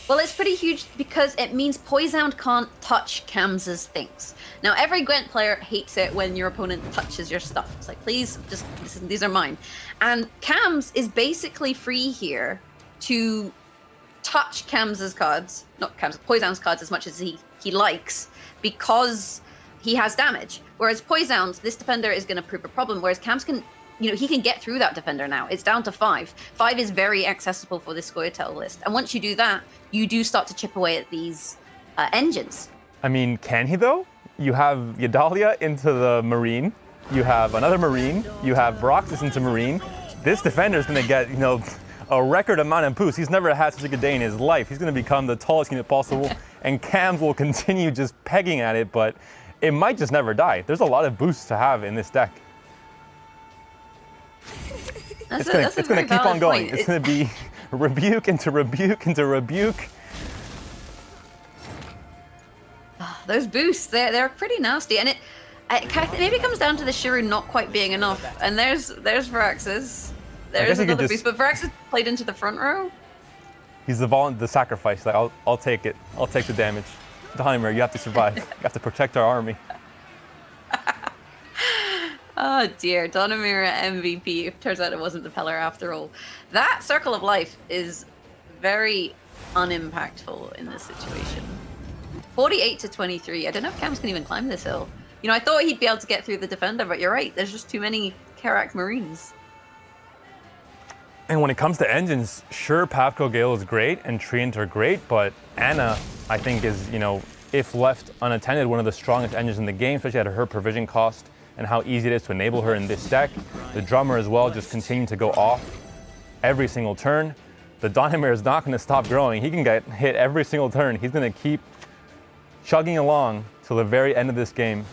D: Well, it's pretty huge because it means Poisound can't touch Cam's things. Now, every Gwent player hates it when your opponent touches your stuff. It's like, please, just listen, these are mine. And Cam's is basically free here to touch Cam's cards, not Cam's, Poisound's cards as much as he likes, because he has damage. Whereas Poisound, this defender is going to prove a problem, whereas Cam's can, he can get through that defender now. It's down to 5. 5 is very accessible for this Scoia'tael list. And once you do that, you do start to chip away at these engines. I
E: mean, can he though? You have Yadalia into the Marine, you have another Marine, you have Roxas into Marine. This defender is going to get, a record amount of boosts. He's never had such a good day in his life. He's going to become the tallest unit possible, and Cams will continue just pegging at it, but it might just never die. There's a lot of boosts to have in this deck. It's going to keep on going. It's going to be rebuke into rebuke into rebuke.
D: Those boosts, they're pretty nasty, and it maybe comes down to the Shiru not quite being enough. And there's Viraxis. There's another boost, but Viraxis played into the front row.
E: He's the sacrifice. Like, I'll take it. I'll take the damage. Donimir, you have to survive. You have to protect our army.
D: Oh dear, Donimir MVP. It turns out it wasn't the Peller after all. That Circle of Life is very unimpactful in this situation. 48 to 23. I don't know if Cams can even climb this hill. I thought he'd be able to get through the defender, but you're right. There's just too many Karak Marines.
E: And when it comes to engines, sure, Pavko Gale is great and Treant are great, but Anna, I think, is, if left unattended, one of the strongest engines in the game, especially at her provision cost and how easy it is to enable her in this deck. The drummer as well, just continuing to go off every single turn. The Donimir is not going to stop growing. He can get hit every single turn. He's going to keep chugging along till the very end of this game.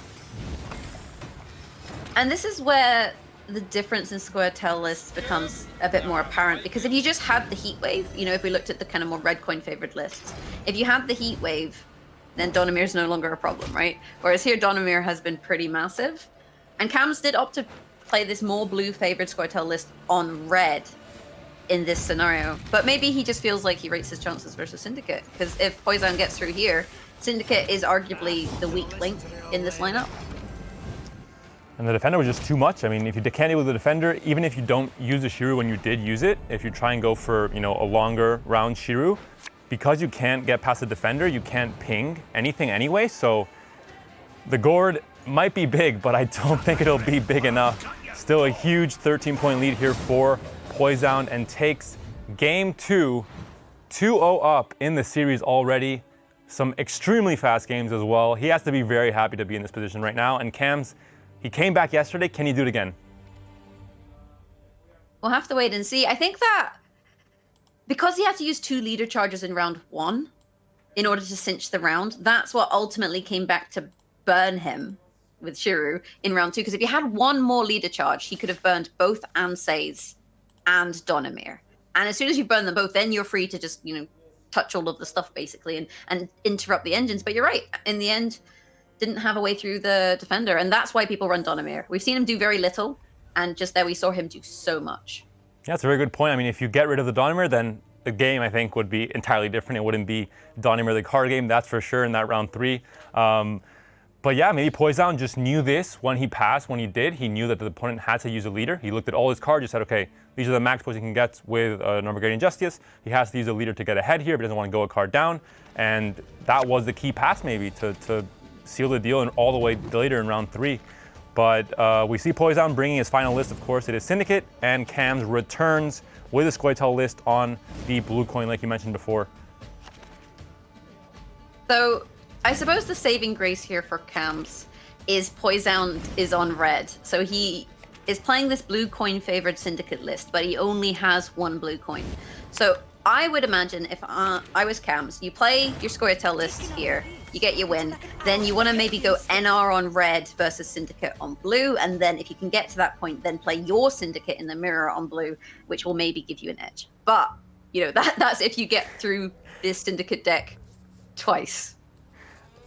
D: And this is where the difference in Squirtle lists becomes a bit more apparent, because if you just had the Heat Wave, you know, if we looked at the kind of more red coin favored lists, if you had the Heat Wave, then Donomir's no longer a problem, right? Whereas here, Donomir has been pretty massive. And Cams did opt to play this more blue favored Squirtle list on red in this scenario. But maybe he just feels like he rates his chances versus Syndicate, because if Poison gets through here, Syndicate is arguably the weak link in this lineup.
E: And the Defender was just too much. I mean, if you decant it with the Defender, even if you don't use the Shiru when you did use it, if you try and go for, you know, a longer round Shiru, because you can't get past the Defender, you can't ping anything anyway. So the Gourd might be big, but I don't think it'll be big enough. Still a huge 13-point lead here for Poison, and takes game 2, 2-0 up in the series already. Some extremely fast games as well. He has to be very happy to be in this position right now. And Cams, he came back yesterday. Can he do it again?
D: We'll have to wait and see. I think that because he had to use 2 leader charges in round 1 in order to cinch the round, that's what ultimately came back to burn him with Shiru in round 2. Because if he had 1 more leader charge, he could have burned both Ansei's and Donomir. And as soon as you burn them both, then you're free to just, you know, touch all of the stuff basically and interrupt the engines. But you're right. In the end, didn't have a way through the Defender, and that's why people run Donomir. We've seen him do very little, and just there we saw him do so much.
E: Yeah, that's a very good point. I mean, if you get rid of the Donomir, then the game, I think, would be entirely different. It wouldn't be Donomir the card game, that's for sure, in that round 3. But yeah, maybe Poison just knew this when he passed, when he did. He knew that the opponent had to use a leader. He looked at all his cards, he said, okay, these are the max points he can get with Norvegarian Justice. He has to use a leader to get ahead here, but doesn't want to go a card down. And that was the key pass, maybe, to seal the deal and all the way later in round 3. But we see Poison bringing his final list. Of course, it is Syndicate, and Cams returns with a Squirtle list on the blue coin, like you mentioned before.
D: So I suppose the saving grace here for Cams is Poison is on red. So he is playing this blue coin favored Syndicate list, but he only has 1 blue coin. So I would imagine if I was Cams, you play your Squirtle list here, you get your win, then you want to maybe go NR on red versus Syndicate on blue, and then if you can get to that point, then play your Syndicate in the mirror on blue, which will maybe give you an edge. But, you know, that's if you get through this Syndicate deck twice.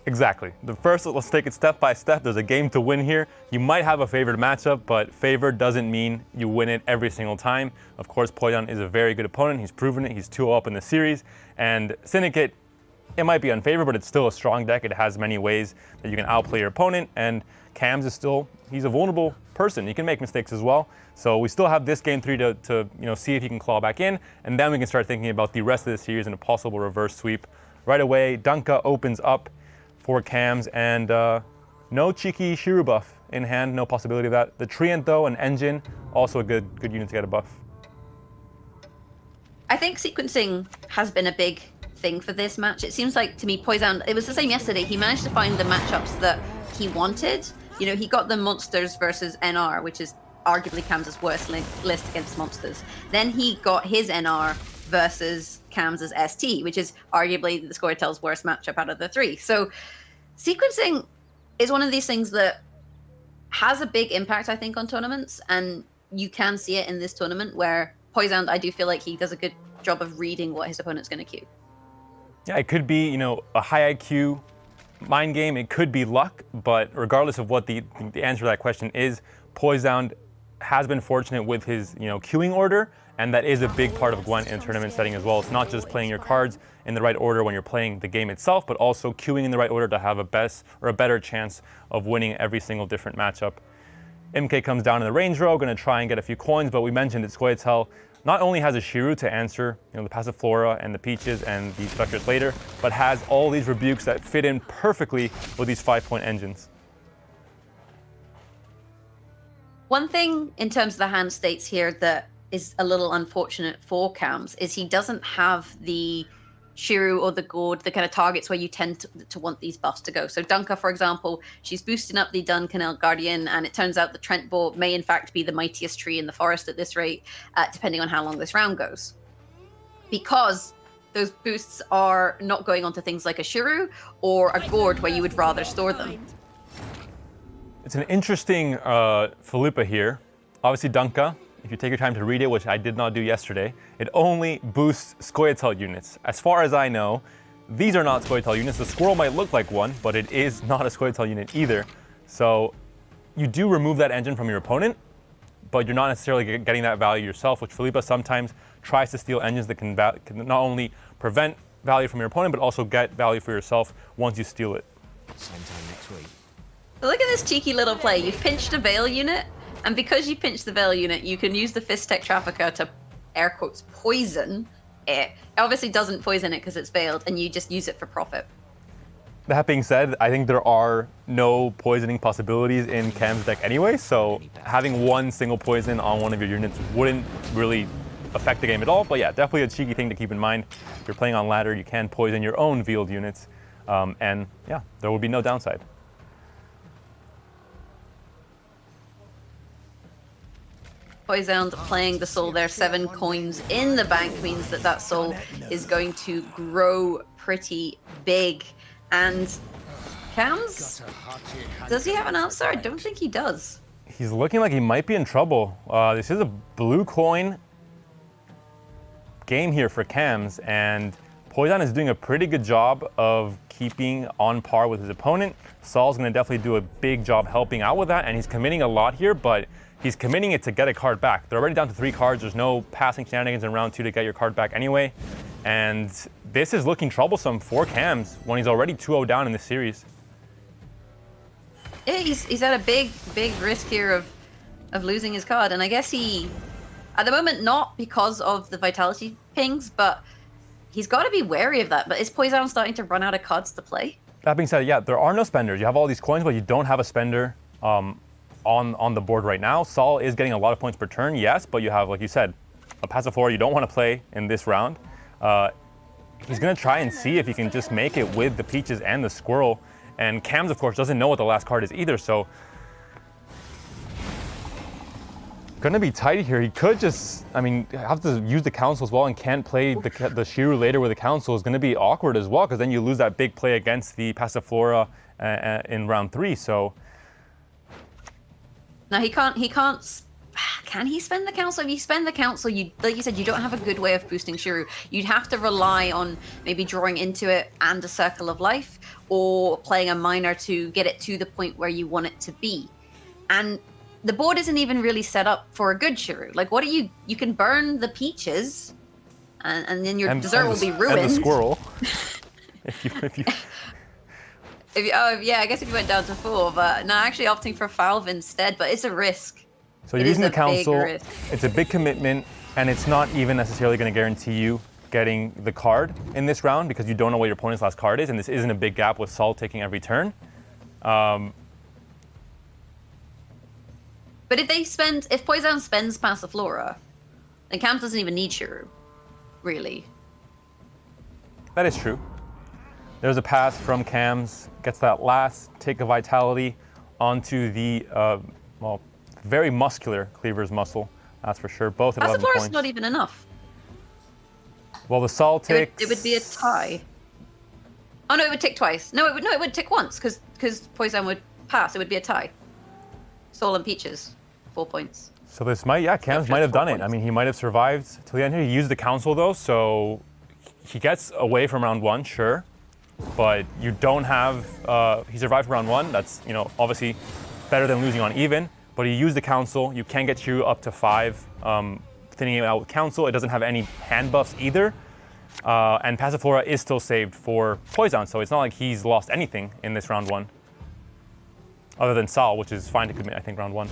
E: Exactly. Let's take it step by step. There's a game to win here. You might have a favored matchup, but favored doesn't mean you win it every single time. Of course, Poison is a very good opponent. He's proven it. He's 2-0 up in the series. And Syndicate, it might be unfavored, but it's still a strong deck. It has many ways that you can outplay your opponent. And Cams is still, he's a vulnerable person. He can make mistakes as well. So we still have this game 3 to see if he can claw back in. And then we can start thinking about the rest of the series and a possible reverse sweep. Right away, Danka opens up for Cams, and no cheeky Shiru buff in hand, no possibility of that. The Treant, though, an engine, also a good unit to get a buff.
D: I think sequencing has been a big thing for this match. It seems like, to me, Poison, it was the same yesterday. He managed to find the matchups that he wanted. You know, he got the Monsters versus NR, which is arguably Cam's worst list against Monsters. Then he got his NR versus Cam's ST, which is arguably the Squirtle's worst matchup out of the 3. So sequencing is one of these things that has a big impact, I think, on tournaments, and you can see it in this tournament where Poison, I do feel like he does a good job of reading what his opponent's going to queue.
E: Yeah, it could be, a high IQ mind game. It could be luck, but regardless of what the answer to that question is, Poison has been fortunate with his, queuing order. And that is a big part of Gwent in a tournament setting as well. It's not just playing your cards in the right order when you're playing the game itself, but also queuing in the right order to have a better chance of winning every single different matchup. MK comes down in the range row, going to try and get a few coins, but we mentioned that Squirtle not only has a Shiru to answer the Passiflora and the Peaches and the Spectres later, but has all these rebukes that fit in perfectly with these 5-point engines.
D: One thing in terms of the hand states here that is a little unfortunate for Cams is he doesn't have the Shiru or the Gourd, the kind of targets where you tend to want these buffs to go. So Danka, for example, she's boosting up the Duncanel Guardian, and it turns out the Trent Boar may in fact be the mightiest tree in the forest at this rate, depending on how long this round goes. Because those boosts are not going onto things like a Shiru or a Gourd where you would rather store them.
E: It's an interesting Philippa here. Obviously, Dunka, if you take your time to read it, which I did not do yesterday, it only boosts Scoia'tael units. As far as I know, these are not Scoia'tael units. The squirrel might look like one, but it is not a Scoia'tael unit either. So you do remove that engine from your opponent, but you're not necessarily getting that value yourself, which Felipe sometimes tries to steal engines that can not only prevent value from your opponent, but also get value for yourself once you steal it.
I: Sometime next week.
D: So look at this cheeky little play. You've pinched a Veil unit, and because you pinched the Veil unit, you can use the Fist-Tech Trafficker to, air quotes, poison it. It obviously doesn't poison it because it's veiled, and you just use it for profit.
E: That being said, I think there are no poisoning possibilities in Cam's deck anyway, so having one single poison on one of your units wouldn't really affect the game at all. But yeah, definitely a cheeky thing to keep in mind. If you're playing on ladder, you can poison your own veiled units, and yeah, there would be no downside.
D: Poisoned playing the soul there, 7 coins in the bank means that that soul is going to grow pretty big. And Cams, does he have an answer? I don't think he does.
E: He's looking like he might be in trouble. This is a blue coin game here for Cams, and Poison is doing a pretty good job of keeping on par with his opponent. Saul's going to definitely do a big job helping out with that, and he's committing a lot here, but he's committing it to get a card back. They're already down to 3 cards. There's no passing shenanigans in round 2 to get your card back anyway. And this is looking troublesome for Cams when he's already 2-0 down in this series.
D: Yeah, he's at a big risk here of losing his card. And I guess he, at the moment, not because of the Vitality pings, but he's got to be wary of that. But is Poison starting to run out of cards to play?
E: That being said, yeah, there are no spenders. You have all these coins, but you don't have a spender on the board right now. Saul is getting a lot of points per turn, yes, but you have, like you said, a Passiflora you don't want to play in this round. He's going to try and see if he can just make it with the Peaches and the Squirrel. And Cams, of course, doesn't know what the last card is either, so going to be tight here. He could just, I mean, have to use the Council as well and can't play the Shiru later with the Council is going to be awkward as well, because then you lose that big play against the Passiflora in round 3, so...
D: Now can he spend the Council? If you spend the Council, like you said, you don't have a good way of boosting Shiru. You'd have to rely on maybe drawing into it and a Circle of Life, or playing a Miner to get it to the point where you want it to be. And the board isn't even really set up for a good Shiru. Like, what are you can burn the Peaches, and then your dessert will be ruined.
E: And the Squirrel. if you...
D: Yeah, I guess if you went down to 4, but no, actually opting for Valve instead, but it's a risk.
E: So you're using the Council, it's a big commitment, and it's not even necessarily going to guarantee you getting the card in this round, because you don't know what your opponent's last card is, and this isn't a big gap with Saul taking every turn.
D: But if Poison spends Passiflora, then Cams doesn't even need Shiru, really.
E: That is true. There's a pass from Cams, gets that last take of Vitality onto the, very muscular Cleaver's muscle, that's for sure. Both at 11 points.
D: Passiflora's not even enough.
E: Well, the Saul takes...
D: It would be a tie. Oh no, it would tick twice. No, it would tick once, because Poison would pass. It would be a tie. Soul and Peaches, 4 points.
E: So this Cams might have done it. I mean, he might have survived till the end here. He used the Council though, so he gets away from round 1, sure. But you don't have, he survived round 1. That's, obviously better than losing on even. But you use the Council. You can get you up to 5, thinning it out with Council. It doesn't have any hand buffs either. And Passiflora is still saved for Poison, so it's not like he's lost anything in this round 1. Other than Sal, which is fine to commit, I think, round 1.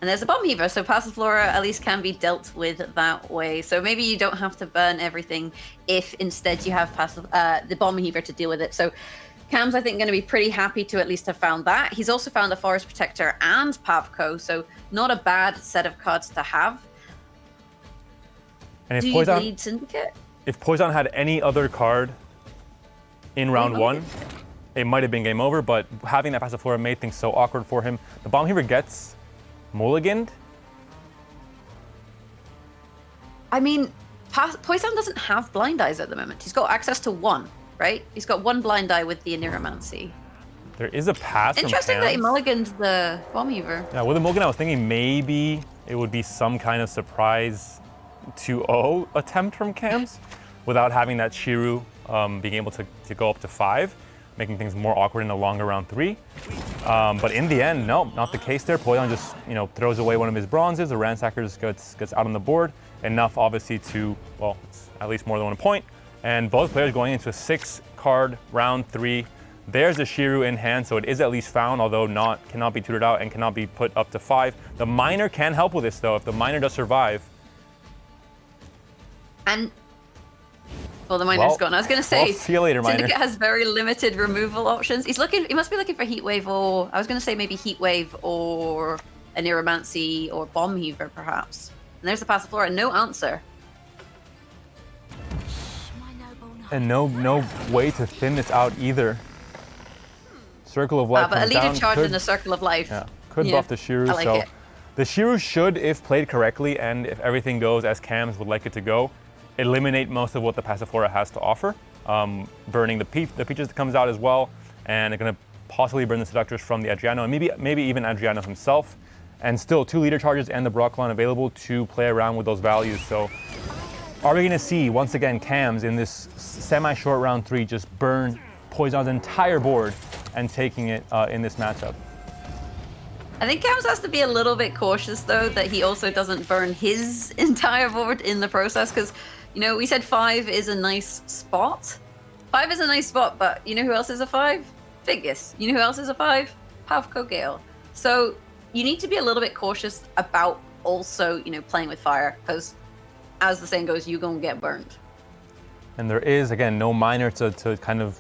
D: And there's a Bomb Heaver, so Passiflora at least can be dealt with that way. So maybe you don't have to burn everything if instead you have the Bomb Heaver to deal with it. So Cam's, I think, going to be pretty happy to at least have found that. He's also found a Forest Protector and Pavko, so not a bad set of cards to have.
E: And if
D: Do you bleed Syndicate?
E: If Poison had any other card in round 1, it might have been game over, but having that Passiflora made things so awkward for him. The Bomb Heaver gets mulliganed.
D: I mean, Poison doesn't have Blind Eyes at the moment. He's got access to 1, right? He's got 1 Blind Eye with the Neuromancy.
E: There is a pass from
D: Interesting that he
E: Cams.
D: mulliganed the Bomb Heaver.
E: Yeah, with the mulligan, I was thinking maybe it would be some kind of surprise 2-0 attempt from Cams without having that Shiru being able to go up to 5, making things more awkward in a longer round 3. But in the end, no, not the case there. Poison just, throws away one of his bronzes. The Ransacker gets out on the board. Enough, obviously, to, well, it's at least more than 1 point. And both players going into a 6-card round 3. There's a Shiru in hand, so it is at least found, although cannot be tutored out and cannot be put up to 5. The Miner can help with this, though, if the Miner does survive.
D: And well, the Miner's gone. I was going to say,
E: see you later, Miner.
D: Syndicate has very limited removal options. He must be looking for Heatwave, or I was going to say maybe Heatwave or a Neuromancy or Bomb Heaver, perhaps. And there's the Passiflora, no answer.
E: And no way to thin this out either. Circle of Life
D: But a
E: comes
D: leader
E: down,
D: charge in a Circle of Life.
E: Yeah, could buff the Shiru.
D: I like
E: So
D: it.
E: the Shiru should, if played correctly and if everything goes as Cams would like it to go, eliminate most of what the Passiflora has to offer. Burning the Peaches that comes out as well, and they're going to possibly burn the Seductress from the Adriano, and maybe even Adriano himself. And still 2 leader charges and the Brocklon available to play around with those values. So are we going to see, once again, Cams in this semi-short round 3 just burn Poison's entire board and taking it in this matchup?
D: I think Cams has to be a little bit cautious, though, that he also doesn't burn his entire board in the process, because, we said 5 is a nice spot. 5 is a nice spot, but you know who else is a 5? Figus. You know who else is a 5? Pavko Gale. So you need to be a little bit cautious about also, playing with fire, because as the saying goes, you're going to get burned.
E: And there is, again, no Miner to kind of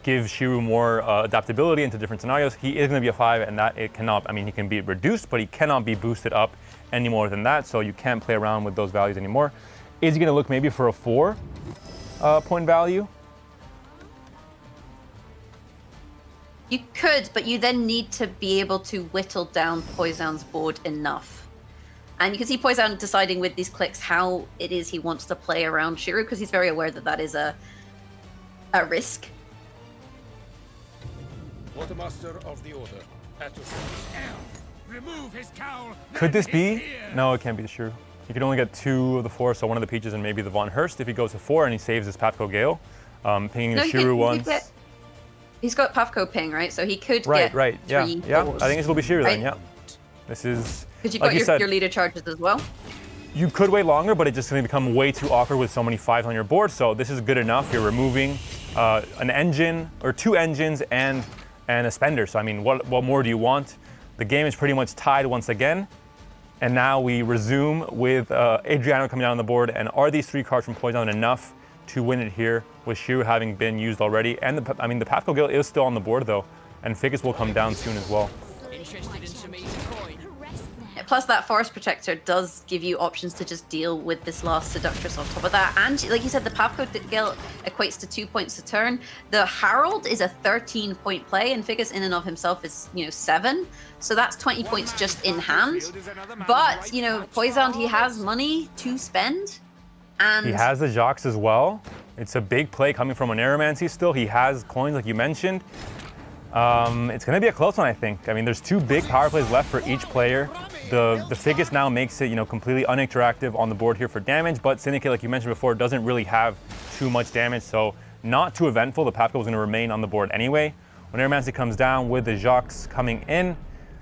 E: give Shiru more adaptability into different scenarios. He is going to be a 5, and that it cannot, he can be reduced, but he cannot be boosted up any more than that, so you can't play around with those values anymore. Is he going to look maybe for a 4 point value?
D: You could, but you then need to be able to whittle down Poison's board enough. And you can see Poison deciding with these clicks how it is he wants to play around Shiru, because he's very aware that that is a risk.
J: Quartermaster of the Order. Remove his cowl.
E: Could this be? No, it can't be the Shiru. He could only get 2 of the 4, so one of the Peaches and maybe the Von Hurst if he goes to 4 and he saves his Pavko Gale. Pinging the Shiru once.
D: He's got Pavko ping, right? So he could
E: Right,
D: get
E: right, yeah.
D: 3
E: Yeah,
D: fours,
E: I think it will be Shiru
D: right?
E: then, yeah. This is,
D: Because you've
E: like
D: got
E: you said,
D: your leader charges as well.
E: you could wait longer, but it's just going to become way too awkward with so many 5s on your board, so this is good enough. You're removing an engine, or 2 engines, and a spender, so what more do you want? The game is pretty much tied once again, and now we resume with Adriano coming down on the board, and are these 3 cards from Poison enough to win it here, with Shiru having been used already? And the Pavko Gale is still on the board though, and Figus will come down soon as well.
D: Plus, that Forest Protector does give you options to just deal with this last Seductress on top of that. And like you said, the Pavko Gale equates to 2 points a turn. The Herald is a 13-point play, and Figus in and of himself is, 7. So that's 20 points just in hand. But, Poison, he has money to spend. And
E: he has the Jacques as well. It's a big play coming from a Neuromancy still. He has coins like you mentioned. It's going to be a close one, I think. There's 2 big power plays left for each player. The Figus now makes it, completely uninteractive on the board here for damage, but Syndicate, like you mentioned before, doesn't really have too much damage, so not too eventful. The Pavko is going to remain on the board anyway. When Neuromancy comes down with the Jacques coming in,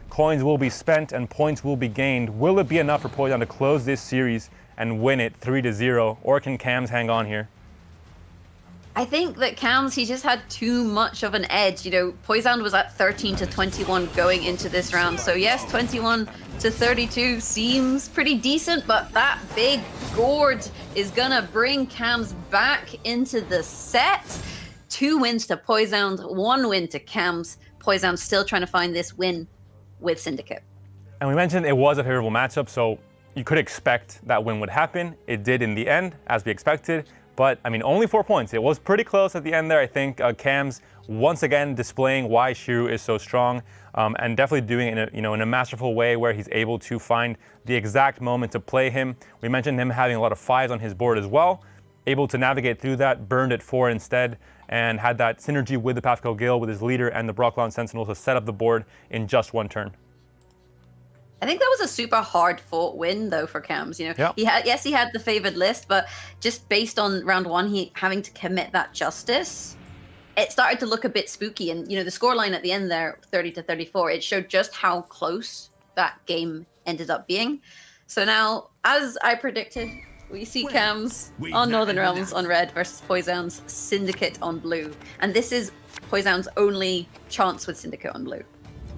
E: coins will be spent and points will be gained. Will it be enough for Poison to close this series and win it 3-0, or can Cams hang on here?
D: I think that Cams, he just had too much of an edge. Poison was at 13-21 going into this round. So yes, 21-32 seems pretty decent, but that big gourd is gonna bring Cams back into the set. 2 wins to Poison, 1 win to Cams. Poison still trying to find this win with Syndicate.
E: And we mentioned it was a favorable matchup, so you could expect that win would happen. It did in the end, as we expected. But, only 4 points. It was pretty close at the end there. I think Cams, once again, displaying why Shiru is so strong, and definitely doing it in a masterful way where he's able to find the exact moment to play him. We mentioned him having a lot of 5s on his board as well. able to navigate through that, burned at 4 instead, and had that synergy with the Pathfinder Gale with his leader and the Brocklon Sentinel to set up the board in just 1 turn.
D: I think that was a super hard fought win though for Cams. You know,
E: Yep.
D: he had the favored list, but just based on round 1, he having to commit that justice, it started to look a bit spooky. And you know, the scoreline at the end there, 30-34, it showed just how close that game ended up being. So now, as I predicted, we see Cams on Northern Realms on red versus Poison's Syndicate on blue, and this is Poison's only chance with Syndicate on blue.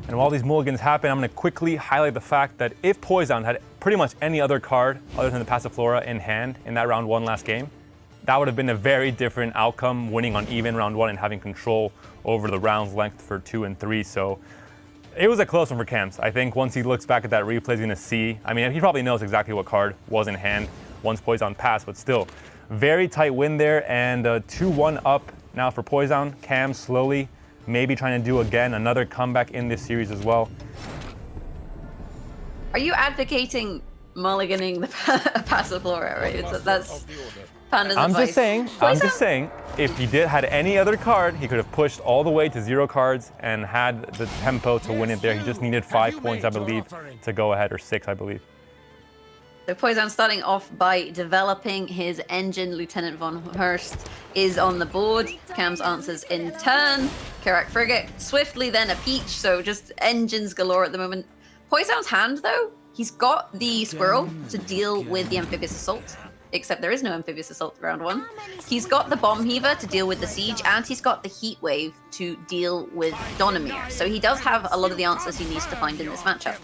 E: And while these mulligans happen, I'm going to quickly highlight the fact that if Poison had pretty much any other card other than the Passiflora in hand in that round 1 last game, that would have been a very different outcome, winning on even round 1 and having control over the round's length for 2 and 3. So it was a close one for Cams. I think once he looks back at that replay, he's going to see, I mean, he probably knows exactly what card was in hand once Poison passed, but still, very tight win there, and 2-1 up now for Poison. Cams slowly maybe trying to do again another comeback in this series as well.
D: Are you advocating mulliganing the Passiflora, right? That's Panda's
E: I'm
D: advice.
E: just saying, if he had any other card, he could have pushed all the way to 0 cards and had the tempo to win it there. He just needed 5 points, I believe, to go ahead, or 6, I believe.
D: So Poison starting off by developing his engine. Lieutenant Von Hurst is on the board. Cams answers in turn. Karak Frigate, swiftly then a Peach, so just engines galore at the moment. Poison's hand though, he's got the Squirrel to deal with the Amphibious Assault, except there is no Amphibious Assault round 1. He's got the Bomb Heaver to deal with the Siege, and he's got the Heat Wave to deal with Donomir. So he does have a lot of the answers he needs to find in this matchup.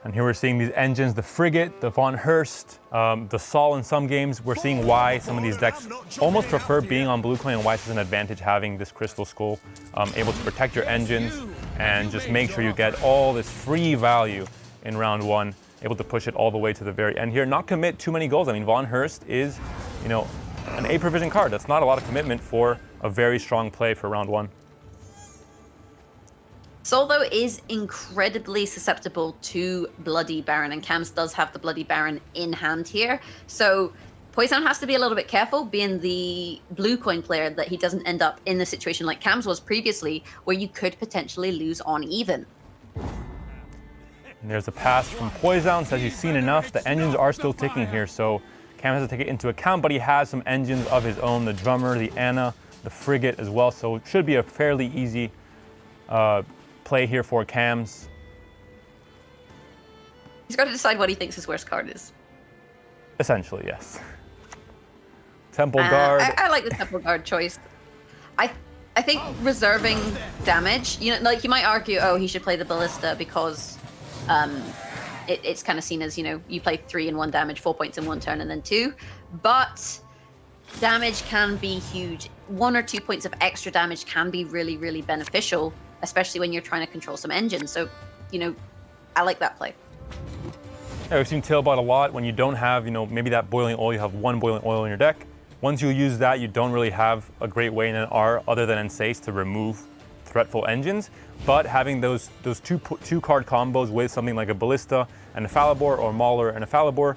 E: And here we're seeing these engines, the Frigate, the Von Hurst, the Sol in some games. We're seeing why some of these decks almost prefer being on blue coin and why it's an advantage having this Crystal Skull, able to protect your engines and just make sure you get all this free value in round 1, able to push it all the way to the very end here, not commit too many goals. I mean, Von Hurst is, you know, an 8 provision card. That's not a lot of commitment for a very strong play for round 1.
D: Sol, though, is incredibly susceptible to Bloody Baron, and Cams does have the Bloody Baron in hand here. So Poison has to be a little bit careful, being the blue coin player, that he doesn't end up in the situation like Cams was previously, where you could potentially lose on even.
E: And there's a pass from Poison, says he's seen enough. The engines are still ticking here, so Cam has to take it into account, but he has some engines of his own, the Drummer, the Anna, the Frigate as well, so it should be a fairly easy play here for Cams.
D: He's got to decide what he thinks his worst card is.
E: Essentially, yes. Temple Guard.
D: I like the Temple Guard choice. I think reserving damage, you know, like you might argue, oh, he should play the Ballista because it's kind of seen as, you know, you play 3 in 1 damage, 4 points in 1 turn, and then 2. But damage can be huge. 1 or 2 points of extra damage can be really, really beneficial, especially when you're trying to control some engines. So, you know, I like that play.
E: Yeah, we've seen Tailbot a lot. When you don't have, you know, maybe that boiling oil, you have 1 boiling oil in your deck. Once you use that, you don't really have a great way in an R other than in Sace to remove threatful engines. But having those two card combos with something like a Ballista and a Falibor, or Mauler and a Falibor,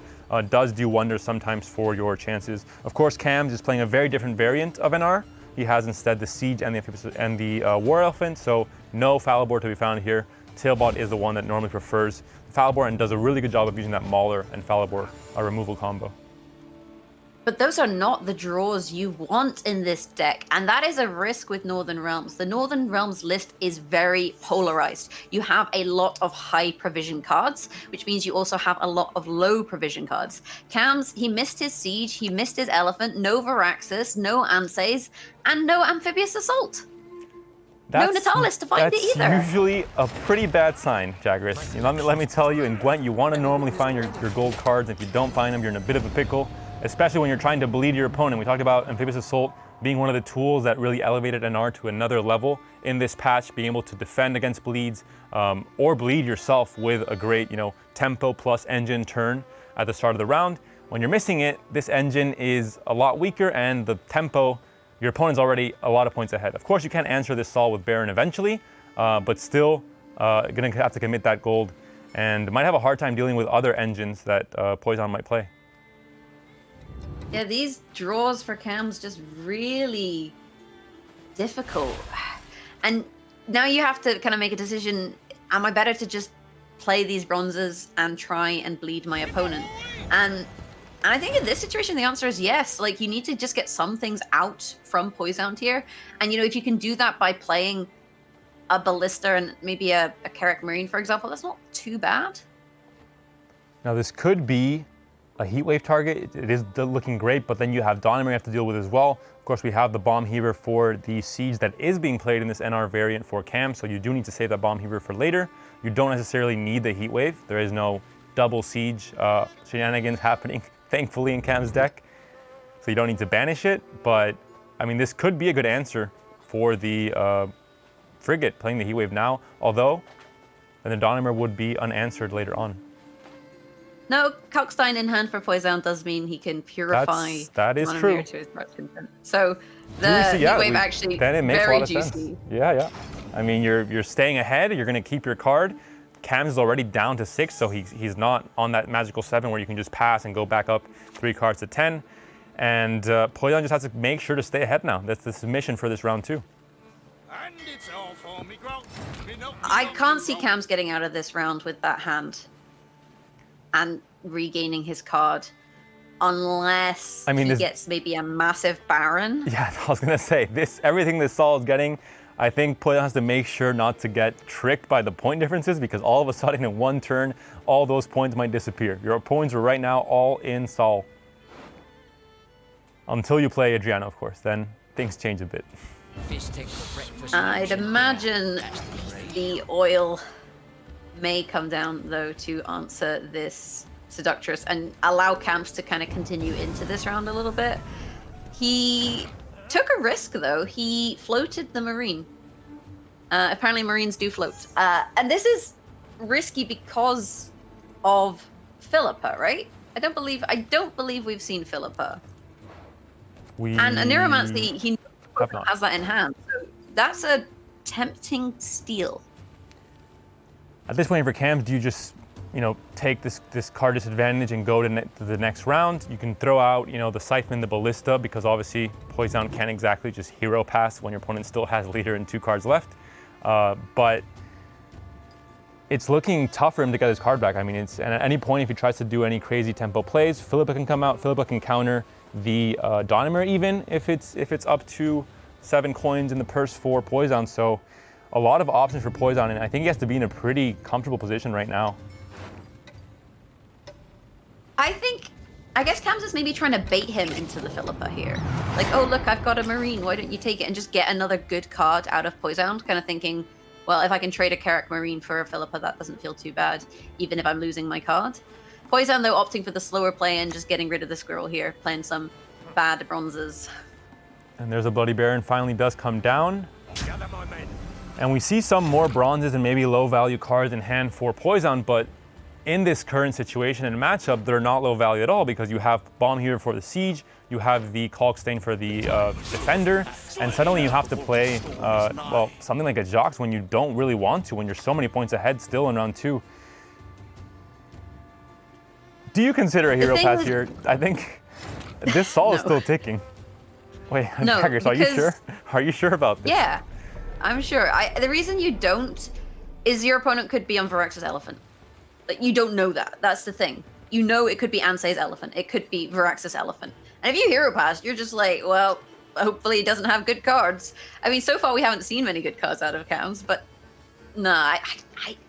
E: does do wonders sometimes for your chances. Of course, Cams is playing a very different variant of NR. He has instead the Siege and the War Elephant, so no Falibor to be found here. Tailbot is the one that normally prefers Falibor and does a really good job of using that Mauler and Falibor removal combo.
D: But those are not the draws you want in this deck, and that is a risk with Northern Realms. The Northern Realms list is very polarized. You have a lot of high provision cards, which means you also have a lot of low provision cards. Cams, he missed his Siege, he missed his Elephant, no Varaxis, no Anses, and no Amphibious Assault. No Natalis to find it either.
E: That's usually a pretty bad sign, Jagras. Let me tell you, in Gwent, you want to normally find your gold cards. If you don't find them, you're in a bit of a pickle, especially when you're trying to bleed your opponent. We talked about Amphibious Assault being one of the tools that really elevated NR to another level in this patch, being able to defend against bleeds or bleed yourself with a great, you know, tempo plus engine turn at the start of the round. When you're missing it, this engine is a lot weaker, and the tempo, your opponent's already a lot of points ahead. Of course, you can answer this Sol with Baron eventually, but still gonna have to commit that gold and might have a hard time dealing with other engines that Poison might play.
D: Yeah, these draws for Cam's just really difficult. And now you have to kind of make a decision. Am I better to just play these bronzes and try and bleed my opponent? And I think in this situation, the answer is yes. Like, you need to just get some things out from Poisoned here. And, you know, if you can do that by playing a Ballista and maybe a Carrack Marine, for example, that's not too bad.
E: Now, this could be a Heatwave target. It is looking great, but then you have Donimer you have to deal with as well. Of course, we have the Bomb Heaver for the Siege that is being played in this NR variant for Cam, so you do need to save that Bomb Heaver for later. You don't necessarily need the Heatwave. There is no double Siege shenanigans happening, thankfully, in Cam's deck. So you don't need to banish it, but I mean, this could be a good answer for the Frigate playing the Heatwave now, although then the Donimer would be unanswered later on.
D: No, Kalkstein in hand for Poison does mean he can purify
E: that is
D: Monomir
E: true.
D: to his heart's content. So the Heatwave actually
E: then it makes
D: very
E: a lot of
D: juicy.
E: sense. Yeah. I mean, you're staying ahead. You're going to keep your card. Cam's is already down to 6, so he's not on that magical 7 where you can just pass and go back up 3 cards to 10. And Poison just has to make sure to stay ahead now. That's the submission for this round 2.
J: And it's all for me, Grog.
D: I can't see Cam's getting out of this round with that hand and regaining his card, unless he gets maybe a massive Baron.
E: Yeah, I was gonna say everything this Saul is getting. I think Poison has to make sure not to get tricked by the point differences, because all of a sudden in one turn, all those points might disappear. Your points are right now all in Saul. Until you play Adriano, of course, then things change a bit.
D: I'd imagine the oil may come down, though, to answer this Seductress and allow Camps to kind of continue into this round a little bit. He took a risk, though. He floated the Marine. Apparently, Marines do float. And this is risky because of Philippa, right? I don't believe we've seen Philippa. And a Neuromancy, he has that in hand. So that's a tempting steal.
E: At this point for Cams, do you just, take this card disadvantage and go to the next round? You can throw out, the Scytheman, the Ballista, because obviously Poison can't exactly just hero pass when your opponent still has leader and 2 cards left. But it's looking tough for him to get his card back. I mean, and at any point, if he tries to do any crazy tempo plays, Philippa can come out. Philippa can counter the Donimer even if it's up to 7 coins in the purse for Poison. So a lot of options for Poison, and I think he has to be in a pretty comfortable position right now.
D: I guess Cam's is maybe trying to bait him into the Philippa here. Like, oh, look, I've got a Marine. Why don't you take it and just get another good card out of Poison? Kind of thinking, well, if I can trade a Carrack Marine for a Philippa, that doesn't feel too bad, even if I'm losing my card. Poison, though, opting for the slower play and just getting rid of the squirrel here, playing some bad bronzes.
E: And there's a Bloody Baron finally does come down. And we see some more bronzes and maybe low value cards in hand for Poison, but in this current situation and matchup, they're not low value at all, because you have Bomb Heaver for the Siege, you have the Kalkstein for the Defender, and suddenly you have to play, something like a Jox when you don't really want to, when you're so many points ahead still in round 2. Do you consider a hero pass here? I think this Saul is still ticking. Wait,
D: no,
E: Jaggers, are you sure? Are you sure about this?
D: Yeah, I'm sure. The reason you don't is your opponent could be on Virax's Elephant. Like, you don't know that. That's the thing. You know it could be Ansei's Elephant. It could be Virax's Elephant. And if you hero pass, you're just like, well, hopefully he doesn't have good cards. I mean, so far we haven't seen many good cards out of Cams, but no,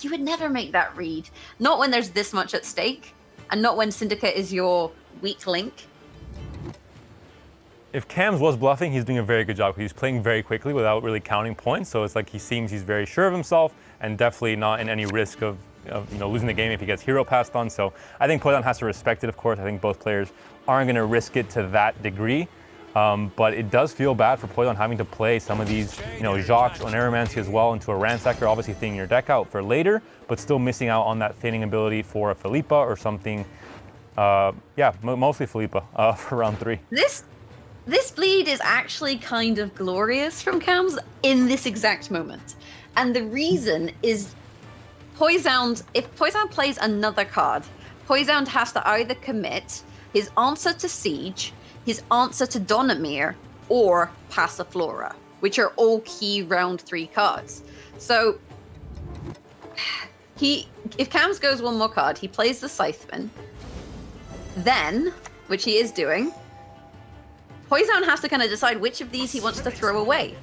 D: you would never make that read. Not when there's this much at stake, and not when Syndicate is your weak link.
E: If Cams was bluffing, he's doing a very good job. He's playing very quickly without really counting points, so it's like he seems he's very sure of himself and definitely not in any risk of losing the game if he gets hero passed on. So I think Poison has to respect it, of course. I think both players aren't going to risk it to that degree. But it does feel bad for Poison having to play some of these, Jox or Neuromancy as well into a Ransacker, obviously thinning your deck out for later, but still missing out on that thinning ability for a Philippa or something. Mostly Philippa for round 3.
D: This bleed is actually kind of glorious from Cams in this exact moment. And the reason is if Poison plays another card, Poison has to either commit his answer to Siege, his answer to Donimir, or Passiflora, which are all key round 3 cards. So if Cams goes one more card, he plays the Scytheman. Then, which he is doing, Poison has to kind of decide which of these he wants to throw away.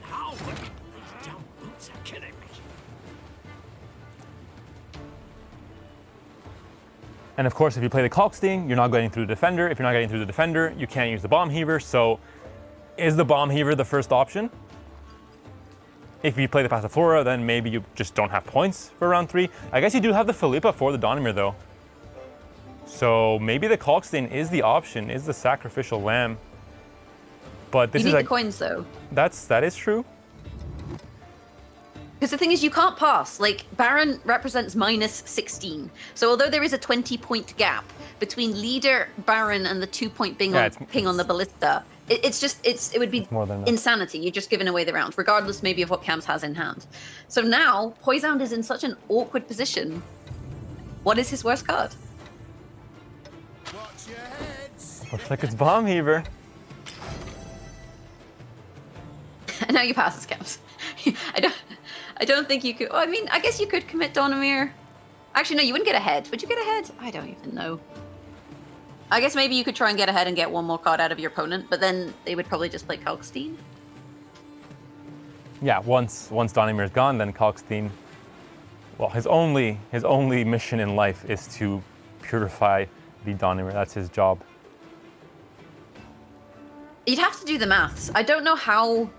E: And of course, if you play the Kalkstein, you're not getting through the defender. If you're not getting through the defender, you can't use the Bomb Heaver. So is the Bomb Heaver the first option? If you play the Passiflora, then maybe you just don't have points for round 3. I guess you do have the Philippa for the Donimir though. So maybe the Kalkstein is the option, is the sacrificial lamb. But this
D: you
E: is
D: need
E: like,
D: the coins though.
E: that is true.
D: Because the thing is, you can't pass. Like, Baron represents minus 16. So although there is a 20-point gap between leader Baron and the 2-point ping on the ballista, it would be
E: more than enough.
D: insanity. You're just giving away the round, regardless maybe of what Cams has in hand. So now, Poisound is in such an awkward position. What is his worst card?
J: Watch your heads.
E: Looks like it's Bomb Heaver.
D: And now you pass as Cams. I don't think you could. Oh, I mean, I guess you could commit Donimir. Actually, no, you wouldn't get ahead. Would you get ahead? I don't even know. I guess maybe you could try and get ahead and get one more card out of your opponent, but then they would probably just play Kalkstein.
E: Yeah, once Donimir is gone, then Kalkstein. Well, his only mission in life is to purify the Donimir. That's his job.
D: You'd have to do the maths. I don't know how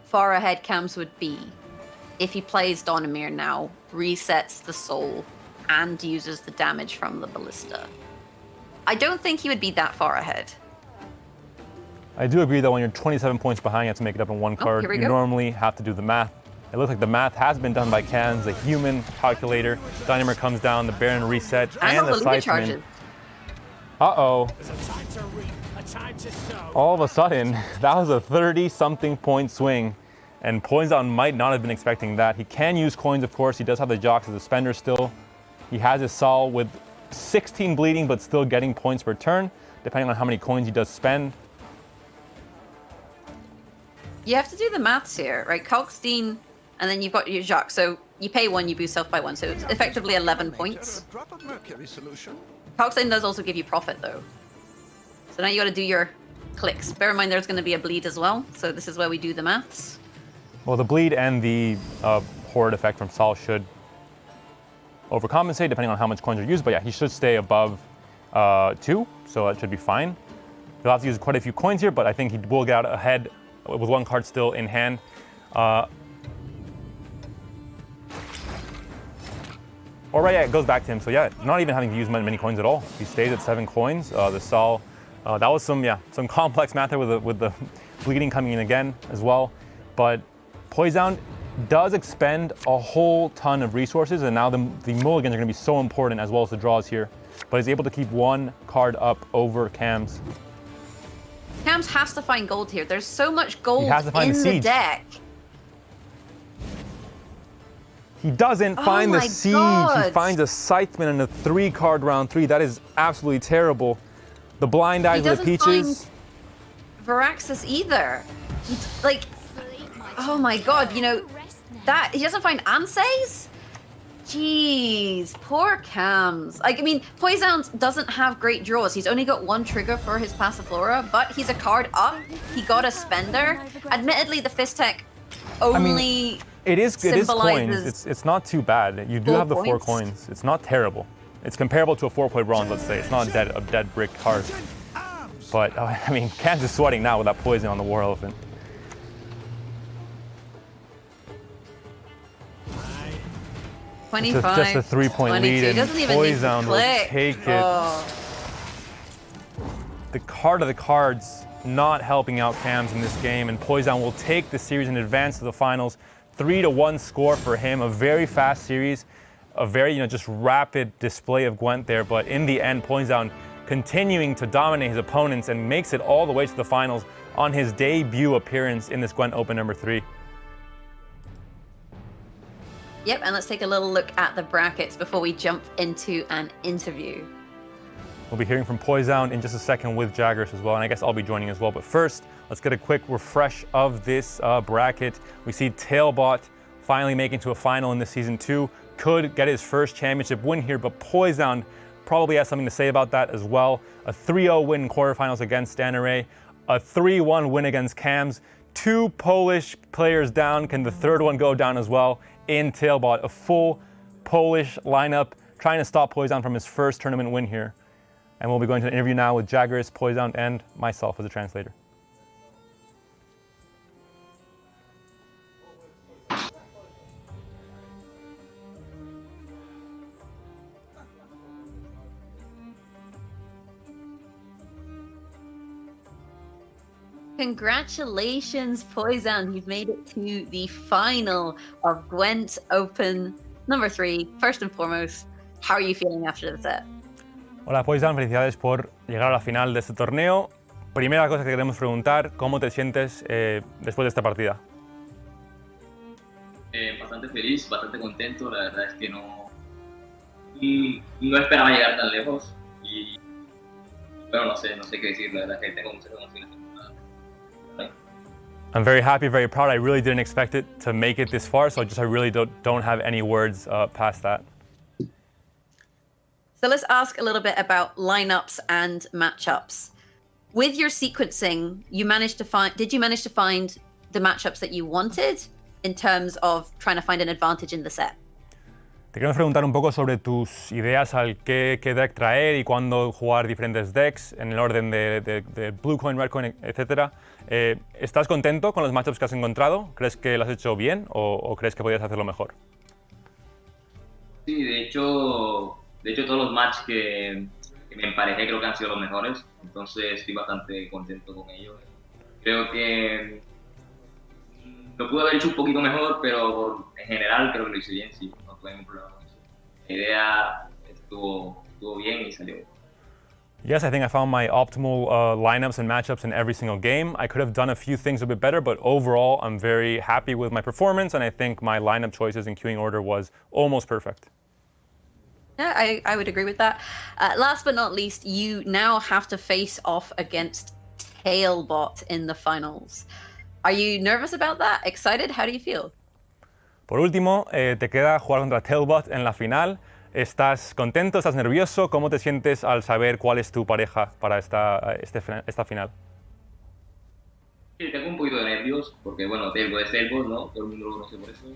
D: far ahead Cams would be if he plays Donimir now, resets the soul, and uses the damage from the ballista. I don't think he would be that far ahead.
E: I do agree though, when you're 27 points behind, you have to make it up in one card.
D: Here we
E: You
D: go.
E: normally have to do the math. It looks like the math has been done by Cans, the human calculator. Donimir comes down, the Baron reset, and the
D: ballista
E: Scytheman.
D: charges.
E: Uh-oh.
J: There's a time to reap, a time to sow.
E: All of a sudden, that was a 30-something point swing, and Poison might not have been expecting that. He can use coins, of course. He does have the Jox as a spender still. He has his Sol with 16 bleeding, but still getting points per turn, depending on how many coins he does spend.
D: You have to do the maths here, right? Kalkstein, and then you've got your Jacques. So you pay 1, you boost self by 1. So it's effectively 11 points.
J: A drop of mercury solution.
D: Kalkstein does also give you profit, though. So now you got to do your clicks. Bear in mind there's going to be a bleed as well. So this is where we do the maths.
E: Well, the bleed and the horde effect from Sol should overcompensate depending on how much coins are used. But yeah, he should stay above 2, so that should be fine. He'll have to use quite a few coins here, but I think he will get out ahead with 1 card still in hand. All right, yeah, it goes back to him. So yeah, not even having to use many coins at all. He stays at 7 coins. The Sol, that was some complex math there with the bleeding coming in again as well. But Poison does expend a whole ton of resources, and now the mulligans are going to be so important as well as the draws here. But he's able to keep 1 card up over Cams.
D: Cams has to find gold here. There's so much gold
E: He has to find
D: in
E: the
D: the
E: siege.
D: deck.
E: He doesn't find the
D: my
E: siege. He
D: God.
E: finds a Scytheman in a 3-card round 3. That is absolutely terrible. The blind eyes
D: He
E: of the
D: doesn't
E: peaches.
D: find Varaxis either. Like, oh my god, you know, that he doesn't find Ansays? Jeez, poor Cams. Like, I mean, Poison doesn't have great draws. He's only got 1 trigger for his Passiflora, but he's a card up. He got a spender. Admittedly, the Fist Tech only
E: It is coins.
D: symbolizes
E: It's not too bad. You do
D: 4
E: have the 4
D: points.
E: coins. It's not terrible. It's comparable to a 4-point bronze, let's say. It's not a dead brick card. But I mean, Cans is sweating now with that poison on the War Elephant.
D: $25.
E: Just a 3-point
D: 22.
E: lead,
D: He
E: and
D: doesn't even need to
E: Poison will
D: click.
E: take it.
D: Oh.
E: The card of the cards not helping out Cams in this game, and Poison will take the series in advance to the finals. 3-1 score for him. A very fast series, a very just rapid display of Gwent there. But in the end, Poison continuing to dominate his opponents and makes it all the way to the finals on his debut appearance in this Gwent Open number 3.
D: Yep, and let's take a little look at the brackets before we jump into an interview.
E: We'll be hearing from Poison in just a second with Jaggers as well, and I guess I'll be joining as well. But first, let's get a quick refresh of this bracket. We see Tailbot finally making to a final in this season 2. Could get his first championship win here, but Poison probably has something to say about that as well. A 3-0 win in quarterfinals against Stanare, a 3-1 win against Cams. 2 Polish players down. Can the third one go down as well in Tailbot? A full Polish lineup trying to stop Poison from his first tournament win here. And we'll be going to an interview now with Jaggers, Poison, and myself as a translator.
D: Congratulations, Poison. You've made it to the final of GWENT Open number 3. First and foremost, how are you feeling after the set?
E: Hola Poison, felicidades por llegar a la final de este torneo. Primera cosa que queremos preguntar, ¿cómo te sientes después de esta partida?
L: Bastante feliz, bastante contento. La verdad es que no esperaba llegar tan lejos y bueno, no sé qué decir. La verdad es que tengo muchas emociones.
E: I'm very happy, very proud. I really didn't expect it to make it this far, so I really don't have any words past that.
D: So let's ask a little bit about lineups and matchups. With your sequencing, did you manage to find the matchups that you wanted in terms of trying to find an advantage in the set?
E: Te queremos preguntar un poco sobre tus ideas al qué deck traer y cuándo jugar diferentes decks en el orden de Blue Coin, Red Coin, etc. ¿Estás contento con los matchups que has encontrado? ¿Crees que lo has hecho bien o crees que podrías hacerlo mejor?
L: Sí, de hecho todos los matches que me emparejé creo que han sido los mejores, entonces estoy bastante contento con ellos. Creo que lo pude haber hecho un poquito mejor, pero en general creo que lo hice bien, sí, no tuve ningún problema con eso. La idea estuvo bien y salió bien.
E: Yes, I think I found my optimal lineups and matchups in every single game. I could have done a few things a bit better, but overall I'm very happy with my performance, and I think my lineup choices and queuing order was almost perfect.
D: Yeah, I would agree with that. Last but not least, you now have to face off against Tailbot in the finals. Are you nervous about that? Excited? How do you feel?
E: Por último, te queda jugar contra Tailbot en la final. ¿Estás contento? ¿Estás nervioso? ¿Cómo te sientes al saber cuál es tu pareja para esta final?
L: Sí, tengo un poquito de nervios porque, bueno, Tailbot es Tailbot, ¿no? Todo el mundo lo conoce por eso.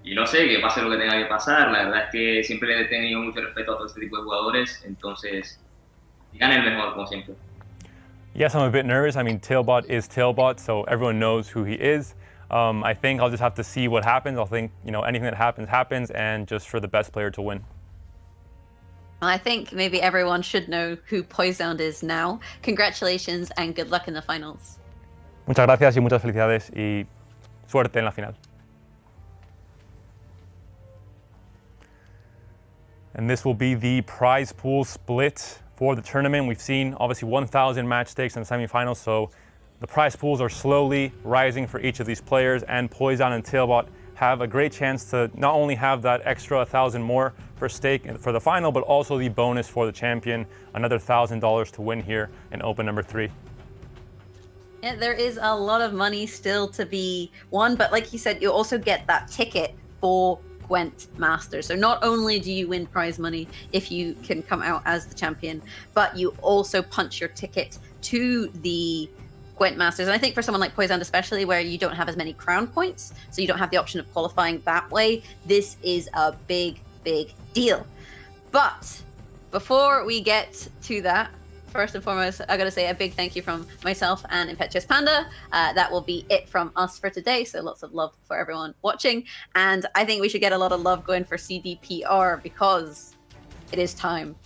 L: Y no sé, que pase lo que tenga que pasar. La verdad es que siempre le he tenido mucho respeto a todo este tipo de jugadores, entonces gane el mejor, como siempre.
E: Yes, I'm a bit nervous. I mean, Tailbot is Tailbot, so everyone knows who he is. I think I'll just have to see what happens. I'll think, anything that happens, and just for the best player to win.
D: Well, I think maybe everyone should know who Poison is now. Congratulations and good luck in the finals.
E: Muchas gracias y muchas felicidades y suerte en la final. And this will be the prize pool split for the tournament. We've seen obviously 1,000 match stakes in the semifinals, so the prize pools are slowly rising for each of these players, and Poison and Tailbot have a great chance to not only have that extra 1,000 more for stake for the final, but also the bonus for the champion, another $1,000 to win here in Open number 3.
D: Yeah, there is a lot of money still to be won, but like you said, you also get that ticket for GWENT Masters. So not only do you win prize money if you can come out as the champion, but you also punch your ticket to the GWENT Masters. And I think for someone like Poison especially, where you don't have as many crown points, so you don't have the option of qualifying that way, this is a big deal. But before we get to that, first and foremost, I gotta say a big thank you from myself and Impetuous Panda. That will be it from us for today. So lots of love for everyone watching. And I think we should get a lot of love going for CDPR because it is time.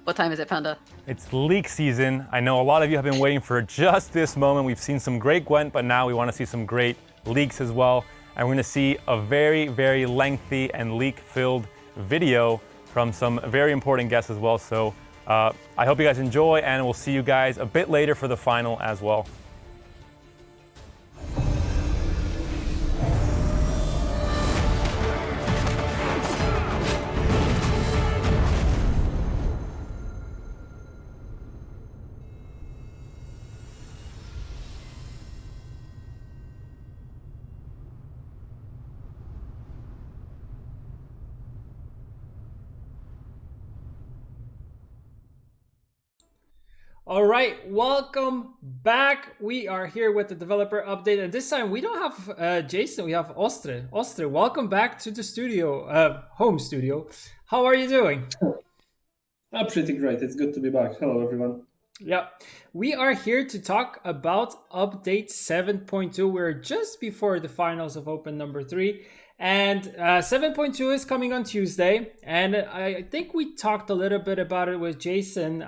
D: What time is it, Panda?
E: It's leak season. I know a lot of you have been waiting for just this moment. We've seen some great Gwent, but now we want to see some great leaks as well. And we're going to see a very lengthy and leak-filled video from some very important guests as well. So I hope you guys enjoy, and we'll see you guys a bit later for the final as well.
K: All right, welcome back. We are here with the developer update, and this time we don't have Jason, we have Ostre. Ostre, welcome back to the studio, home studio. How are you doing?
M: Pretty great. It's good to be back. Hello, everyone.
K: Yeah, we are here to talk about update 7.2. We're just before the finals of Open number 3. And 7.2 is coming on Tuesday, and I think we talked a little bit about it with Jason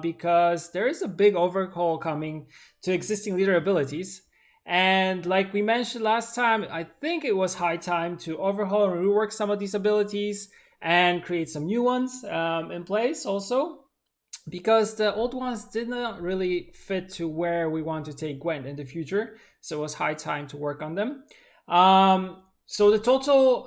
K: because there is a big overhaul coming to existing leader abilities. And like we mentioned last time, I think it was high time to overhaul and rework some of these abilities and create some new ones in place also, because the old ones did not really fit to where we want to take Gwent in the future. So it was high time to work on them. So the total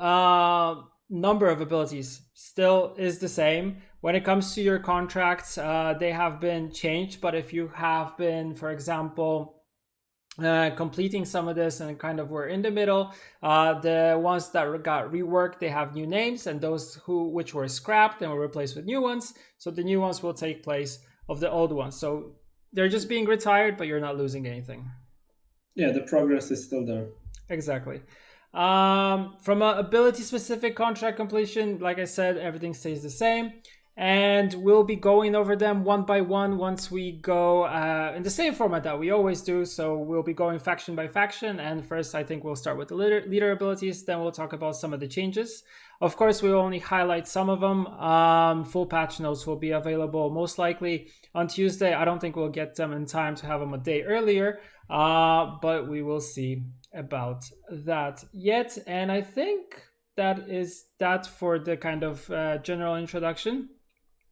K: number of abilities still is the same. When it comes to your contracts, they have been changed. But if you have been, for example, completing some of this and kind of were in the middle, the ones that got reworked, they have new names, and those which were scrapped and were replaced with new ones. So the new ones will take place of the old ones. So they're just being retired, but you're not losing anything.
M: Yeah, the progress is still there.
K: Exactly. From an ability specific contract completion, like I said, everything stays the same, and we'll be going over them one by one once we go in the same format that we always do. So we'll be going faction by faction, and first I think we'll start with the leader abilities, then we'll talk about some of the changes. Of course, we'll only highlight some of them. Full patch notes will be available most likely on Tuesday. I don't think we'll get them in time to have them a day earlier, but we will see about that yet. And I think that is that for the kind of general introduction.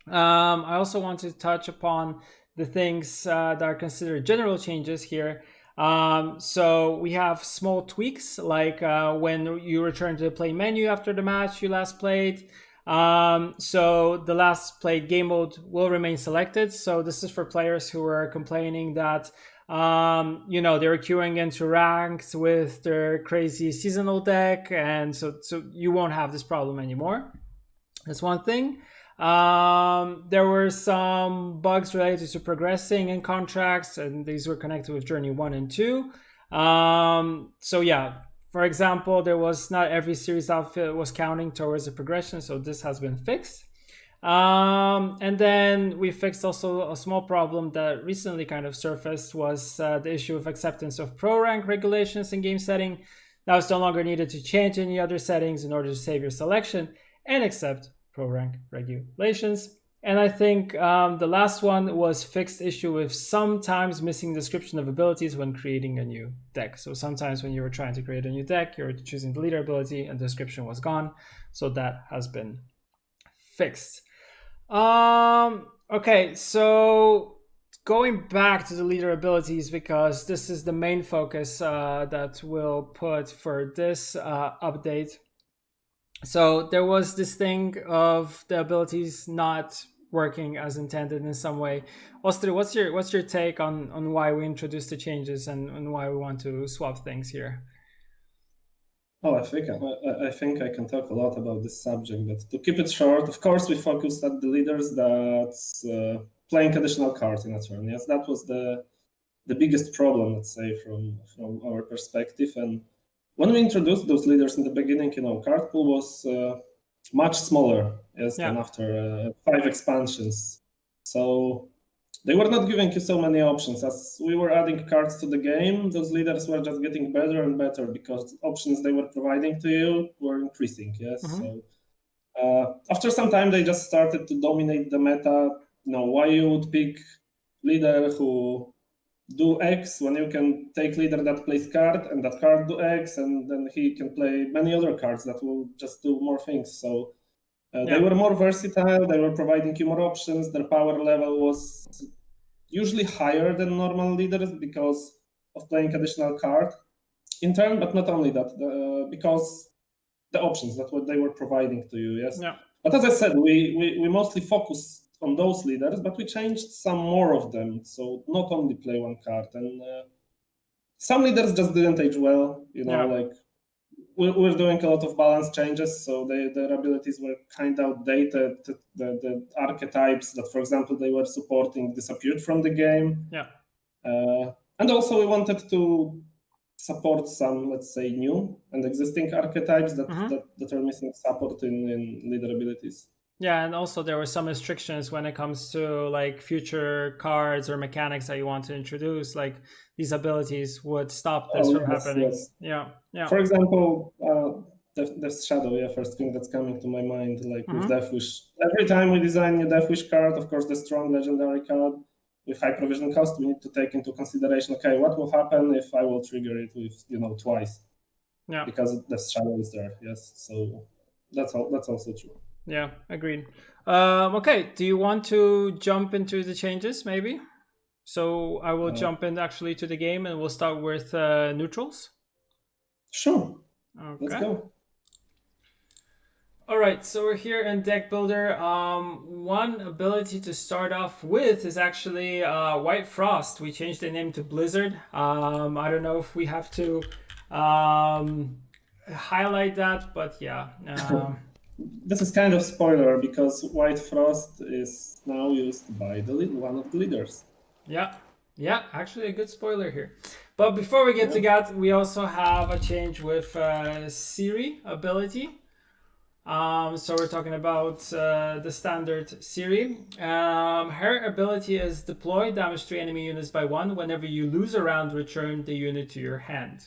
K: I also want to touch upon the things that are considered general changes here. So we have small tweaks, like when you return to the play menu after the match you last played. So the last played game mode will remain selected. So this is for players who are complaining that they're queuing into ranks with their crazy seasonal deck, and so you won't have this problem anymore. That's one thing. There were some bugs related to progressing in contracts, and these were connected with Journey 1 and 2. So yeah, for example, there was not every series outfit was counting towards the progression, so this has been fixed. And then we fixed also a small problem that recently kind of surfaced, was the issue of acceptance of pro rank regulations in game setting. Now it's no longer needed to change any other settings in order to save your selection and accept pro rank regulations. And I think the last one was fixed issue with sometimes missing description of abilities when creating a new deck. So sometimes when you were trying to create a new deck, you were choosing the leader ability and the description was gone. So that has been fixed. Okay, so going back to the leader abilities, because this is the main focus that we'll put for this update. So there was this thing of the abilities not working as intended in some way. Ostre, what's your take on why we introduced the changes and why we want to swap things here?
M: Oh, I think I can talk a lot about this subject, but to keep it short, of course, we focused at the leaders that's playing additional cards in a turn. Yes, that was the biggest problem, let's say, from our perspective. And when we introduced those leaders in the beginning, card pool was much smaller, than after 5 expansions. So they were not giving you so many options. As we were adding cards to the game, those leaders were just getting better and better because options they were providing to you were increasing. Yes. Mm-hmm. So after some time, they just started to dominate the meta. Why you would pick leader who do X when you can take leader that plays card and that card do X, and then he can play many other cards that will just do more things. So they were more versatile. They were providing you more options. Their power level was usually higher than normal leaders because of playing additional card in turn, but not only that, because the options that what they were providing to you. Yes. Yeah. But as I said, we mostly focus on those leaders, but we changed some more of them. So not only play one card, and some leaders just didn't age well. Like we're doing a lot of balance changes, so their abilities were kind of outdated. The archetypes that, for example, they were supporting disappeared from the game.
K: Yeah.
M: And also we wanted to support some, let's say, new and existing archetypes that are missing support in leader abilities.
K: Yeah, and also there were some restrictions when it comes to like future cards or mechanics that you want to introduce. Like these abilities would stop this from happening.
M: Yes.
K: Yeah, yeah.
M: For example, Death's Shadow, first thing that's coming to my mind, like with Death Wish. Every time we design a Death Wish card, of course, the strong legendary card with high provision cost, we need to take into consideration, okay, what will happen if I will trigger it with, twice?
K: Yeah.
M: Because Death's Shadow is there, yes. So that's also true.
K: Yeah, agreed. Okay, do you want to jump into the changes, maybe? So I will jump in actually to the game, and we'll start with neutrals.
M: Sure.
K: Okay.
M: Let's go.
K: All right, so we're here in Deck Builder. One ability to start off with is actually White Frost. We changed the name to Blizzard. I don't know if we have to highlight that, but yeah.
M: This is kind of spoiler because White Frost is now used by one of the leaders.
K: Yeah, actually a good spoiler here. But before we get to that, we also have a change with Siri ability. So we're talking about the standard Siri. Her ability is deploy damage 3 enemy units by 1. Whenever you lose a round, return the unit to your hand.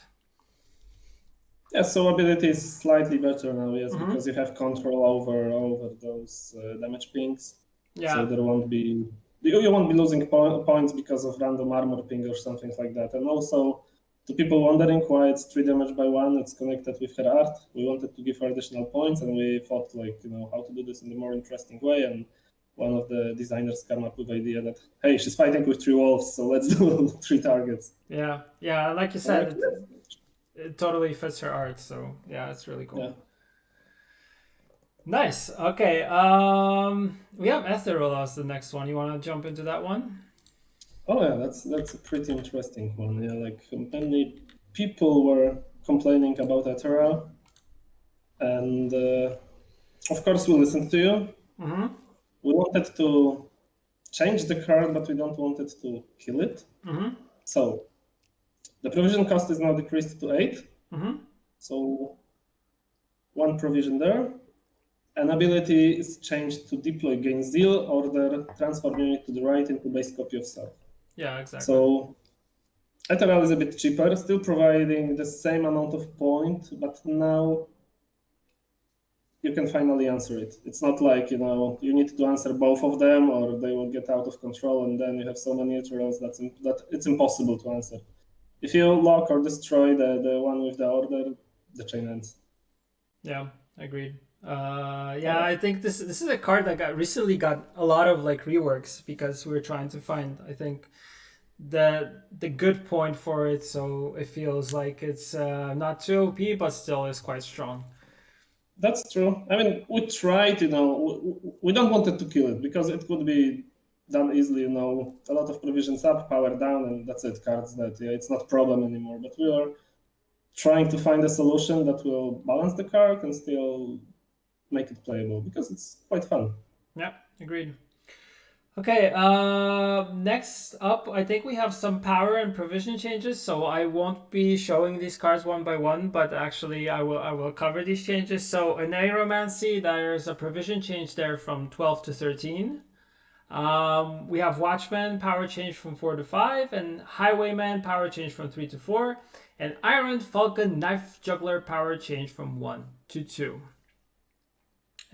M: Yeah, so ability is slightly better now, yes, because you have control over those damage pings.
K: Yeah.
M: So there won't be you won't be losing points because of random armor ping or something like that. And also, to people wondering why it's 3 damage by 1, it's connected with her art. We wanted to give her additional points, and we thought how to do this in a more interesting way. And one of the designers came up with the idea that, hey, she's fighting with 3 wolves, so let's do 3 targets.
K: Yeah, like you said, it totally fits her art, so yeah, it's really cool.
M: Yeah.
K: Nice. Okay. We have Ethereal as the next one. You want to jump into that one?
M: Oh yeah, that's a pretty interesting one. Yeah, like many people were complaining about Ethereal, and of course we listened to you. We wanted to change the card, but we don't want it to kill it. So the provision cost is now decreased to 8. So 1 provision there. An ability is changed to deploy gain zeal, order, transform unit to the right into base copy of self.
K: Yeah, exactly.
M: So Ethereal is a bit cheaper, still providing the same amount of point, but now you can finally answer it. It's not like, you need to answer both of them or they will get out of control and then you have so many Ethereals that it's impossible to answer. If you lock or destroy the one with the order, the chain ends.
K: Yeah, agreed. I think this is a card that recently got a lot of like reworks because we were trying to find, I think, the good point for it, so it feels like it's not too OP but still is quite strong.
M: That's true. I mean, we tried, we don't want it to kill it because it could be done easily, a lot of provisions up, power down, and that's it, cards that, it's not a problem anymore. But we are trying to find a solution that will balance the card and still make it playable because it's quite fun.
K: Yeah, agreed. Okay, next up, I think we have some power and provision changes. So I won't be showing these cards one by one, but actually I will cover these changes. So in Aeromancy, there's a provision change there from 12 to 13. We have Watchman, power change from 4 to 5, and Highwayman, power change from 3 to 4, and Iron Falcon, Knife Juggler, power change from 1 to 2.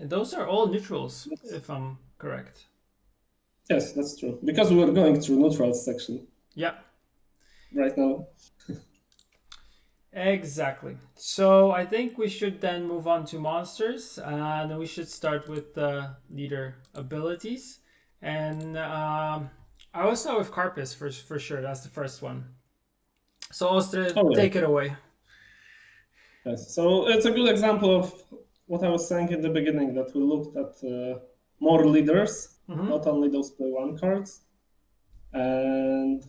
K: And those are all neutrals, if I'm correct.
M: Yes, that's true. Because we were going through neutrals section.
K: Yeah.
M: Right now.
K: Exactly. So I think we should then move on to monsters. And we should start with the leader abilities. And I will start with Carpus for sure. That's the first one. So Ostre, take it away.
M: Yes. So it's a good example of what I was saying in the beginning, that we looked at more leaders, not only those play 1 cards. And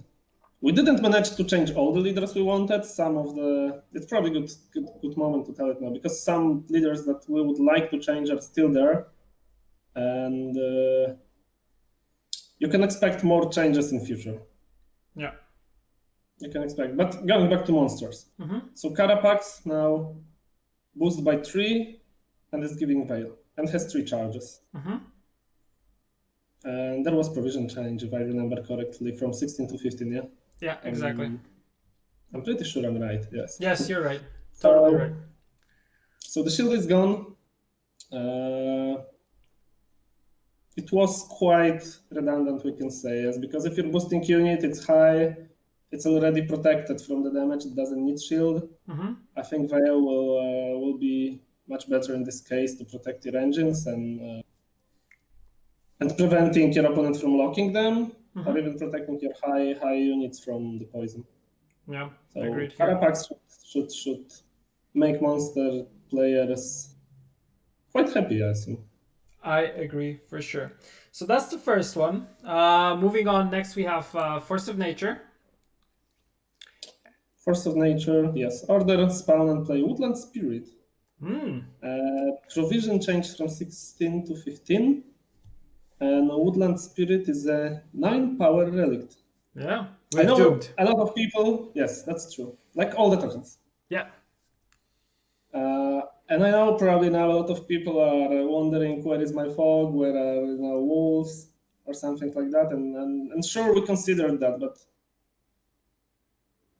M: We didn't manage to change all the leaders we wanted. Some of the it's probably good moment to tell it now, because some leaders that we would like to change are still there, and you can expect more changes in future.
K: Yeah.
M: You can expect. But going back to monsters, so Carapax now boosted by 3 and is giving Veil and has 3 charges. And there was provision change, if I remember correctly, from 16 to 15, yeah?
K: Yeah, exactly.
M: I'm pretty sure I'm right, yes.
K: Yes, you're right. Totally right.
M: So the shield is gone. It was quite redundant, we can say, yes, because if you're boosting unit, it's high, it's already protected from the damage, it doesn't need shield. I think Veil will be much better in this case to protect your engines and preventing your opponent from locking them, or even protecting your high units from the poison.
K: Yeah,
M: so
K: agreed.
M: Carapax should make monster players quite happy, I think.
K: I agree for sure. So that's the first one. Moving on, next we have Force of Nature.
M: Force of Nature, yes. Order, spawn, and play Woodland Spirit. Provision changed from 16 to 15. And Woodland Spirit is a 9 power relic.
K: Yeah,
M: I know
K: doomed.
M: a lot of people, yes, that's true. Like all the tokens.
K: Yeah.
M: And I know probably now a lot of people are wondering where is my fog, where are wolves, or something like that. And sure, we considered that, but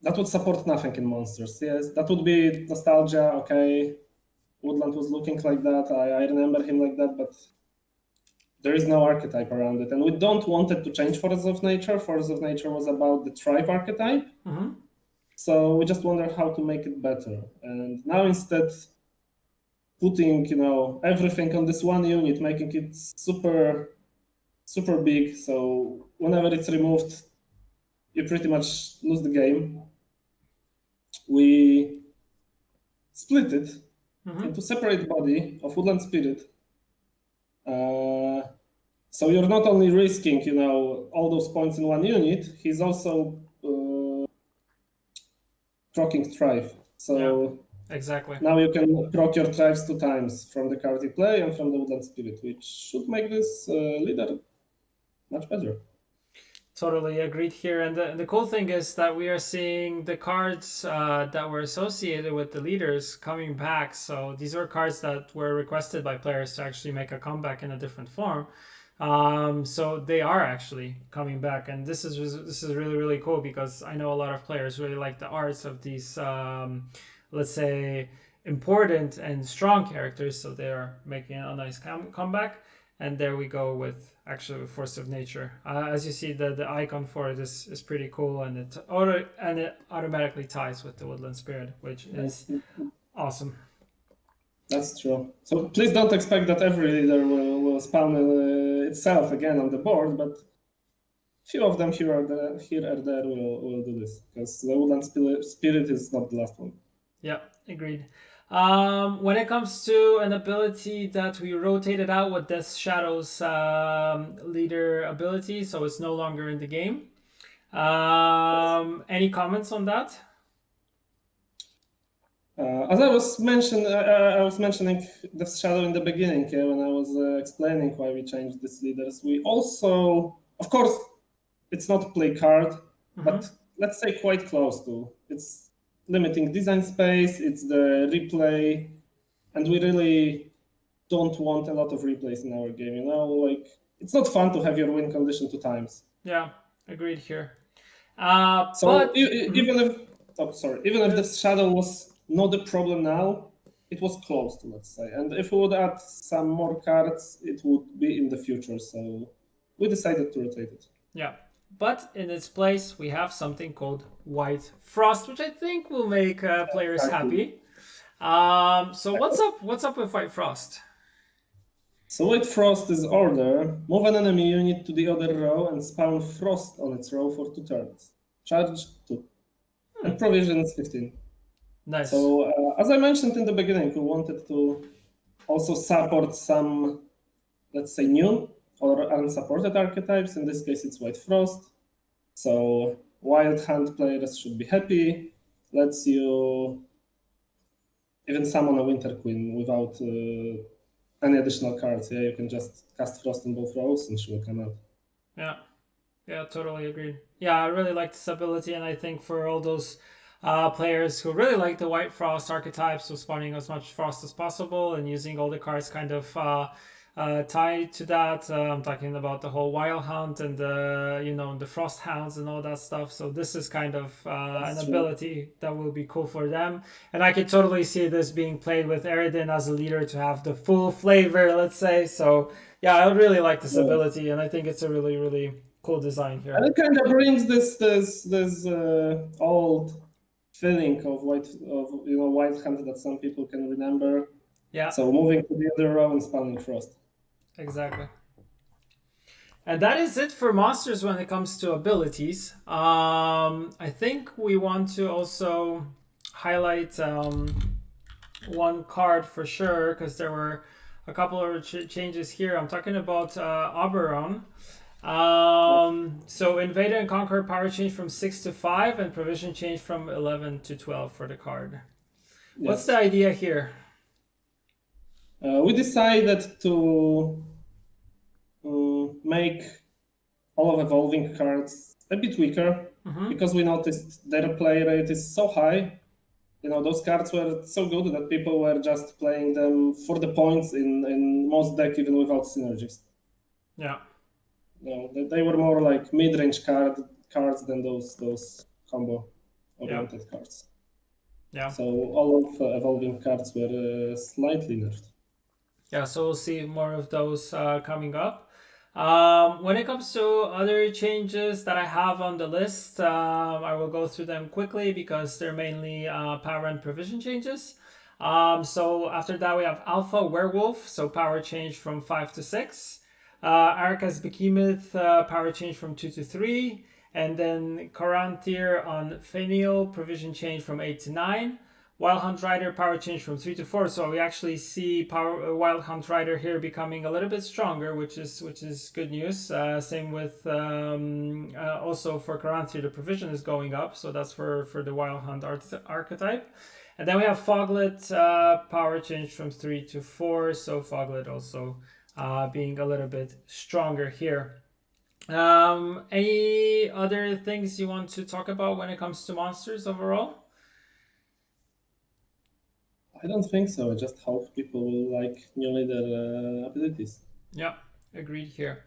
M: that would support nothing in monsters. Yes, that would be nostalgia. Okay, Woodland was looking like that. I remember him like that, but there is no archetype around it, and we don't want it to change Force of Nature. Force of Nature was about the tribe archetype, so we just wonder how to make it better. And now instead, putting everything on this one unit, making it super big, so whenever it's removed, you pretty much lose the game. We split it into separate body of Woodland Spirit. So you're not only risking, all those points in one unit, he's also proccing Thrive. So
K: exactly.
M: Now you can proc your Thrives 2 times from the card you play and from the Woodland Spirit, which should make this leader much better.
K: Totally agreed here. And the cool thing is that we are seeing the cards that were associated with the leaders coming back. So these are cards that were requested by players to actually make a comeback in a different form. So they are actually coming back, and this is really, really cool, because I know a lot of players really like the arts of these let's say important and strong characters, so they are making a nice comeback. And there we go with actually Force of Nature. As you see, the icon for it is pretty cool, and it automatically ties with the Woodland Spirit, which is awesome.
M: That's true. So please don't expect that every leader will spawn itself again on the board, but few of them here or there will do this, because the Woodland Spirit is not the last one.
K: Yeah, agreed. When it comes to an ability that we rotated out with Death Shadow's leader ability, so it's no longer in the game. Any comments on that?
M: As I was mentioning Death Shadow in the beginning, when I was explaining why we changed these leaders. We also, of course, it's not play card, but let's say quite close to. It's limiting design space, it's the replay, and we really don't want a lot of replays in our game, like it's not fun to have your win condition 2 times.
K: Yeah, agreed here.
M: Even if the Shadow was not the problem now, it was close to, let's say, and if we would add some more cards, it would be in the future, so we decided to rotate it.
K: Yeah. But in its place, we have something called White Frost, which I think will make players happy. So what's up with White Frost?
M: So White Frost is order. Move an enemy unit to the other row and spawn Frost on its row for 2 turns. Charge 2. And provision is 15.
K: Nice.
M: So as I mentioned in the beginning, we wanted to also support some, let's say, new or unsupported archetypes. In this case, it's White Frost. So Wild Hunt players should be happy. Lets you even summon a Winter Queen without any additional cards. Yeah, you can just cast Frost in both rows and she will come out.
K: Yeah. Yeah, totally agreed. Yeah, I really like this ability, and I think for all those players who really like the White Frost archetype, so spawning as much Frost as possible and using all the cards kind of tied to that. I'm talking about the whole Wild Hunt and the Frost Hounds and all that stuff. So this is kind of an ability that will be cool for them. And I could totally see this being played with Eredin as a leader to have the full flavor, let's say. So yeah, I really like this ability, and I think it's a really, really cool design here.
M: And it kind of brings this old feeling of Wild Hunt that some people can remember.
K: Yeah.
M: So moving to the other row and spawning Frost.
K: Exactly. And that is it for monsters when it comes to abilities. I think we want to also highlight one card for sure, because there were a couple of changes here. I'm talking about Oberon. So Invader and Conqueror power change from 6 to 5 and provision change from 11 to 12 for the card. Yes. What's the idea here?
M: We decided to make all of evolving cards a bit weaker because we noticed their play rate is so high. Those cards were so good that people were just playing them for the points in most deck, even without synergies.
K: Yeah.
M: They were more like mid-range cards than those combo-oriented cards.
K: Yeah.
M: So all of evolving cards were slightly nerfed.
K: Yeah, so we'll see more of those coming up. When it comes to other changes that I have on the list, I will go through them quickly because they're mainly power and provision changes. So after that, we have Alpha Werewolf, so power change from 5 to 6. Arcas Behemoth, power change from 2 to 3. And then Coranthir on Fenial, provision change from 8 to 9. Wild Hunt Rider power change from 3 to 4, so we actually see Wild Hunt Rider here becoming a little bit stronger, which is good news. Same with also for Coranthir, the provision is going up, so that's for the Wild Hunt archetype. And then we have Foglet power change from 3 to 4, so Foglet also being a little bit stronger here. Any other things you want to talk about when it comes to monsters overall?
M: I don't think so. I just hope people will like new leader abilities.
K: Yeah, agreed here.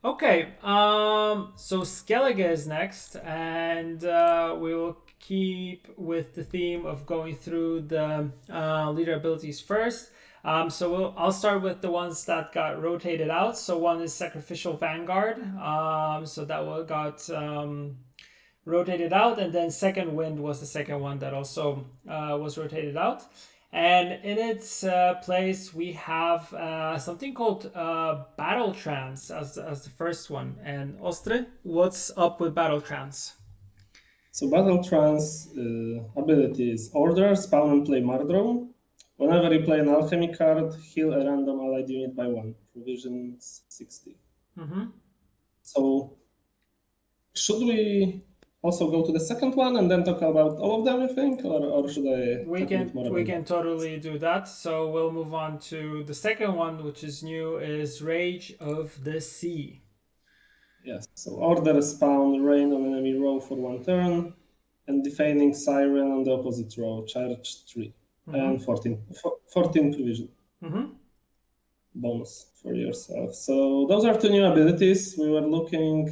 K: Okay, so Skellige is next, and we will keep with the theme of going through the leader abilities first. So I'll start with the ones that got rotated out. So one is Sacrificial Vanguard. So that got rotated out, and then Second Wind was the second one that also was rotated out. And in its place, we have something called Battle Trance as the first one. And Ostre, what's up with Battle Trance?
M: So Battle Trance ability is Order, spawn and play Mardrone. Whenever you play an alchemy card, heal a random allied unit by 1. Provisions 60. So should we also go to the second one and then talk about all of them, you think? Or should I
K: We can totally do that. So we'll move on to the second one, which is new, is Rage of the Sea.
M: Yes, so Order, spawn, rain on enemy row for 1 turn, and Defending Siren on the opposite row, charge 3. And 14 provision. Bonus for yourself. So those are 2 new abilities. We were looking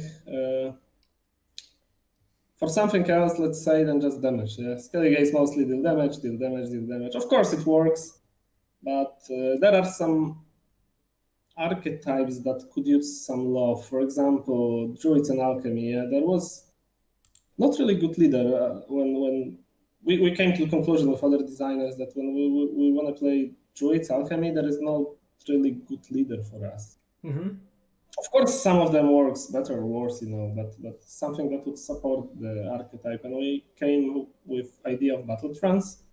M: for something else, let's say, than just damage. Yeah? Skellige is mostly deal damage. Of course it works, but there are some archetypes that could use some love. For example, Druids and Alchemy. Yeah? There was not really good leader when we came to the conclusion with other designers that when we want to play Druids, Alchemy, there is no really good leader for us. Of course, some of them works better or worse, but something that would support the archetype. And we came with idea of Battle Trance.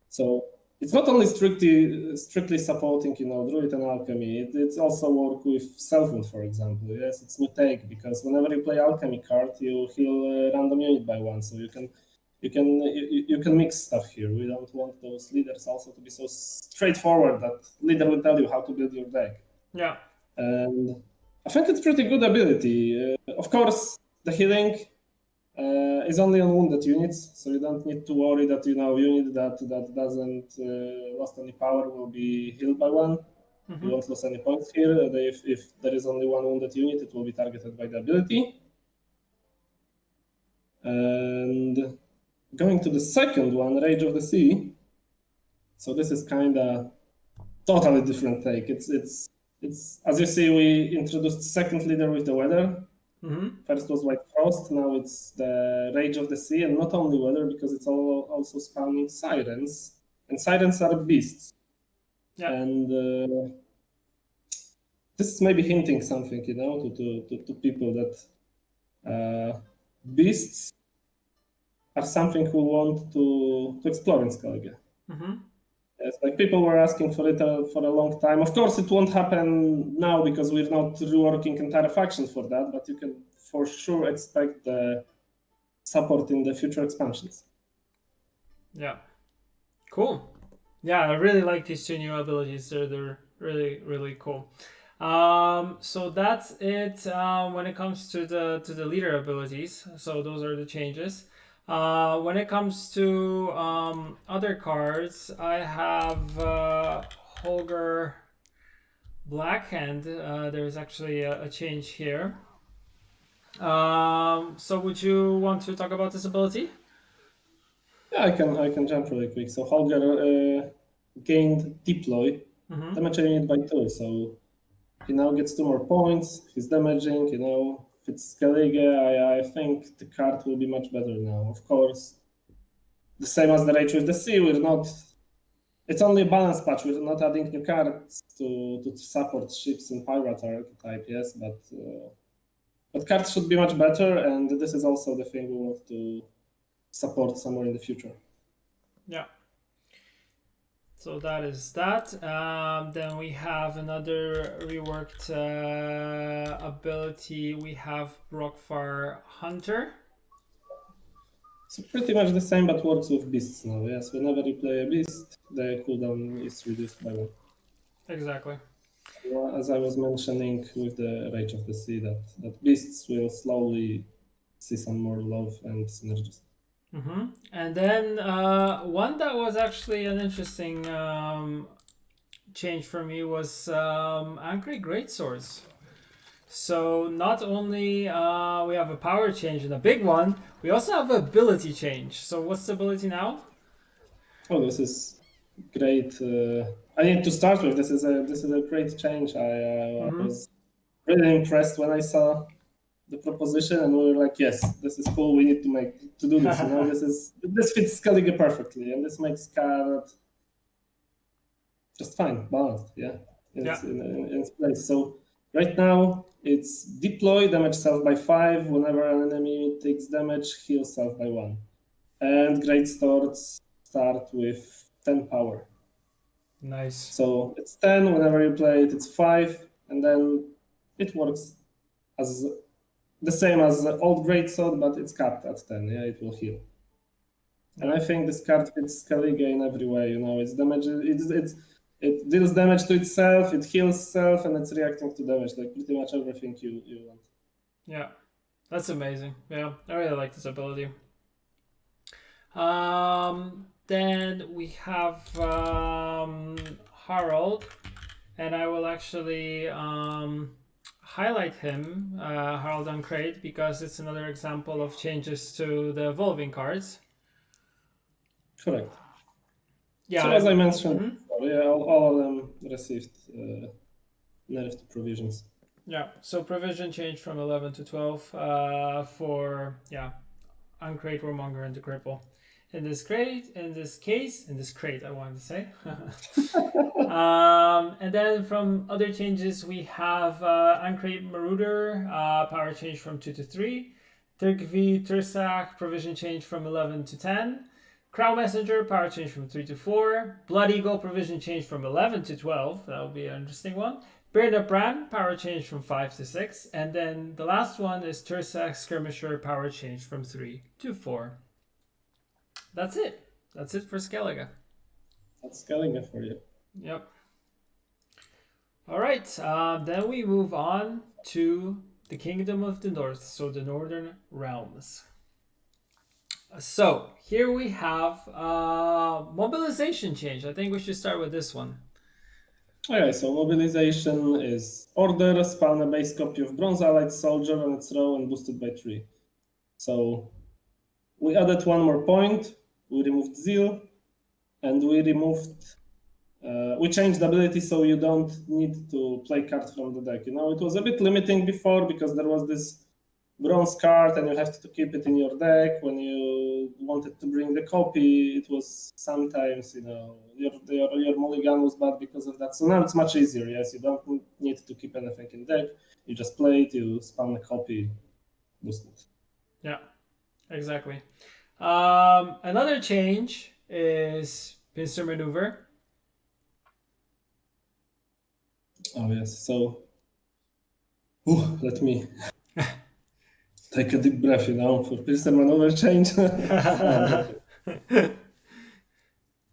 M: So it's not only strictly supporting, Druid and Alchemy. It's also work with Self-Wound, for example. Yes, it's new take because whenever you play Alchemy card, you heal a random unit by 1, so you can mix stuff here. We don't want those leaders also to be so straightforward that leader will tell you how to build your deck.
K: Yeah.
M: And I think it's pretty good ability. Of course, the healing is only on wounded units, so you don't need to worry that unit that doesn't lost any power will be healed by 1. You won't lose any points here. If there is only 1 wounded unit, it will be targeted by the ability. And going to the second one, Rage of the Sea. So this is kind of totally different take. It's as you see, we introduced second leader with the weather. First was White Frost, now it's the Rage of the Sea, and not only weather, because it's also spawning sirens, and sirens are beasts.
K: Yeah.
M: And this is maybe hinting something, to people that beasts are something we want to explore in Skellige. Yes, like people were asking for it for a long time. Of course, it won't happen now because we're not reworking entire factions for that, but you can for sure expect the support in the future expansions.
K: Yeah. Cool. Yeah, I really like these 2 new abilities. They're really, really cool. So that's it when it comes to the leader abilities. So those are the changes. When it comes to other cards, I have Holger Blackhand. There's actually a change here. So would you want to talk about this ability?
M: Yeah, I can jump really quick. So Holger gained deploy, damage a unit by 2. So he now gets 2 more points. He's damaging, If it's Skellige, I think the card will be much better now. Of course, the same as the Rage with the Sea, it's only a balance patch. We're not adding new cards to support ships and pirate archetype, yes, but cards should be much better, and this is also the thing we want to support somewhere in the future.
K: Yeah. So that is that. Then we have another reworked ability. We have Rockfire Hunter.
M: So pretty much the same, but works with beasts now. Yes, whenever you play a beast, the cooldown is reduced by 1.
K: Exactly.
M: Well, as I was mentioning with the Rage of the Sea, that beasts will slowly see some more love and synergies.
K: And then one that was actually an interesting change for me was Angry Greatswords. So not only we have a power change and a big one, we also have ability change. So what's the ability now?
M: Oh, this is great. I need to start with this is a great change. I was really impressed when I saw the proposition, and we were like, yes, this is cool. We need to do this. This fits Skellige perfectly, and this makes card just fine, balanced. Yeah, in its place. So right now it's deploy, damage self by 5. Whenever an enemy takes damage, heal self by 1. And great swords start with 10 power.
K: Nice.
M: So it's 10. Whenever you play it, it's 5, and then it works as the same as the old greatsword, but it's capped at 10. Yeah, it will heal. And I think this card fits Skellige in every way. It's damage. It deals damage to itself. It heals itself, and it's reacting to damage. Like pretty much everything you want.
K: Yeah, that's amazing. Yeah, I really like this ability. Then we have Harald, and I will actually highlight him, Harald Uncrate, because it's another example of changes to the evolving cards.
M: Correct.
K: Yeah.
M: So as I mentioned, all of them received nerfed provisions.
K: Yeah. So provision changed from 11 to 12 for Uncrate, Warmonger, and the Cripple. In this crate, I wanted to say. And then from other changes, we have Uncrate Marauder, power change from 2 to 3. Turkvi Tursak, provision change from 11 to 10. Crown Messenger, power change from 3 to 4. Blood Eagle, provision change from 11 to 12. That will be an interesting one. Beard Up Brand, power change from 5 to 6. And then the last one is Tursak Skirmisher, power change from 3 to 4. That's it. That's it for Skellige.
M: That's Skellige for you.
K: Yep. All right. Then we move on to the Kingdom of the North, so the Northern Realms. So here we have mobilization change. I think we should start with this one.
M: Okay, so mobilization is order, spawn a base copy of Bronze Allied Soldier on its row and boosted by 3. So we added one more point, we removed Zeal, and we removed we changed the ability so you don't need to play cards from the deck. You know, it was a bit limiting before because there was this bronze card and you have to keep it in your deck. When you wanted to bring the copy, it was sometimes, you know, your mulligan was bad because of that. So now it's much easier. Yes, you don't need to keep anything in deck. You just play it, you spawn a copy, boost it.
K: Yeah, exactly. Another change is pincer maneuver.
M: Oh yes, so let me take a deep breath, you know, for pincer maneuver change.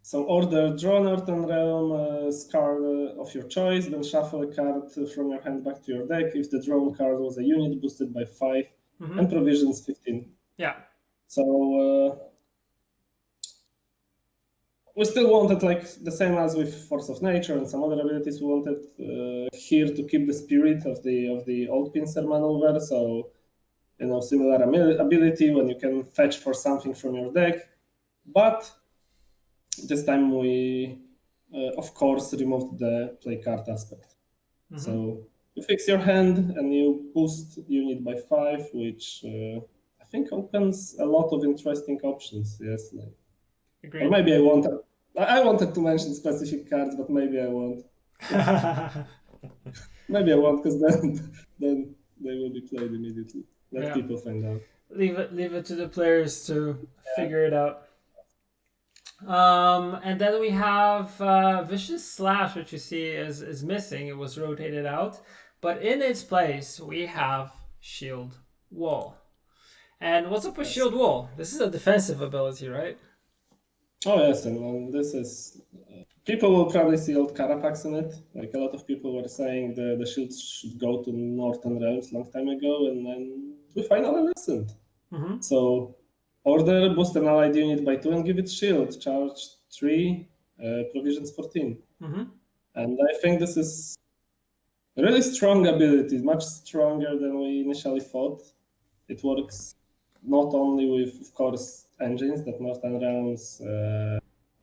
M: So order, draw Northern Realm card of your choice, then shuffle a card from your hand back to your deck. If the drawn card was a unit, boosted by 5, and provisions 15.
K: Yeah.
M: So we still wanted, like the same as with Force of Nature and some other abilities, we wanted here to keep the spirit of the old pincer maneuver. So, you know, similar ability when you can fetch for something from your deck, but this time we, of course, removed the play card aspect. So you fix your hand and you boost unit by 5, which I think opens a lot of interesting options. Yes, like, or maybe I wanted to mention specific cards, but maybe I won't. Maybe I won't, because then they will be played immediately. Let people find out.
K: Leave it to the players to figure it out. And then we have Vicious Slash, which you see is missing. It was rotated out, but in its place we have Shield Wall. And what's up with Shield Wall? This is a defensive ability, right?
M: Oh yes, and this is people will probably see old Carapax in it. Like a lot of people were saying the shields should go to Northern Realms long time ago, and then we finally listened. So order, boost an allied unit by 2 and give it shield, charge 3, provisions 14. And I think this is a really strong ability, much stronger than we initially thought. It works not only with, of course, engines that Northern Realms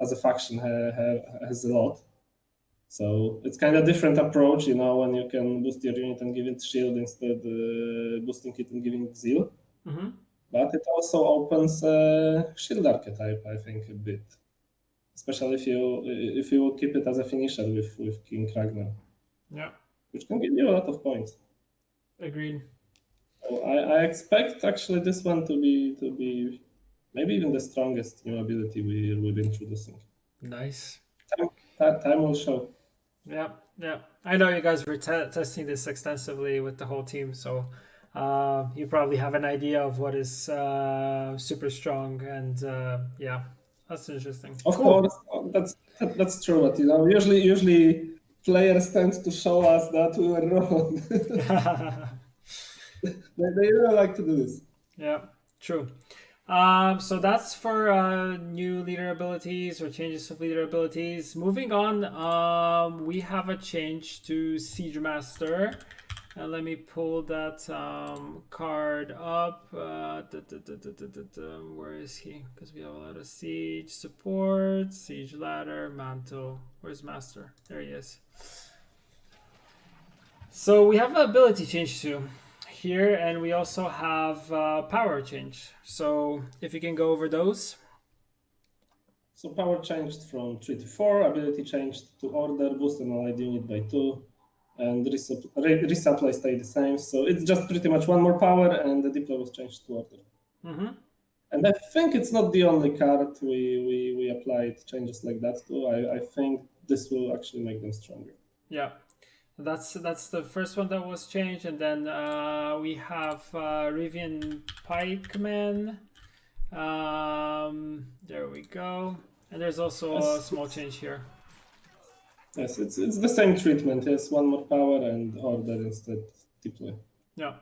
M: as a faction has a lot. So it's kind of different approach, you know, when you can boost your unit and give it shield instead boosting it and giving it zeal. But it also opens shield archetype, I think, a bit, especially if you keep it as a finisher with King Ragnar.
K: Yeah,
M: which can give you a lot of points.
K: Agreed.
M: So I expect actually this one to be maybe even the strongest new ability we're introducing.
K: Nice.
M: Time will show.
K: Yeah. I know you guys were testing this extensively with the whole team, so you probably have an idea of what is super strong, and yeah, that's interesting.
M: Of course, that's true. But you know, usually players tend to show us that we were wrong. they really like to do this.
K: Yeah, true. So that's for new leader abilities or changes of leader abilities. Moving on, we have a change to Siege Master. Let me pull that card up. Where is he? Because we have a lot of siege support, siege ladder, mantle. Where's Master? There he is. So we have an ability change too here, and we also have power change. So if you can go over those.
M: So power changed from 3 to 4, ability changed to order, boost an allied unit by 2, and resupply stayed the same. So it's just pretty much one more power, and the deploy was changed to order. And I think it's not the only card we applied changes like that to. I think this will actually make them stronger.
K: Yeah, that's the first one that was changed, and then we have Rivian Pikeman. There we go, and there's also a small change here.
M: Yes, it's the same treatment. Yes, one more power and order instead deploy.
K: Yeah.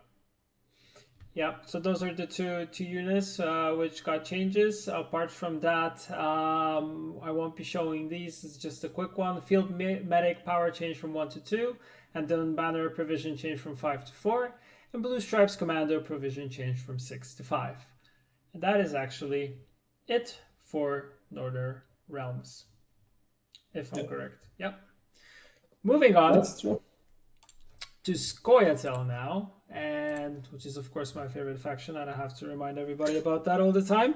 K: Yeah, so those are the two units which got changes. Apart from that, I won't be showing these. It's just a quick one. Field medic power change from 1 to 2, and then banner provision change from 5 to 4, and blue stripes commander provision change from 6 to 5. And that is actually it for Northern Realms, if I'm correct. Yep. Moving on.
M: That's true.
K: To Scoia'tael now, and which is of course my favorite faction, and I have to remind everybody about that all the time.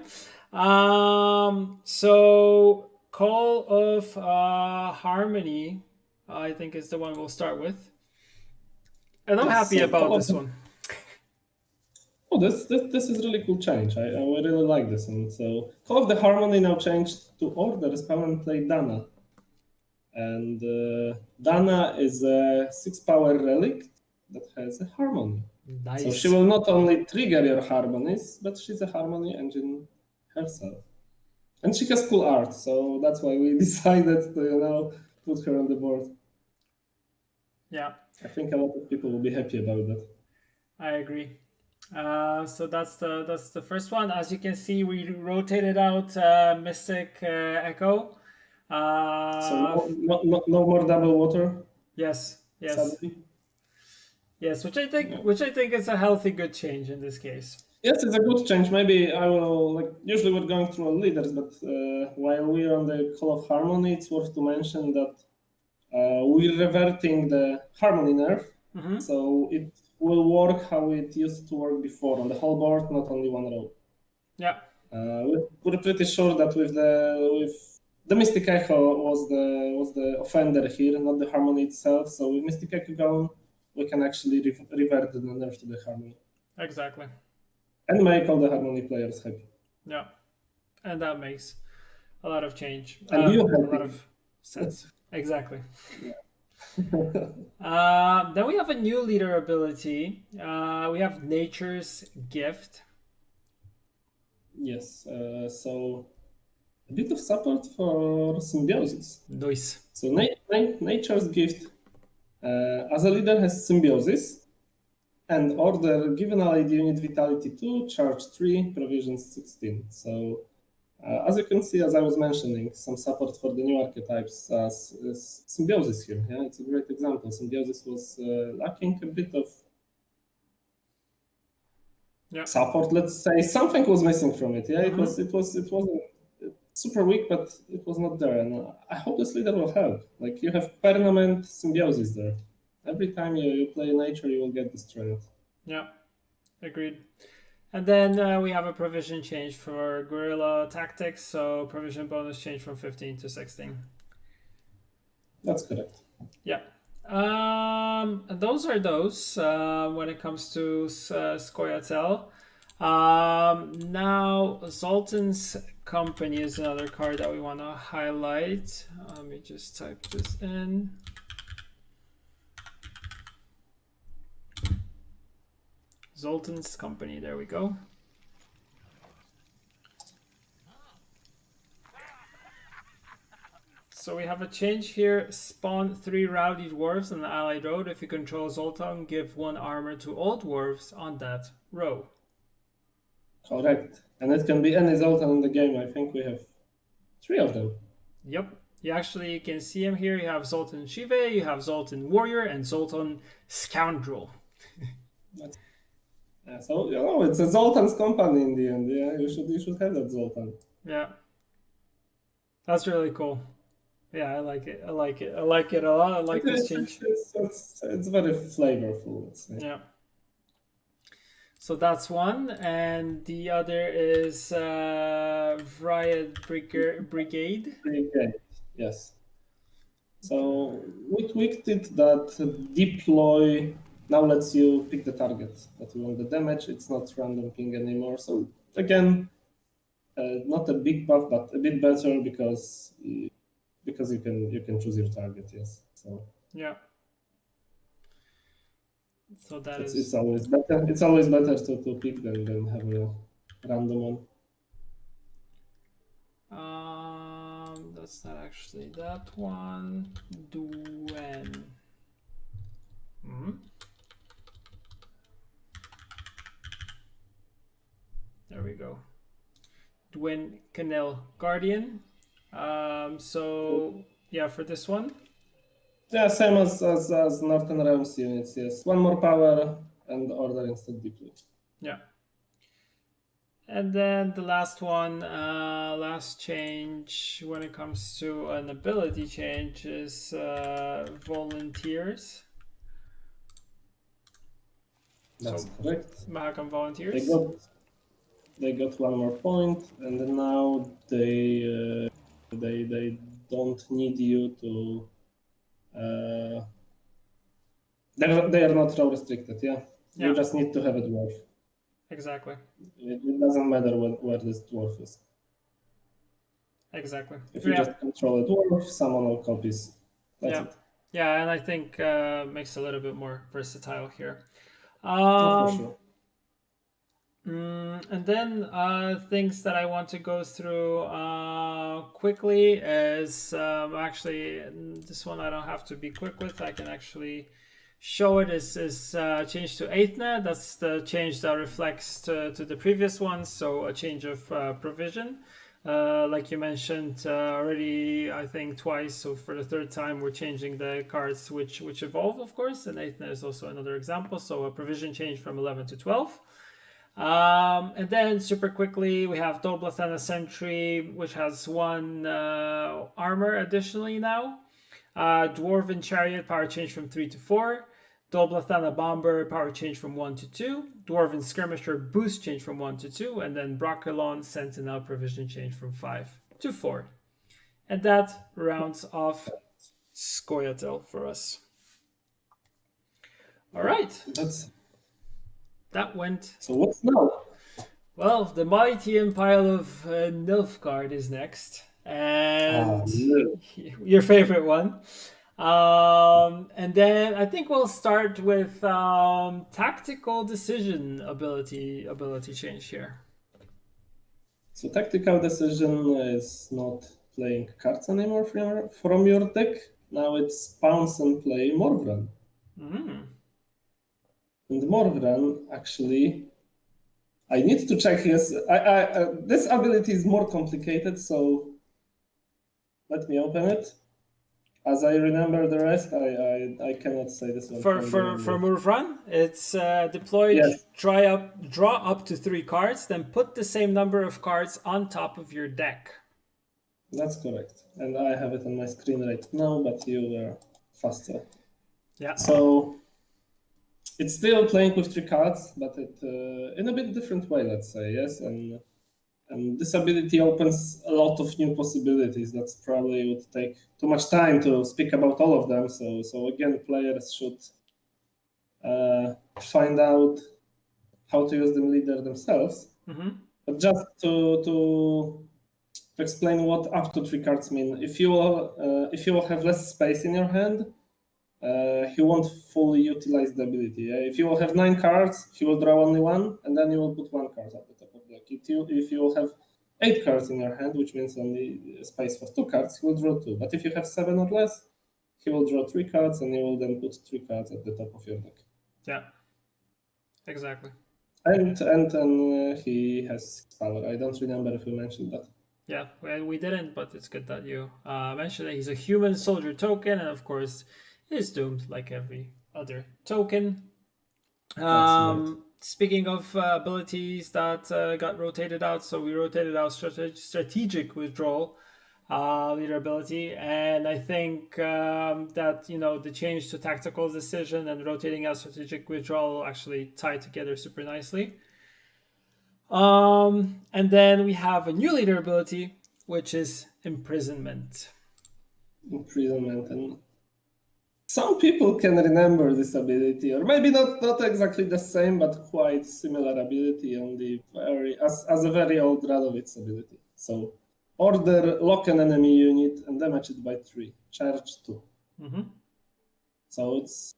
K: So Call of Harmony, I think is the one we'll start with, and I'm happy about this one.
M: Oh, this is really cool change. I really like this one. So Call of the Harmony now changed to order Spawn and Play Dana. And Dana is a 6-power relic that has a harmony.
K: Nice.
M: So she will not only trigger your harmonies, but she's a harmony engine herself. And she has cool art, so that's why we decided to put her on the board.
K: Yeah.
M: I think a lot of people will be happy about that.
K: I agree. So that's the first one. As you can see, we rotated out Mystic Echo.
M: So no more double water.
K: Yes.
M: Sadly.
K: Yes, which I think is a healthy, good change in this case.
M: Yes, it's a good change. Maybe I will usually we're going through all leaders, but while we're on the Call of Harmony, it's worth to mention that we're reverting the Harmony nerf, so it will work how it used to work before on the whole board, not only one row.
K: Yeah.
M: We're pretty sure that with the Mystic Echo was the offender here, not the Harmony itself. So with Mystic Echo gone, we can actually revert the nerf to the Harmony.
K: Exactly.
M: And make all the Harmony players happy.
K: Yeah, and that makes a lot of change.
M: And you
K: a lot of sense. Exactly. Then we have a new leader ability. We have Nature's Gift.
M: Yes. So a bit of support for Symbiosis.
K: Nice.
M: So Nature's Gift, as a leader, has Symbiosis. And order given allied unit vitality 2, charge 3, provision 16. So, as you can see, as I was mentioning, some support for the new archetypes as Symbiosis here. Yeah, it's a great example. Symbiosis was lacking a bit of support. Let's say something was missing from it. Yeah, it wasn't super weak, but it was not there. And I hope this leader will help. Like you have permanent Symbiosis there. Every time you play nature, you will get destroyed.
K: Yeah, agreed. And then we have a provision change for Guerrilla Tactics, so provision bonus change from 15 to 16.
M: That's correct.
K: Yeah. Those are those when it comes to Scoia'tael. Now, Zoltan's Company is another card that we want to highlight. Let me just type this in. Zoltan's Company, there we go. So we have a change here. Spawn 3 Rowdy Dwarves on the allied road. If you control Zoltan, give 1 armor to all dwarves on that row.
M: Correct. And it can be any Zoltan in the game. I think we have 3 of them.
K: Yep. You can see him here. You have Zoltan Shive, you have Zoltan Warrior, and Zoltan Scoundrel.
M: Yeah, so it's a Zoltan's Company in the end. Yeah, you should have that Zoltan.
K: Yeah, that's really cool. Yeah, I like it. I like it a lot. I like this change.
M: It's very flavorful. Let's say.
K: Yeah. So that's one, and the other is Riot Brigade.
M: Yes. So we tweaked it that deploy now lets you pick the target that you want the damage. It's not random ping anymore. So again, not a big buff, but a bit better because you can choose your target. Yes, so
K: Yeah. So that
M: it's always better. It's always better to pick than have a random one.
K: That's not actually that one. GWENT. There we go. GWENT Canal Guardian. So yeah, for this one.
M: Yeah, same as Northern Realms units. Yes, one more power and order instant deeply.
K: Yeah. And then the last one, last change when it comes to an ability change is volunteers.
M: That's correct.
K: Mahakam volunteers.
M: They got one more point, and now they don't need you to. They are not row restricted. Yeah, you just need to have a dwarf.
K: Exactly.
M: It doesn't matter where this dwarf is.
K: Exactly.
M: If you just control a dwarf, summon all copies. That's it.
K: Yeah, and I think makes it a little bit more versatile here.
M: For sure.
K: And then things that I want to go through quickly is actually this one I don't have to be quick with. I can actually show it. Is change to 8th net. That's the change that reflects to the previous one. So a change of provision. Like you mentioned already, I think twice. So for the third time, we're changing the cards which evolve, of course. And 8th net is also another example. So a provision change from 11 to 12. And then super quickly, we have Doblathana Sentry, which has 1 armor additionally now. Dwarven Chariot, power change from 3 to 4. Doblathana Bomber, power change from 1 to 2. Dwarven Skirmisher, boost change from 1 to 2. And then Broccolon Sentinel, provision change from 5 to 4. And that rounds off Scoia'tael for us. All right. That went.
M: So what's now?
K: Well, the mighty empire of Nilfgaard is next, and your favorite one. And then I think we'll start with tactical decision ability change here.
M: So tactical decision is not playing cards anymore from your deck. Now it's pounce and play Morvran. And Morvran, actually, I need to check his. This ability is more complicated, so let me open it. As I remember the rest, I cannot say this one.
K: For Morvran, it's deployed. Yes. Draw up to 3 cards, then put the same number of cards on top of your deck.
M: That's correct, and I have it on my screen right now, but you were faster.
K: Yeah.
M: So. It's still playing with 3 cards, but it in a bit different way, let's say, yes. And this ability opens a lot of new possibilities. That's probably would take too much time to speak about all of them. So again, players should find out how to use them leader themselves. But just to explain what up to 3 cards mean, if you will have less space in your hand. He won't fully utilize the ability. If you will have 9 cards, he will draw only 1, and then you will put 1 card at the top of the deck. If you will have 8 cards in your hand, which means only space for 2 cards, he will draw 2. But if you have 7 or less, he will draw 3 cards, and you will then put 3 cards at the top of your deck.
K: Yeah, exactly.
M: And he has 6 power. I don't remember if we mentioned that.
K: Yeah, well, we didn't, but it's good that you mentioned that he's a human soldier token, and of course, is doomed like every other token. Speaking of abilities that got rotated out, so we rotated out strategic withdrawal leader ability, and I think that the change to tactical decision and rotating out strategic withdrawal actually tie together super nicely. And then we have a new leader ability, which is imprisonment.
M: And some people can remember this ability, or maybe not exactly the same, but quite similar ability on the as a very old Radovitz ability. So order, lock an enemy unit and damage it by 3, charge 2.
K: Mm-hmm.
M: So it's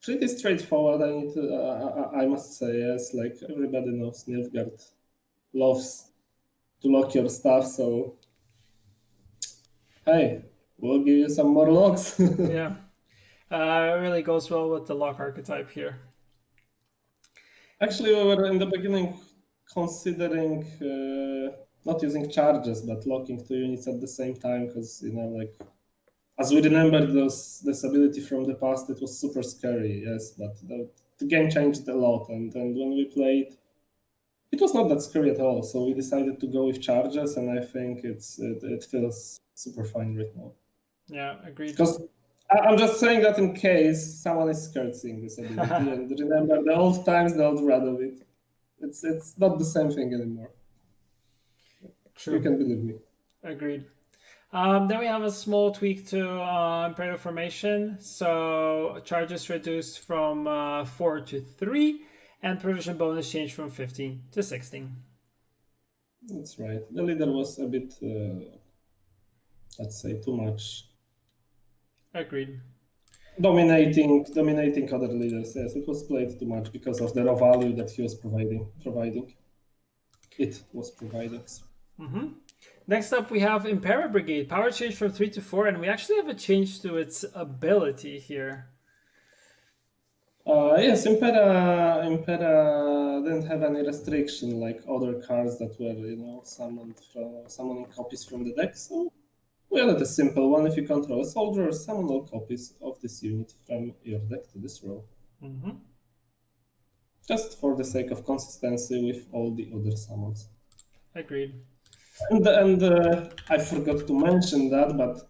M: pretty straightforward. I must say, yes. Like everybody knows, Nilfgaard loves to lock your stuff. So hey, we'll give you some more locks.
K: Yeah, it really goes well with the lock archetype here.
M: Actually, we were in the beginning considering not using charges, but locking 2 units at the same time, because like as we remember this ability from the past, it was super scary. Yes, but the game changed a lot, and when we played, it was not that scary at all. So we decided to go with charges, and I think it feels super fine right now.
K: Yeah, agreed.
M: Because I'm just saying that in case someone is scared seeing this ability, and remember the old times, the old Radovitz. It's not the same thing anymore.
K: True.
M: You can believe me.
K: Agreed. Then we have a small tweak to Imperial Formation. So charges reduced from 4 to 3, and provision bonus changed from 15 to 16.
M: That's right. The leader was a bit, let's say, too much.
K: Agreed.
M: Dominating other leaders. Yes, it was played too much because of the raw value that he was providing. It was providing.
K: Mm-hmm. Next up, we have Impera Brigade. Power change from 3 to 4, and we actually have a change to its ability here.
M: Yes, Impera didn't have any restriction like other cards that were, summoning copies from the deck. So we added a simple one. If you control a soldier, summon all copies of this unit from your deck to this row.
K: Mm-hmm.
M: Just for the sake of consistency with all the other summons.
K: Agreed.
M: And I forgot to mention that, but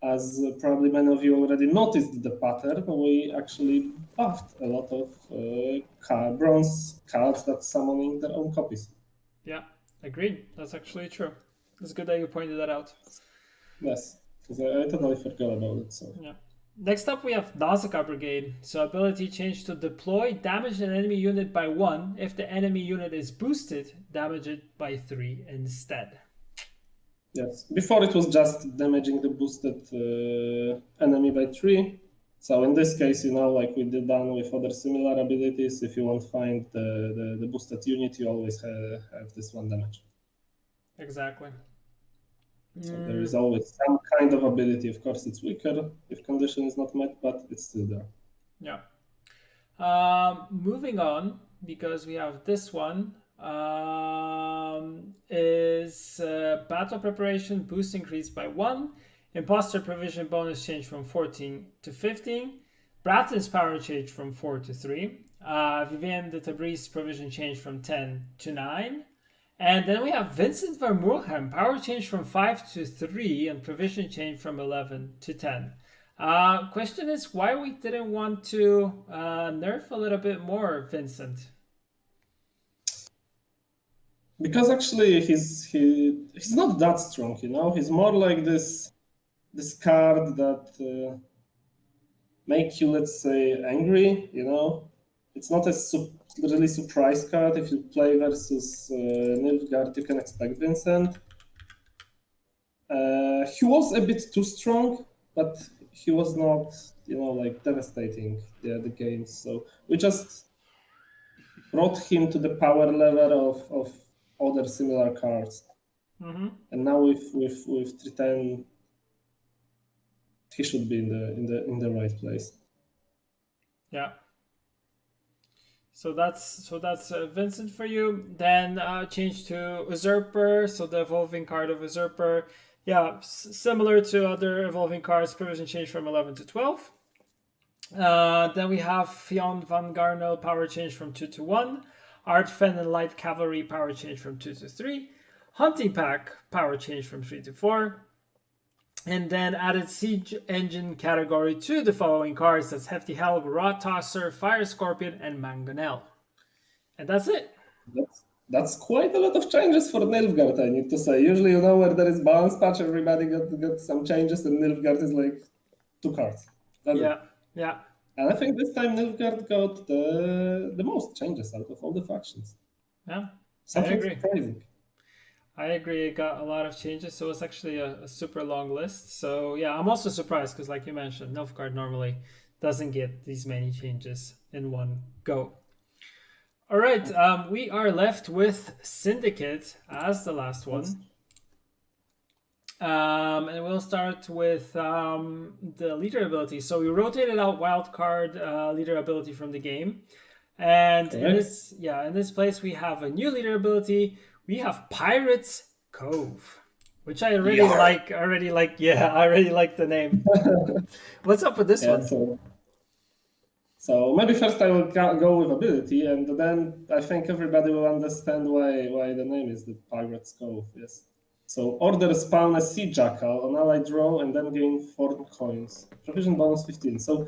M: as probably many of you already noticed the pattern, we actually buffed a lot of bronze cards that summoning their own copies.
K: Yeah, agreed. That's actually true. It's good that you pointed that out.
M: Yes, because I totally forgot about it. So
K: yeah. Next up, we have Nausicaa Brigade. So ability change to deploy, damage an enemy unit by 1. If the enemy unit is boosted, damage it by 3 instead.
M: Yes, before it was just damaging the boosted enemy by 3. So in this case, like we did done with other similar abilities, if you won't find the boosted unit, you always have this 1 damage.
K: Exactly.
M: So there is always some kind of ability. Of course, it's weaker if condition is not met, but it's still there.
K: Yeah. Moving on, because we have this one, is battle preparation boost increased by 1. Imposter provision bonus change from 14 to 15. Bratton's power change from 4 to 3. Vivienne de Tabriz provision change from 10 to 9. And then we have Vincent van Moorhem, power change from 5 to 3 and provision change from 11 to 10. Question is why we didn't want to nerf a little bit more Vincent?
M: Because actually he's not that strong, He's more like this card that make you, let's say, angry, It's not a really surprise card. If you play versus Nilfgaard, you can expect Vincent. He was a bit too strong, but he was not, like devastating the games. So we just brought him to the power level of other similar cards.
K: Mm-hmm.
M: And now with 310, he should be in the right place.
K: Yeah. So that's Vincent for you. Then change to Usurper, so the evolving card of Usurper. Yeah, similar to other evolving cards, provision change from 11 to 12. Then we have Fionn van Garnel, power change from 2 to 1. Art Fen and Light Cavalry, power change from 2 to 3. Hunting Pack, power change from 3 to 4. And then added Siege Engine category to the following cards. That's Hefty Helg, Rod Tosser, Fire Scorpion, and Mangonel. And that's it.
M: That's quite a lot of changes for Nilfgaard, I need to say. Usually, where there is balance patch, everybody got some changes, and Nilfgaard is like 2 cards. That's it.
K: Yeah.
M: And I think this time Nilfgaard got the most changes out of all the factions.
K: Yeah,
M: Something
K: I agree.
M: surprising.
K: I agree. It got a lot of changes, so it's actually a super long list. So yeah, I'm also surprised because, like you mentioned, Nilfgaard normally doesn't get these many changes in one go. All right, we are left with Syndicate as the last one. And we'll start with the leader ability. So we rotated out wildcard leader ability from the game. And in this place, we have a new leader ability. We have Pirates Cove, which I already like. I already like the name. What's up with this one?
M: So maybe first I will go with ability, and then I think everybody will understand why the name is the Pirates Cove. Yes. So order spawn a Sea Jackal on ally draw and then gain 4 coins. Provision bonus 15. So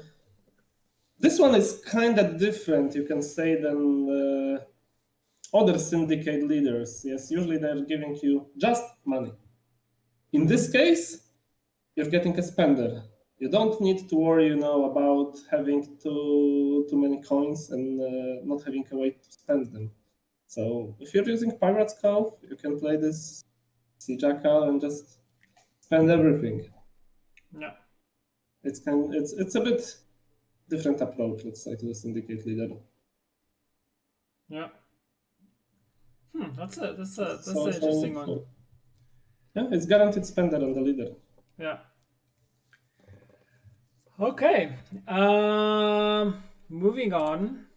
M: this one is kind of different, you can say, than other syndicate leaders. Yes, usually they're giving you just money. In this case, you're getting a spender. You don't need to worry, about having too many coins and not having a way to spend them. So if you're using Pirates Cove, you can play this Sea Jackal and just spend everything.
K: Yeah.
M: It's a bit different approach, let's say, to the syndicate leader.
K: Yeah. That's an interesting one.
M: Yeah, it's guaranteed spender on the leader.
K: Yeah. Okay. Moving on.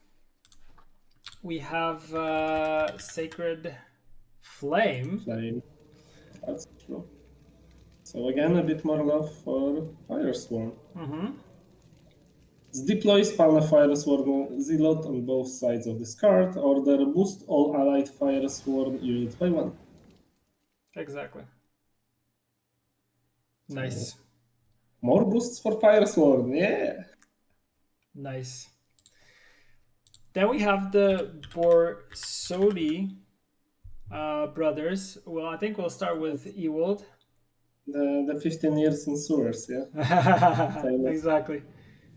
K: We have Sacred Flame.
M: That's true. So again, a bit more love for Firesworn. Deploy spawn a Firesworn Zealot on both sides of this card. Order boost all allied Firesworn units by 1.
K: Exactly. Nice.
M: So, more boosts for Firesworn, yeah.
K: Nice. Then we have the Borsodi brothers. Well, I think we'll start with Ewald.
M: The 15 years in sewers, yeah.
K: Exactly.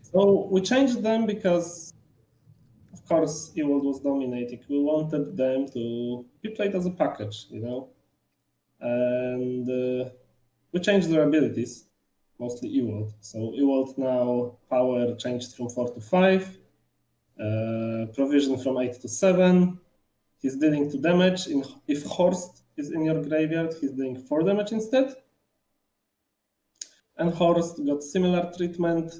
M: So we changed them because, of course, Ewald was dominating. We wanted them to be played as a package, and we changed their abilities, mostly Ewald. So Ewald now power changed from 4 to 5, provision from 8 to 7. He's dealing 2 damage. If Horst is in your graveyard, he's doing 4 damage instead. And Horst got similar treatment.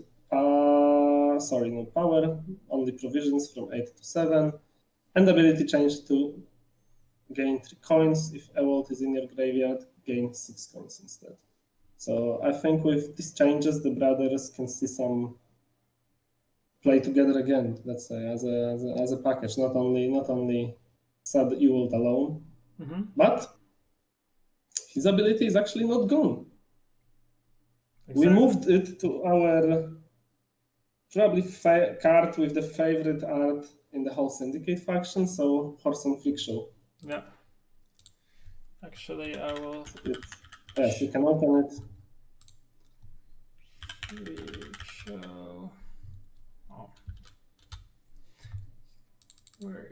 M: No power, only provisions from 8 to 7. And ability change to gain 3 coins. If Ewald is in your graveyard, gain 6 coins instead. So I think with these changes, the brothers can see some play together again, let's say, as a package, not only Sad Ewald alone, but his ability is actually not gone. Exactly. We moved it to our probably card with the favorite art in the whole Syndicate faction, so Horse and Freak Show.
K: Yeah. Actually, I will...
M: Yes, you can open it.
K: Freak Show... Oh.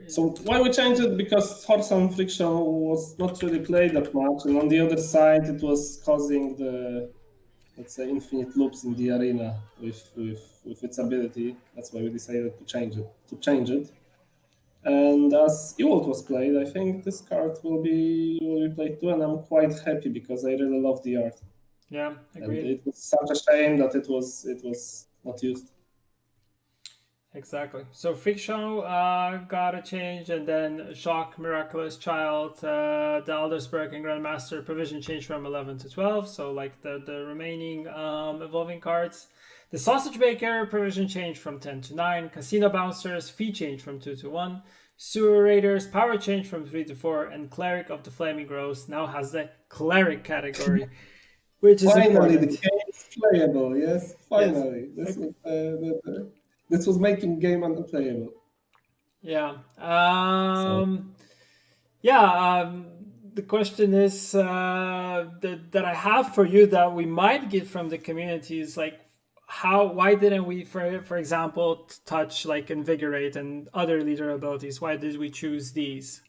M: So why we changed it? Because Horse and Freak Show was not really played that much, and on the other side it was causing the, let's say, infinite loops in the arena with its ability. That's why we decided to change it. And as Ewald was played, I think this card will be played too, and I'm quite happy because I really love the art.
K: Yeah, agreed.
M: And it was such a shame that it was not used.
K: Exactly. So Freak Show got a change, and then Shock, Miraculous Child, the Aldersberg and Grandmaster provision changed from 11 to 12. So like the remaining evolving cards. The Sausage Baker provision changed from 10 to 9. Casino Bouncers fee change from 2 to 1. Sewer Raiders power change from 3 to 4. And Cleric of the Flaming Groves now has the Cleric category, which is
M: finally
K: important.
M: The game is playable. Yes, finally. Yes. This was making game unplayable.
K: Yeah. The question is that I have for you that we might get from the community is like, why didn't we, for example, touch like Invigorate and other leader abilities? Why did we choose these?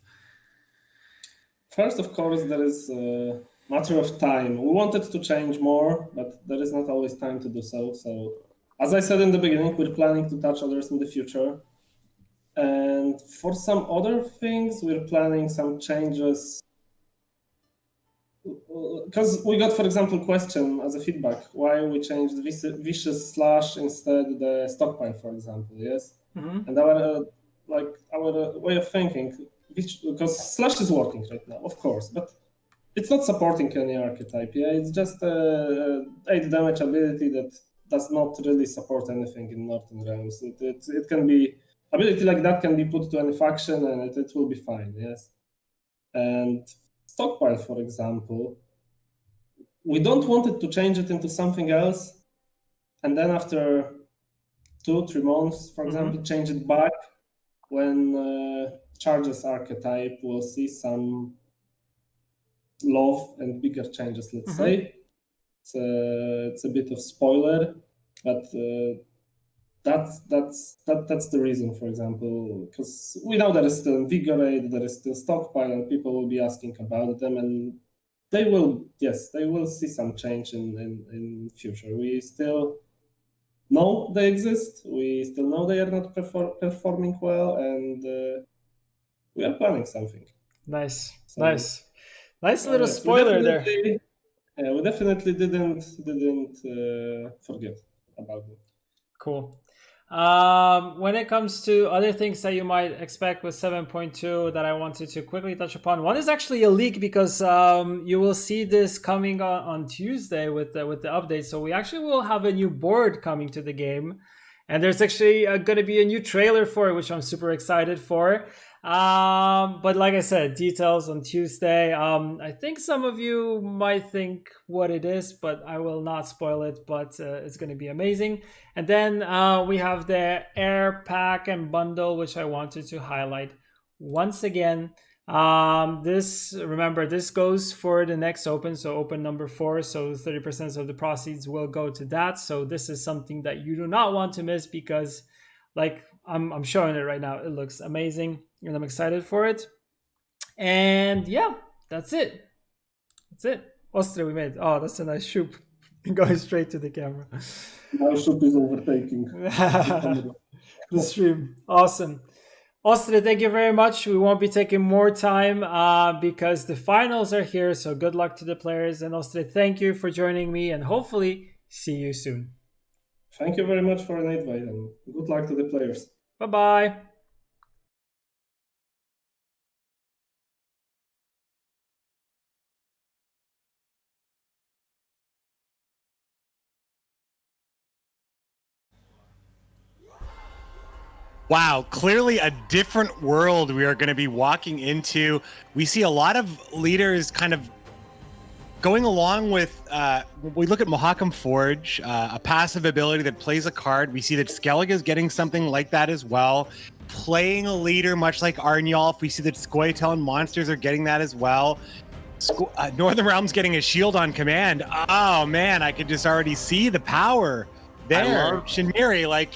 M: First, of course, there is a matter of time. We wanted to change more, but there is not always time to do so. So, as I said in the beginning, we're planning to touch others in the future. And for some other things, we're planning some changes. Because we got, for example, question as a feedback why we changed vicious slash instead the stockpile, for example. Yes, and our way of thinking, because slash is working right now, of course, but it's not supporting any archetype. Yeah, it's just a 8 damage ability that does not really support anything in Northern Realms. It can be ability like that can be put to any faction and it will be fine. Yes, and stockpile, for example, we don't want it to change it into something else, and then after 2-3 months, for example, change it back when charges archetype will see some love and bigger changes. Let's say it's a bit of spoiler, but that's the reason. For example, because we know there is still Invigorate, there is still stockpile, and people will be asking about them, and they will see some change in future. We still know they exist. We still know they are not performing well, and we are planning something.
K: Nice,
M: So,
K: nice little spoiler there.
M: We definitely didn't forget about it.
K: Cool. When it comes to other things that you might expect with 7.2 that I wanted to quickly touch upon, one is actually a leak because you will see this coming on Tuesday with the update. So we actually will have a new board coming to the game, and there's actually going to be a new trailer for it, which I'm super excited for. But like I said, details on Tuesday. I think some of you might think what it is, but I will not spoil it, but it's going to be amazing. And then we have the Air Pack and Bundle, which I wanted to highlight once again. This goes for the next Open, so Open number 4, so 30% of the proceeds will go to that. So this is something that you do not want to miss because, like, I'm showing it right now. It looks amazing, and I'm excited for it. And yeah, that's it. Ostre, we made. Oh, that's a nice shoop. Going straight to the camera.
M: Now shoop is overtaking
K: the stream. Awesome. Ostre, thank you very much. We won't be taking more time because the finals are here. So good luck to the players. And Ostre, thank you for joining me, and hopefully see you soon.
M: Thank you very much for an invite, and good luck to the players.
K: Bye-bye.
A: Wow, clearly a different world we are going to be walking into. We see a lot of leaders kind of going along with, we look at Mahakam Forge, a passive ability that plays a card. We see that Skellige is getting something like that as well. Playing a leader, much like Arnulf, we see that Scoia'tael and Monsters are getting that as well. Northern Realm's getting a shield on command. Oh man, I could just already see the power there. Shinmiri, like,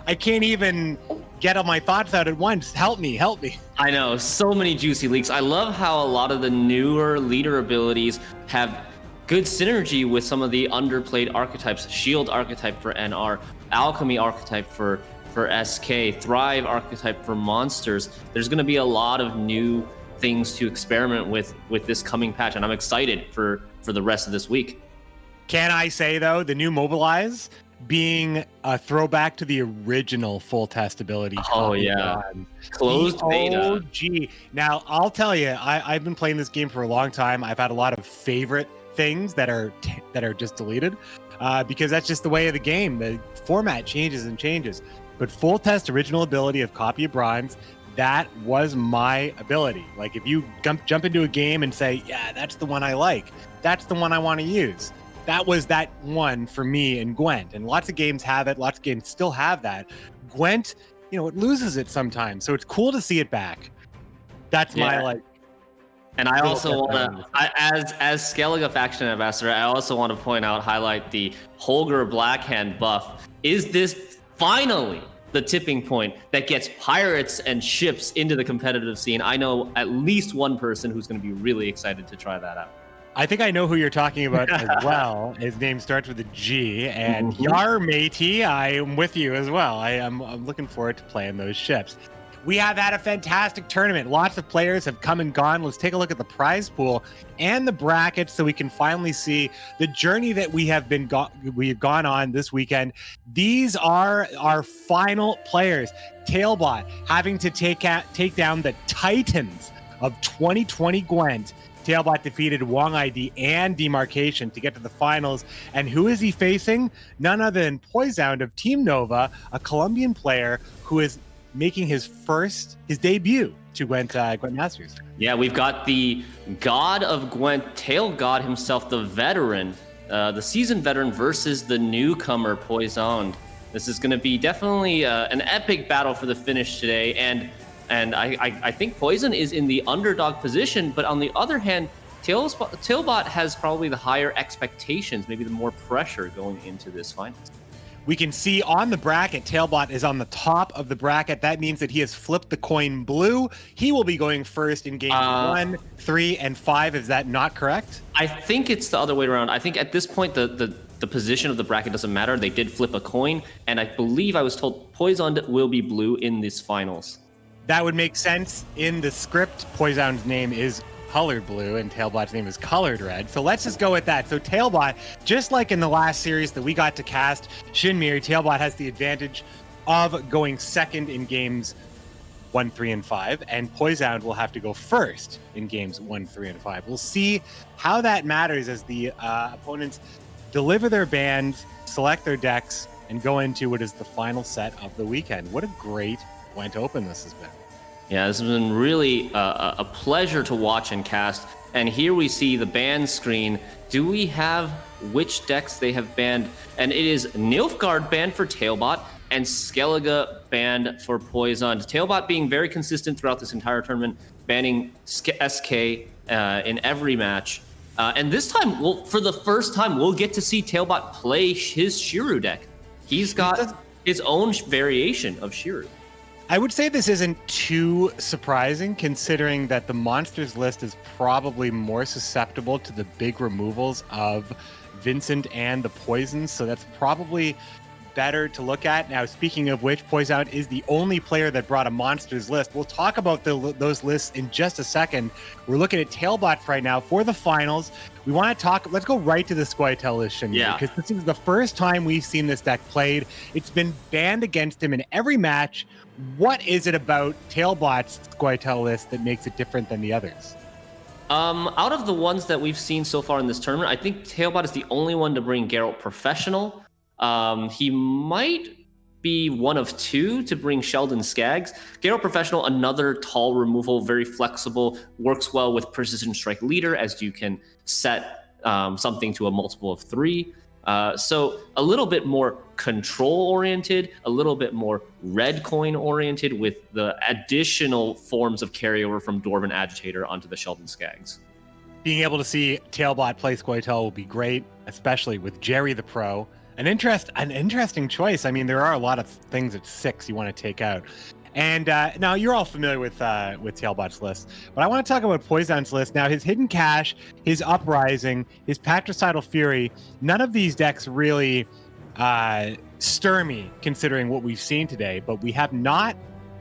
A: I can't even get all my thoughts out at once. Help me.
B: I know, so many juicy leaks. I love how a lot of the newer leader abilities have good synergy with some of the underplayed archetypes. Shield archetype for NR, Alchemy archetype for SK, Thrive archetype for Monsters. There's going to be a lot of new things to experiment with this coming patch, and I'm excited for the rest of this week.
A: Can I say, though, the new Mobilize being a throwback to the original full test ability.
B: Oh yeah, closed beta.
A: OG. Now I'll tell you, I've been playing this game for a long time. I've had a lot of favorite things that are just deleted because that's just the way of the game. The format changes and changes. But full test original ability of Copy of Bronze, that was my ability. Like if you jump into a game and say, yeah, that's the one I like, that's the one I want to use. That was that one for me in Gwent, and lots of games have it. Lots of games still have that. Gwent, it loses it sometimes, so it's cool to see it back. That's my
B: And I also want to, as Skellige Faction Ambassador, I also want to highlight the Holger Blackhand buff. Is this finally the tipping point that gets pirates and ships into the competitive scene? I know at least one person who's going to be really excited to try that out.
A: I think I know who you're talking about as well. His name starts with a G, and Yar matey, I am with you as well. I'm looking forward to playing those ships. We have had a fantastic tournament. Lots of players have come and gone. Let's take a look at the prize pool and the brackets so we can finally see the journey that we've gone on this weekend. These are our final players. Tailbot having to take down the Titans of 2020 Gwent. Tailbot defeated Wong ID and Demarcation to get to the finals. And who is he facing? None other than Poisound of Team Nova, a Colombian player who is making his debut to Gwent Masters.
B: Yeah, we've got the god of Gwent, Tail God himself, the veteran, the seasoned veteran versus the newcomer Poisoned. This is going to be definitely an epic battle for the finish today, and I think Poison is in the underdog position, but on the other hand, Tailbot has probably the higher expectations, maybe the more pressure going into this finals.
A: We can see on the bracket, Tailbot is on the top of the bracket. That means that he has flipped the coin blue. He will be going first in games 1, 3, and 5. Is that not correct?
B: I think it's the other way around. I think at this point, the position of the bracket doesn't matter. They did flip a coin, and I believe I was told Poisoned will be blue in this finals.
A: That would make sense. In the script, Poison's name is colored blue and Tailbot's name is colored red. So let's just go with that. So Tailbot, just like in the last series that we got to cast Shinmiri, Tailbot has the advantage of going second in games 1, 3, and 5, and Poison will have to go first in games 1, 3, and 5. We'll see how that matters as the opponents deliver their bands, select their decks, and go into what is the final set of the weekend. What a great Gwent Open this has been.
B: Yeah, this has been really a pleasure to watch and cast. And here we see the ban screen. Do we have which decks they have banned? And it is Nilfgaard banned for Tailbot and Skellige banned for Poison. Tailbot being very consistent throughout this entire tournament, banning SK in every match. And this time, for the first time, we'll get to see Tailbot play his Shiru deck. He's got his own variation of Shiru.
A: I would say this isn't too surprising, considering that the monsters list is probably more susceptible to the big removals of Vincent and the poisons, so that's probably better to look at. Now, speaking of which, Poison is the only player that brought a monsters list. We'll talk about those lists in just a second. We're looking at Tailbots right now for the finals. We want to talk, let's go right to the Squirtle list, Shinmiri, because this is the first time we've seen this deck played. It's been banned against him in every match. What is it about Tailbot's Squirtle list that makes it different than the others?
B: Out of the ones that we've seen so far in this tournament, I think Tailbot is the only one to bring Geralt Professional. He might be one of two to bring Sheldon Skaggs. Geralt Professional, another tall removal, very flexible, works well with Precision Strike Leader as you can set something to a multiple of 3. So a little bit more control-oriented, a little bit more red coin-oriented with the additional forms of carryover from Dwarven Agitator onto the Sheldon Skaggs.
A: Being able to see Tailbot play Squirtle will be great, especially with Jerry the Pro. An interesting choice. I mean, there are a lot of things at 6 you want to take out. And now you're all familiar with Tailbot's list, but I want to talk about Poison's list. Now, his Hidden Cache, his Uprising, his Patricidal Fury, none of these decks really stir me considering what we've seen today, but we have not,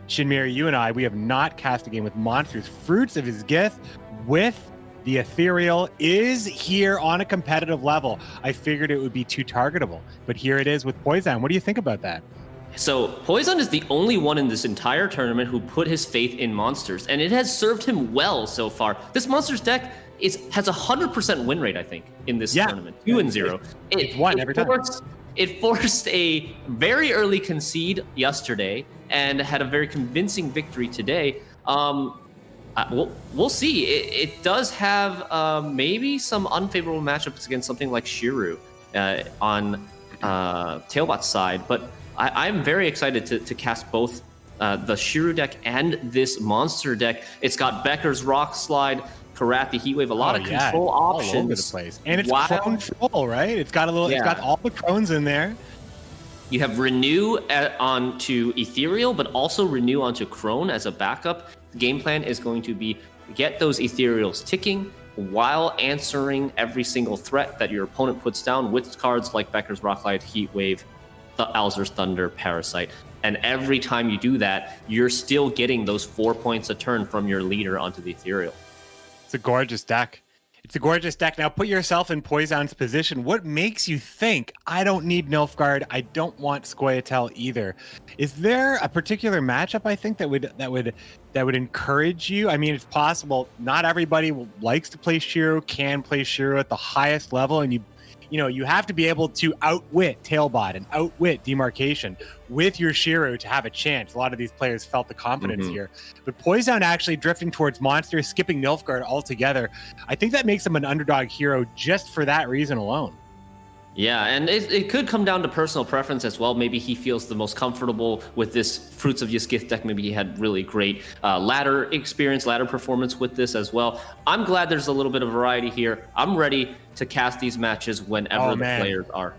A: Shinmiri, you and I, we have not cast a game with monsters. Fruits of his Gith with the Ethereal is here on a competitive level. I figured it would be too targetable, but here it is with Poison. What do you think about that?
B: So Poison is the only one in this entire tournament who put his faith in monsters, and it has served him well so far. This monsters deck has a 100% win rate, I think, in this tournament. 2-0.
A: It's won every time.
B: It forced a very early concede yesterday and had a very convincing victory today. We'll see. It does have maybe some unfavorable matchups against something like Shiru on Tailbot's side, but I'm very excited to cast both the Shiru deck and this monster deck. It's got Becker's Rock Slide, Karathi, Heatwave, a lot of control
A: all
B: options.
A: over the place. And it's
B: Wow.
A: crone troll, right? It's got a little. It's got all the crones in there.
B: You have Renew onto Ethereal, but also Renew onto Crone as a backup. The game plan is going to be get those Ethereals ticking while answering every single threat that your opponent puts down with cards like Becker's Rocklight, Heatwave, Alzur's Thunder, Parasite. And every time you do that, you're still getting those 4 points a turn from your leader onto the Ethereal.
A: It's a gorgeous deck. It's a gorgeous deck. Now put yourself in Poison's position. What makes you think, I don't need Nilfgaard, I don't want Scoia'tael either? Is there a particular matchup I think that would encourage you? I mean, it's possible not everybody likes to play Shiro, can play Shiro at the highest level, and you have to be able to outwit Tailbot and outwit Demarcation with your Shiro to have a chance. A lot of these players felt the confidence here. But Poison actually drifting towards monsters, skipping Nilfgaard altogether. I think that makes him an underdog hero just for that reason alone.
B: Yeah, and it could come down to personal preference as well. Maybe he feels the most comfortable with this Fruits of Ysgith deck. Maybe he had really great ladder experience, ladder performance with this as well. I'm glad there's a little bit of variety here. I'm ready to cast these matches whenever the players are.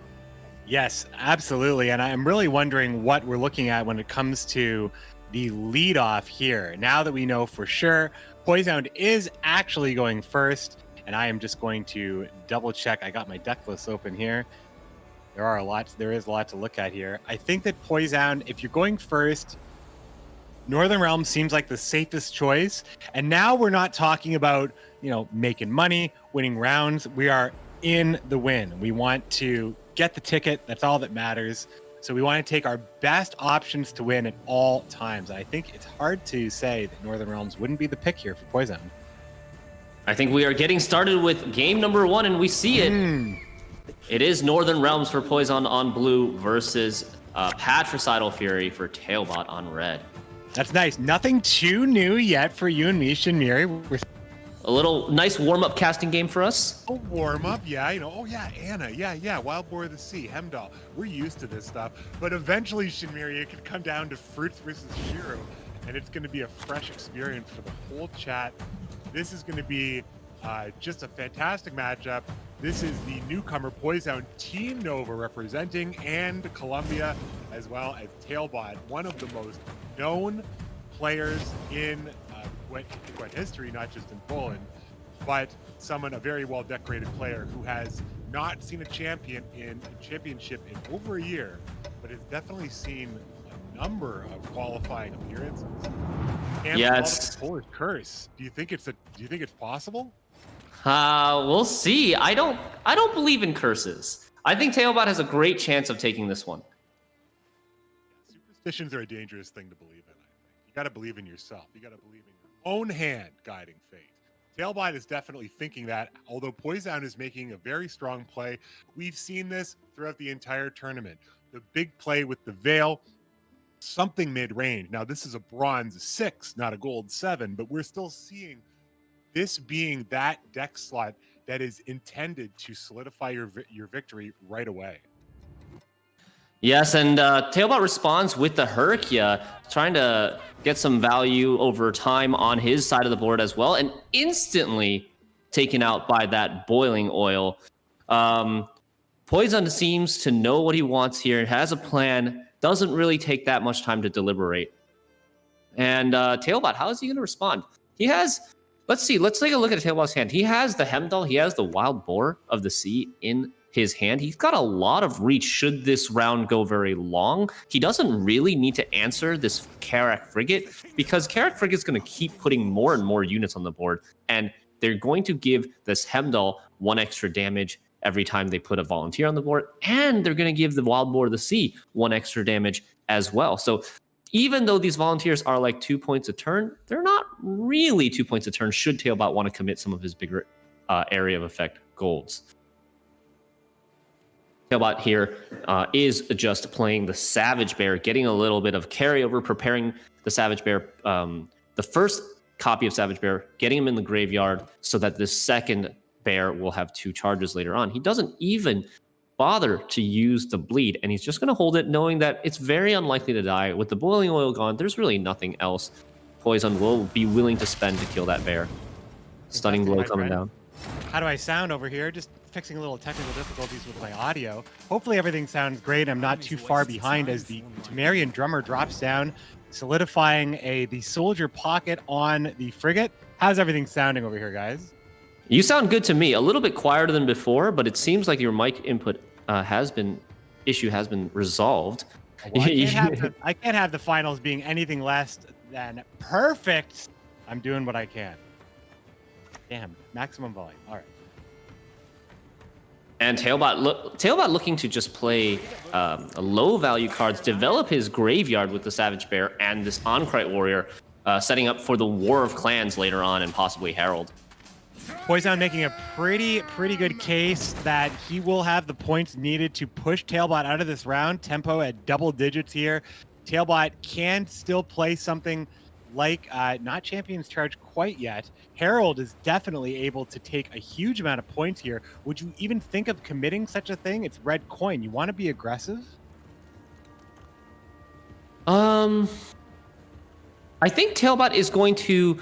A: Yes, absolutely. And I'm really wondering what we're looking at when it comes to the leadoff here. Now that we know for sure Poison is actually going first, and I am just going to double check. I got my deck list open here. There is a lot to look at here. I think that Poison, if you're going first, Northern Realms seems like the safest choice. And now we're not talking about, making money, winning rounds. We are in the win. We want to get the ticket. That's all that matters. So we want to take our best options to win at all times. And I think it's hard to say that Northern Realms wouldn't be the pick here for Poison.
B: I think we are getting started with game number 1, and we see it. It is Northern Realms for Poison on blue versus Patricidal Fury for Tailbot on red.
A: That's nice. Nothing too new yet for you and me, Shinmiri. We're
B: a little nice warm-up casting game for us.
N: A warm-up, yeah. Anna, yeah. Wild Boar of the Sea, Hemdall. We're used to this stuff. But eventually, Shinmiri, it could come down to Fruits versus Shiro, and it's going to be a fresh experience for the whole chat. This is going to be just a fantastic matchup. This is the newcomer Poison, Team Nova representing, and Colombia, as well as Tailbot, one of the most known players in GWENT history, not just in Poland, but a very well-decorated player who has not seen a championship in over a year, but has definitely seen a number of qualifying appearances. And
B: yes.
N: Polish curse. Do you think it's possible?
B: We'll see. I don't believe in curses. I think Tailbot has a great chance of taking this one.
N: Superstitions are a dangerous thing to believe in. I think you got to believe in yourself. You got to believe in your own hand guiding fate. Tailbot is definitely thinking that, although Poison is making a very strong play. We've seen this throughout the entire tournament. The big play with the Veil, something mid-range. Now, this is a bronze 6, not a gold 7, but we're still seeing this being that deck slot that is intended to solidify your victory right away.
B: Yes, and Tailbot responds with the Herkia, trying to get some value over time on his side of the board as well, and instantly taken out by that boiling oil. Poison seems to know what he wants here, has a plan, doesn't really take that much time to deliberate. And Tailbot, how is he going to respond? He has, let's take a look at Tailbot's hand. He has the Hemdall, he has the Wild Boar of the Sea in his hand. He's got a lot of reach should this round go very long. He doesn't really need to answer this Karak Frigate because Karak Frigate's going to keep putting more and more units on the board, and they're going to give this Hemdall 1 extra damage every time they put a volunteer on the board, and they're going to give the Wild Boar of the Sea 1 extra damage as well. So even though these volunteers are like 2 points a turn, they're not really 2 points a turn should Tailbot want to commit some of his bigger area of effect golds. Tailbot here is just playing the Savage Bear, getting a little bit of carryover, preparing the Savage Bear, the first copy of Savage Bear, getting him in the graveyard so that the second bear will have 2 charges later on. He doesn't even bother to use the bleed, and he's just going to hold it knowing that it's very unlikely to die. With the boiling oil gone, there's really nothing else Poison will be willing to spend to kill that bear.
C: Stunning
A: Fantastic,
C: blow
A: my
C: coming
A: friend.
C: down.
A: How do I sound over here? Just fixing a little technical difficulties with my audio. Hopefully everything sounds great. I'm not too far behind as the Temerian drummer drops down, solidifying the soldier pocket on the frigate. How's everything sounding over here, guys?
C: You sound good to me. A little bit quieter than before, but it seems like your mic input issue has been resolved.
A: Well, I can't have the finals being anything less than perfect. I'm doing what I can. Damn, maximum volume. All right.
C: And Tailbot looking to just play low value cards, develop his graveyard with the Savage Bear and this Oncrite Warrior, setting up for the War of Clans later on and possibly Herald.
A: Poison making a pretty good case that he will have the points needed to push Tailbot out of this round. Tempo at double digits here. Tailbot can still play something like not Champion's Charge quite yet. Herald is definitely able to take a huge amount of points here. Would you even think of committing such a thing? It's red coin. You want to be aggressive?
C: I think Tailbot is going to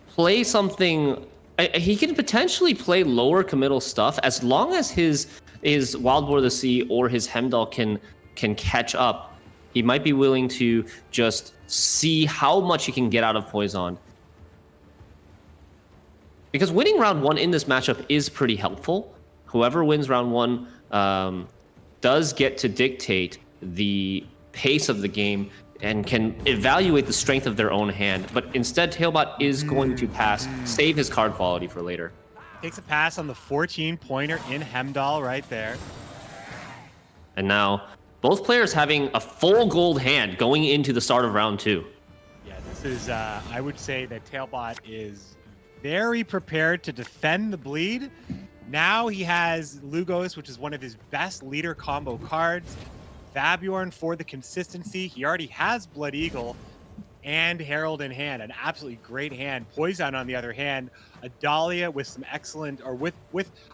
C: play something. He can potentially play lower committal stuff as long as his Wild Boar of the Sea or his Hemdall can catch up. He might be willing to just see how much he can get out of Poison. Because winning round 1 in this matchup is pretty helpful. Whoever wins round 1 does get to dictate the pace of the game and can evaluate the strength of their own hand. But instead, Tailbot is going to pass, save his card quality for later.
A: Takes a pass on the 14-pointer in Hemdall right there.
C: And now, both players having a full gold hand going into the start of round 2.
A: Yeah, this is, I would say that Tailbot is very prepared to defend the bleed. Now he has Lugos, which is one of his best leader combo cards. Fabiorn for the consistency. He already has Blood Eagle and Herald in hand. An absolutely great hand. Poison, on the other hand, Adalia with some excellent, or with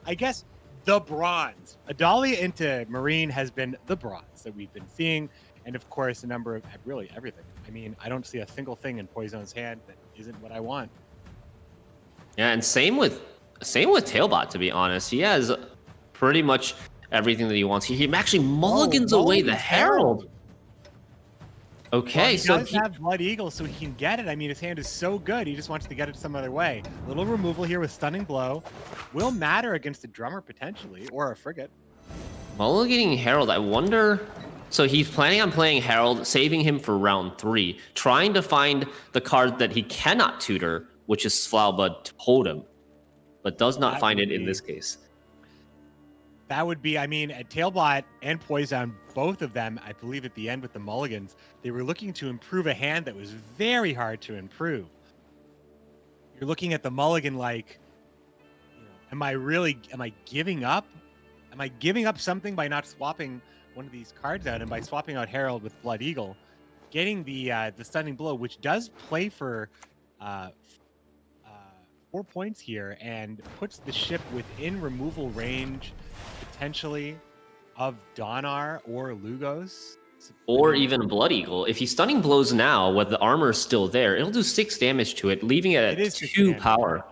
A: I guess, the bronze. Adalia into Marine has been the bronze that we've been seeing. And of course, a number of really everything. I mean, I don't see a single thing in Poison's hand that isn't what I want.
C: Yeah, and same with Tailbot, to be honest. He has pretty much everything that he wants. He actually mulligans away the Herald. Okay,
A: well,
C: so
A: he does have Blood Eagle, so he can get it. I mean, his hand is so good. He just wants to get it some other way. Little removal here with Stunning Blow. Will matter against a drummer, potentially, or a frigate.
C: mulliganing Herald, I wonder... So he's planning on playing Herald, saving him for round 3, trying to find the card that he cannot tutor, which is Flowerbud Totem, but does not find it in this case.
A: That would be, I mean, at Tailbot and Poison, both of them, I believe at the end with the mulligans, they were looking to improve a hand that was very hard to improve. You're looking at the mulligan like, you know, am I giving up? Am I giving up something by not swapping one of these cards out, and by swapping out Herald with Blood Eagle, getting the Stunning Blow, which does play for 4 points here and puts the ship within removal range, potentially, of Donar or Lugos.
C: Or even Blood Eagle. If he Stunning Blows now, with the armor still there, it'll do 6 damage to it, leaving it at 2 power.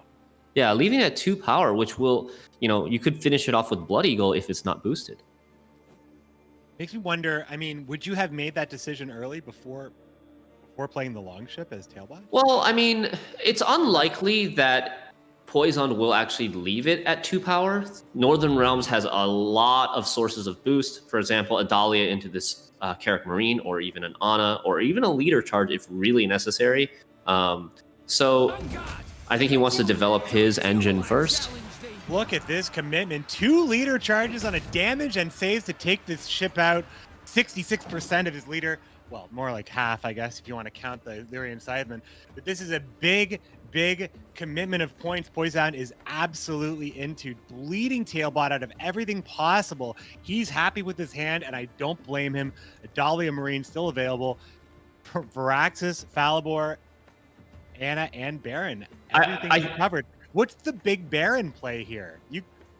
C: Yeah, leaving it at 2 power, which will, you know, you could finish it off with Blood Eagle if it's not boosted.
A: Makes me wonder, I mean, would you have made that decision early before playing the Longship as Tailbot?
C: Well, I mean, it's unlikely that Poison will actually leave it at 2 power. Northern Realms has a lot of sources of boost. For example, Adalia into this Carrick Marine, or even an Ana, or even a leader charge if really necessary. So I think he wants to develop his engine first.
A: Look at this commitment. 2 leader charges on a damage and saves to take this ship out. 66% of his leader. Well, more like half, I guess, if you want to count the Lyrian Sidemen. But this is a big commitment of points. Poison is absolutely into bleeding Tailbot out of everything possible. He's happy with his hand, and I don't blame him. Adalia Marine still available. Varaxis, Falibor, Anna, and Baron. Everything is covered. What's the big Baron play here?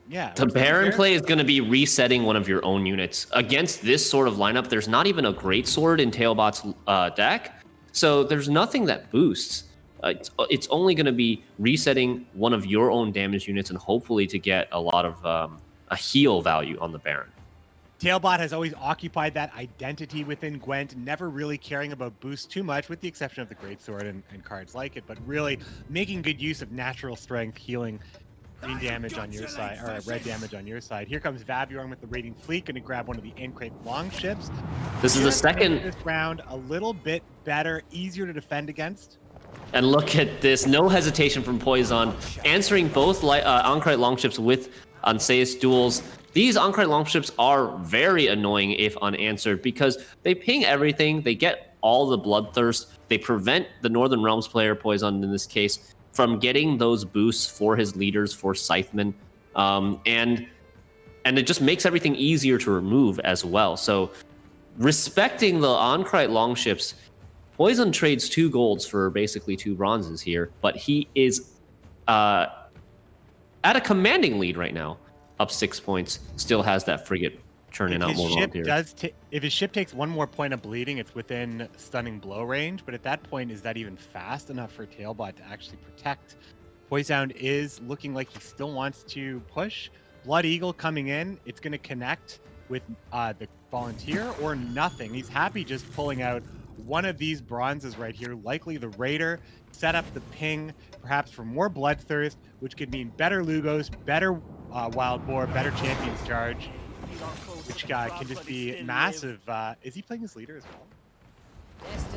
A: The
C: Baron play is going to be resetting one of your own units. Against this sort of lineup, there's not even a great sword in Tailbot's deck, so there's nothing that boosts. it's only going to be resetting one of your own damage units and hopefully to get a lot of a heal value on the Baron.
A: Tailbot has always occupied that identity within Gwent, never really caring about boost too much, with the exception of the Greatsword and cards like it, but really making good use of natural strength, healing green damage on your side, or red damage on your side. Here comes Vabjorn with the Raiding Fleet, going to grab one of the Ancrate Longships.
C: This is the second.
A: This round a little bit better, easier to defend against.
C: And look at this, no hesitation from Poison, answering both Ancrate Longships with Anseus duels. These Ancrate Longships are very annoying if unanswered because they ping everything, they get all the Bloodthirst, they prevent the Northern Realms player, Poison in this case, from getting those boosts for his leaders, for Scythemen, and it just makes everything easier to remove as well. So respecting the Ancrate Longships, Poison trades 2 golds for basically 2 bronzes here, but he is at a commanding lead right now. Up 6 points, still has that frigate churning out more volunteers.
A: If his ship takes 1 more point of bleeding, it's within stunning blow range. But at that point, is that even fast enough for Tailbot to actually protect? Poisoned is looking like he still wants to push. Blood Eagle coming in, it's going to connect with the volunteer or nothing. He's happy just pulling out one of these bronzes right here, likely the Raider, set up the ping, perhaps for more Bloodthirst, which could mean better Lugos, better Wild Boar, better Champion's Charge, which can just be massive. Is he playing his leader as well?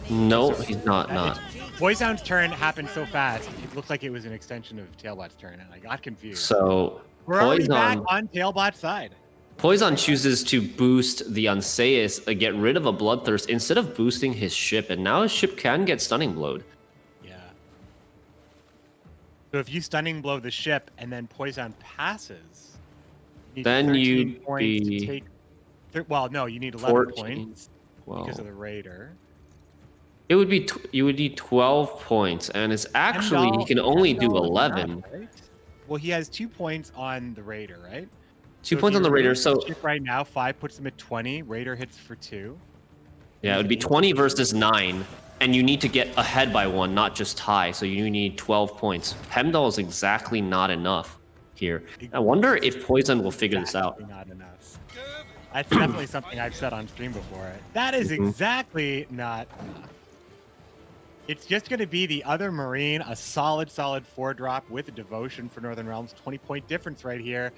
C: No, he's not.
A: Poison's turn happened so fast, it looked like it was an extension of Tailbot's turn, and I got confused.
C: So
A: we're already back on Tailbot's side.
C: Poison chooses to boost the Anseus, get rid of a Bloodthirst, instead of boosting his ship, and now his ship can get Stunning Blowed.
A: Yeah. So if you Stunning Blow the ship and then Poison passes,
C: then you'd be...
A: to take well, no, you need 11
C: 14,
A: points because of the Raider.
C: It would be you would need 12 points, and it's actually he can only do 11.
A: Right? Well, he has 2 points on the Raider, right?
C: 2 points on the Raider, so
A: right now 5 puts him at 20. Raider hits for 2.
C: Yeah, it would be 20 versus 9, and you need to get ahead by 1, not just tie. So you need 12 points. Hemdall is exactly not enough here. I wonder if Poison will figure this out.
A: Not enough. That's definitely something I've said on stream before. That is exactly not enough. It's just going to be the other Marine, a solid 4-drop with a Devotion for Northern Realms. 20-point difference right here.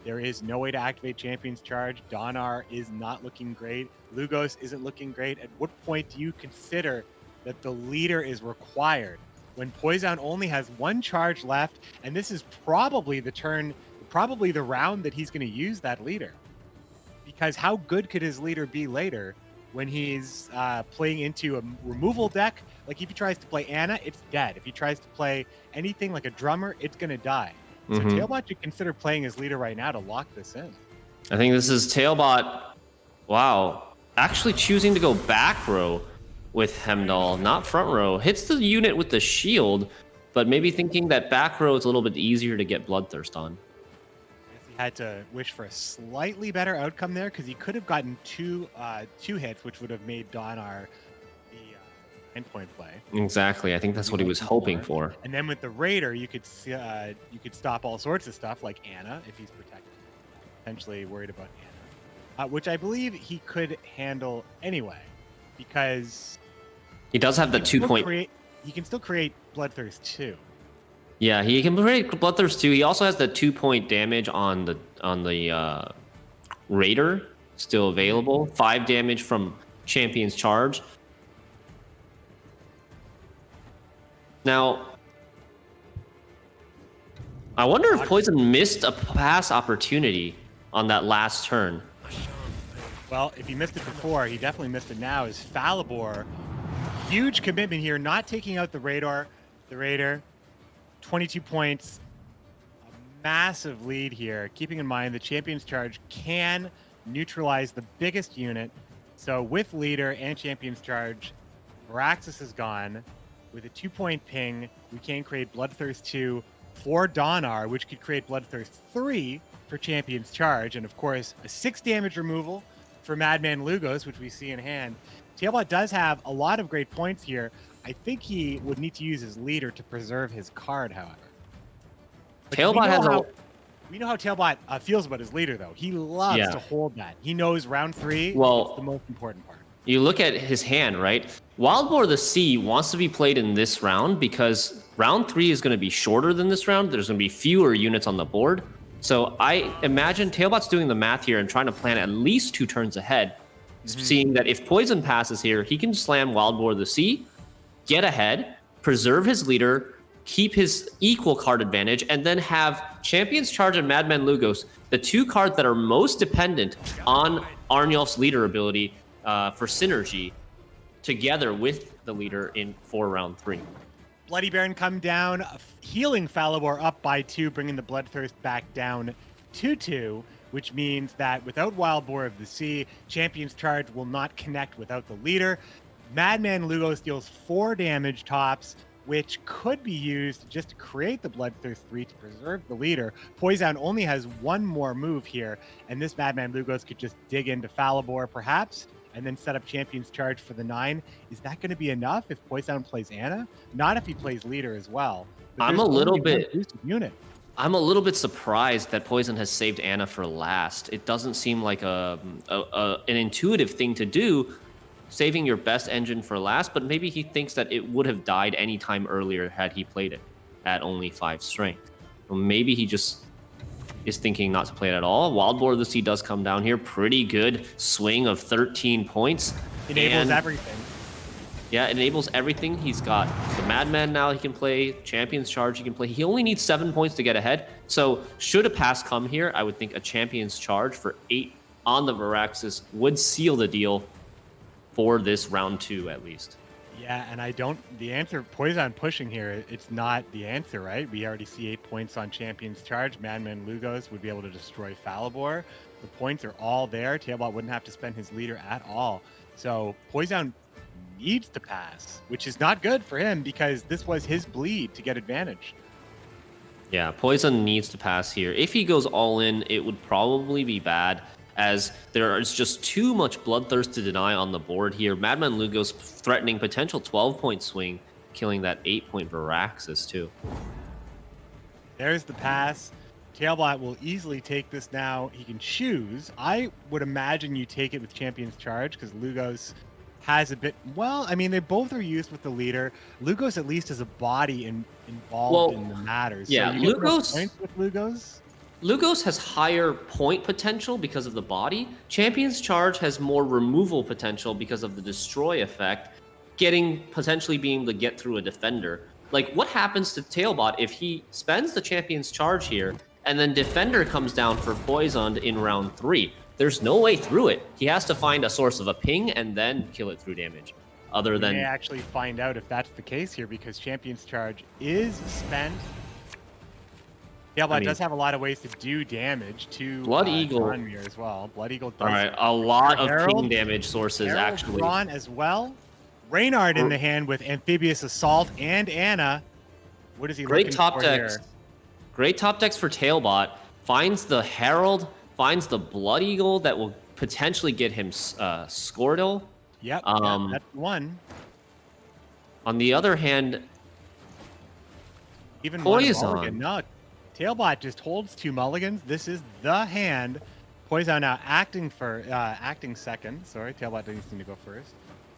A: There is no way to activate Champion's Charge. Donar is not looking great. Lugos isn't looking great. At what point do you consider that the leader is required? When Poison only has 1 charge left, and this is probably the round that he's going to use that leader. Because how good could his leader be later when he's playing into a removal deck? Like if he tries to play Anna, it's dead. If he tries to play anything like a drummer, it's going to die. So Tailbot should consider playing his leader right now to lock this in.
C: I think this is Tailbot. Wow. Actually choosing to go back row with Hemdall, not front row. Hits the unit with the shield, but maybe thinking that back row is a little bit easier to get Bloodthirst on.
A: He had to wish for a slightly better outcome there because he could have gotten two hits, which would have made Donar the endpoint play.
C: Exactly. I think that's what he was hoping for.
A: And then with the Raider, you could stop all sorts of stuff like Anna if he's protected. Potentially worried about Anna, which I believe he could handle anyway, because
C: he does have the 2-point.
A: He can still create Bloodthirst 2.
C: Yeah, he can create Bloodthirst 2. He also has the 2-point damage on the Raider still available. 5 damage from Champion's Charge. Now, I wonder if Poison missed a pass opportunity on that last turn.
A: Well, if he missed it before, he definitely missed it now. Is Falibor. Huge commitment here, not taking out the Raider. 22 points. A massive lead here. Keeping in mind the Champion's Charge can neutralize the biggest unit. So with Leader and Champion's Charge, Varaxis is gone. With a 2-point ping, we can create Bloodthirst 2 for Donar, which could create Bloodthirst 3 for Champion's Charge. And of course, a 6 damage removal for Madman Lugos, which we see in hand. Tailbot does have a lot of great points here. I think he would need to use his leader to preserve his card, however.
B: Tailbot has
A: we know how Tailbot feels about his leader, though. He loves to hold that. He knows round 3 is the most important part.
B: You look at his hand, right? Wild Boar of the Sea wants to be played in this round because round 3 is going to be shorter than this round. There's going to be fewer units on the board. So I imagine Tailbot's doing the math here and trying to plan at least 2 turns ahead, seeing that if Poison passes here, he can slam Wild Boar of the Sea, get ahead, preserve his leader, keep his equal card advantage, and then have Champion's Charge and Madman Lugos, the 2 cards that are most dependent on Arnulf's leader ability for synergy, together with the leader for round 3.
A: Bloody Baron come down, healing Falibor up by 2, bringing the Bloodthirst back down to 2, which means that without Wild Boar of the Sea, Champion's Charge will not connect without the leader. Madman Lugos deals 4 damage tops, which could be used just to create the Bloodthirst 3 to preserve the leader. Poison only has 1 more move here, and this Madman Lugos could just dig into Falibor, perhaps, and then set up Champion's Charge for the 9. Is that going to be enough if Poison plays Ana? Not if he plays leader as well.
B: I'm a little bit surprised that Poison has saved Ana for last. It doesn't seem like an intuitive thing to do, saving your best engine for last, but maybe he thinks that it would have died any time earlier had he played it at only 5 strength. Or maybe he just is thinking not to play it at all. Wild Boar of the Sea does come down here. Pretty good swing of 13 points.
A: Enables everything.
B: Yeah, it enables everything. He's got the Madman now he can play, Champion's Charge he can play. He only needs 7 points to get ahead. So should a pass come here, I would think a Champion's Charge for 8 on the Varaxis would seal the deal for this round 2 at least.
A: Yeah, and the answer, Poison pushing here, it's not the answer, right? We already see 8 points on Champion's Charge. Madman Lugos would be able to destroy Falibor. The points are all there. Tailbot wouldn't have to spend his leader at all. So Poison needs to pass, which is not good for him because this was his bleed to get advantage.
B: Yeah, Poison needs to pass here. If he goes all in, it would probably be bad, as there is just too much Bloodthirst to deny on the board here. Madman Lugos threatening potential 12-point swing, killing that 8-point Varaxis too.
A: There's the pass. Tailbot will easily take this now. He can choose. I would imagine you take it with Champion's Charge because Lugos has a bit... Well, I mean, they both are used with the leader. Lugos at least has a body involved in the matters.
B: Yeah,
A: so you get points with Lugos.
B: Lugos has higher point potential because of the body. Champion's Charge has more removal potential because of the destroy effect, potentially being able to get through a defender. Like, what happens to Tailbot if he spends the Champion's Charge here and then defender comes down for poisoned in round 3? There's no way through it. He has to find a source of a ping and then kill it through damage. We
A: may actually find out if that's the case here because Champion's Charge is spent. Tailbot does have a lot of ways to do damage to
B: Blood Eagle
A: Gronmir as well. Blood Eagle does.
B: All right, a lot of ping damage sources actually.
A: Ron as well. Reynard in the hand with Amphibious Assault and Ana. What is he looking for here?
B: Great top decks for Tailbot. Finds the Herald, finds the Blood Eagle that will potentially get him Squirtle.
A: Yep, that's one.
B: On the other hand,
A: even
B: Poison.
A: No, Tailbot just holds 2 mulligans. This is the hand. Poison now acting second. Sorry, Tailbot didn't need to go first.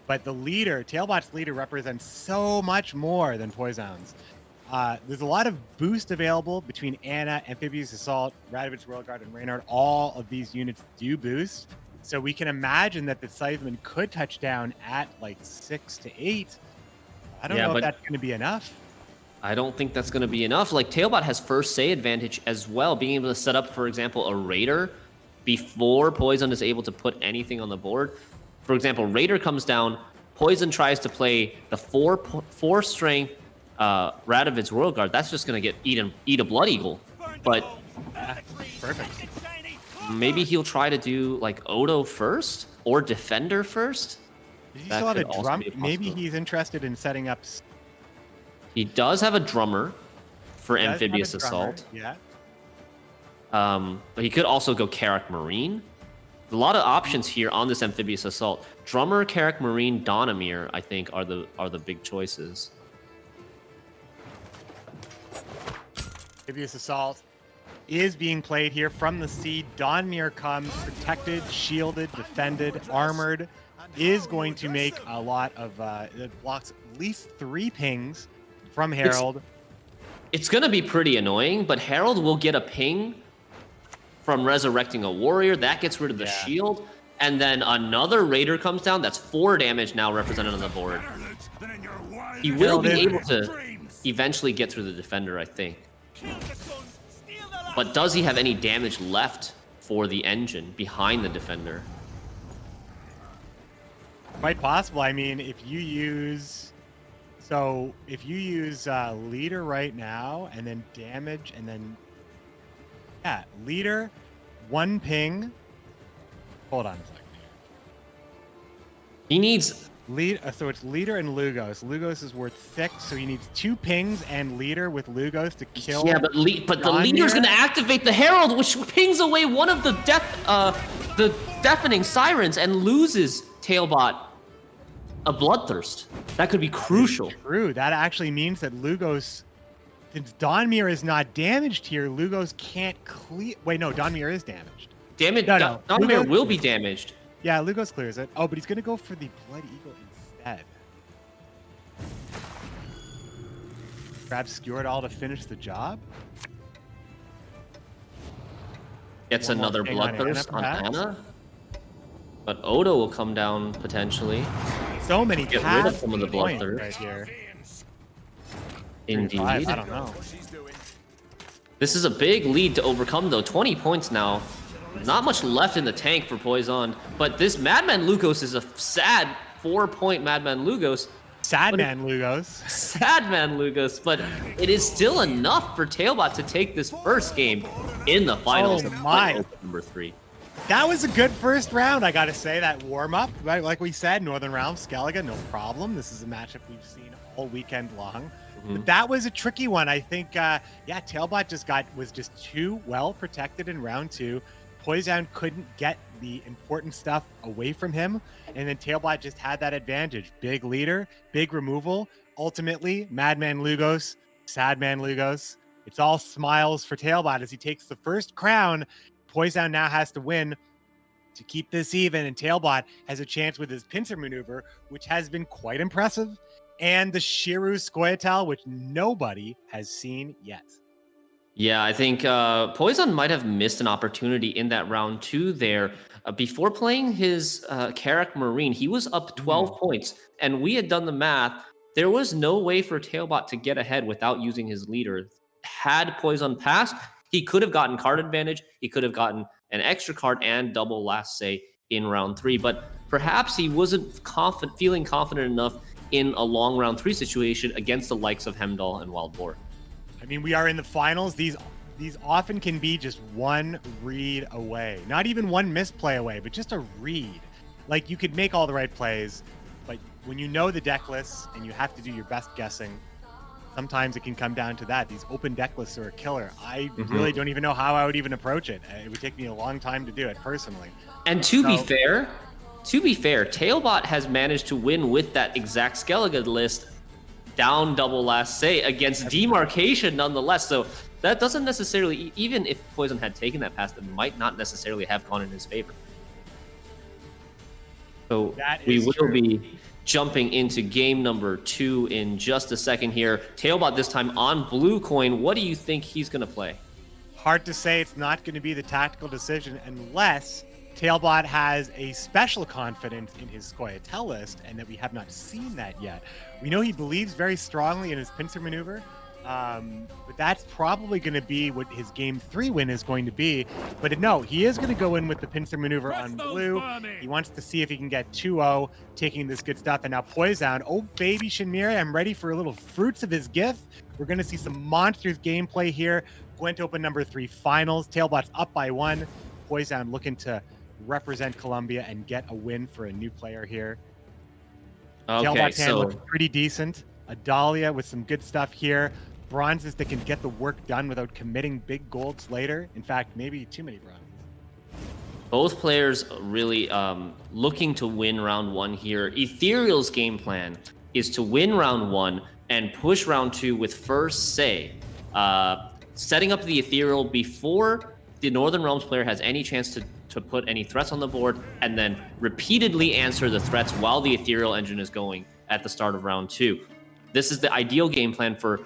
A: But the leader, Tailbot's leader, represents so much more than Poison's. There's a lot of boost available between Ana, Amphibious Assault, Radovich, Royal Guard, and Reynard. All of these units do boost. So we can imagine that the Scytheman could touch down at like 6 to 8. I don't know if that's going to be enough.
B: I don't think that's going to be enough. Like, Tailbot has first say advantage as well, being able to set up, for example, a Raider before Poison is able to put anything on the board. For example, Raider comes down, Poison tries to play the 4 strength Radovid's Royal Guard. That's just going to eat a Blood Eagle. But
A: perfect.
B: Maybe he'll try to do like Odo first or Defender first.
A: Does he still have a drum? Maybe he's interested in setting up.
B: He does have a drummer for Amphibious Assault.
A: Yeah.
B: But he could also go Carrack Marine.
C: A lot of options here on this amphibious assault. Drummer, Carrick, Marine, Donamir, I think are the big choices.
A: Amphibious assault is being played here from the sea. Donmir comes protected, shielded, defended, armored. Is going to make a lot of it blocks at least 3 pings from Herald.
C: It's going to be pretty annoying, but Herald will get a ping from resurrecting a warrior. That gets rid of the shield. And then another raider comes down. That's 4 damage now represented on the board. He will be able to eventually get through the defender, I think. But does he have any damage left for the engine behind the defender?
A: Quite possible. I mean, if you use leader right now and then damage and then leader, 1 ping. Hold on a second.
C: He needs
A: so it's leader and Lugos. Lugos is worth 6, so he needs 2 pings and leader with Lugos to kill.
C: Yeah, but the leader's going to activate the Herald, which pings away one of the deafening sirens and loses Tailbot a bloodthirst. That could be crucial.
A: True. That actually means that Lugos, since Donmir is not damaged here, Lugos can't clear. Wait, no, Donmir is damaged.
C: No. Donmir will be damaged.
A: Yeah, Lugos clears it. Oh, but he's going to go for the Blood Eagle instead. Grab Skewardall to finish the job.
C: Gets another bloodthirst on Anna. But Odo will come down potentially.
A: So many
C: get rid of some of the bloodthirst
A: right here.
C: Indeed.
A: I don't know.
C: This is a big lead to overcome, though. 20 points now. Not much left in the tank for Poison, but this Madman Lugos is a sad 4-point Madman Lugos.
A: Sadman Lugos.
C: Sadman Lugos, but it is still enough for Tailbot to take this first game in the finals.
A: Oh my.
C: Number 3.
A: That was a good first round, I gotta say. That warm-up, right? Like we said, Northern Realms, Skellige, no problem. This is a matchup we've seen all weekend long. But that was a tricky one. I think, Tailbot was just too well protected in round 2. Poison couldn't get the important stuff away from him, and then Tailbot just had that advantage. Big leader, big removal. Ultimately, Madman Lugos, Sadman Lugos. It's all smiles for Tailbot as he takes the first crown. Poison now has to win to keep this even, and Tailbot has a chance with his pincer maneuver, which has been quite impressive, and the Shiru Scoia'tael, which nobody has seen yet.
C: Yeah, I think Poison might have missed an opportunity in that round 2 there. Before playing his Carrick Marine, he was up 12 points, and we had done the math. There was no way for Tailbot to get ahead without using his leader. Had Poison passed, he could have gotten card advantage. He could have gotten an extra card and double last say in round 3, but perhaps he wasn't feeling confident enough in a long round 3 situation against the likes of Hemdall and Wild Boar.
A: I mean, we are in the finals. These often can be just one read away. Not even one misplay away, but just a read. Like, you could make all the right plays, but when you know the deck lists and you have to do your best guessing, sometimes it can come down to that. These open deck lists are a killer. I really don't even know how I would even approach it. It would take me a long time to do it personally.
C: And to be fair, Tailbot has managed to win with that exact Skellige list down double last say against Demarcation nonetheless. So that doesn't necessarily, even if Poison had taken that pass, it might not necessarily have gone in his favor. So we will be jumping into game number 2 in just a second here. Tailbot this time on blue coin. What do you think he's going to play?
A: Hard to say. It's not going to be the tactical decision unless Tailbot has a special confidence in his Scoia'tael list, and that we have not seen that yet. We know he believes very strongly in his pincer maneuver, but that's probably going to be what his game 3 win is going to be. But no, he is going to go in with the pincer maneuver on blue. He wants to see if he can get 2-0, taking this good stuff. And now Poison, oh baby Shinmiri, I'm ready for a little fruits of his gift. We're going to see some monstrous gameplay here. Gwent Open number 3 finals. Tailbot's up by 1. Poison looking to represent Colombia and get a win for a new player here.
C: Okay,
A: so looks pretty decent. Adalia with some good stuff here. Bronzes that can get the work done without committing big golds later. In fact, maybe too many bronzes.
C: Both players really looking to win round 1 here. Ethereal's game plan is to win round 1 and push round 2 with first say. Setting up the Ethereal before the Northern Realms player has any chance to put any threats on the board, and then repeatedly answer the threats while the Ethereal engine is going at the start of round 2. This is the ideal game plan for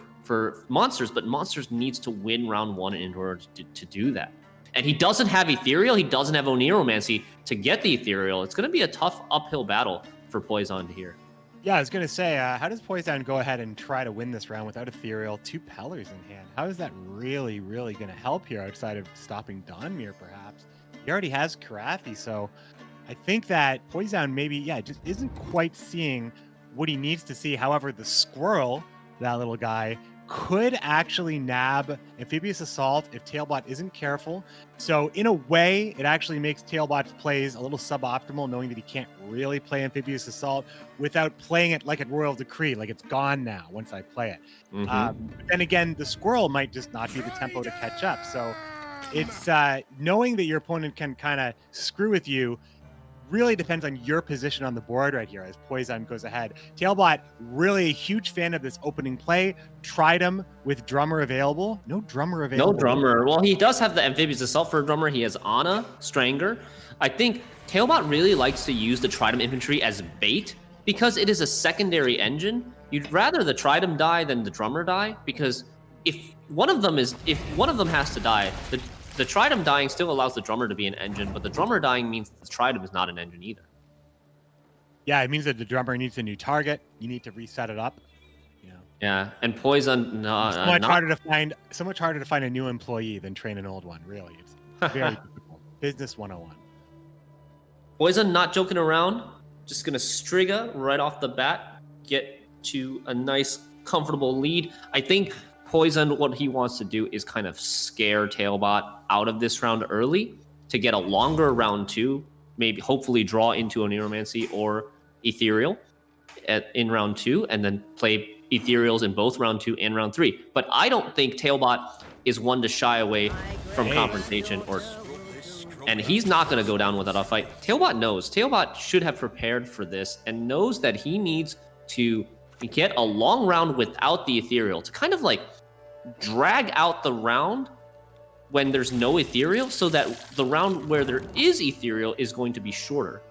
C: Monsters, but Monsters needs to win round 1 in order to do that. And he doesn't have Ethereal, he doesn't have Oniromancy to get the Ethereal. It's going to be a tough uphill battle for Poison here.
A: Yeah, I was going to say, how does Poison go ahead and try to win this round without Ethereal, 2 Pellers in hand? How is that really, really going to help here outside of stopping Donmir, perhaps? He already has Karathi, so I think that Poison maybe, just isn't quite seeing what he needs to see. However, the Squirrel, that little guy, could actually nab Amphibious Assault if Tailbot isn't careful. So in a way, it actually makes Tailbot's plays a little suboptimal, knowing that he can't really play Amphibious Assault without playing it like at Royal Decree, like it's gone now once I play it. But then again, the Squirrel might just not be the tempo to catch up. So it's knowing that your opponent can kind of screw with you really depends on your position on the board right here as Poison goes ahead. Tailbot, really a huge fan of this opening play. Tried him with Drummer available. No Drummer available.
C: No Drummer. Well, he does have the Amphibious Assault for a Drummer. He has Ana, Stranger. I think Tailbot really likes to use the Tridem infantry as bait because it is a secondary engine. You'd rather the Tridem die than the Drummer die, because if one of them has to die, the Tridem dying still allows the Drummer to be an engine, but the Drummer dying means the Tridem is not an engine either.
A: Yeah, it means that the Drummer needs a new target. You need to reset it up.
C: Yeah, and Poison
A: so much harder to find a new employee than train an old one. Really, it's very difficult. Business 101.
C: Poison not joking around, just gonna Striga right off the bat, get to a nice comfortable lead. I think Poison, what he wants to do is kind of scare Tailbot out of this round early to get a longer round 2, maybe hopefully draw into Oniromancy or Ethereal in round 2, and then play Ethereals in both round 2 and round 3. But I don't think Tailbot is one to shy away from confrontation, and he's not going to go down without a fight. Tailbot knows. Tailbot should have prepared for this and knows that he needs to get a long round without the Ethereal to kind of like drag out the round when there's no Ethereal, so that the round where there is Ethereal is going to be shorter.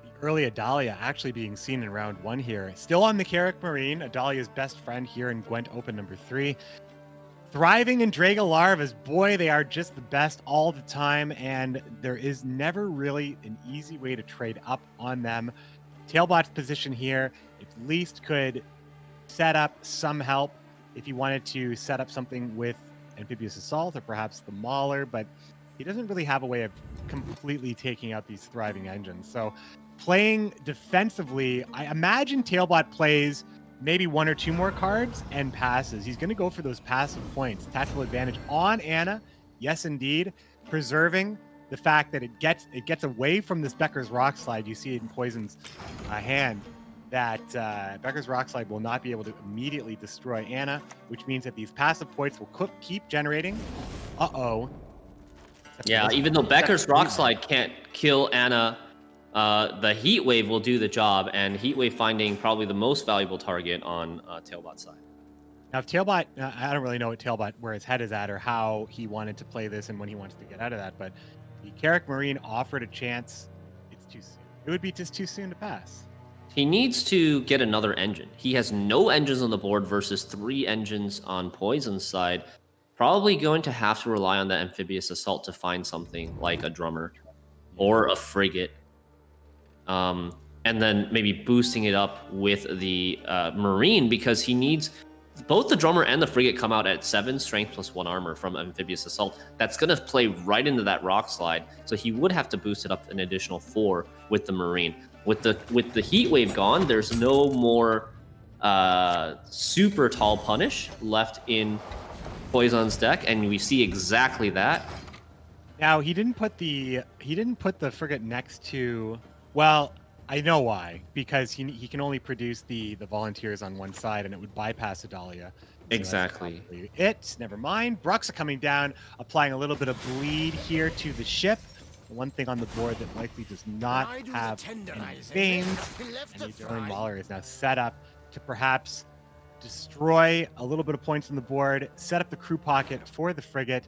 A: The early Adalia actually being seen in round 1 here. Still on the Carrick Marine, Adalia's best friend here in Gwent Open number 3. Thriving in Draga Larvas, boy, they are just the best all the time, and there is never really an easy way to trade up on them. Tailbot's position here at least could set up some help if he wanted to set up something with Amphibious Assault or perhaps the Mauler, but he doesn't really have a way of completely taking out these thriving engines. So playing defensively, I imagine Tailbot plays maybe 1 or 2 more cards and passes. He's going to go for those passive points. Tactical advantage on Ana, yes indeed, preserving the fact that it gets away from this Becker's Rock Slide. You see it in Poison's hand, that Becker's Rock Slide will not be able to immediately destroy Ana, which means that these passive points will keep generating.
C: Yeah, even though Becker's Rock Slide can't kill Ana, the Heat Wave will do the job, and Heat Wave finding probably the most valuable target on Tailbot's side.
A: Now, if Tailbot, I don't really know what Tailbot, where his head is at, or how he wanted to play this and when he wants to get out of that, but the Carrick Marine offered a chance. It's too soon. It would be just too soon to pass.
C: He needs to get another engine. He has no engines on the board versus 3 engines on Poison's side. Probably going to have to rely on that Amphibious Assault to find something like a Drummer or a Frigate. And then maybe boosting it up with the Marine, because he needs both the Drummer and the Frigate come out at 7 strength plus 1 armor from Amphibious Assault. That's going to play right into that Rock Slide. So he would have to boost it up an additional 4 with the Marine. With the Heat Wave gone, there's no more super tall punish left in Poison's deck, and we see exactly that.
A: Now he didn't put the Frigate next to, well, I know why, because he can only produce the volunteers on one side, and it would bypass Adalia. So
C: exactly.
A: Never mind. Bruxa coming down, applying a little bit of bleed here to the ship. The one thing on the board that likely does not have any veins, and the Adrenaline Mauler is now set up to perhaps destroy a little bit of points on the board, set up the crew pocket for the frigate.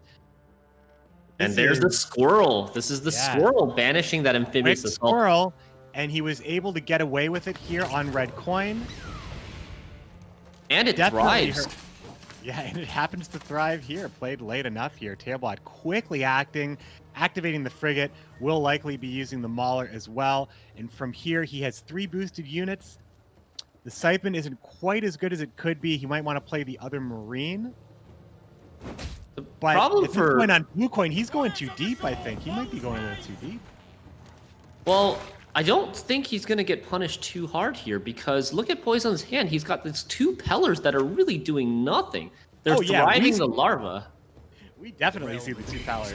B: And there's the squirrel. This is the squirrel banishing that amphibious assault.
A: Squirrel, and he was able to get away with it here on red coin.
B: And it thrives.
A: Yeah, and it happens to thrive here. Played late enough here. Tailbot quickly activating the frigate. Will likely be using the Mauler as well. And from here, he has 3 boosted units. The Scytheman isn't quite as good as it could be. He might want to play the other Marine. But
B: problem
A: if he's going on blue coin, he's going too deep, I think. He might be going a little too deep.
B: Well, I don't think he's going to get punished too hard here because look at Poison's hand. He's got these 2 Pellars that are really doing nothing. They're thriving the larva.
A: We definitely see the 2 Pellars.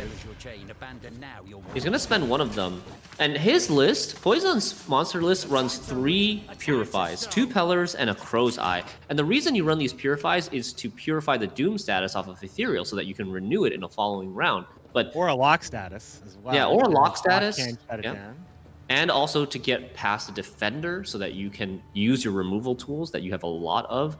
B: He's going to spend one of them. And his list, Poison's monster list runs 3 Purifies, 2 Pellars, and a Crow's Eye. And the reason you run these Purifies is to purify the Doom status off of Ethereal so that you can renew it in a following round.
A: Or a lock status as well.
B: Yeah, or a lock status.
A: Yeah.
B: And also to get past the Defender so that you can use your removal tools that you have a lot of.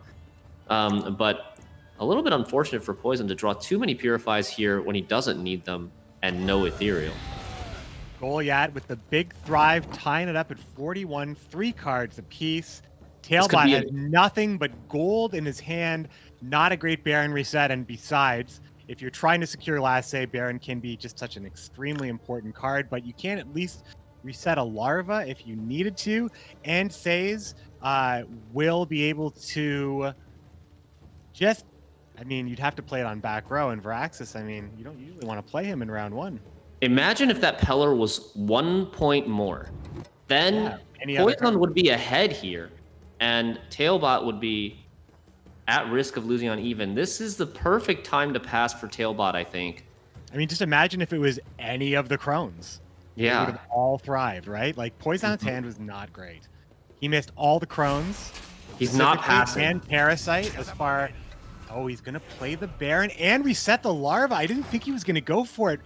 B: But a little bit unfortunate for Poison to draw too many Purifies here when he doesn't need them and no Ethereal.
A: Goliath with the big thrive, tying it up at 41, 3 cards apiece. Tailbot has nothing but gold in his hand. Not a great Baron reset, and besides, if you're trying to secure last say, Baron can be just such an extremely important card, but you can at least reset a larva if you needed to, and Says will be able to just, I mean, you'd have to play it on back row, and Veraxis, I mean, you don't usually want to play him in round 1.
B: Imagine if that Pellar was 1 point more. Then Poison would be ahead here, and Tailbot would be at risk of losing on even. This is the perfect time to pass for Tailbot, I think.
A: I mean, just imagine if it was any of the Crones.
B: Yeah.
A: They would have all thrived, right? Like, Poison's hand was not great. He missed all the Crones.
B: He's not passing.
A: And Parasite as far... Oh, he's going to play the Baron and reset the Larva. I didn't think he was going to go for it,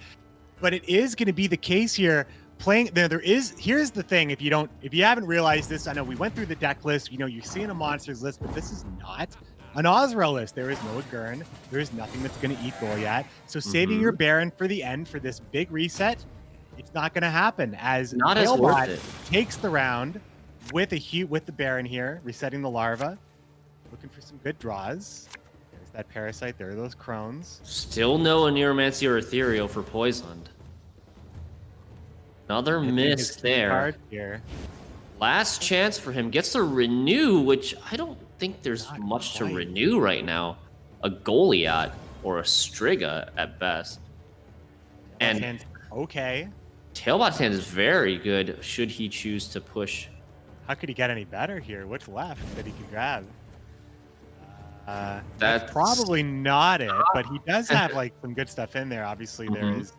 A: but it is going to be the case here. Here's the thing, if you haven't realized this, I know we went through the deck list, you know, you're seeing a monsters list, but this is not an Ozrael list. There is no Gurn. There is nothing that's going to eat Goliath. So saving your Baron for the end for this big reset, it's not going to happen, as Tailbot takes the round with the Baron here, resetting the Larva, looking for some good draws. There's that Parasite. There are those Crones.
B: Still no Neuromancy or Ethereal for Poisoned. Another miss there. Last chance for him. Gets a renew, which I don't think there's much to renew right now. A Goliath or a Striga at best. And
A: okay.
B: Tailbot's hand is very good should he choose to push.
A: How could he get any better here? What's left that he could grab?
B: That's
A: probably not it, but he does have like some good stuff in there. Obviously, there is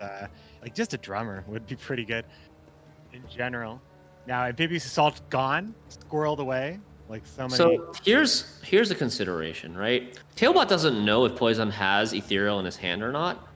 A: like just a drummer would be pretty good in general. Now, Amphibious Assault's gone, squirreled away, like so many.
B: So here's a consideration, right? Tailbot doesn't know if Poison has Ethereal in his hand or not,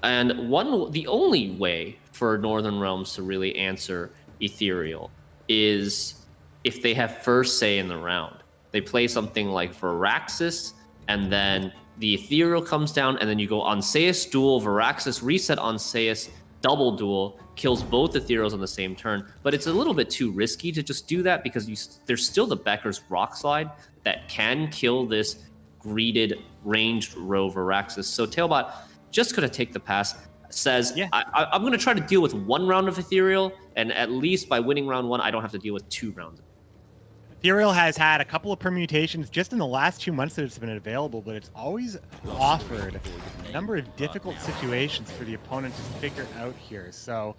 B: and the only way for Northern Realms to really answer Ethereal is if they have first say in the round. They play something like Veraxis, and then the Ethereal comes down, and then you go Onseus duel, Veraxis reset Onseus, double duel, kills both Ethereals on the same turn. But it's a little bit too risky to just do that because there's still the Becker's Rock Slide that can kill this greeted ranged row Veraxis. So Tailbot just going to take the pass. Says, I'm going to try to deal with 1 round of Ethereal, and at least by winning round 1, I don't have to deal with 2 rounds.
A: Ethereal has had a couple of permutations just in the last 2 months that it's been available, but it's always offered a number of difficult situations for the opponent to figure out here. So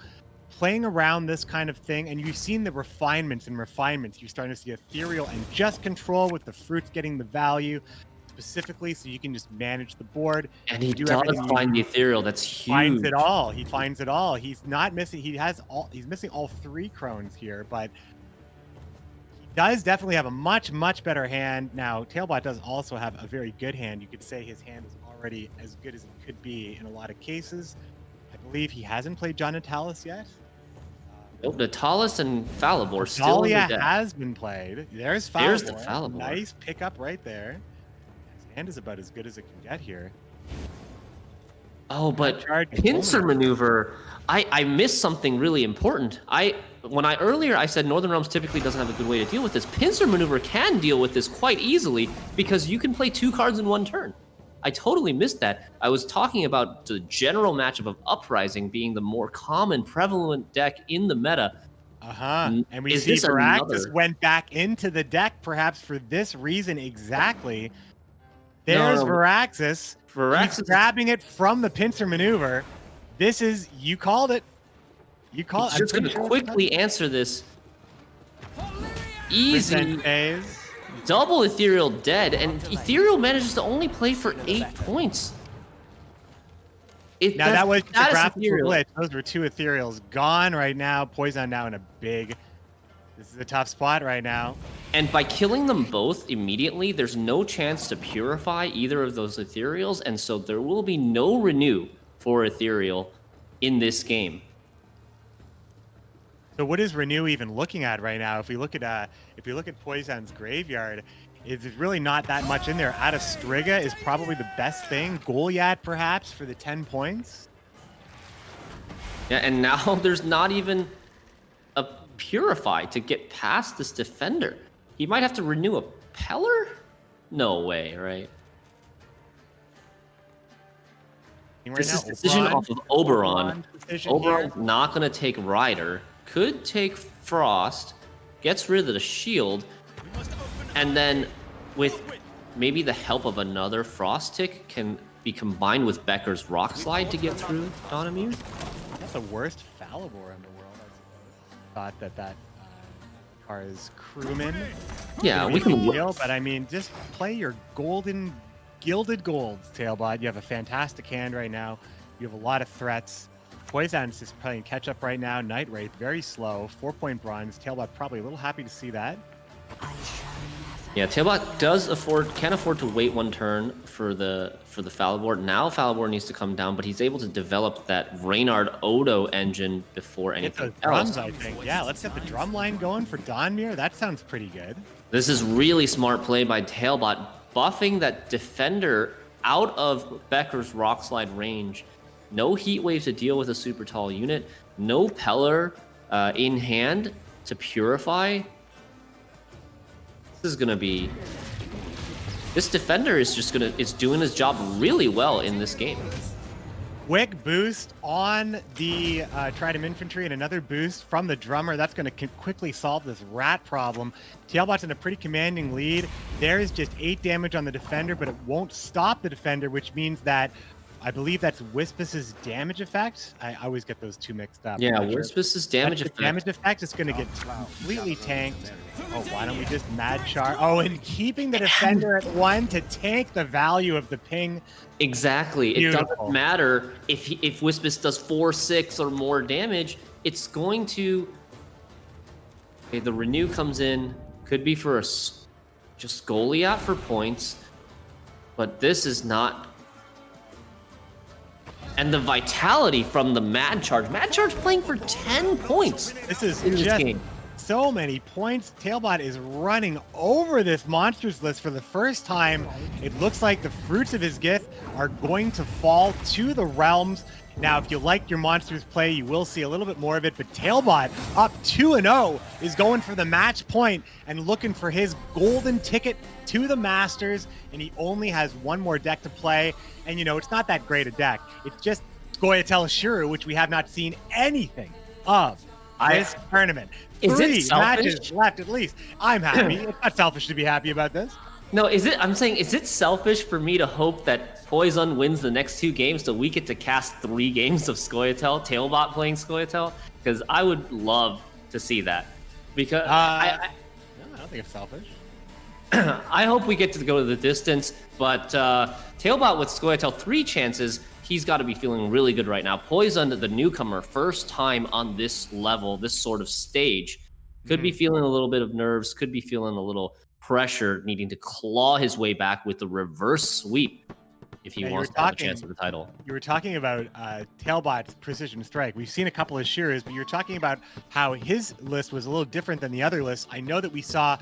A: playing around this kind of thing, and you've seen the refinements. You're starting to see Ethereal and just control with the fruits getting the value specifically, so you can just manage the board.
B: And he does find the Ethereal. That's huge.
A: Finds it all. He finds it all. He's not missing. He's missing all 3 Crones here, but he does definitely have a much, much better hand. Now, Tailbot does also have a very good hand. You could say his hand is already as good as it could be in a lot of cases. I believe he hasn't played John Natalis yet.
C: Nope, Natalis and Falibor still on the
A: Dahlia
C: deck.
A: has been played. There's Falibor.
C: There's the Falibor.
A: Nice pickup right there. His hand is about as good as it can get here.
C: Oh, but pincer maneuver. I missed something really important. When earlier I said Northern Realms typically doesn't have a good way to deal with this. Pincer maneuver can deal with this quite easily because you can play 2 cards in 1 turn. I totally missed that. I was talking about the general matchup of Uprising being the more common, prevalent deck in the meta.
A: And we see Veraxis went back into the deck perhaps for this reason exactly. There's Veraxis. He's grabbing it from the pincer maneuver. This is, you called it. You called it.
C: I'm just going to quickly answer this. Easy. Double Ethereal dead, and Ethereal manages to only play for 8 points.
A: Now that was the graphical glitch. Those were 2 Ethereals gone right now. Poison now in a big... This is a tough spot right now.
C: And by killing them both immediately, there's no chance to purify either of those Ethereals, and so there will be no renew for Ethereal in this game.
A: So what is Renew even looking at right now? If we look at Poison's graveyard, it's really not that much in there. Striga is probably the best thing. Goliath perhaps for the 10 points.
C: Yeah, and now there's not even a Purify to get past this defender. He might have to renew a Peller? No way, right? This is decision off of Oberon. Oberon's not going to take Rider. Could take Frost. Gets rid of the shield. And then with maybe the help of another Frost tick can be combined with Becker's Rock Slide to get through Donamir.
A: That's the worst Falibor in the world. I thought that car is crewman.
C: Yeah, we can
A: deal, but I mean, just play your gilded golds, Tailbot. You have a fantastic hand right now. You have a lot of threats. Poison's just playing catch up right now. Night Wraith, very slow. 4-point bronze. Tailbot probably a little happy to see that.
C: Yeah, Tailbot can afford to wait 1 turn for the Falibor. Now Falibor needs to come down, but he's able to develop that Reynard Odo engine before anything
A: else. I think. Yeah, let's get the drum line going for Donmir. That sounds pretty good.
C: This is really smart play by Tailbot, buffing that defender out of Becker's Rock Slide range. No heat wave to deal with a super tall unit. No Peller in hand to purify. This is gonna be. This defender is doing his job really well in this game.
A: Quick boost on the Trident Infantry and another boost from the drummer. That's going to quickly solve this rat problem. Tailbot's in a pretty commanding lead. There's just 8 damage on the defender, but it won't stop the defender, which means that I believe that's Wispus's damage effect. I always get those 2 mixed up.
C: Yeah, Wispus's damage effect.
A: Damage effect is going to get completely tanked. Oh, why don't we just Mad Char? Oh, and keeping the defender at 1 to tank the value of the ping.
C: Exactly.
A: Beautiful.
C: It doesn't matter if Wispus does 4, 6, or more damage. It's going to. Okay, the renew comes in. Could be for just Goliath for points, but this is not. And the vitality from the Mad Charge. Mad Charge playing for 10 points.
A: This is
C: in this
A: just
C: game.
A: So many points. Tailbot is running over this monsters list for the first time. It looks like the fruits of his gift are going to fall to the realms. Now, if you like your monsters play, you will see a little bit more of it, but Tailbot up 2-0 is going for the match point and looking for his golden ticket to the Masters, and he only has 1 more deck to play. And, you know, it's not that great a deck. It's just Goyatel Shuru, which we have not seen anything of this tournament.
C: Is
A: 3 matches left at least. I'm happy. It's not selfish to be happy about this.
C: No, I'm saying, is it selfish for me to hope that Poison wins the next 2 games so we get to cast 3 games of Scoia'tael, Tailbot playing Scoia'tail? Because I would love to see that. Because
A: I don't think it's selfish.
C: I hope we get to go to the distance, but Tailbot with Scoia'tael 3 chances, he's got to be feeling really good right now. Poison, the newcomer, first time on this level, this sort of stage, could be feeling a little bit of nerves, could be feeling a little pressure, needing to claw his way back with the reverse sweep.
B: if he
A: Yeah, you
B: wants
A: were
B: to have a
A: talking-
B: chance at the title.
A: You were talking about Tailbot's precision strike. We've seen a couple of Shearers, but you were talking about how his list was a little different than the other lists. I know that we saw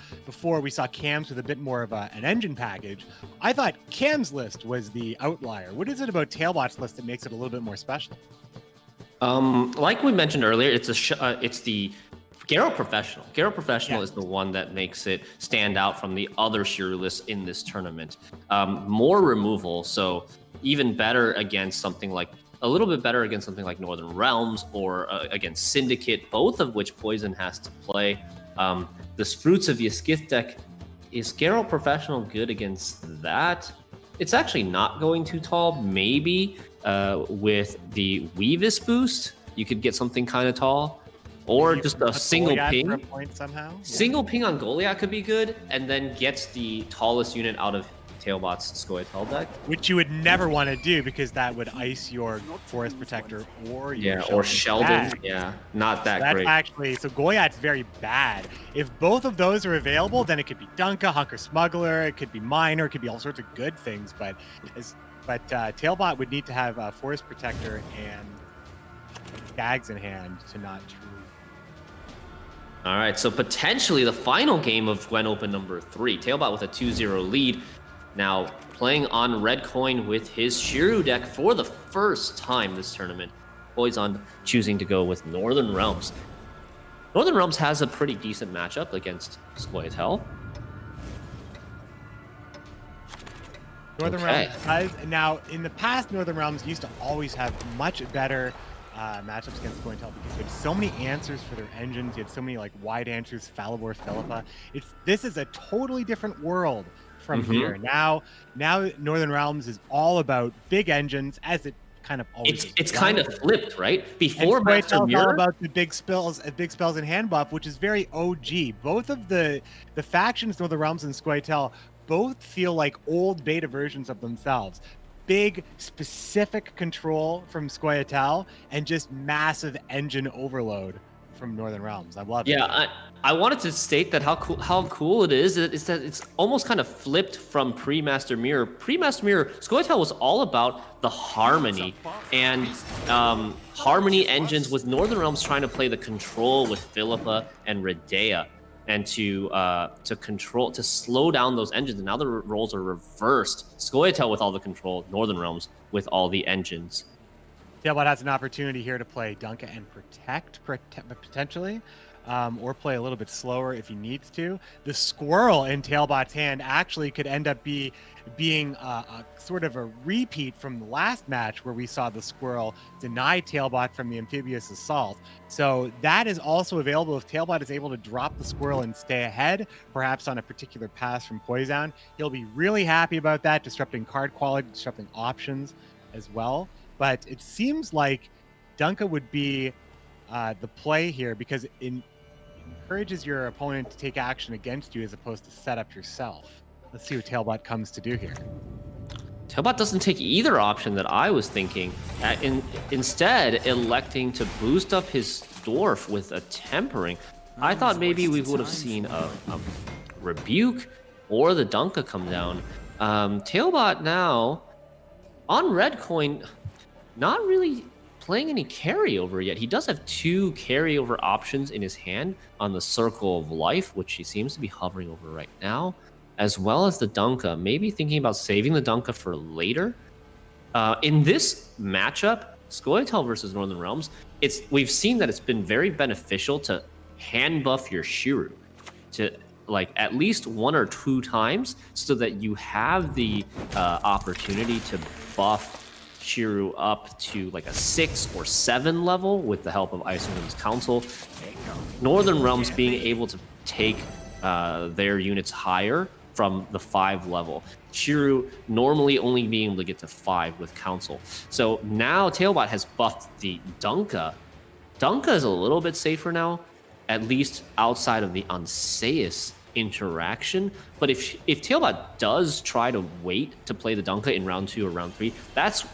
A: Cam's with a bit more of an engine package. I thought Cam's list was the outlier. What is it about Tailbot's list that makes it a little bit more special?
B: Like we mentioned earlier, it's the Garo Professional. Garo Professional is the one that makes it stand out from the other Shiru lists in this tournament. More removal, so even better against something like Northern Realms or against Syndicate, both of which Poison has to play. This Fruits of Yskith deck, is Garo Professional good against that? It's actually not going too tall. Maybe with the Weavis boost, you could get something kind of tall. Or
A: Maybe
B: just a single
A: Goliath
B: ping.
A: for a point somehow.
B: Single ping on Goliath could be good, and then gets the tallest unit out of Tailbot's Scoia'tael deck.
A: Which you would never want to do because that would ice your Forest Protector or your
B: Sheldon.
A: back.
B: Yeah, not that
A: That's
B: great.
A: actually, so Goliath's very bad. If both of those are available, then it could be Dunka, Hunker Smuggler, it could be Miner, it could be all sorts of good things. But Tailbot would need to have Forest Protector and Gags in hand to not truly.
B: All right, so potentially the final game of GWENT Open number 3. Tailbot with a 2-0 lead. Now playing on red coin with his Shiru deck for the first time this tournament. Poison choosing to go with Northern Realms. Northern Realms has a pretty decent matchup against Scoia'tael.
A: Northern Realms does. Now, in the past, Northern Realms used to always have much better matchups against Scoia'tael because they had so many answers for their engines. You had so many like wide answers, Falibor, Philippa. This is a totally different world from here. Now Northern Realms is all about big engines, as it kind of always is.
B: It's kind of flipped, right? Before Master
A: Scoia'tael's
B: Mirror,
A: all about the big spells and hand buff, which is very OG. Both of the factions, Northern Realms and Scoia'tael, both feel like old beta versions of themselves. Big, specific control from Scoia'tael and just massive engine overload from Northern Realms. I love it.
B: Yeah, I wanted to state that how cool it is that it's almost kind of flipped from pre-Master Mirror. Pre-Master Mirror, Scoia'tael was all about the harmony and harmony engines, with Northern Realms trying to play the control with Philippa and Redea, and to slow down those engines. And now the roles are reversed. Scoia'tael with all the control, Northern Realms with all the engines.
A: Tailbot has an opportunity here to play Dunka and protect potentially, or play a little bit slower if he needs to. The squirrel in Tailbot's hand actually could end up being a sort of a repeat from the last match where we saw the squirrel deny Tailbot from the amphibious assault. So that is also available if Tailbot is able to drop the squirrel and stay ahead, perhaps on a particular pass from Poison. He'll be really happy about that, disrupting card quality, disrupting options as well. But it seems like Dunka would be the play here because it encourages your opponent to take action against you as opposed to set up yourself. Let's see what Tailbot comes to do here.
B: Tailbot doesn't take either option that I was thinking. Instead, electing to boost up his Dwarf with a Tempering. I thought maybe we would have seen a Rebuke or the Dunka come down. Tailbot now on red coin, not really playing any carryover yet. He does have 2 carryover options in his hand on the Circle of Life, which he seems to be hovering over right now, as well as the Dunka. Maybe thinking about saving the Dunka for later. In this matchup, Scoia'tael versus Northern Realms, we've seen that it's been very beneficial to hand buff your Shiru to like at least 1 or 2 times, so that you have the opportunity to buff Shiru up to like a 6 or 7 level with the help of Iceland's Council. Northern Realms being able to take their units higher from the 5 level. Shiru normally only being able to get to 5 with Council. So now Tailbot has buffed the Dunka. Dunka is a little bit safer now, at least outside of the Anseus interaction. But if Tailbot does try to wait to play the Dunka in round 2 or round 3, that's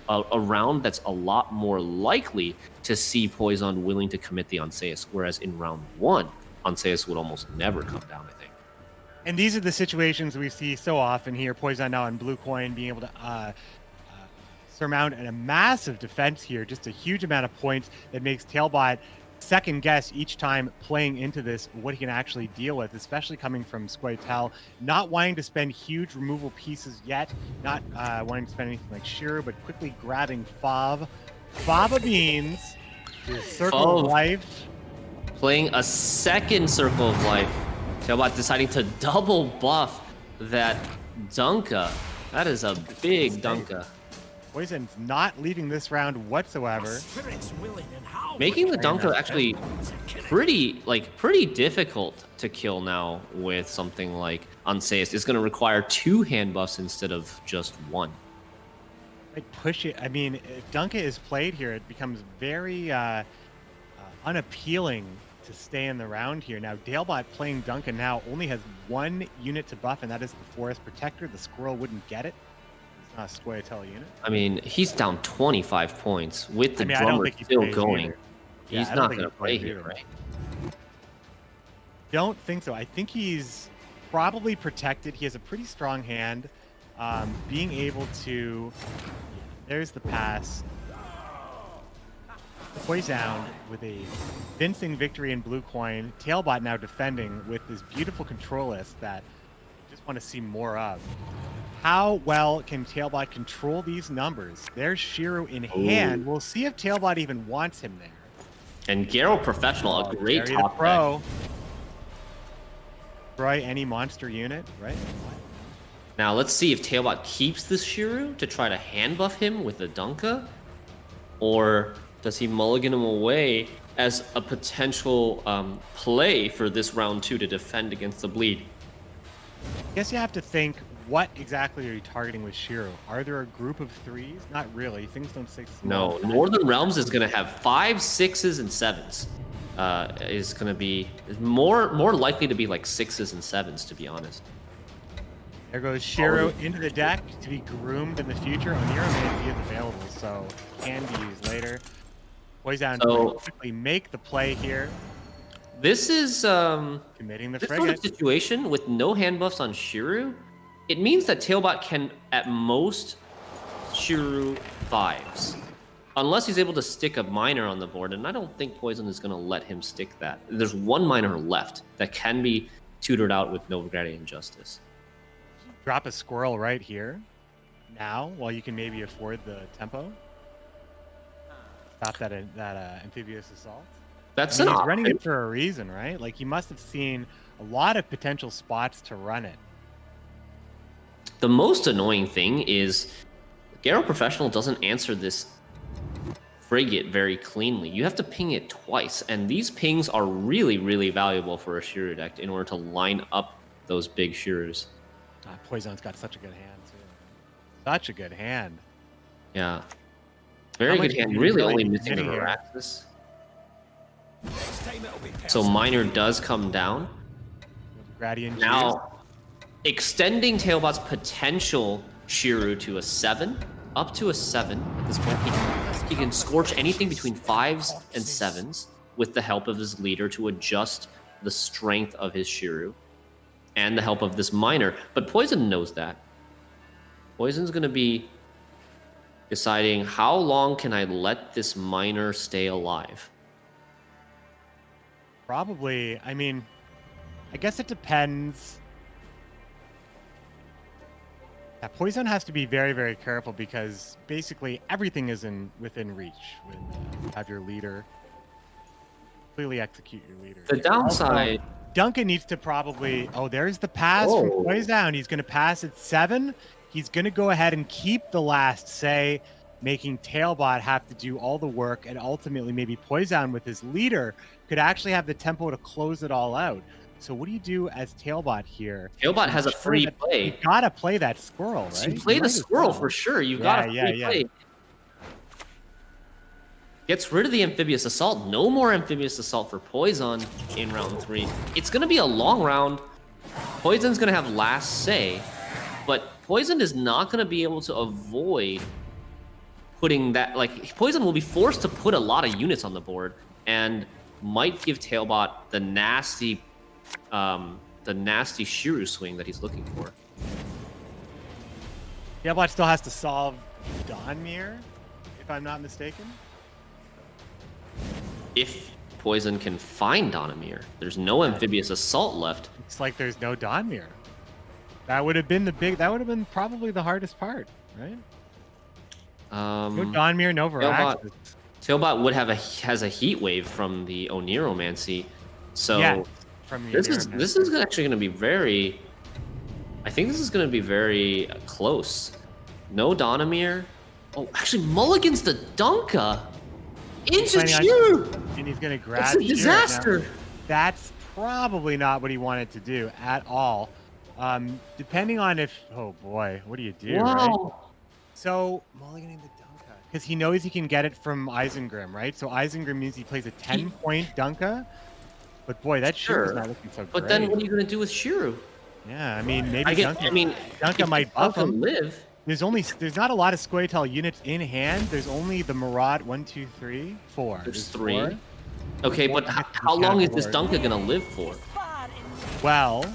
B: a round that's a lot more likely to see Poison willing to commit the Anseus, whereas in round 1, Anseus would almost never come down, I think.
A: And these are the situations we see so often here. Poison now on blue coin being able to surmount and a massive defense here, just a huge amount of points that makes Tailbot second guess each time playing into this what he can actually deal with, especially coming from Squirtle, not wanting to spend huge removal pieces yet, not wanting to spend anything like Shiro, but quickly grabbing Fav. Fava Beans, his Circle of Life.
C: Playing a second Circle of Life. Tailbot deciding to double buff that Dunka. That is a big Dunka.
A: Poison's not leaving this round whatsoever.
C: Making the Dunka actually pretty difficult to kill now with something like Unseist. It's going to require 2 hand buffs instead of just 1.
A: Like push it. I mean, if Dunka is played here, it becomes very unappealing to stay in the round here. Now, Dalebot playing Dunka now only has 1 unit to buff, and that is the Forest Protector. The Squirrel wouldn't get it. It's not a Squirtle unit.
C: I mean, he's down 25 points with the drummer still going. He's not going to play here, right?
A: Don't think so. I think he's probably protected. He has a pretty strong hand. Being able to... There's the pass. Poisound with a convincing victory in blue coin. Tailbot now defending with this beautiful control list that I just want to see more of. How well can Tailbot control these numbers? There's Shiro in hand. We'll see if Tailbot even wants him there.
C: And Garo Professional, a great top
A: pro.
C: deck.
A: Destroy any monster unit, right?
C: Now let's see if Tailbot keeps this Shiro to try to hand buff him with the Dunka, or does he mulligan him away as a potential play for this round 2 to defend against the bleed?
A: I guess you have to think, what exactly are you targeting with Shiro? Are there a group of 3s? Not really. Things don't say
C: No, Northern Realms is going to have 5, 6s, and 7s. Is going to be more likely to be like 6s and 7s, to be honest.
A: There goes Shiro into the deck to be groomed in the future. Oniromancy is available, so can be used later. Poison will quickly make the play here.
C: This is
A: committing the
C: this
A: frigate.
C: sort of situation with no hand buffs on Shiro. It means that Tailbot can at most Shiro 5s. Unless he's able to stick a miner on the board, and I don't think Poison is going to let him stick that. There's 1 miner left that can be tutored out with Novigradian Justice.
A: Drop a squirrel right here now while you can maybe afford the tempo. Stop that amphibious assault.
C: That's
A: he's
C: an option.
A: Running it for a reason, right? Like he must have seen a lot of potential spots to run it.
C: The most annoying thing is Garo Professional doesn't answer this frigate very cleanly. You have to ping it twice, and these pings are really, really valuable for a Shiro deck in order to line up those big Shiros.
A: Poison's got such a good hand, too. Such a good hand.
C: Yeah. Very good hand. Really only missing a Veraxis. So Miner does come down. Now, extending Tailbot's potential Shiro to a 7, up to a 7 at this point. He can scorch anything between 5s and 7s with the help of his leader to adjust the strength of his Shiro and the help of this Miner. But Poison knows that. Poison's going to be deciding how long can I let this Miner stay alive.
A: Probably, I mean, I guess it depends. Yeah, Poison has to be very, very careful because basically everything is within reach when you have your leader. Clearly execute your leader.
C: The downside...
A: Also, Duncan needs to probably... Oh, there's the pass from Poison. He's going to pass at 7. He's going to go ahead and keep the last say, making Tailbot have to do all the work, and ultimately maybe Poison with his leader could actually have the tempo to close it all out. So what do you do as Tailbot here?
C: Tailbot has a free play.
A: You gotta play that squirrel, right?
C: So you play the squirrel for sure. You've got a free play. Gets rid of the amphibious assault. No more amphibious assault for Poison in round 3. It's gonna be a long round. Poison's gonna have last say, but Poison is not gonna be able to avoid putting that, like, Poison will be forced to put a lot of units on the board and might give Tailbot the nasty Shiro swing that he's looking for.
A: Tailbot still has to solve Dawnmere, if I'm not mistaken.
C: If Poison can find Dawnmere, there's no Amphibious Assault left.
A: It's like there's no Dawnmere. That would have been that would have been probably the hardest part, right? No Dawnmere, no Veraxis.
C: Tailbot has a Heat Wave from the Oniromancy, so
A: yeah, from the
C: this is actually going to be very. I think this is going to be very close. No Dawnmere. Oh, actually, mulligans the Dunka into Shiro.
A: And he's going to grab.
C: It's a disaster.
A: Now, that's probably not what he wanted to do at all. Depending on if, oh boy, what do you do, right? So mulliganing the Dunka, because he knows he can get it from Isengrim, right? So Isengrim means he plays a 10-point Dunka. But boy, that Shiro's not looking so great.
C: But then what are you going to do with Shiro?
A: Yeah, I mean, maybe Dunka might buff him.
C: Live.
A: There's not a lot of Squirtle units in hand. There's only the Marauder 1, 2, 3, 4.
C: There's 3. Okay, but how long is this Dunka gonna live for?
A: Well,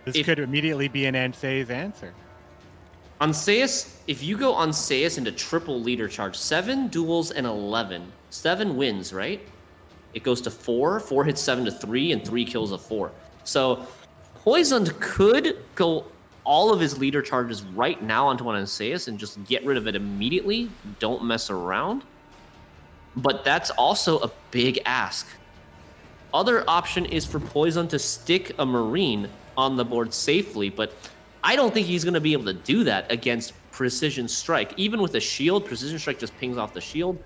A: this could immediately be an Ansea's answer.
C: Anseus, if you go Anseus into triple leader charge, 7 duels and 11. 7 wins, right? It goes to 4. 4 hits 7 to 3, and 3 kills a 4. So Poisoned could go all of his leader charges right now onto an Anseus and just get rid of it immediately. Don't mess around. But that's also a big ask. Other option is for Poison to stick a Marine on the board safely, but I don't think he's going to be able to do that against Precision Strike. Even with a shield, Precision Strike just pings off the shield,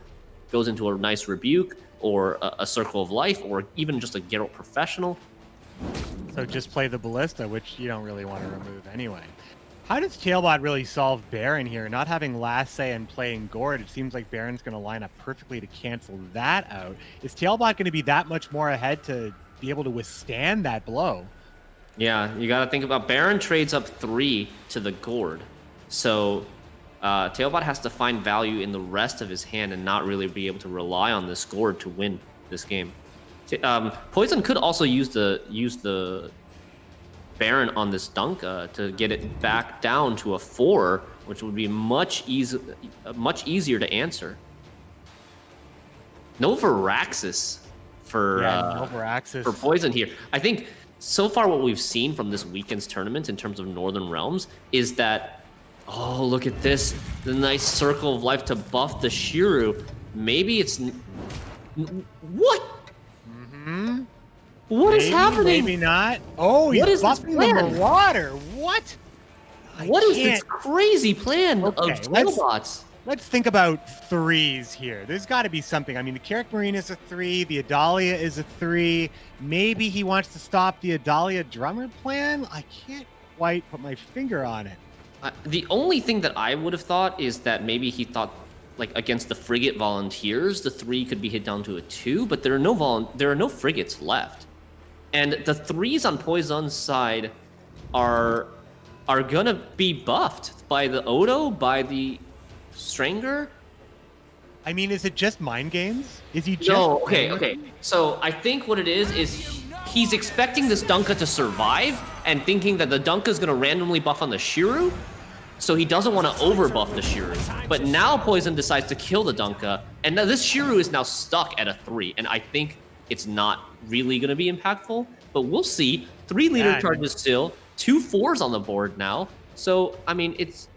C: goes into a nice Rebuke, or a Circle of Life, or even just a Geralt Professional.
A: So just play the Ballista, which you don't really want to remove anyway. How does Tailbot really solve Baron here? Not having Last Say and playing Gord, it seems like Baron's going to line up perfectly to cancel that out. Is Tailbot going to be that much more ahead to be able to withstand that blow?
C: Yeah, you got to think about Baron trades up 3 to the Gord. So Tailbot has to find value in the rest of his hand and not really be able to rely on this Gord to win this game. Poison could also use the Baron on this Dunka to get it back down to a 4, which would be much easier to answer. No Veraxis for Poison here. I think so far what we've seen from this weekend's tournament in terms of Northern Realms is that, oh, look at this, the nice Circle of Life to buff the Shiro. Maybe it's what? What is happening?
A: Maybe not. Oh, he's buffing the Marauder. What?
C: What is this crazy plan of Tailbots?
A: Let's think about 3s here. There's got to be something. I mean, the Carrick Marine is a 3. The Adalia is a 3. Maybe he wants to stop the Adalia Drummer plan? I can't quite put my finger on it.
C: The only thing that I would have thought is that maybe he thought, like, against the Frigate Volunteers, the 3 could be hit down to a 2, but there are no frigates left. And the 3s on Poison's side are gonna be buffed by the Odo, by the Stranger.
A: I mean, is it just mind games? Is he just...
C: No, okay. So I think what it is he's expecting this Dunka to survive and thinking that the Dunka is gonna randomly buff on the Shiro. So he doesn't want to overbuff the Shiro. But now Poison decides to kill the Dunka, and now this Shiro is now stuck at a 3, and I think it's not really going to be impactful, but we'll see. 3 leader charges still, 2 4s on the board now. So, I mean, it's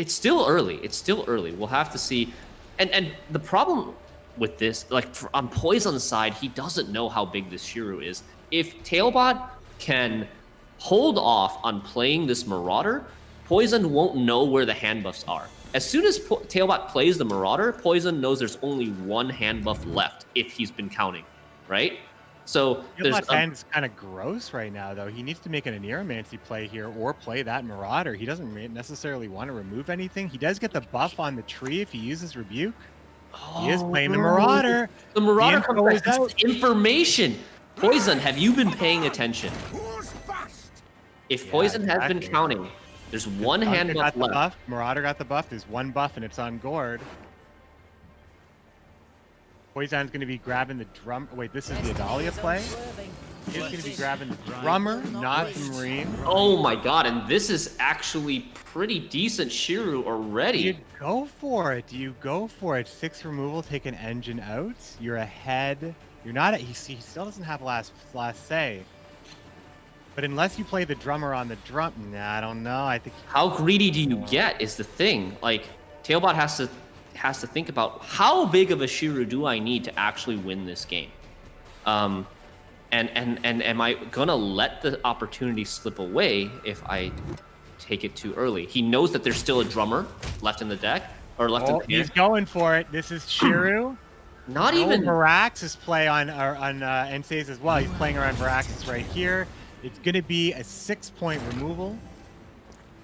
C: still early. It's still early. We'll have to see. And the problem with this, like on Poison's side, he doesn't know how big this Shiro is. If Tailbot can hold off on playing this Marauder, Poison won't know where the hand buffs are. As soon as Tailbot plays the Marauder, Poison knows there's only 1 hand buff left if he's been counting, right? So
A: Tailbot's hand is kind of gross right now, though. He needs to make an Oniromancy play here or play that Marauder. He doesn't necessarily want to remove anything. He does get the buff on the tree if he uses Rebuke. He is playing the Marauder.
C: The Marauder comes back. This is information. Poison, have you been paying attention? If Poison has been counting, there's 1 hand buff left.
A: Marauder got the buff. There's 1 buff, and it's on Gord. Poison's going to be grabbing the drum. Wait, this is the Adalia play? He's going to be grabbing the drummer, not the Marine.
C: Oh my god, and this is actually pretty decent Shiru
A: Do
C: already.
A: you go for it? Do you go for it? 6 removal, take an engine out. You're ahead. You're not. He still doesn't have last say. But unless you play the drummer on the drum, nah, I don't know. I think.
C: How greedy do you get is the thing. Like, Tailbot has to think about how big of a Shiru do I need to actually win this game. And am I gonna let the opportunity slip away if I take it too early? He knows that there's still a drummer left in the deck or left in the
A: He's going for it. This is Shiru.
C: Not even
A: Varaxis play on NCAs as well. He's playing around Varaxis right here. It's going to be a 6-point removal,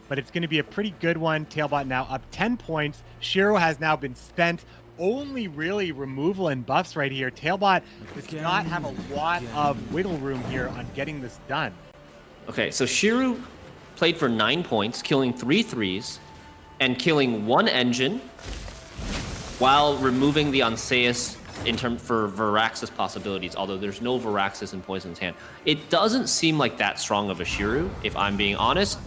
A: but it's going to be a pretty good one. Tailbot now up 10 points. Shiru has now been spent. Only really removal and buffs right here. Tailbot does not have a lot of wiggle room here on getting this done.
C: Okay, so Shiru played for 9 points, killing 3 threes, and killing 1 engine, while removing the Anseus for Varaxis possibilities, although there's no Varaxis in Poison's hand. It doesn't seem like that strong of a Shiru, if I'm being honest.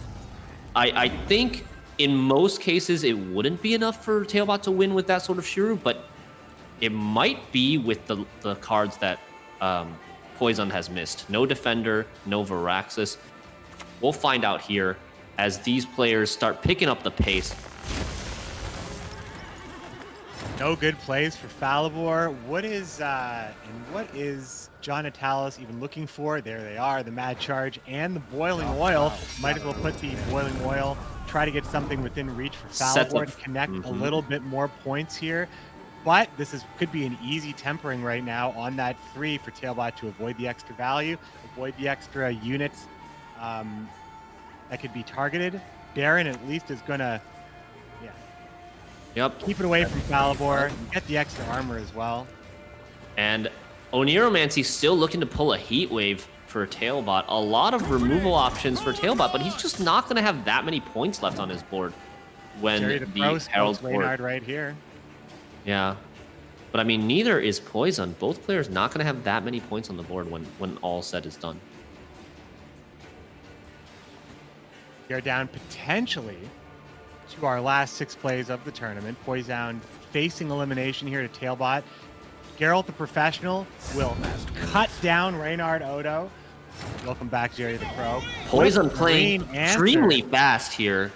C: I think in most cases it wouldn't be enough for Tailbot to win with that sort of Shiru, but it might be with the cards that Poison has missed. No Defender, no Varaxis. We'll find out here as these players start picking up the pace.
A: No good plays for Falivor. What is John Natalis even looking for? There they are, the Mad Charge and the Boiling Oil. Might as well put the Boiling Oil, try to get something within reach for Falivor to connect a little bit more points here. But this could be an easy tempering right now on that 3 for Tailbot to avoid the extra value, avoid the extra units that could be targeted. Baron at least is gonna keep it away from Falivor, get the extra armor as well.
C: And Oniromancy's still looking to pull a Heat Wave for Tailbot. A lot of removal options for Tailbot, but he's just not going to have that many points left on his board when the Herald's board.
A: Right here.
C: Yeah. But I mean, neither is Poison. Both players not going to have that many points on the board when all said is done.
A: We are down potentially to our last 6 plays of the tournament. Poison facing elimination here to Tailbot. Geralt the Professional will cut down Reynard Odo. Welcome back, Jerry the Pro.
C: Poison playing extremely fast here.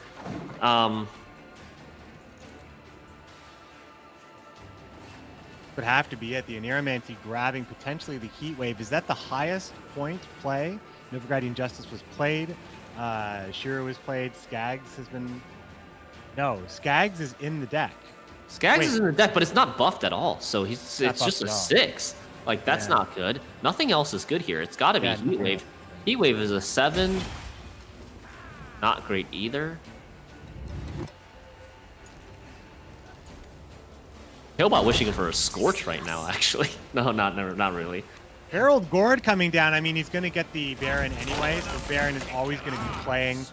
A: Would have to be at the Oniromancy grabbing potentially the Heat Wave. Is that the highest point play? Novigradian Justice was played. Shiru was played. Skags has been... No, Skags is in the deck.
C: Skags is in the deck, but it's not buffed at all. So it's just a 6. Like, that's not good. Nothing else is good here. It's got to be Heat Wave. Heat Wave is a 7. Not great either. Tailbot wishing for a Scorch right now, actually. No, not really.
A: Harold Gord coming down. I mean, he's going to get the Baron anyway, so Baron is always going to be playing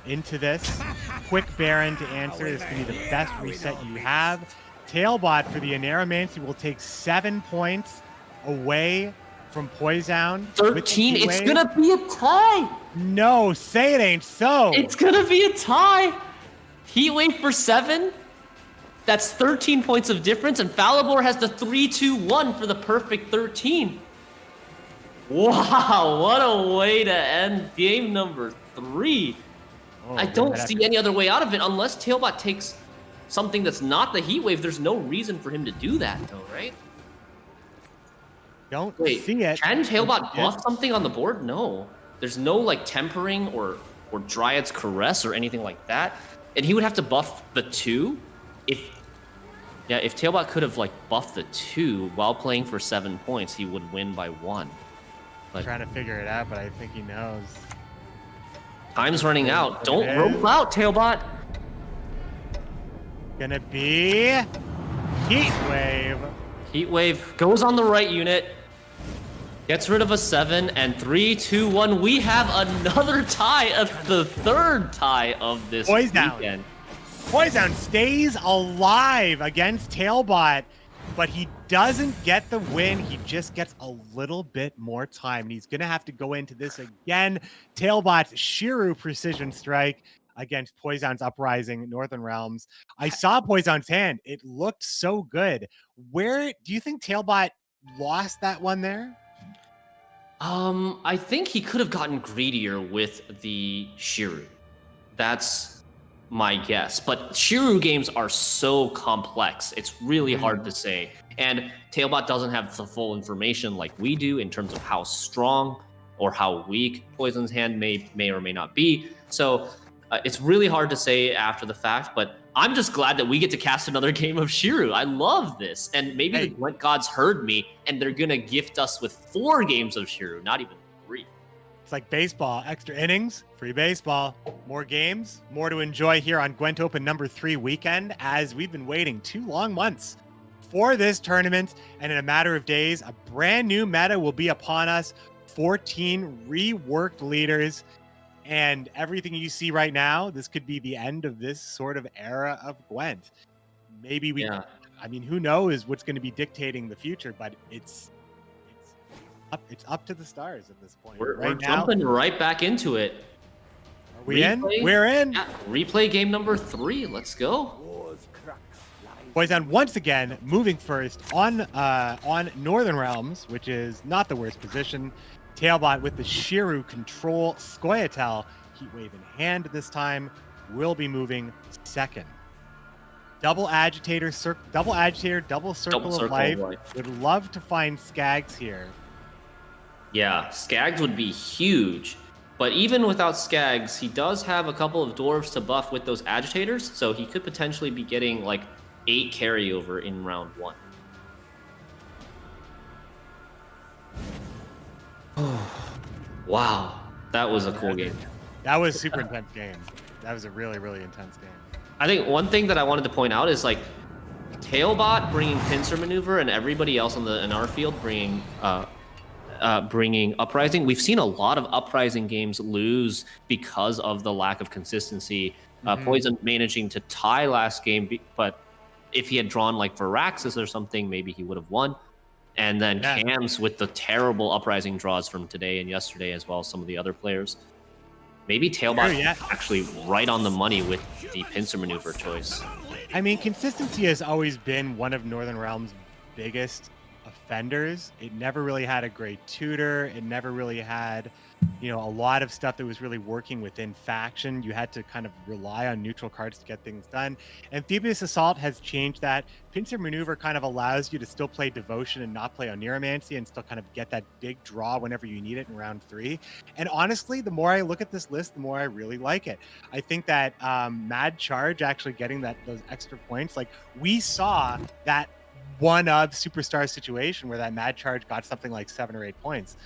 A: into this. Quick Baron to answer. This is going to be the best reset you have. Tailbot for the Oniromancy will take 7 points away from Poison.
C: 13. It's going to be a tie.
A: No, say it ain't so.
C: It's going to be a tie. Heat Wave for 7. That's 13 points of difference, and Falivor has the 3-2-1 for the perfect 13. Wow, what a way to end game number 3. I don't see any other way out of it unless Tailbot takes something that's not the Heat Wave. There's no reason for him to do that, though, right?
A: Don't see it.
C: Can Tailbot buff something on the board? No. There's no, like, tempering or Dryad's Caress or anything like that. And he would have to buff the 2 if Tailbot could have, like, buffed the 2 while playing for 7 points, he would win by 1.
A: But trying to figure it out, but I think he knows.
C: Time's running out. Don't rope out, Tailbot.
A: Gonna be Heat Wave.
C: Heat Wave goes on the right unit. Gets rid of a 7, and 3-2-1. We have another tie, the 3rd tie of this weekend.
A: Poison stays alive against Tailbot, but he doesn't get the win. He just gets a little bit more time. And he's going to have to go into this again. Tailbot's Shiru Precision Strike against Poison's Uprising Northern Realms. I saw Poison's hand. It looked so good. Where do you think Tailbot lost that one there?
B: I think he could have gotten greedier with the Shiru. That's my guess. But Shiru games are so complex. It's really hard to say. And Tailbot doesn't have the full information like we do in terms of how strong or how weak Poison's hand may or may not be. So it's really hard to say after the fact, but I'm just glad that we get to cast another game of Shiru. I love this. And maybe the Gwent gods heard me and they're going to gift us with 4 games of Shiru, not even 3.
A: It's like baseball, extra innings, free baseball, more games, more to enjoy here on Gwent Open number 3 weekend, as we've been waiting 2 long months for this tournament. And in a matter of days, a brand new meta will be upon us. 14 reworked leaders. And everything you see right now, this could be the end of this sort of era of Gwent. Maybe I mean, who knows what's going to be dictating the future, but it's up to the stars at this point.
B: We're jumping right back into it.
A: Are we in? We're in.
B: Yeah, replay game number 3. Let's go.
A: Poison once again moving first on Northern Realms, which is not the worst position. Tailbot with the Shiru control. Scoia'tael, Heatwave in hand this time, will be moving second. Double agitator, double circle of life. Would love to find Skags here.
B: Yeah, Skags would be huge. But even without Skags, he does have a couple of dwarves to buff with those agitators, so he could potentially be getting like 8 carryover in round 1. Wow, that was a cool game.
A: That was a super intense game. That was a really, really intense game.
B: I think one thing that I wanted to point out is like Tailbot bringing pincer maneuver and everybody else in our field bringing Uprising. We've seen a lot of Uprising games lose because of the lack of consistency. Poison managing to tie last game, but if he had drawn like Varaxis or something, maybe he would have won. And then Cams with the terrible Uprising draws from today and yesterday, as well as some of the other players. Maybe Tailbot actually right on the money with the pincer maneuver choice.
A: I mean, consistency has always been one of Northern Realms' biggest offenders. It never really had a great tutor. It never really had, a lot of stuff that was really working within faction. You had to kind of rely on neutral cards to get things done. Amphibious Assault has changed that. Pincer Maneuver kind of allows you to still play Devotion and not play Oniromancy and still kind of get that big draw whenever you need it in round 3. And honestly, the more I look at this list, the more I really like it. I think that Mad Charge actually getting those extra points, like we saw that one of Superstar situation where that Mad Charge got something like 7 or 8 points.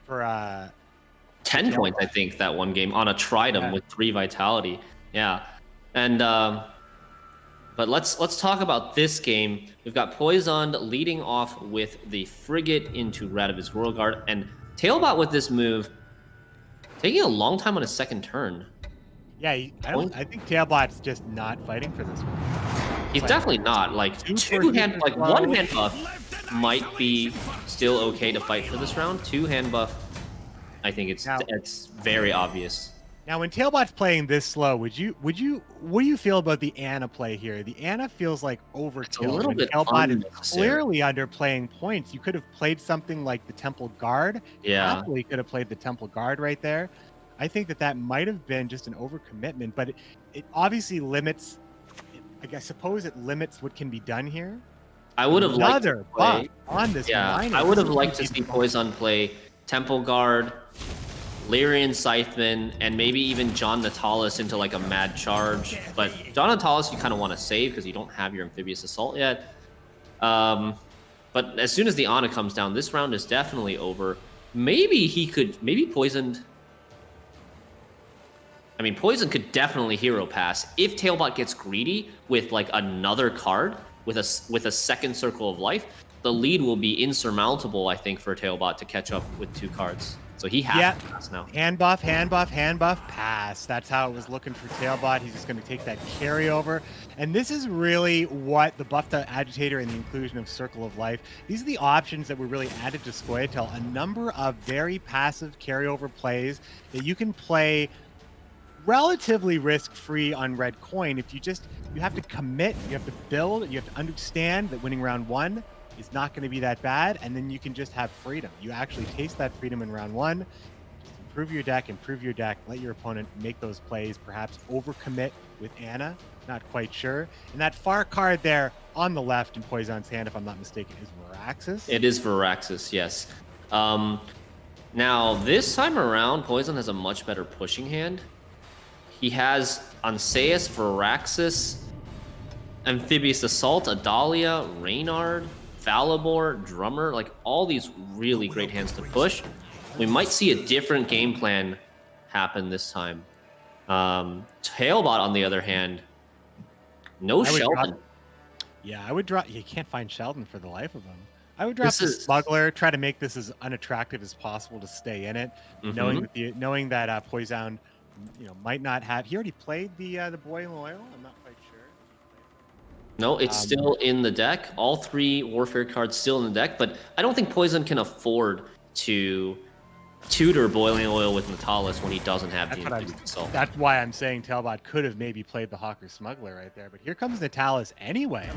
A: For
B: 10 points, I think, that one game on a Tridom with 3 Vitality. Yeah. And but let's talk about this game. We've got Poison leading off with the Frigate into Radovid's Royal Guard, and Tailbot with this move taking a long time on his second turn.
A: Yeah, I think Tailbot's just not fighting for this one.
B: He's definitely not. Like one hand buff might be still okay to fight for this round. 2 hand buff, I think it's very obvious.
A: Now, when Tailbot's playing this slow, what do you feel about the Ana play here? The Ana feels like overkill.
B: It's a little bit
A: Tailbot is clearly underplaying points. You could have played something like the Temple Guard.
B: Yeah.
A: Happily could have played the Temple Guard right there. I think that might have been just an overcommitment, but it obviously limits. I suppose it limits what can be done here.
B: I would have liked to play
A: on this.
B: I would have liked to see Poison play Temple Guard, Lyrian Scytheman, and maybe even John Natalis into like a Mad Charge. But John Natalis you kind of want to save because you don't have your Amphibious Assault yet. But as soon as the Ana comes down, this round is definitely over. Maybe Poison. I mean, Poison could definitely hero pass if Tailbot gets greedy with like another card with a second circle of life. The lead will be insurmountable, I think, for Tailbot to catch up with 2 cards.
C: So he has to pass now.
A: Hand buff, hand buff, hand buff, pass. That's how it was looking for Tailbot. He's just going to take that carryover. And this is really what the buff to Agitator and the inclusion of Circle of Life, these are the options that were really added to Scoia'tael. A number of very passive carryover plays that you can play relatively risk-free on red coin. If you have to commit, you have to build, you have to understand that winning round 1 is not going to be that bad, and then you can just have freedom. You actually taste that freedom in round 1. Just improve your deck, let your opponent make those plays, perhaps overcommit with Ana, not quite sure. And that far card there on the left in Poison's hand, if I'm not mistaken, is Veraxis.
C: It is Veraxis, yes. Now, this time around, Poison has a much better pushing hand. He has Anseus, Veraxis, Amphibious Assault, Adalia, Reynard, Falibor, Drummer, like all these really great hands to push. We might see a different game plan happen this time. Tailbot, on the other hand, no Sheldon.
A: I would drop. You can't find Sheldon for the life of him. I would drop the Smuggler, try to make this as unattractive as possible to stay in it, knowing that Poison, might not have. He already played the Boy Loyal. I'm not quite sure.
C: No, it's still in the deck. All 3 Warfare cards still in the deck, but I don't think Poison can afford to tutor Boiling Oil with Natalis when he doesn't have the Assault.
A: That's why I'm saying Tailbot could have maybe played the Hawker Smuggler right there, but here comes Natalis anyway.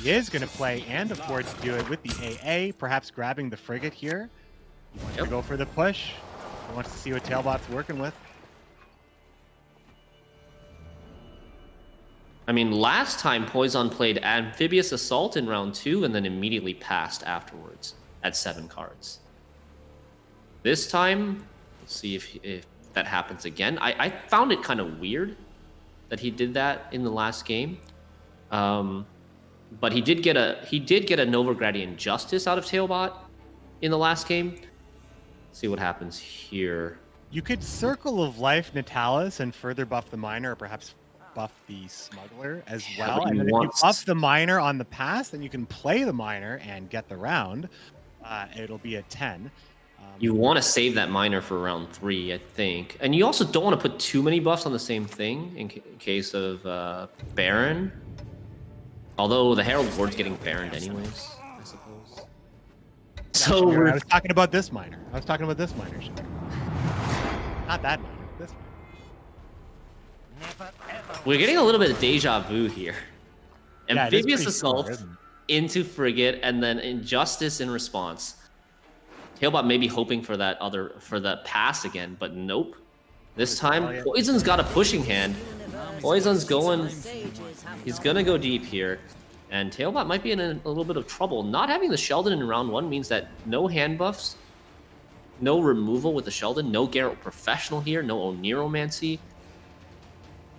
A: He is going to play and afford to do it with the AA, perhaps grabbing the Frigate here. He wants to go for the push. He wants to see what Tailbot's working with.
C: I mean, last time Poison played Amphibious Assault in round 2 and then immediately passed afterwards at 7 cards. This time, let's see if that happens again. I found it kind of weird that he did that in the last game. But he did get a Novigradian Justice out of Tailbot in the last game. Let's see what happens here.
A: You could Circle of Life Natalis and further buff the Miner, or perhaps buff the Smuggler as well. And then if you buff the Miner on the pass, then you can play the Miner and get the round. It'll be a 10.
C: You want to save that Miner for round 3, I think. And you also don't want to put too many buffs on the same thing in case of Baron. Although the Herald Ward's getting Baroned anyways, I suppose.
A: So I was talking about this Miner. Not that Miner. This Miner.
C: We're getting a little bit of deja vu here. Amphibious Assault into Frigate, and then Injustice in response. Tailbot may be hoping for that pass again, but nope. This time, Poison's got a pushing hand. Poison's he's gonna go deep here. And Tailbot might be in a little bit of trouble. Not having the Sheldon in round 1 means that no hand buffs, no removal with the Sheldon, no Geralt Professional here, no Oniromancy.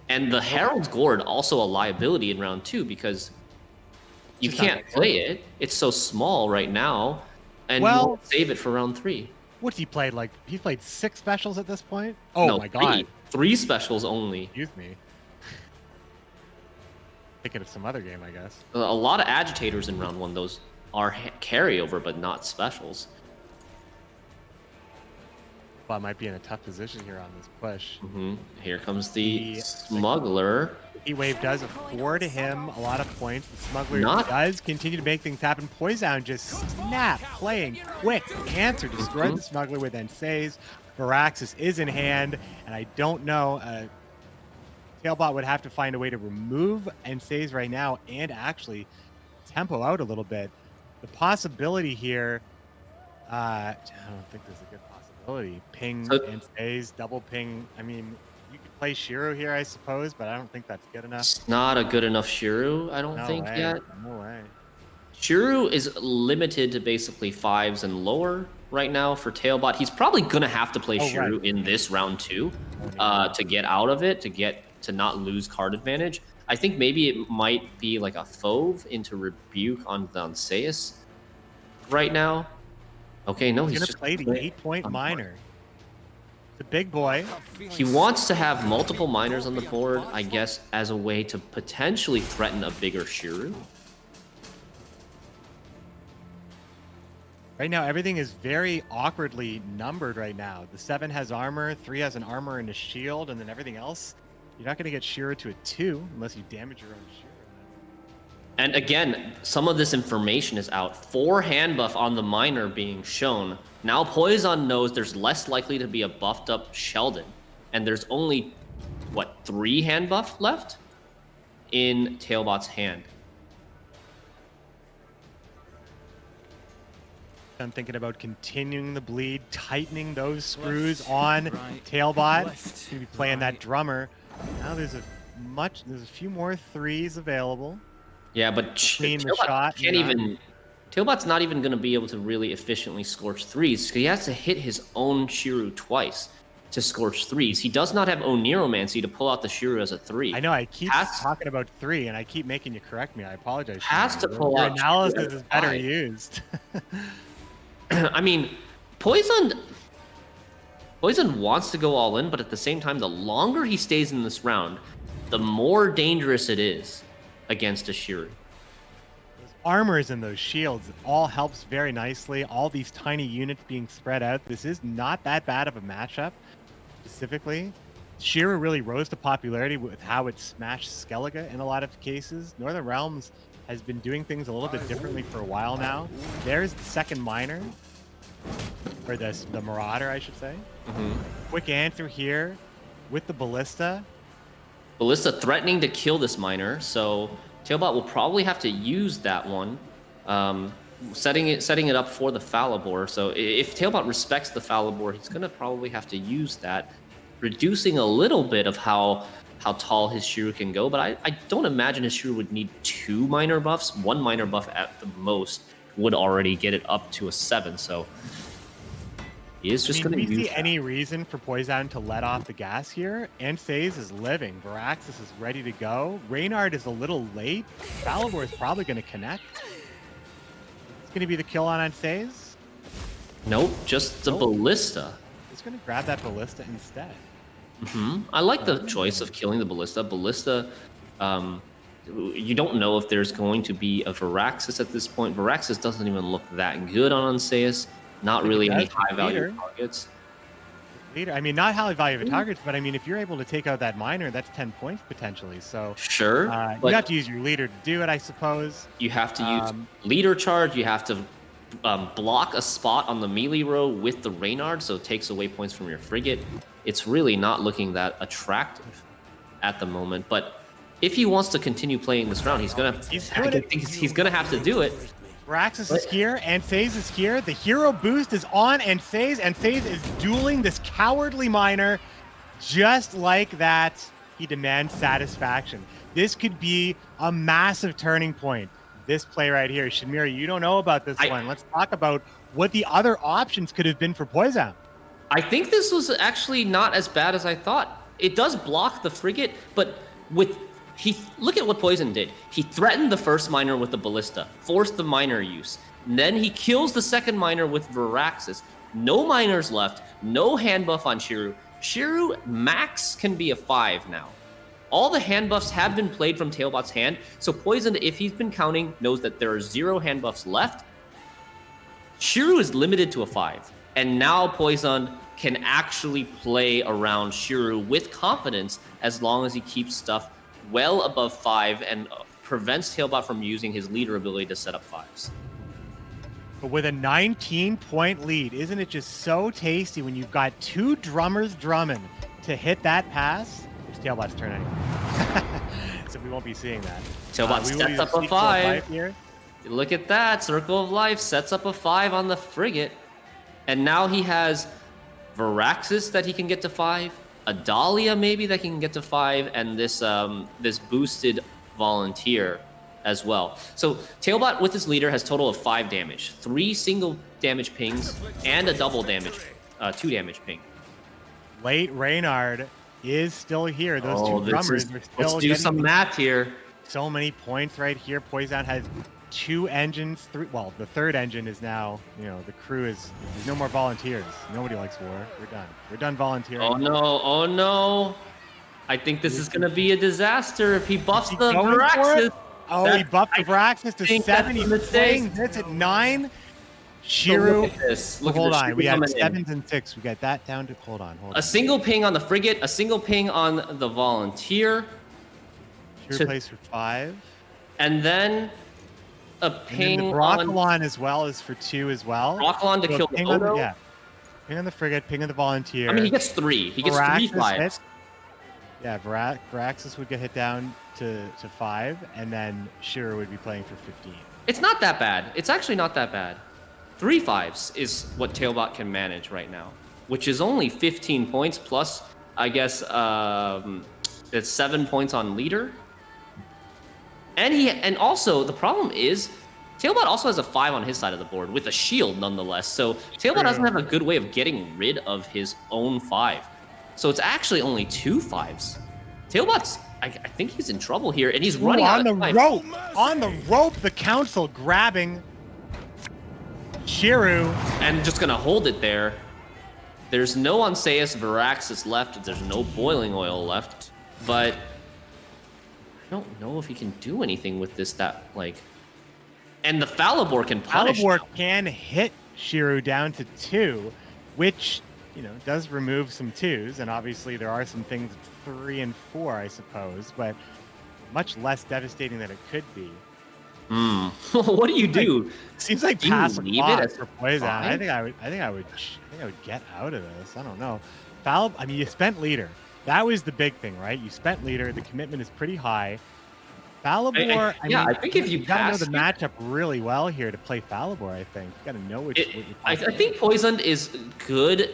C: And the Herald's Gourd also a liability in round 2 because you can't play it. It's so small right now, and you won't save it for round 3.
A: What's he played? Like, he played 6 specials at this point? Oh no, my god.
C: 3 specials only.
A: Excuse me. Thinking of some other game, I guess.
C: A lot of Agitators in round 1. Those are carryover, but not specials.
A: Well, might be in a tough position here on this push.
C: Here comes the Smuggler.
A: E-Wave does afford him a lot of points. The Smuggler does continue to make things happen. Poison just snap, playing quick answer, destroyed the Smuggler with Ensays. Veraxis is in hand, and I don't know. Tailbot would have to find a way to remove Ensays right now and actually tempo out a little bit. The possibility here, I don't think there's a good possibility. Ping Ensays, double ping. I mean, you could play Shiro here, I suppose, but I don't think that's good enough.
C: It's not a good enough Shiro, I don't think yet.
A: No way.
C: Shiro is limited to basically 5s and lower right now for Tailbot. He's probably gonna have to play Shiro in this round 2 to get out of it, to not lose card advantage. I think maybe it might be like a Fauve into Rebuke on Danseus right now. Okay, no, he's
A: gonna
C: just
A: play the 8-point Miner. The big boy.
C: He wants to have multiple miners on the board, I guess, as a way to potentially threaten a bigger Shiro.
A: Right now, everything is very awkwardly numbered right now. The 7 has armor, 3 has an armor and a shield, and then everything else, you're not going to get Shiro to a 2 unless you damage your own Shiro.
B: And again, some of this information is out. 4 hand buff on the miner being shown. Now Poison knows there's less likely to be a buffed up Sheldon. And there's only, what, 3 hand buff left in Tailbot's hand.
A: I'm thinking about continuing the bleed, tightening those screws on Tailbot. He's going to be playing that drummer. Now there's a few more 3s available.
B: Yeah, but Tailbot's not even going to be able to really efficiently scorch 3s because he has to hit his own Shiru twice to scorch 3s. He does not have Oniromancy to pull out the Shiru as a 3.
A: I know, I keep talking about 3 and I keep making you correct me. I apologize.
B: Has to pull out.
A: Your analysis is better used.
B: I mean, Poison wants to go all in, but at the same time, the longer he stays in this round, the more dangerous it is against a Shiru.
A: Those armors and those shields, it all helps very nicely. All these tiny units being spread out. This is not that bad of a matchup, specifically. Shiru really rose to popularity with how it smashed Skellige in a lot of cases. Northern Realms has been doing things a little bit differently for a while now. There's the second miner, or the Marauder, I should say. Quick answer here with the Ballista.
B: Ballista threatening to kill this miner, so Tailbot will probably have to use that one, setting it up for the Phallibor. So if Tailbot respects the Phallibor, he's gonna probably have to use that, reducing a little bit of how tall his Shiru can go. But I don't imagine his Shiru would need 2 minor buffs. 1 minor buff at the most would already get it up to a 7. So he is just going to use
A: Do we see
B: that.
A: any reason for Poison to let off the gas here? Anphase is living. Varaxis is ready to go. Reynard is a little late. Phallibor is probably going to connect. It's going to be the kill on Anphase.
B: Nope, just the Ballista.
A: He's going to grab that Ballista instead.
B: I like the choice of killing the Ballista. Ballista, you don't know if there's going to be a Varaxis at this point. Varaxis doesn't even look that good on Anceus. Not really any high value targets.
A: I mean, not high value targets, but I mean, if you're able to take out that miner, that's 10 points potentially. So
B: sure,
A: you have to use your leader to do it, I suppose.
B: You have to use leader charge. You have to block a spot on the melee row with the Reynard, so it takes away points from your frigate. It's really not looking that attractive at the moment. But if he wants to continue playing this round, he's gonna have to do it.
A: Varaxis is here, Anphase is here. The hero boost is on Anphase. Anphase is dueling this cowardly miner. Just like that, he demands satisfaction. This could be a massive turning point. This play right here. Shinmiri, you don't know about this one. Let's talk about what the other options could have been for Poison.
B: I think this was actually not as bad as I thought. It does block the frigate, but look at what Poison did. He threatened the first miner with the Ballista, forced the miner use. And then he kills the second miner with Varaxis. No miners left, no hand buff on Shiru. Shiru max can be a 5 now. All the hand buffs have been played from Tailbot's hand, so Poison, if he's been counting, knows that there are 0 hand buffs left. Shiru is limited to a 5, and now Poison can actually play around Shiru with confidence as long as he keeps stuff well above 5 and prevents Tailbot from using his leader ability to set up 5s.
A: But with a 19-point lead, isn't it just so tasty when you've got 2 drummers drumming to hit that pass? It's Tailbot's turn anyway. So we won't be seeing that.
B: Tailbot sets up a 5 here. Look at that. Circle of Life sets up a 5 on the frigate. And now he has Varaxis that he can get to 5. A Dahlia maybe that can get to 5, and this boosted volunteer as well. So Tailbot with his leader has total of 5 damage, 3 single damage pings, and a double damage, 2 damage ping.
A: Late Reynard is still here. Those 2 drummers are still
B: Let's do some math here.
A: So many points right here. Poison has 2 engines. Well, the 3rd engine is now, the crew is, there's no more volunteers. Nobody likes war. We're done. We're done volunteering.
B: Oh no. I think this is going to be a disaster if he buffs the Varaxis.
A: Oh, he buffed the Varaxis to 7. He's playing this at 9. Shiru.
B: Look at this. Look
A: Hold
B: at this.
A: on.
B: Shiru
A: We had
B: coming in.
A: 7s and 6. We got that down to. Hold on.
B: A single ping on the frigate, a single ping on the volunteer.
A: Shiru plays for 5.
B: And then a ping
A: and then the
B: on
A: Broccolon as well is for 2 as well.
B: Broccolon to
A: So
B: kill the
A: ping on
B: Odo.
A: Yeah. Ping on the frigate, ping on the volunteer.
B: I mean, he gets 3. He gets 3
A: Varaxis
B: 5s.
A: hits. Yeah, Varaxis would get hit down to 5, and then Shiru would be playing for 15.
B: It's not that bad. It's actually not that bad. 3 5s is what Tailbot can manage right now, which is only 15 points plus, I guess, it's 7 points on leader. And also the problem is, Tailbot also has a 5 on his side of the board with a shield nonetheless. So Tailbot doesn't have a good way of getting rid of his own 5. So it's actually only 2 5s. Tailbot's, I think he's in trouble here, and he's running
A: on
B: out of
A: the
B: time.
A: rope. On the rope, the council grabbing Shiru.
B: And just gonna hold it there. There's no Onseus Varaxis left. There's no boiling oil left. But I don't know if he can do anything with this and the Falibor can punish.
A: Falibor can hit Shiru down to 2, which, does remove some 2s, and obviously there are some things at 3 and 4, I suppose, but much less devastating than it could be.
B: What do you do?
A: Seems like
B: Do you
A: pass
B: leave it
A: across
B: at
A: for Poison. I
B: 5?
A: think I would get out of this. I don't know. I mean, you spent leader. That was the big thing, right? You spent leader. The commitment is pretty high. Falibor.
B: I think if you
A: gotta know
B: pass
A: the matchup really well here to play Falibor. I think you gotta know what you're
B: I think Poisoned is good,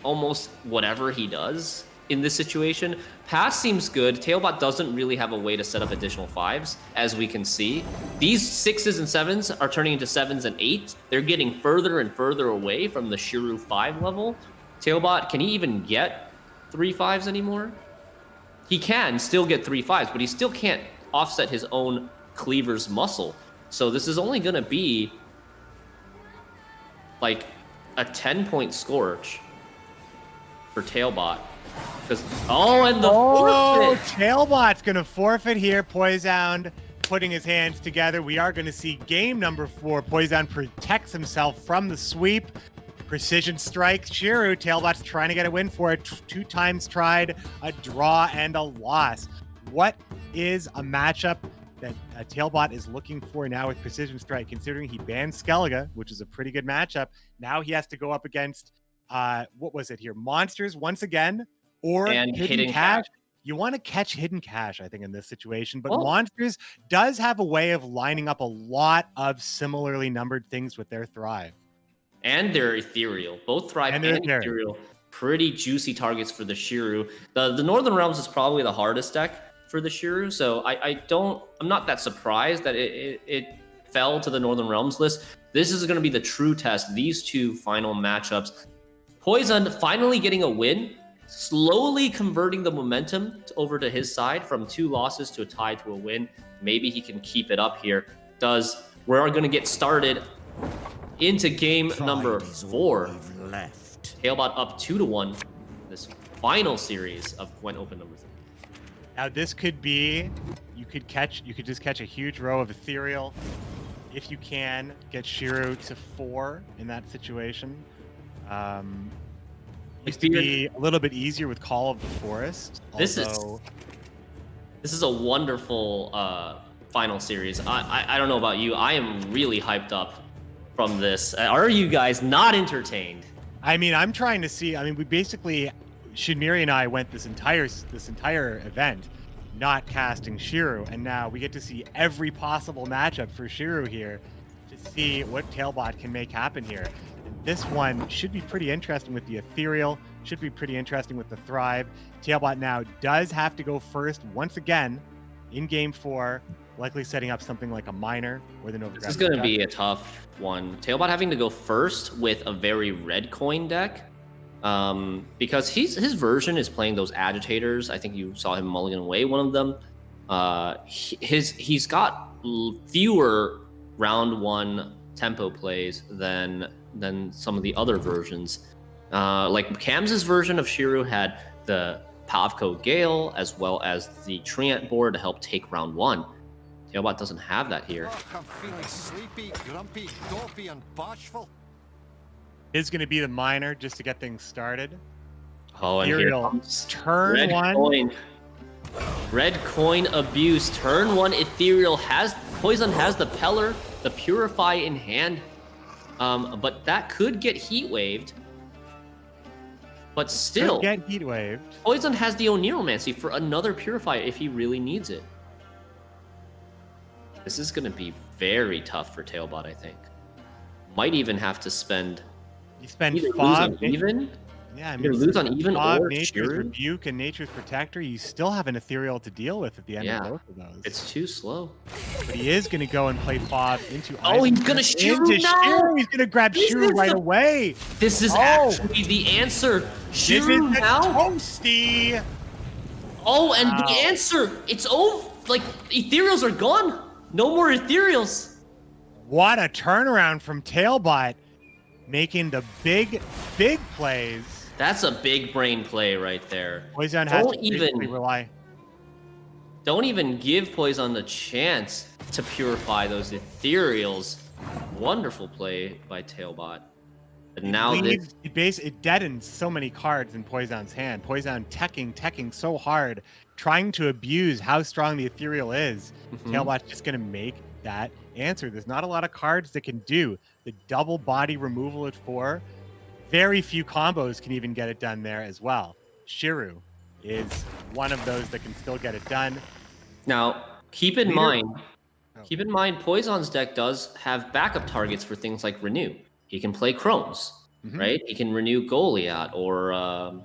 B: almost whatever he does in this situation. Pass seems good. Tailbot doesn't really have a way to set up additional 5s, as we can see. These 6s and 7s are turning into 7s and 8s. They're getting further and further away from the Shiru 5 level. Tailbot, can he even get 3 5s anymore? He can still get 3 5s, but he still can't offset his own cleaver's muscle. So this is only going to be like a 10-point scorch for Tailbot. And the forfeit.
A: Tailbot's gonna forfeit here. Poisoned putting his hands together. We are gonna see game number 4. Poisoned protects himself from the sweep. Precision strike. Shiru. Tailbot's trying to get a win for it. 2 times tried, a draw and a loss. What is a matchup that Tailbot is looking for now with Precision Strike, considering he banned Skellige, which is a pretty good matchup? Now he has to go up against, what was it here? Monsters once again, or Hidden Cash. You want to catch Hidden Cash, I think, in this situation. But Monsters does have a way of lining up a lot of similarly numbered things with their Thrive.
B: And they're ethereal. Both Thrive and ethereal. Pretty juicy targets for the Shiru. The Northern Realms is probably the hardest deck for the Shiru, so I'm not that surprised that it fell to the Northern Realms list. This is going to be the true test. These 2 final matchups. Poison finally getting a win, slowly converting the momentum over to his side from 2 losses to a tie to a win. Maybe he can keep it up here. We are going to get started into game number 4. Tailbot up 2-1. This final series of Gwent Open number 3.
A: Now this could be, you could just catch a huge row of ethereal. If you can get Shiru to 4 in that situation. Used to be a little bit easier with Call of the Forest.
B: This is a wonderful final series. I don't know about you. I am really hyped up from this. Are you guys not entertained?
A: I mean, I'm trying to see. I mean, we basically, Shinmiri and I went this entire event not casting Shiru, and now we get to see every possible matchup for Shiru here to see what Tailbot can make happen here. And this one should be pretty interesting with the Ethereal, should be pretty interesting with the Thrive. Tailbot now does have to go first once again in game 4, likely setting up something like a Miner or the Nova.
B: This is going to be a tough one. Tailbot having to go first with a very red coin deck. Because his version is playing those agitators. I think you saw him mulligan away one of them. He's got fewer round 1 tempo plays than some of the other versions. Like Cam's version of Shiru had the Pavko Gale as well as the Treant board to help take round 1.
C: Tailbot doesn't have that here.
J: Oh, I'm feeling sleepy, grumpy, dopey, and bashful.
A: Is going to be the miner just to get things started.
C: Oh, and here
A: Ethereal,
C: comes
A: turn
C: red
A: one.
C: coin. Red coin abuse. Turn 1 Ethereal has Poison has the Peller, the Purify in hand. But that could get heat waved. But still,
A: Could get heat waved.
C: Poison has the Oniromancy for another Purify if he really needs it. This is going to be very tough for Tailbot, I think. Might even have to spend.
A: You spend
C: either lose
A: 5
C: on even.
A: Yeah, I
C: Either
A: mean,
C: lose on even or
A: Nature's
C: Shiru.
A: Rebuke and Nature's Protector. You still have an Ethereal to deal with at the end of both of those.
C: It's too slow.
A: But he is going to go and play Fob into.
C: Oh, he's gonna Shiru now!
A: He's going to grab
C: This
A: Shiru
C: is
A: right
C: the-
A: away.
C: This is actually the answer.
A: This is
C: Shiru
A: the
C: now.
A: toasty.
C: Oh, and the
A: Wow.
C: answer. It's over. Like, Ethereals are gone. No more Ethereals.
A: What a turnaround from Tailbot, making the big plays.
C: That's a big brain play right there.
A: Poison has
C: Don't
A: to basically
C: even
A: rely.
C: Don't even give Poison the chance to purify those Ethereals. Wonderful play by Tailbot. And now this,
A: It deadens so many cards in Poison's hand. Poison teching so hard, trying to abuse how strong the Ethereal is. Tailbot's just going to make that answer. There's not a lot of cards that can do the double body removal at 4. Very few combos can even get it done there as well. Shiru is one of those that can still get it done.
C: Now, keep in mind, Poison's deck does have backup targets for things like Renew. He can play Chromes, right? He can renew Goliath or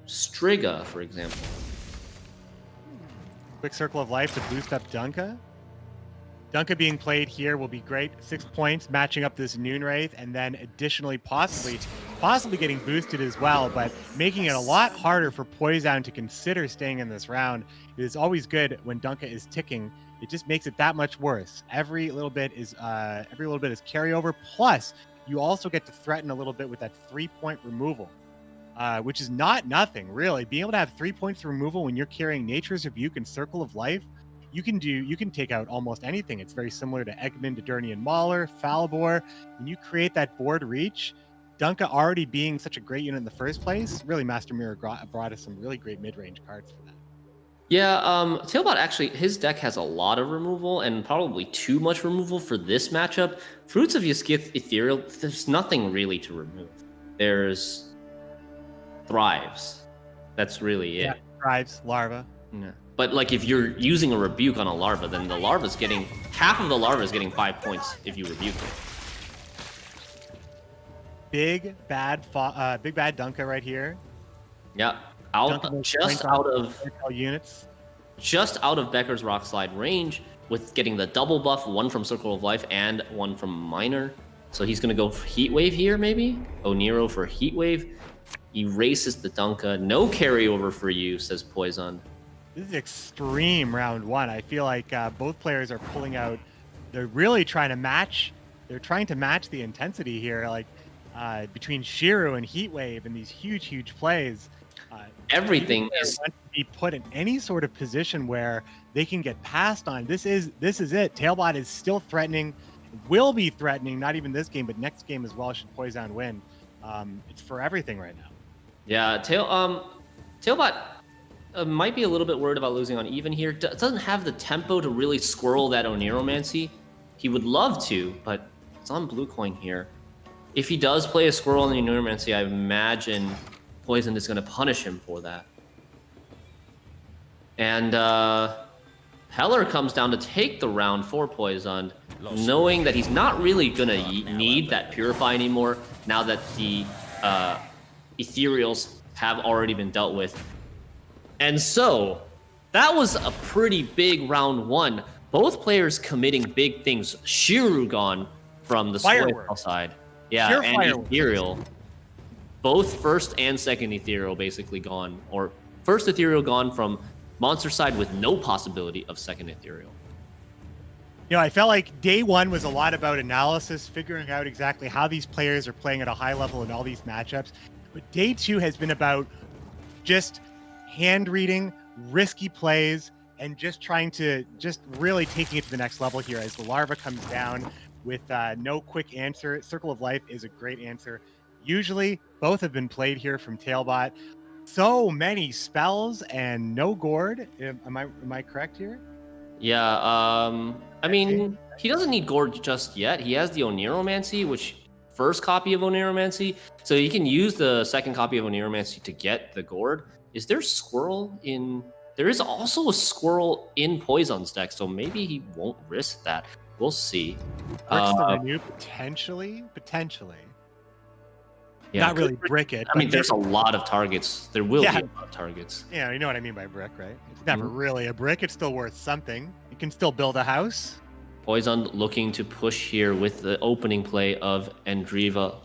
C: Striga, for example.
A: Quick Circle of Life to boost up Dunka. Dunka being played here will be great. 6 points, matching up this Noon Wraith, and then additionally possibly getting boosted as well, but making it a lot harder for Poison to consider staying in this round. It is always good when Dunka is ticking. It just makes it that much worse. Every little bit is carryover. Plus, you also get to threaten a little bit with that 3-point removal, which is not nothing really. Being able to have 3 points removal when you're carrying Nature's Rebuke and Circle of Life. You can take out almost anything. It's very similar to Eggman, Dodurnian Mauler, Falibor. When you create that board reach, Dunka already being such a great unit in the first place, really Master Mirror brought us some really great mid-range cards for that.
C: Yeah, Tailbot actually, his deck has a lot of removal and probably too much removal for this matchup. Fruits of Yskith Ethereal, there's nothing really to remove. There's Thrives. That's really it.
A: Yeah, Thrives, Larva.
C: Yeah. But like if you're using a rebuke on a larva, then the larva's getting half of the larva is getting 5 points if you rebuke it.
A: Big bad Dunka right here.
C: Yeah, just out of Becker's Rock Slide range with getting the double buff, one from Circle of Life and one from Miner. So he's gonna go for Heat Wave here, maybe. Oniro for Heat Wave. Erases the Dunka. No carryover for you, says Poison.
A: This is extreme round 1. I feel like both players are pulling out. They're really trying to match. They're trying to match the intensity here, like between Shiru and Heatwave and these huge plays.
C: Everything is
A: want to be put in any sort of position where they can get passed on. This is it. Tailbot is still threatening, will be threatening. Not even this game, but next game as well. Should Poison win? It's for everything right now.
C: Yeah, Tailbot. Might be a little bit worried about losing on even here. Doesn't have the tempo to really squirrel that Oniromancy. He would love to, but it's on blue coin here. If he does play a squirrel on the Oniromancy, I imagine Poison is going to punish him for that. And Peller comes down to take the round for Poison, knowing that he's not really going to need that Purify anymore now that the Ethereals have already been dealt with. And so, that was a pretty big round 1. Both players committing big things. Shiru gone from the Spoil side. Yeah,
A: Pure
C: and
A: fireworks.
C: Ethereal. Both first and second Ethereal basically gone. Or first Ethereal gone from monster side with no possibility of second Ethereal.
A: You know, I felt like day 1 was a lot about analysis, figuring out exactly how these players are playing at a high level in all these matchups. But day 2 has been about just hand reading, risky plays, and just trying to really taking it to the next level here as the larva comes down with no quick answer. Circle of Life is a great answer. Usually, both have been played here from Tailbot. So many spells and no gourd. Am I correct here?
B: Yeah, I mean, he doesn't need Gourd just yet. He has the Oniromancy, which first copy of Oniromancy, so he can use the second copy of Oniromancy to get the Gourd. Is there Squirrel in... There is also a Squirrel in Poison's deck, so maybe he won't risk that. We'll see.
A: Bricks the renew, potentially.
B: Yeah,
A: not really brick it.
B: I mean, there's a lot of targets. There will be a lot of targets.
A: Yeah, you know what I mean by brick, right? It's never really a brick. It's still worth something. You can still build a house.
B: Poison looking to push here with the opening play of Endriva.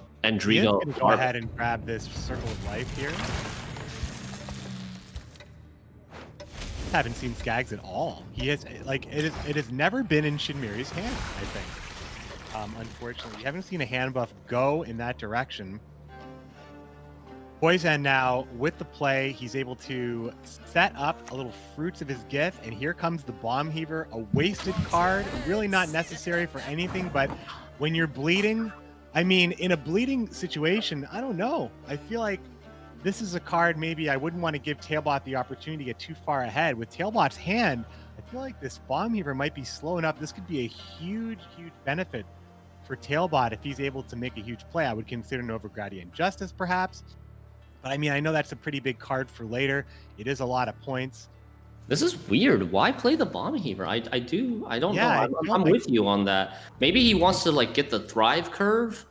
A: Go ahead and grab this Circle of Life here. Haven't seen Skags at all. He has it has never been in Shinmiri's hand, I think. Unfortunately, you haven't seen a hand buff go in that direction. Poison now, with the play, he's able to set up a little Fruits of his gift, and here comes the Bomb Heaver, a wasted card, really not necessary for anything, but when you're bleeding, I mean, in a bleeding situation, I don't know. I feel like this is a card maybe I wouldn't want to give Tailbot the opportunity to get too far ahead. With Tailbot's hand, I feel like this Bomb Heaver might be slowing up. This could be a huge, huge benefit for Tailbot if he's able to make a huge play. I would consider Nova Gradient Justice, perhaps. But I mean, I know that's a pretty big card for later. It is a lot of points.
B: This is weird. Why play the Bomb Heaver? I don't know. I'm
A: like
B: with you on that. Maybe he wants to like get the Thrive curve.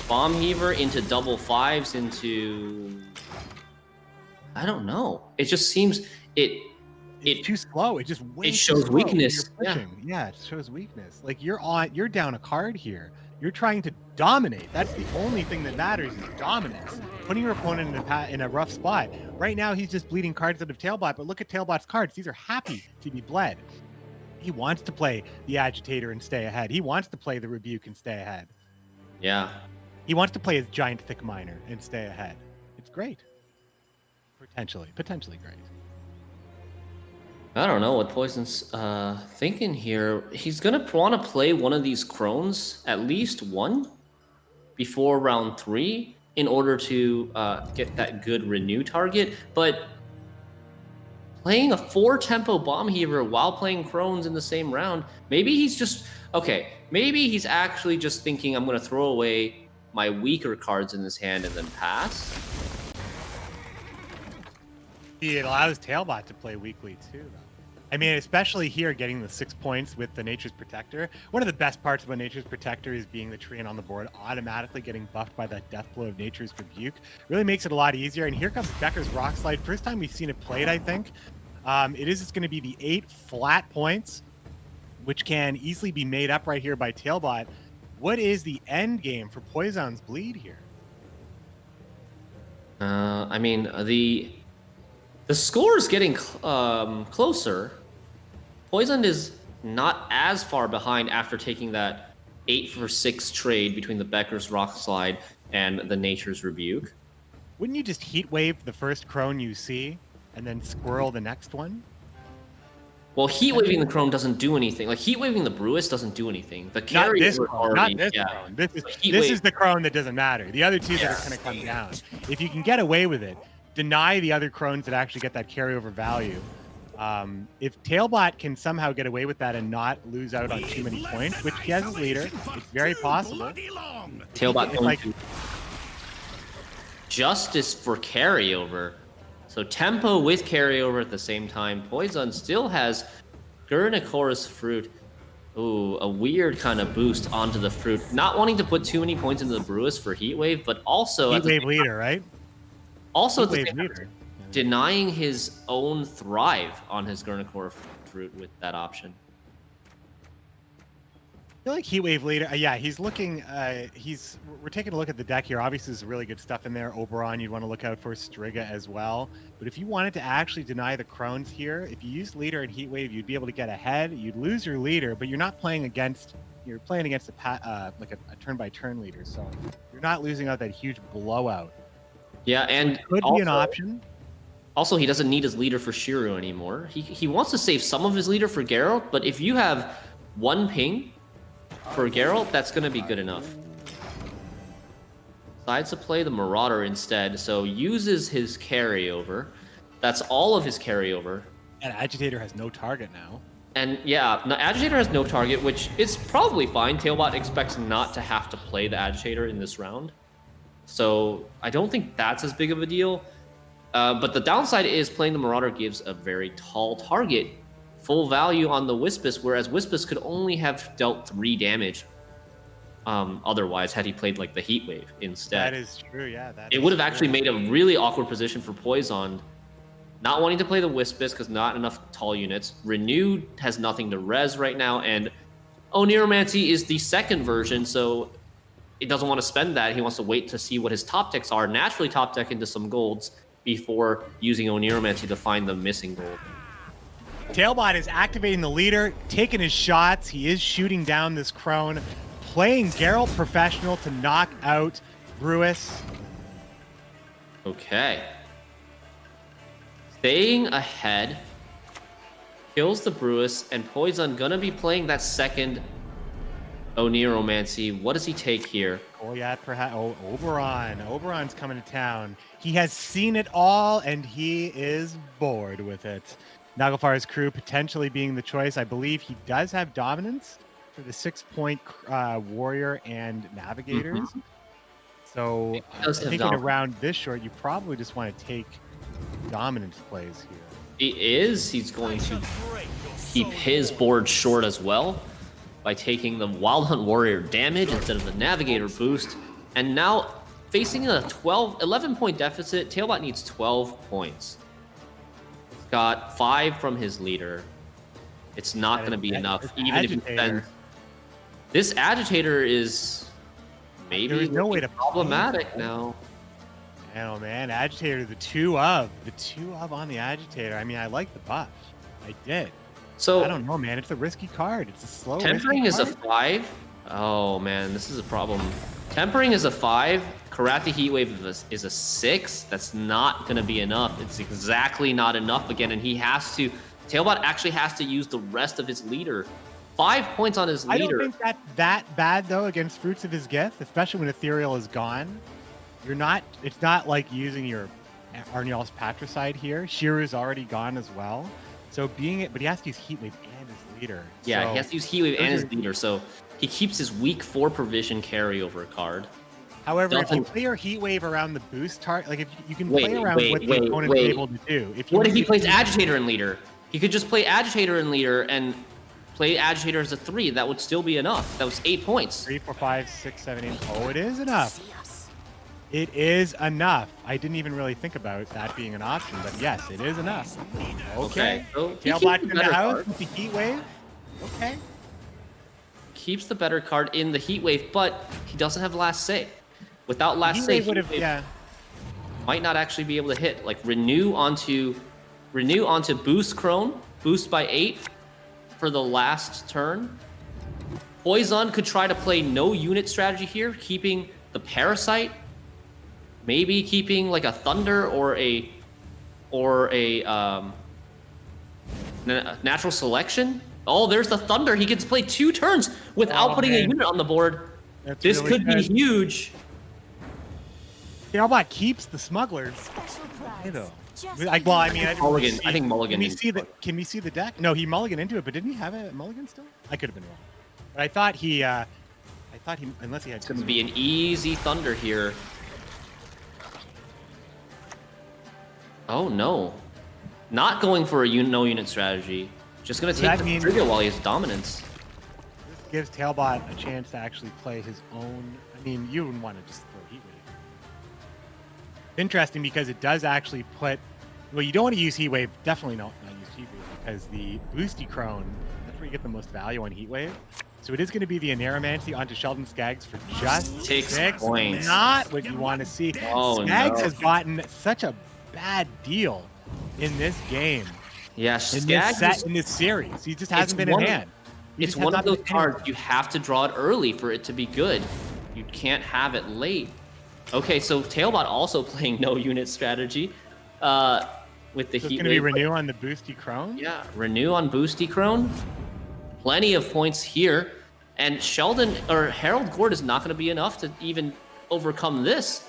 B: Bomb Heaver into double fives into... I don't know. It just seems
A: it's too slow. It just
B: shows weakness.
A: Yeah, it shows weakness. Like you're down a card here. You're trying to dominate. That's the only thing that matters is dominance. Putting your opponent in a rough spot. Right now, he's just bleeding cards out of Tailbot, but look at Tailbot's cards. These are happy to be bled. He wants to play the Agitator and stay ahead. He wants to play the Rebuke and stay ahead.
B: Yeah.
A: He wants to play his Giant Thick Miner and stay ahead. It's great. Potentially great.
B: I don't know what Poison's thinking here. He's gonna want to play one of these Crones, at least one, before round 3 in order to get that good renew target. But playing a 4-tempo Bomb Heaver while playing Crones in the same round, maybe he's just... Okay, maybe he's actually just thinking, I'm gonna throw away my weaker cards in this hand and then pass.
A: It allows Tailbot to play weakly too, though. I mean, especially here, getting the 6 points with the Nature's Protector. One of the best parts about Nature's Protector is being the Treant on the board, automatically getting buffed by that death blow of Nature's Rebuke. Really makes it a lot easier. And here comes Becker's Rock Slide. First time we've seen it played, I think. It's going to be the 8 flat points, which can easily be made up right here by Tailbot. What is the end game for Poison's bleed here?
B: I mean, the score is getting closer. Poison is not as far behind after taking that 8-for-6 trade between the Becker's Rock Slide and the Nature's Rebuke.
A: Wouldn't you just Heat Wave the first Crone you see and then Squirrel the next one?
B: Well, Heat Waving the Crone doesn't do anything. Like, Heat Waving the Brewis doesn't do anything. The carry
A: Not this Crone. This is the Crone that doesn't matter. The other two that are going to come down. If you can get away with it, deny the other Crones that actually get that carryover value. If Tailbot can somehow get away with that and not lose out on too many points, which he has as leader, it's very possible.
B: Tailbot going to Justice for carryover. So tempo with carryover at the same time. Poison still has Gurnicora's Fruit. Ooh, a weird kind of boost onto the Fruit. Not wanting to put too many points into the Brewis for Heat Wave, but also...
A: Heat Wave leader, right?
B: Also at the same time, denying his own Thrive on his Gurnicora Fruit with that option.
A: I feel like Heat Wave leader, yeah, he's looking, we're taking a look at the deck here. Obviously, there's really good stuff in there. Oberon, you'd want to look out for Striga as well. But if you wanted to actually deny the Crones here, if you use leader and Heat Wave, you'd be able to get ahead. You'd lose your leader, but you're not playing against, you're playing against like a turn-by-turn leader. So you're not losing out that huge blowout.
B: Yeah, and
A: it could be an option.
C: Also, he doesn't need his leader for Shiro anymore. He wants to save some of his leader for Geralt, but if you have 1 ping for Geralt, that's going to be good enough. Decides to play the Marauder instead, so uses his carryover. That's all of his carryover.
A: And Agitator has no target now.
C: And yeah, the Agitator has no target, which is probably fine. Tailbot expects not to have to play the Agitator in this round. So I don't think that's as big of a deal. But the downside is playing the Marauder gives a very tall target, full value on the Wispus, whereas Wispus could only have dealt 3 damage otherwise had he played like the Heat Wave instead.
A: That is true, yeah.
C: It would have actually made a really awkward position for Poison. Not wanting to play the Wispus because not enough tall units. Renewed has nothing to res right now, and Oniromancy is the second version, so he doesn't want to spend that. He wants to wait to see what his top decks are, naturally top deck into some golds before using Oniromancy to find the missing gold.
A: Tailbot is activating the leader, taking his shots. He is shooting down this Crone, playing Geralt Professional to knock out Brewis.
C: Okay. Staying ahead, kills the Brewis, and Poison gonna be playing that second Oniromancy. What does he take here?
A: Oh yeah, perhaps. Oh, Oberon. Oberon's coming to town. He has seen it all, and he is bored with it. Naglfar's crew potentially being the choice. I believe he does have dominance for the 6-point warrior and navigators. So I think around this short, you probably just want to take dominance plays here.
C: He's going to keep his board short as well by taking the Wild Hunt Warrior damage instead of the Navigator boost. And now facing a 11-point deficit, Tailbot needs 12 points. He's got 5 from his leader. It's not going to be enough, even if he spends. This Agitator is maybe
A: no way to
C: problematic now.
A: Oh man, Agitator, the two of on the Agitator. I mean, I like the buff. I did.
C: So
A: I don't know, man. It's a risky card. It's a slow.
C: Tempering is a 5. Oh man, this is a problem. Tempering is a 5. Karate Heatwave is a 6. That's not gonna be enough. It's exactly not enough again, and he has to. Tailbot actually has to use the rest of his leader. 5 points on his leader.
A: I don't think that's that bad though against Fruits of his Gift, especially when Ethereal is gone. It's not like using your Arniel's Patricide here. Shiru's already gone as well. So but he has to use Heatwave and his leader.
C: Yeah,
A: so
C: he has to use Heatwave and his leader, so he keeps his weak 4 provision carryover card.
A: However, if you play your Heatwave around the boost target, like if you can play around what the opponent is able to do.
C: What if he plays Agitator and leader? He could just play Agitator and leader and play Agitator as a 3. That would still be enough. That was 8 points.
A: 3, 4, 5, 6, 7, 8. Oh, it is enough. It is enough. I didn't even really think about that being an option, but yes, it is enough. Okay.
C: So
A: Tailbot in the house with the Heat Wave. Okay.
C: Keeps the better card in the Heat Wave, but he doesn't have last say. Without last say, might not actually be able to hit. Like renew onto boost Crone, boost by 8 for the last turn. Poison could try to play no unit strategy here, keeping the Parasite. Maybe keeping like a Thunder or a Natural Selection. Oh, there's the Thunder. He gets to play 2 turns without putting a unit on the board. This really could be huge.
A: Tailbot keeps the Smugglers. I think
C: Mulligan.
A: Can we see the deck? No, he mulliganed into it, but didn't he have a mulligan still? I could have been wrong. But I thought he unless he had.
C: It's going to be an easy Thunder here. Oh no, not going for a no unit strategy. Just gonna take the trigger while he has dominance.
A: This gives Tailbot a chance to actually play his own. I mean, you wouldn't want to just throw Heatwave. Interesting because it does actually put. Well, you don't want to use Heatwave. Definitely not use Heatwave because the Boosty Crone. That's where you get the most value on Heatwave. So it is going to be the Anaromancy onto Sheldon Skaggs for just 6 points. Not what you want to see. Skaggs has gotten such a bad deal in this game.
C: Yeah,
A: in this series. He just hasn't been in hand.
C: It's one of those cards you have to draw it early for it to be good. You can't have it late. Okay, so Tailbot also playing no unit strategy. with the
A: So it's
C: heat
A: going to be
C: wave.
A: Renew on the Boosty Crone?
C: Yeah, Renew on Boosty Crone. Plenty of points here. And Sheldon or Harold Gord is not going to be enough to even overcome this.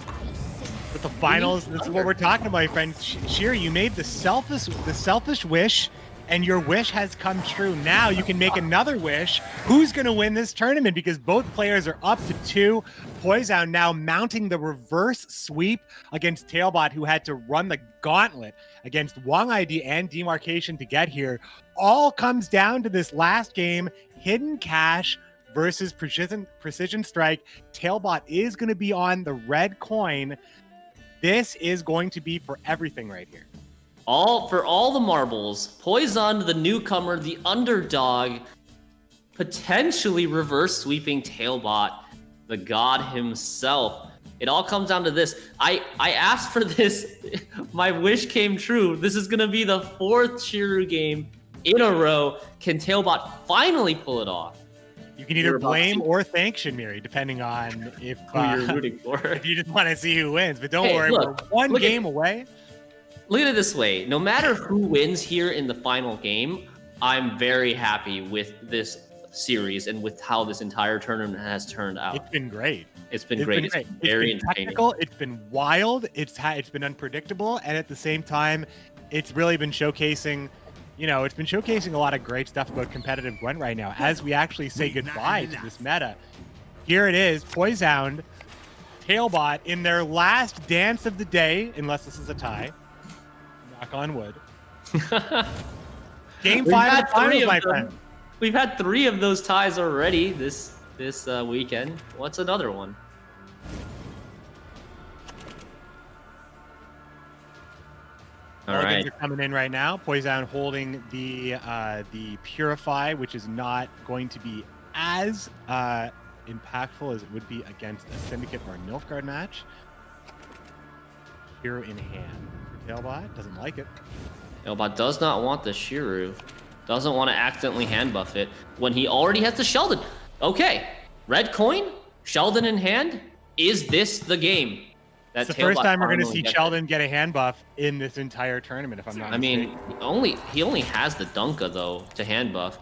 A: But the finals, this is what we're talking about, my friend. Shiri, you made the selfish wish, and your wish has come true. Now you can make another wish. Who's going to win this tournament? Because both players are up to 2. Poison now mounting the reverse sweep against Tailbot, who had to run the gauntlet against Wong ID and Demarcation to get here. All comes down to this last game, Hidden Cash versus Precision Strike. Tailbot is going to be on the red coin. This is going to be for everything right here.
C: For all the marbles, Poison, the newcomer, the underdog, potentially reverse sweeping Tailbot, the god himself. It all comes down to this. I asked for this. My wish came true. This is going to be the 4th Shiru game in a row. Can Tailbot finally pull it off?
A: You can either blame or thank Shinmiri, depending on if
C: who you're rooting for.
A: If you just want to see who wins. But don't worry, we're one game away.
C: Look at it this way. No matter who wins here in the final game, I'm very happy with this series and with how this entire tournament has turned out.
A: It's been great.
C: It's been great. It's been very entertaining.
A: Technical. It's been wild. It's been unpredictable, and at the same time, it's really been showcasing. It's been showcasing a lot of great stuff about competitive Gwent right now. As we actually say goodbye to this meta, here it is: Poison, Tailbot in their last dance of the day, unless this is a tie. Knock on wood. Game 5 of the finals, my friend.
C: We've had 3 of those ties already this weekend. What's another one? All right.
A: Are coming in right now. Poison holding the Purify, which is not going to be as impactful as it would be against a Syndicate or a Nilfgaard match. Hero in hand for Tailbot. Doesn't like it.
C: Tailbot does not want the Shiru. Doesn't want to accidentally hand buff it when he already has the Sheldon. Okay, red coin, Sheldon in hand. Is this the game?
A: It's the first time we're going to see Sheldon get a hand buff in this entire tournament, if I'm not mistaken.
C: I mean, he only has the Dunka, though, to hand buff.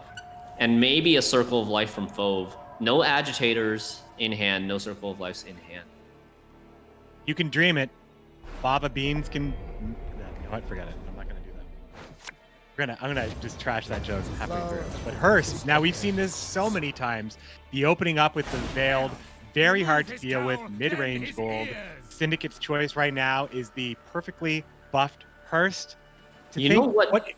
C: And maybe a Circle of Life from Fove. No Agitators in hand, no Circle of Lives in hand.
A: You can dream it. Fava Beans can... You know what? Forget it. I'm not going to do that. I'm gonna just trash that joke halfway through. But Hearst, now we've seen this so many times. The opening up with the Veiled, very hard to deal with, mid-range gold. Syndicate's choice right now is the perfectly buffed Hearst.
C: You know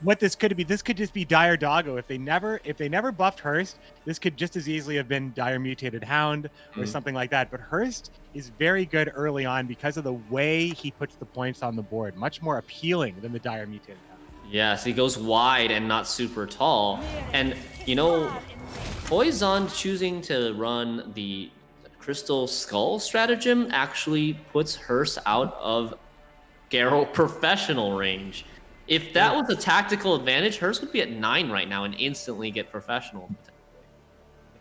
A: what this could be? This could just be Dire Doggo. If they never buffed Hearst, this could just as easily have been Dire Mutated Hound or something like that. But Hearst is very good early on because of the way he puts the points on the board. Much more appealing than the Dire Mutated Hound.
C: Yes, he goes wide and not super tall. And Poison choosing to run the Crystal Skull stratagem actually puts Hearst out of Geralt professional range. If that was a tactical advantage, Hearst would be at 9 right now and instantly get professional.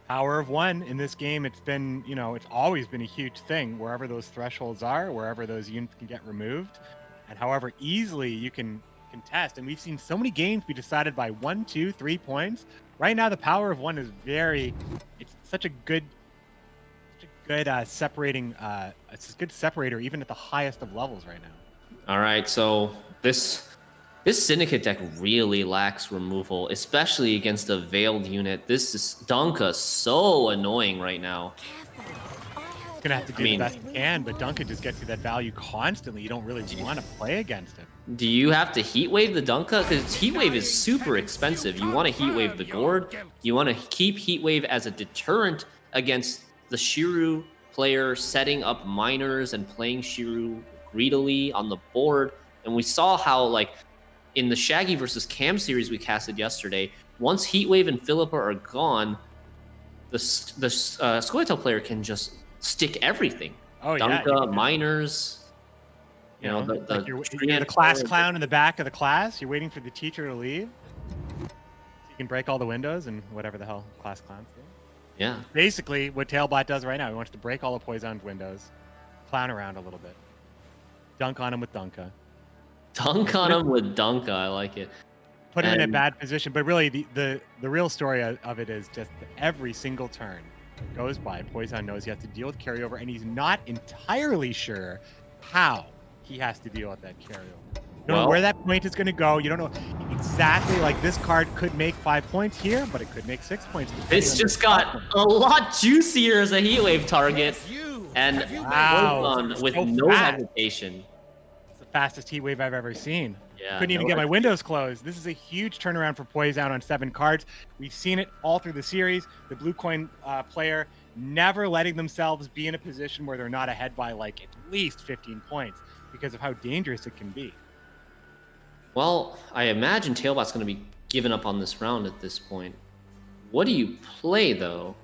A: Power of 1 in this game, it's been, it's always been a huge thing. Wherever those thresholds are, wherever those units can get removed, and however easily you can contest. And we've seen so many games be decided by 1, 2, 3 points. Right now, the Power of 1 is it's such a good separating, it's a good separator even at the highest of levels right now.
C: All right, so this Syndicate deck really lacks removal, especially against a Veiled unit. This is Dunka so annoying right now.
A: It's gonna have to do the best you can, but Dunka just gets you that value constantly. You don't really want to play against him.
C: Do you have to Heatwave the Dunka? Because Heatwave is super expensive. You want to Heatwave the Gord. You want to keep Heatwave as a deterrent against the Shiru player setting up miners and playing Shiru greedily on the board. And we saw how, in the Shaggy versus Cam series we casted yesterday, once Heatwave and Philippa are gone, the Scoia'tael player can just stick everything.
A: Oh,
C: Dunka, miners.
A: You're the class clown in the back of the class. You're waiting for the teacher to leave. So you can break all the windows and whatever the hell class clowns do.
C: Yeah.
A: Basically, what Tailbot does right now, he wants to break all of Poison's windows, clown around a little bit, dunk on him with Dunka.
C: Dunk on him with Dunka. I like it.
A: Put him in a bad position. But really, the real story of it is just every single turn goes by, Poison knows he has to deal with carryover, and he's not entirely sure how he has to deal with that carryover. You don't know where that point is going to go. You don't know exactly, like this card could make 5 points here, but it could make 6 points.
C: This just got a lot juicier as a heat wave target. And Poison with no hesitation.
A: It's the fastest heat wave I've ever seen.
C: Yeah,
A: Couldn't even get my windows closed. This is a huge turnaround for Poison on 7 cards. We've seen it all through the series. The blue coin player never letting themselves be in a position where they're not ahead by like at least 15 points because of how dangerous it can be.
C: Well, I imagine Tailbot's going to be giving up on this round at this point. What do you play, though?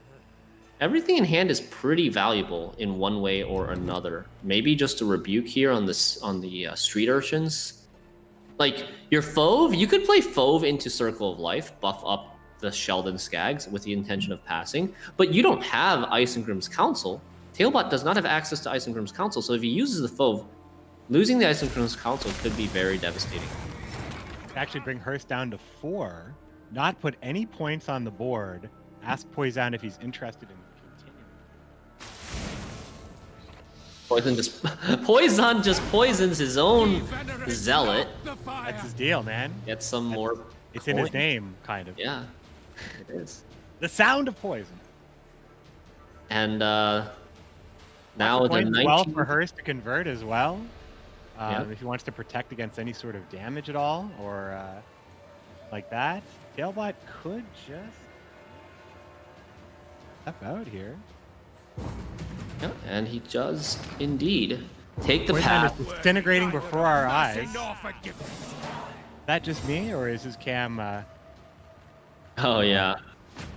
C: Everything in hand is pretty valuable in one way or another. Maybe just a rebuke here on this on the Street Urchins. Like, your Fauve, you could play Fauve into Circle of Life, buff up the Sheldon Skags with the intention of passing, but you don't have Isengrim's Council. Tailbot does not have access to Isengrim's Council, so if he uses the Fauve, losing the Isengrim's Council could be very devastating.
A: Actually bring Hearst down to 4, not put any points on the board, ask Poison if he's interested in continuing.
C: Poison just poisons his own Zealot.
A: That's his deal, man.
C: Get some more.
A: It's in his name, kind of.
C: Yeah, it is.
A: The sound of poison.
C: And now the 19.
A: Well for Hearst to convert as well. If he wants to protect against any sort of damage at all, or like that, Tailbot could just step out here.
C: Yeah, and he does indeed take the
A: Poison
C: path.
A: is disintegrating before our eyes. Is that just me, or is his cam?
C: Oh yeah,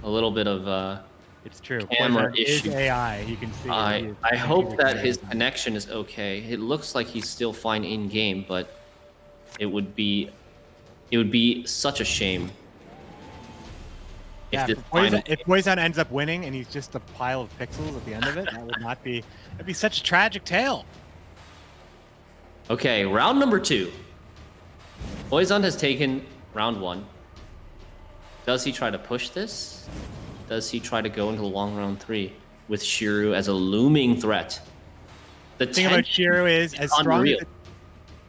C: a little bit of.
A: It's true.
C: Camera
A: Poison is
C: issue.
A: AI. You can see.
C: I hope that his connection is okay. It looks like he's still fine in game, but it would be such a shame
A: Yeah, if Poison ends up winning and he's just a pile of pixels at the end of it, that would not be. That'd be such a tragic tale.
C: Okay, round number 2. Poison has taken round 1. Does he try to push this? Does he try to go into the long round 3 with Shiru as a looming threat? The
A: thing about Shiru is as strong
C: unreal.
A: as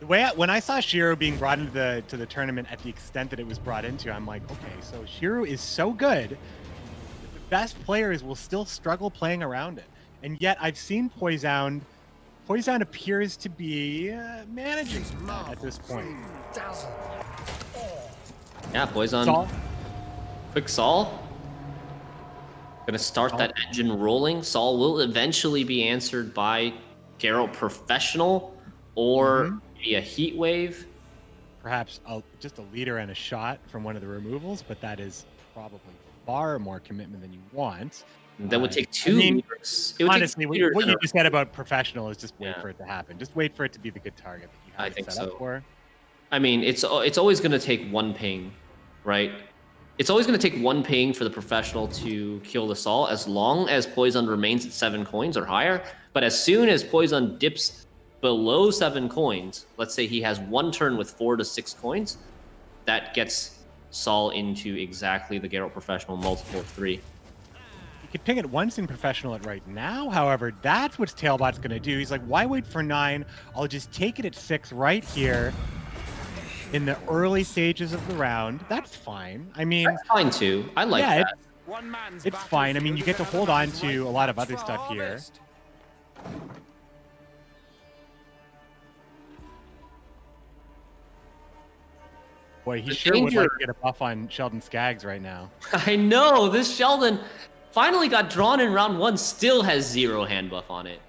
A: the way when I saw Shiru being brought into the tournament at the extent that it was brought into, I'm like, okay, so Shiru is so good that the best players will still struggle playing around it. And yet I've seen Poison appears to be managing that at this point.
C: Yeah, Poison.
A: Saul?
C: Quick Saul. Gonna start that engine rolling. Saul will eventually be answered by Geralt Professional or maybe a Heat Wave.
A: Perhaps just a leader and a shot from one of the removals, but that is probably far more commitment than you want.
C: That would take 2 leaders. It would
A: honestly,
C: take 2 leaders
A: what you just said about Professional is just wait
C: Yeah.
A: for it to happen. Just wait for it to be the good target that you have
C: I think
A: set
C: so.
A: up for.
C: I mean, it's always going to take 1 ping, right? It's always going to take 1 ping for the Professional to kill the Saul, as long as Poison remains at 7 coins or higher. But as soon as Poison dips below 7 coins, let's say he has 1 turn with 4 to 6 coins, that gets Saul into exactly the Geralt Professional multiple of 3.
A: You could ping it once in Professional at right now. However, that's what Tailbot's going to do. He's like, why wait for 9? I'll just take it at 6 right here in the early stages of the round. That's fine. I mean,
C: that's fine too. I like that.
A: It's fine. I mean, you get to hold on to a lot of other stuff here. Boy, he sure would like to get a buff on Sheldon Skaggs right now.
C: I know, this Sheldon finally got drawn in round 1, still has 0 hand buff on it.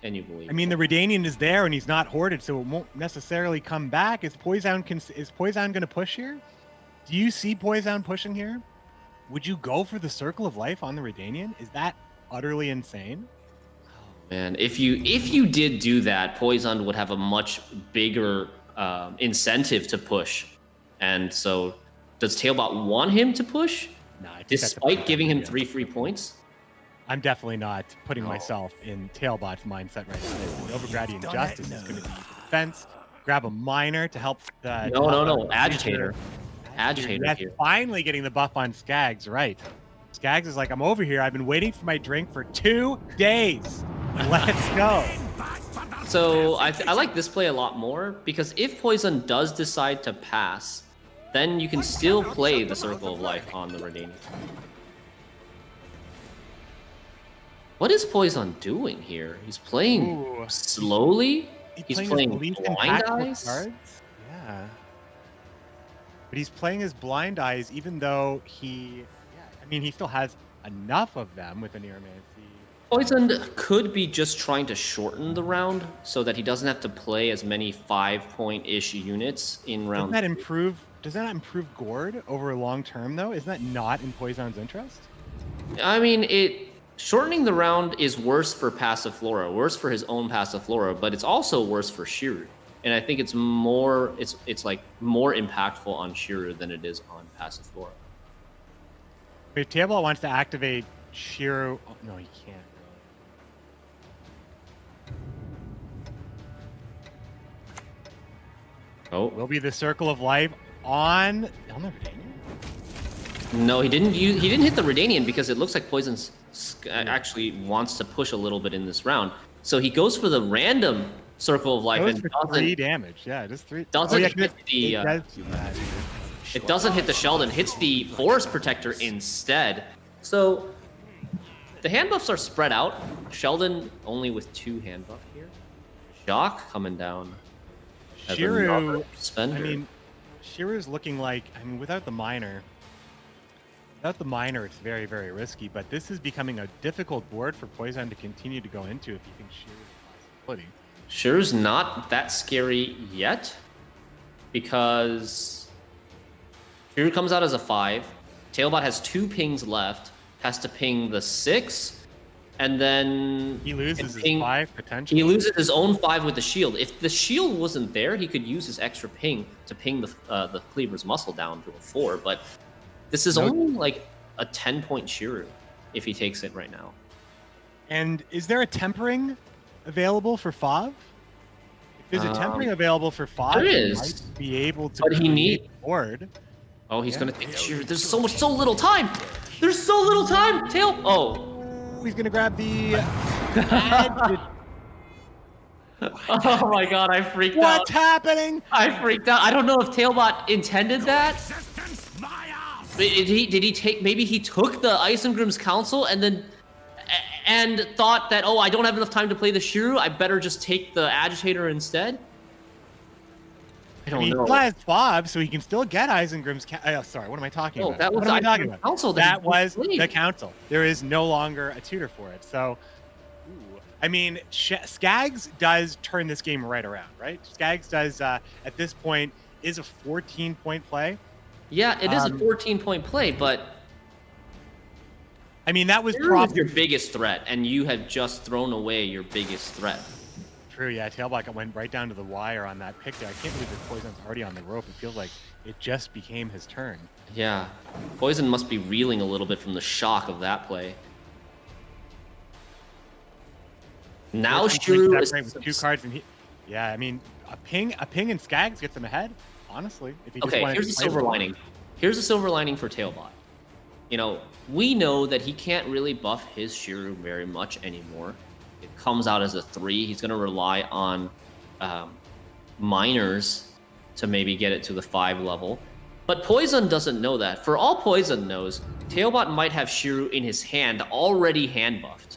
C: Can you believe it?
A: I mean, the Redanian is there and he's not hoarded, so it won't necessarily come back. Is Poison going to push here? Do you see Poison pushing here? Would you go for the Circle of Life on the Redanian? Is that utterly insane?
C: Man, if you did do that, Poison would have a much bigger incentive to push. And so, does Tailbot want him to push?
A: No, I think
C: despite giving him 3 free points?
A: I'm definitely not putting myself in Tailbot's mindset right now. The Novigradian Justice is going to be defense. grab a miner to help the...
B: No. Agitator. Agitator
A: Yes,
B: here.
A: finally getting the buff on Skags, right. Skags is like, I'm over here. I've been waiting for my drink for 2 days. Let's go.
B: So I like this play a lot more, because if Poison does decide to pass, then you can still play the Circle of Life on the Redanian. What is Poison doing here? He's playing slowly? He's playing Blind Eyes?
A: Cards? Yeah. But he's playing his Blind Eyes, even though he still has enough of them with a Neuromancy.
B: Poison could be just trying to shorten the round so that he doesn't have to play as many 5-point-ish units in round.
A: Does that not improve Gord over long term, though? Isn't that not in Poison's interest?
B: I mean, shortening the round is worse for Passiflora, worse for his own Passiflora, but it's also worse for Shiru. And I think it's more impactful on Shiru than it is on Passiflora.
A: If Tailbot wants to activate Shiru, oh, no, he can't.
B: Oh,
A: will be the Circle of Life on the Redanian?
B: No, he didn't hit the Redanian because it looks like Poison's actually wants to push a little bit in this round. So he goes for the random Circle of Life and doesn't
A: 3 damage. Yeah, just 3.
B: Doesn't hit the
A: it
B: doesn't hit the Sheldon, hits the Forest Protector instead. So the hand buffs are spread out. Sheldon only with 2 hand buff here. Jacques coming down.
A: Shiru,
B: spender.
A: Shiru's looking like, without the miner, it's very, very risky, but this is becoming a difficult board for Poison to continue to go into if you think Shiru is a possibility.
B: Shiru's not that scary yet, because Shiru comes out as a 5. Tailbot has 2 pings left, has to ping the 6, and then
A: he loses his 5 potentially.
B: He loses his own 5 with the shield. If the shield wasn't there, he could use his extra ping to ping the Cleaver's muscle down to a 4. But this is only like a 10-point Shiru if he takes it right now.
A: And is there a tempering available for Fav? If there's a tempering available for Fav,
B: there
A: he
B: is.
A: might be able to.
B: But he needs
A: board.
B: Oh, he's gonna take Shiru. There's so little time. There's so little time.
A: He's gonna grab the.
B: Oh my god, I freaked out.
A: What's happening?
B: I freaked out. I don't know if Tailbot intended that. Did he take? Maybe he took the Isengrim's counsel and thought that, oh, I don't have enough time to play the Shiru. I better just take the Agitator instead. I don't know.
A: He still has Bob, so he can still get Isengrim's. Sorry, what am I talking about?
B: That was
A: what am I talking about?
B: Council.
A: That was the council. There is no longer a tutor for it. So, Skags does turn this game right around, right? Skags does at this point is a 14-point play.
B: Yeah, it is a 14-point play, but
A: that was
B: probably your biggest threat, and you had just thrown away your biggest threat.
A: True, yeah. Tailbot went right down to the wire on that pick there. I can't believe that Poison's already on the rope. It feels like it just became his turn.
B: Yeah. Poison must be reeling a little bit from the shock of that play. Now Shiru is
A: with 2 cards and yeah, a ping and Skags gets him ahead, honestly. If he just
B: here's the silver lining. Here's the silver lining for Tailbot. We know that he can't really buff his Shiru very much anymore. It comes out as a 3. He's going to rely on miners to maybe get it to the 5 level. But Poison doesn't know that. For all Poison knows, Tailbot might have Shiru in his hand already hand buffed.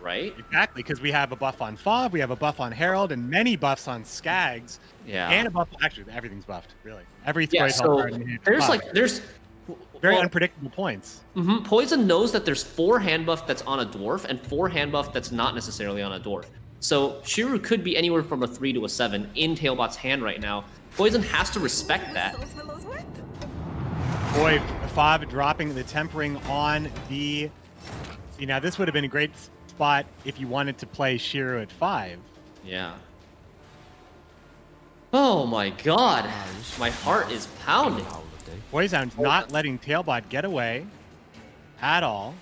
B: Right?
A: Exactly, because we have a buff on Fav, we have a buff on Herald, and many buffs on Skags.
B: Yeah.
A: And a buff, actually, everything's buffed, really. Every
B: there's
A: very unpredictable points.
B: Poison knows that there's 4 hand buff that's on a dwarf and 4 hand buff that's not necessarily on a dwarf. So Shiru could be anywhere from a 3 to a 7 in Tailbot's hand right now. Poison has to respect that.
A: Boy, Fav dropping the tempering on the... See, now this would have been a great spot if you wanted to play Shiru at 5.
B: Yeah. Oh my god. My heart is pounding.
A: Poison's not letting Tailbot get away at all.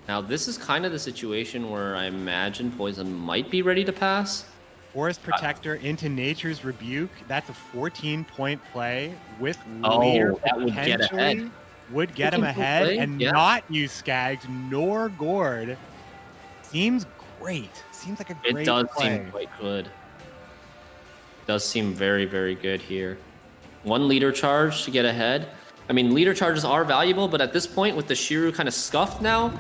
C: Now, this is kind of the situation where I imagine Poison might be ready to pass.
A: Forest Protector into Nature's Rebuke. That's a 14-point play with
C: Oh,
A: Leader
C: that would get ahead.
A: potentially would get him
C: 14-point
A: ahead
C: play?
A: and
C: Yeah.
A: not use Skags nor Gourd. Seems great. Seems like a great
C: It does
A: play.
C: seem quite good. Does seem very, very good here. 1 leader charge to get ahead. I mean, leader charges are valuable, but at this point, with the Shiru kind of scuffed now,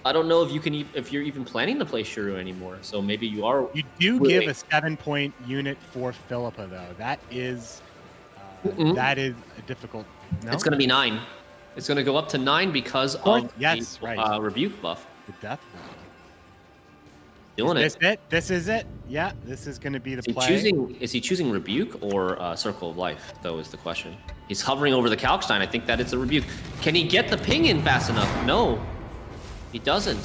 C: I don't know if you can if you're even planning to play Shiru anymore. So maybe you are.
A: You do
C: willing.
A: give a 7-point unit for Philippa, though. That is a difficult. No?
C: It's going to be 9. It's going to go up to 9 because of the rebuke buff.
A: The death.
C: Doing
A: Is this it? This is it. Yeah, this is going to be the play.
C: Is he choosing rebuke or Circle of Life? Though is the question. He's hovering over the Kalkstein. I think that it's a rebuke. Can he get the ping in fast enough? No, he doesn't.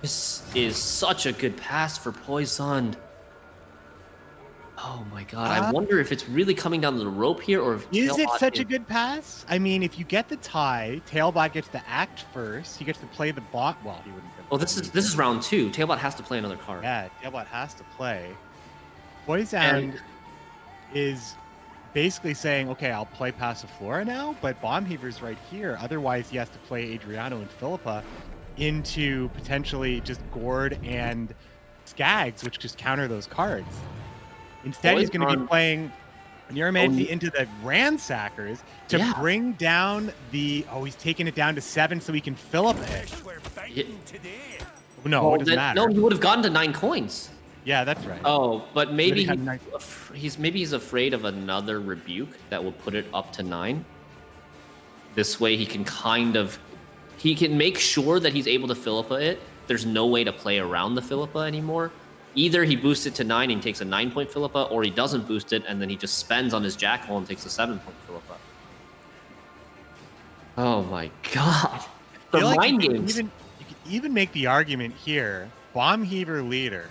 C: This is such a good pass for Poison. Oh my god! I wonder if it's really coming down to the rope here, or if
A: Is it
C: Tailbot
A: such a good pass? I mean, if you get the tie, Tailbot gets to act first. He gets to play the bot. Well, he wouldn't.
C: Well, this is round 2. Tailbot has to play another card.
A: Yeah, Tailbot has to play. Poison is basically saying, okay, I'll play Passiflora now, but Bomb Heaver's right here. Otherwise, he has to play Adriano and Philippa into potentially just Gourd and Skags, which just counter those cards. Instead, he's going to be playing Neuromancy into the Ransackers to bring down the... Oh, he's taking it down to 7 so he can fill up it. No, it doesn't matter.
C: No, he would have gotten to 9 coins.
A: Yeah, that's right.
C: Oh, but maybe he's afraid of another rebuke that will put it up to 9. This way he can he can make sure that he's able to Philippa it. There's no way to play around the Philippa anymore. Either he boosts it to 9 and takes a 9-point Philippa, or he doesn't boost it and then he just spends on his Jackal and takes a 7-point Philippa. Oh my god. The mind games.
A: You could even make the argument here, Bomb Heaver leader.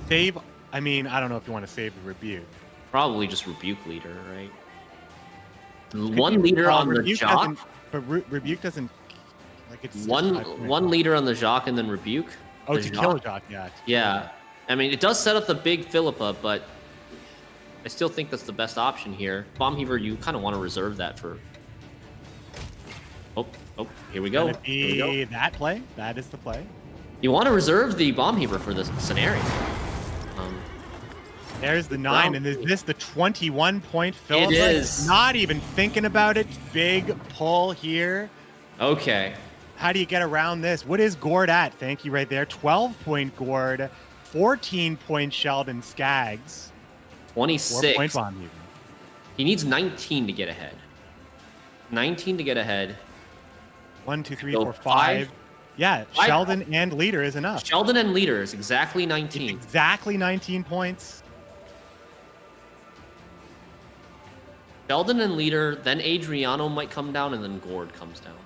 A: Save, I mean, I don't know if you want to save the rebuke.
C: Probably just rebuke leader, right? One leader on the Jock.
A: But rebuke doesn't, like it's...
C: One leader on the Jock and then rebuke.
A: Oh, to kill Jock, yeah.
C: Yeah. I mean, it does set up the big Philippa, but I still think that's the best option here. Bomb Heaver, you kind of want to reserve that for... Oh, here we go.
A: That play? That is the play.
C: You want to reserve the Bomb Heaver for this scenario.
A: There's the 9, and is this the 21-point Philippa?
C: It is.
A: Not even thinking about it. Big pull here.
C: Okay.
A: How do you get around this? What is Gourd at? Thank you right there. 12-point Gourd, 14-point Sheldon Skags.
C: 26.
A: 4-point Bomb Heaver.
C: He needs 19 to get ahead. 19 to get ahead.
A: 1, 2, 3,
C: So
A: 4, 5. Yeah, Sheldon and leader is enough.
C: Sheldon and leader is exactly 19.
A: It's exactly 19 points.
C: Sheldon and leader, then Adriano might come down, and then Gourd comes down.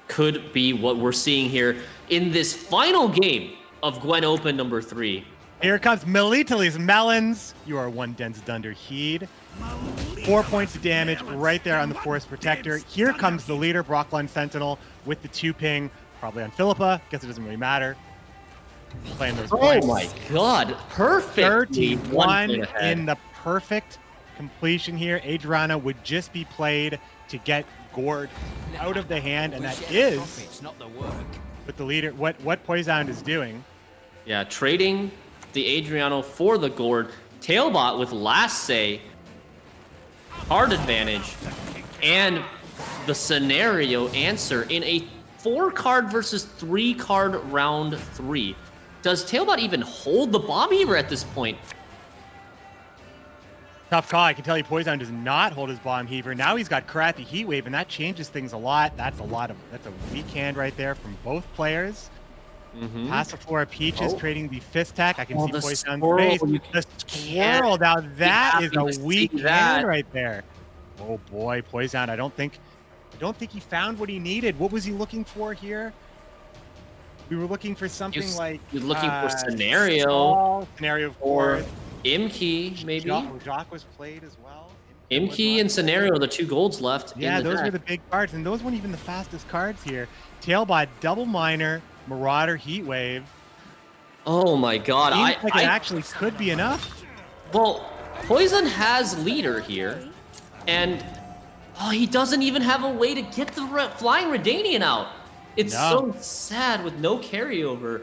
C: Could be what we're seeing here in this final game of Gwent Open number 3.
A: Here comes Melitalis Melons. You are 1 Dense Dunder Heed. 4 points of damage right there on the Forest Protector. Here comes the leader, Brocklon Sentinel, with the 2 ping. Probably on Philippa. Guess it doesn't really matter. Playing those points.
C: Oh my god. Perfect.
A: 31 in the perfect completion here. Adriana would just be played to get Gourd out of the hand, and that is what the leader, what Poison is doing.
C: Yeah, trading the Adriano for the Gourd. Tailbot with last say, card advantage, and the scenario answer in a 4-card versus 3-card round 3. Does Tailbot even hold the Bomb Heaver at this point?
A: Tough call. I can tell you Poison does not hold his Bomb Heaver. Now he's got Karate Heat Wave, and that changes things a lot. That's a weak hand right there from both players. Passiflora Peaches trading the Fist Tech. I can see Poison's face. The Squirrel. Now that is a weak hand right there. Oh boy, Poison. I don't think he found what he needed. What was he looking for here? We were looking for something
C: You're looking for scenario.
A: Scenario
C: or Imki, maybe?
A: Jacques was played as well.
B: Imki and Scenario are the 2 golds left.
A: Yeah,
B: in the
A: those
B: deck.
A: were the big cards, and those weren't even the fastest cards here. Tailbot, Double Miner, Marauder, Heatwave.
B: Oh my god.
A: Seems like it actually could be enough.
B: Well, Poison has leader here, and he doesn't even have a way to get the Flying Redanian out. It's so sad with no carryover.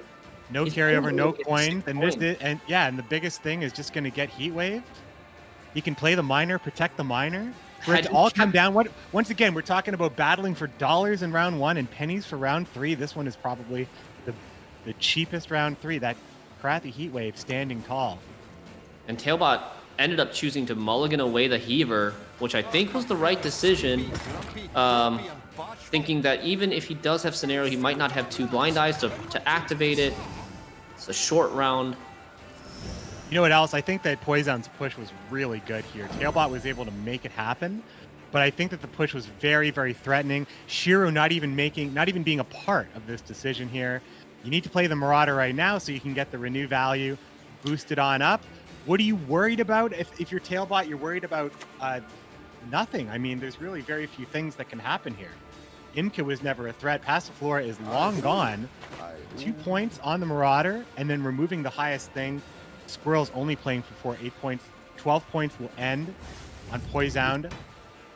A: No carryover, no coin, and and the biggest thing is just going to get Heatwave. He can play the miner, protect the miner. For it to all come down. Once again, we're talking about battling for dollars in round 1 and pennies for round 3. This one is probably the cheapest round 3. That Krathy Heatwave standing tall.
B: And Tailbot ended up choosing to mulligan away the Heaver, which I think was the right decision. Thinking that even if he does have Scenario, he might not have 2 blind eyes to activate it. It's a short round.
A: You know what else? I think that Poison's push was really good here. Tailbot was able to make it happen, but I think that the push was very, very threatening. Shiro not even being a part of this decision here. You need to play the Marauder right now so you can get the renew value, boost it on up. What are you worried about? If you're Tailbot, you're worried about nothing. I mean, there's really very few things that can happen here. Imka was never a threat. Passiflora is long gone. 2 points on the Marauder, and then removing the highest thing. Squirrel's only playing for 4, 8 points. 12 points will end on Poisoned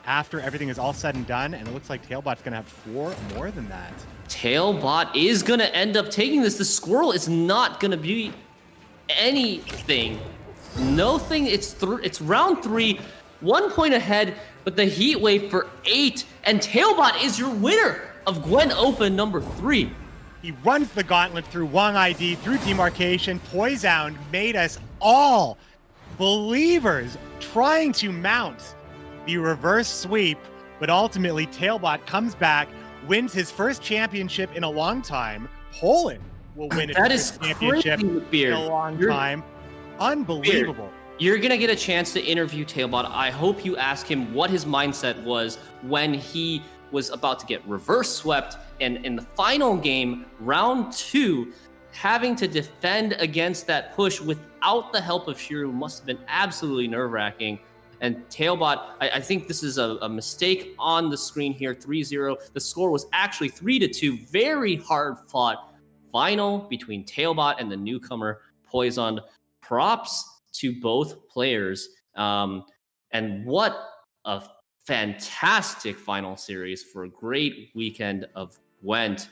A: after everything is all said and done, and it looks like Tailbot's going to have 4 more than that.
B: Tailbot is going to end up taking this. The Squirrel is not going to be anything. Nothing. It's round 3, 1 point ahead, but the Heatwave for 8, and Tailbot is your winner of GWENT Open number 3.
A: He runs the gauntlet through Wong ID, through Demarcation. Poisoned made us all believers trying to mount the reverse sweep, but ultimately Tailbot comes back, wins his first championship in a long time. Poland will win its first championship in a long time. Unbelievable.
B: Beard. You're going to get a chance to interview Tailbot. I hope you ask him what his mindset was when he was about to get reverse swept, and in the final game, round 2, having to defend against that push without the help of Shiro must have been absolutely nerve-wracking. And Tailbot, I think this is a mistake on the screen here, 3-0. The score was actually 3-2. Very hard-fought final between Tailbot and the newcomer Poisoned. Props to both players. And what a fantastic final series for a great weekend of Gwent.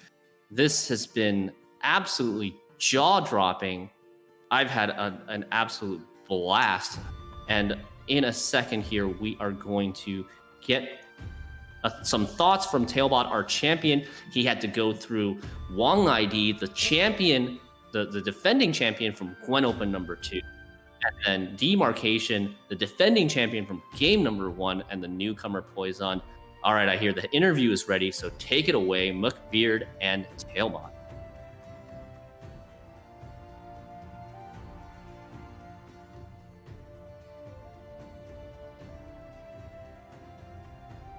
B: This has been absolutely jaw-dropping. I've had an absolute blast. And in a second here, we are going to get some thoughts from Tailbot, our champion. He had to go through Wong ID, the champion, the defending champion from GWENT Open number 2. And then Demarcation, the defending champion from game number 1, and the newcomer Poison. All right, I hear the interview is ready, so take it away, McBeard and Tailbot.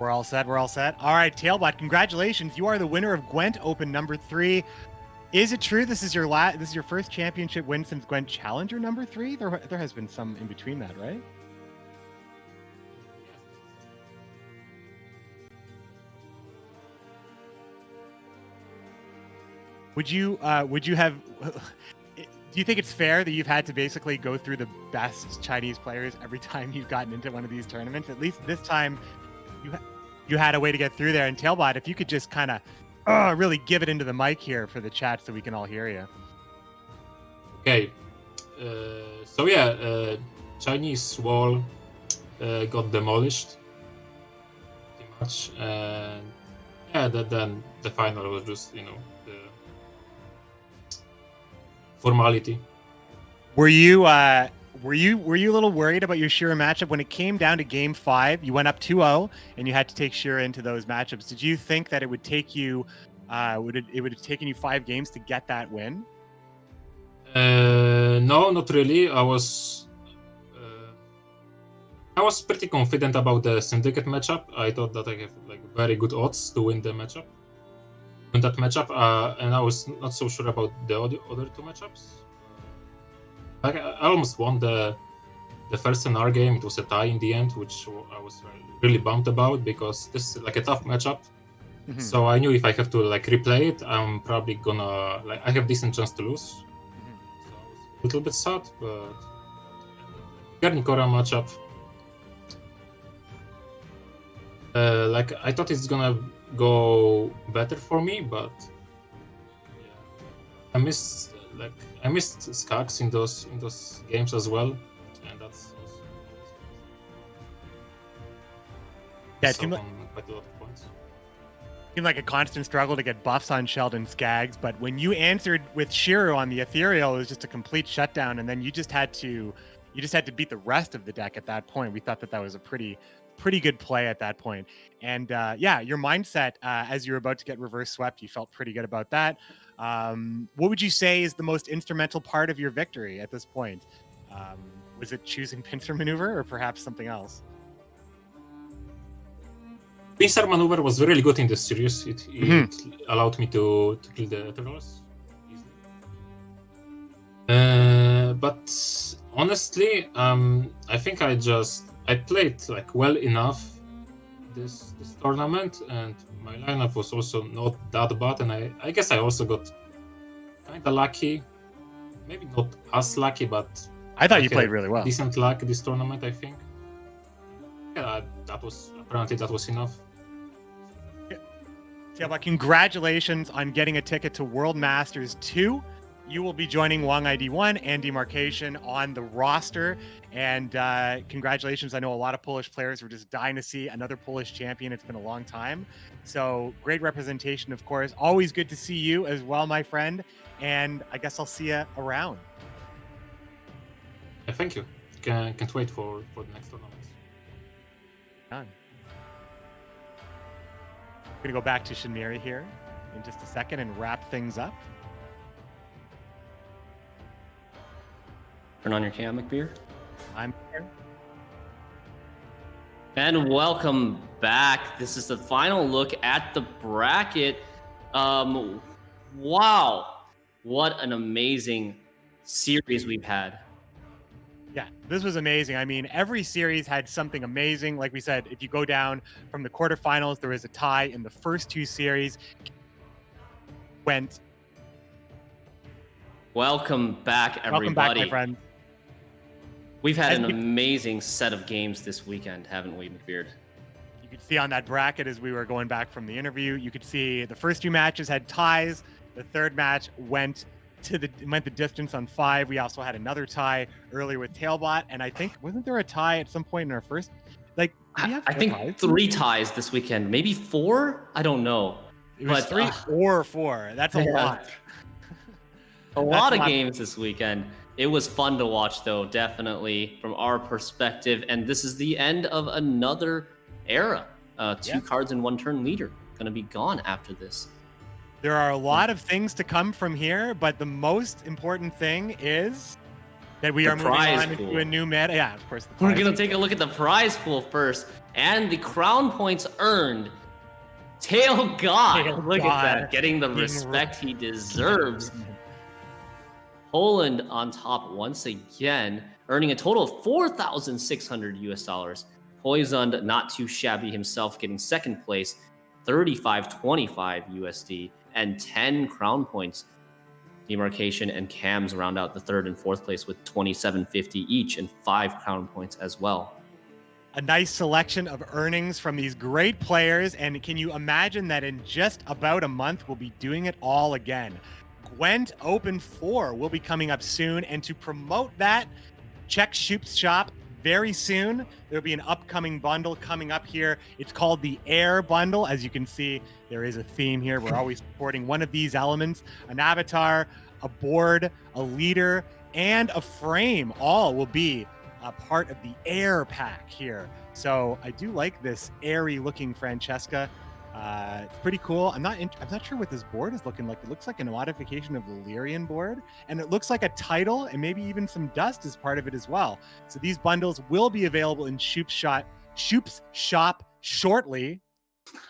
A: We're all set. We're all set. All right, Tailbot, congratulations. You are the winner of GWENT Open number 3. Is it true this is your first championship win since Gwent Challenger number 3? There has been some in between that, right? Would you have? Do you think it's fair that you've had to basically go through the best Chinese players every time you've gotten into one of these tournaments? At least this time, you had a way to get through there. And Tailbot, if you could just kind of really give it into the mic here for the chat so we can all hear you.
G: Okay. So yeah, Chinese wall got demolished pretty much. And yeah, then the final was just, the formality.
A: Were you a little worried about your Shira matchup when it came down to game 5? You went up 2-0 and you had to take Shira into those matchups. Did you think that it would take you it would have taken you 5 games to get that win?
G: No, not really. I was pretty confident about the Syndicate matchup. I thought that I have very good odds to win the matchup. In that matchup, and I was not so sure about the other 2 matchups. I almost won the the first NR game, it was a tie in the end, which I was really bummed about because this is like a tough matchup.
A: Mhm.
G: So I knew if I have to like replay it, I'm probably gonna like I have decent chance to lose. So I was a little bit sad, but Garnikora matchup. Like I thought it's gonna go better for me, but yeah, I missed Skax in those games as well, and that's also
A: Yeah, it seemed like,
G: quite a lot of points.
A: seemed like a constant struggle to get buffs on Sheldon Skaggs, but when you answered with Shiro on the Ethereal, it was just a complete shutdown, and then you just had to beat the rest of the deck at that point. We thought that was a pretty good play at that point. And yeah, your mindset as you were about to get reverse swept, you felt pretty good about that. What would you say is the most instrumental part of your victory at this point? Was it choosing pincer maneuver or perhaps something else?
G: Pincer maneuver was really good in this series. It allowed me to kill the Ethereals easily. But honestly, I think I played like well enough this tournament, and my lineup was also not that bad, and I guess I also got kind of lucky. Maybe not as lucky, but
A: I thought you played really well.
G: Decent luck this tournament, I think. Yeah, that was enough.
A: Yeah, but congratulations on getting a ticket to World Masters 2. You will be joining Wong ID1 and Demarcation on the roster. And congratulations. I know a lot of Polish players were just dying to see another Polish champion. It's been a long time. So great representation, of course. Always good to see you as well, my friend. And I guess I'll see you around.
G: Yeah, thank you. Can't wait for the next tournament.
A: Done. We're going to go back to Shinmiri here in just a second and wrap things up.
B: Turn on your cam, McBeer.
A: I'm here.
B: And welcome back. This is the final look at the bracket. Wow. What an amazing series we've had.
A: Yeah, this was amazing. I mean, every series had something amazing. Like we said, if you go down from the quarterfinals, there was a tie in the first two series.
B: Welcome back, everybody.
A: Welcome back, my friend.
B: We've had an amazing set of games this weekend, haven't we, McBeard?
A: You could see on that bracket as we were going back from the interview, you could see the first two matches had ties. The third match went the distance on 5. We also had another tie earlier with Tailbot, and I think wasn't there a tie at some point in our first? Like,
B: I think ties? 3 ties this weekend, maybe 4. I don't know.
A: It was 3 or 4. That's a lot.
B: A lot of games this weekend. It was fun to watch, though, definitely from our perspective. And this is the end of another era. 2 cards in 1 turn leader going to be gone after this.
A: There are a lot of things to come from here, but the most important thing is that we are moving on into a new meta. Yeah, of course.
B: We're going to take a look at the prize pool first. And the crown points earned. Tail God. Look at that. Getting the respect he deserves. Poland on top once again, earning a total of 4,600 US dollars. Poisoned, not too shabby himself, getting second place, 3525 USD, and 10 crown points. Demarcation and Cams round out the third and fourth place with 2750 each and 5 crown points as well.
A: A nice selection of earnings from these great players, and can you imagine that in just about a month we'll be doing it all again? GWENT Open 4 will be coming up soon, and to promote that, check Shoop's shop very soon. There'll be an upcoming bundle coming up here. It's called the Air Bundle. As you can see, there is a theme here. We're always supporting one of these elements: an avatar, a board, a leader, and a frame. All will be a part of the Air pack here. So I do like this airy looking Francesca. It's pretty cool. I'm not sure what this board is looking like. It looks like a modification of the Lyrian board, and it looks like a title and maybe even some dust is part of it as well. So these bundles will be available in Shoop's shop shortly.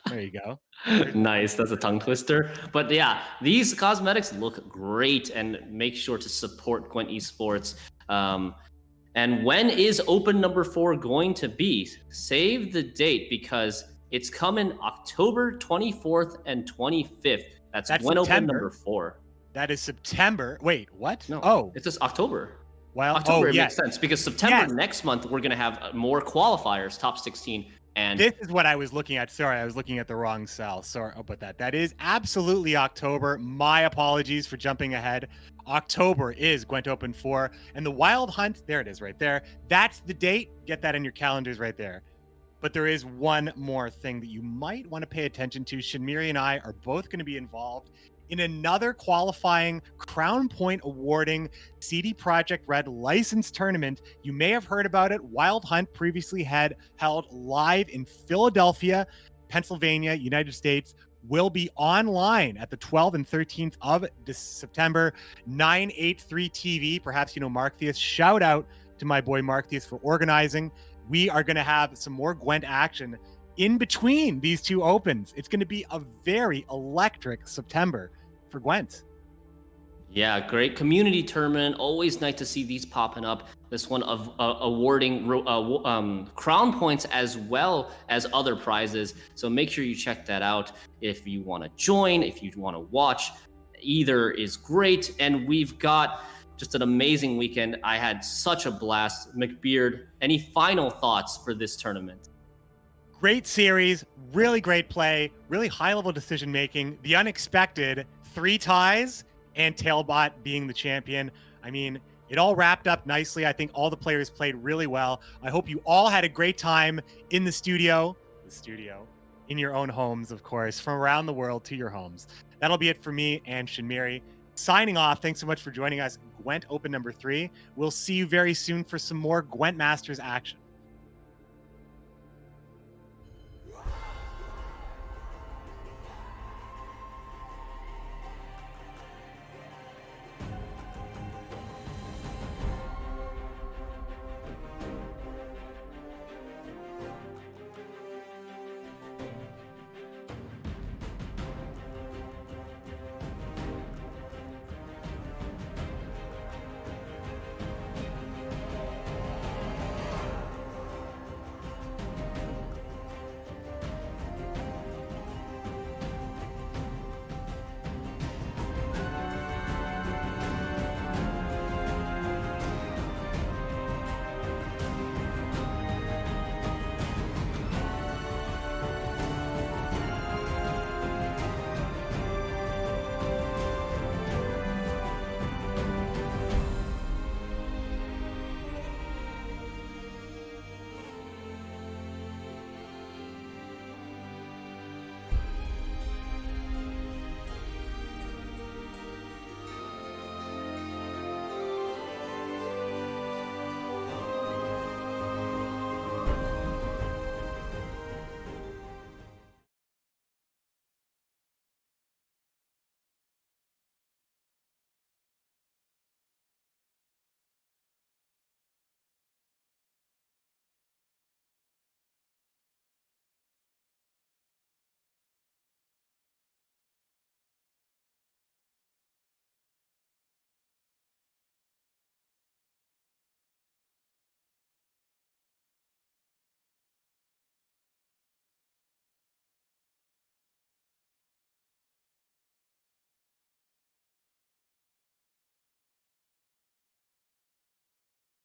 A: There you go.
B: Nice. That's a tongue twister. But yeah, these cosmetics look great, and make sure to support GWENT Esports. And when is Open number 4 going to be? Save the date because it's coming October 24th and 25th. That's GWENT Open number 4.
A: That is September. Wait, what?
B: No.
A: Oh,
B: It's just October.
A: well,
B: October,
A: oh,
B: it
A: yes.
B: makes sense because September
A: Yes.
B: next month, we're going to have more qualifiers, top 16. And
A: This is what I was looking at. Sorry, I was looking at the wrong cell. Sorry about that. That is absolutely October. My apologies for jumping ahead. October is GWENT Open 4. And the Wild Hunt, there it is right there. That's the date. Get that in your calendars right there. But there is one more thing that you might want to pay attention to. Shinmiri and I are both going to be involved in another qualifying Crown Point awarding CD Projekt Red licensed tournament. You may have heard about it. Wild Hunt previously had held live in Philadelphia, Pennsylvania, United States. Will be online at the 12th and 13th of September. 983 TV. Perhaps you know Mark Theus. Shout out to my boy Mark Theus for organizing. We are going to have some more Gwent action in between these two opens. It's going to be a very electric September for Gwent.
B: yeah, great community tournament. Always nice to see these popping up. This one of awarding crown points as well as other prizes. So make sure you check that out if you want to join, if you want to watch. Either is great. And we've got just an amazing weekend. I had such a blast. McBeard, any final thoughts for this tournament?
A: Great series, really great play, really high level decision making, the unexpected, 3 ties, and Tailbot being the champion. I mean, it all wrapped up nicely. I think all the players played really well. I hope you all had a great time in the studio, in your own homes, of course, from around the world to your homes. That'll be it for me and Shinmiri. Signing off. Thanks so much for joining us. Gwent Open number 3. We'll see you very soon for some more Gwent Masters action.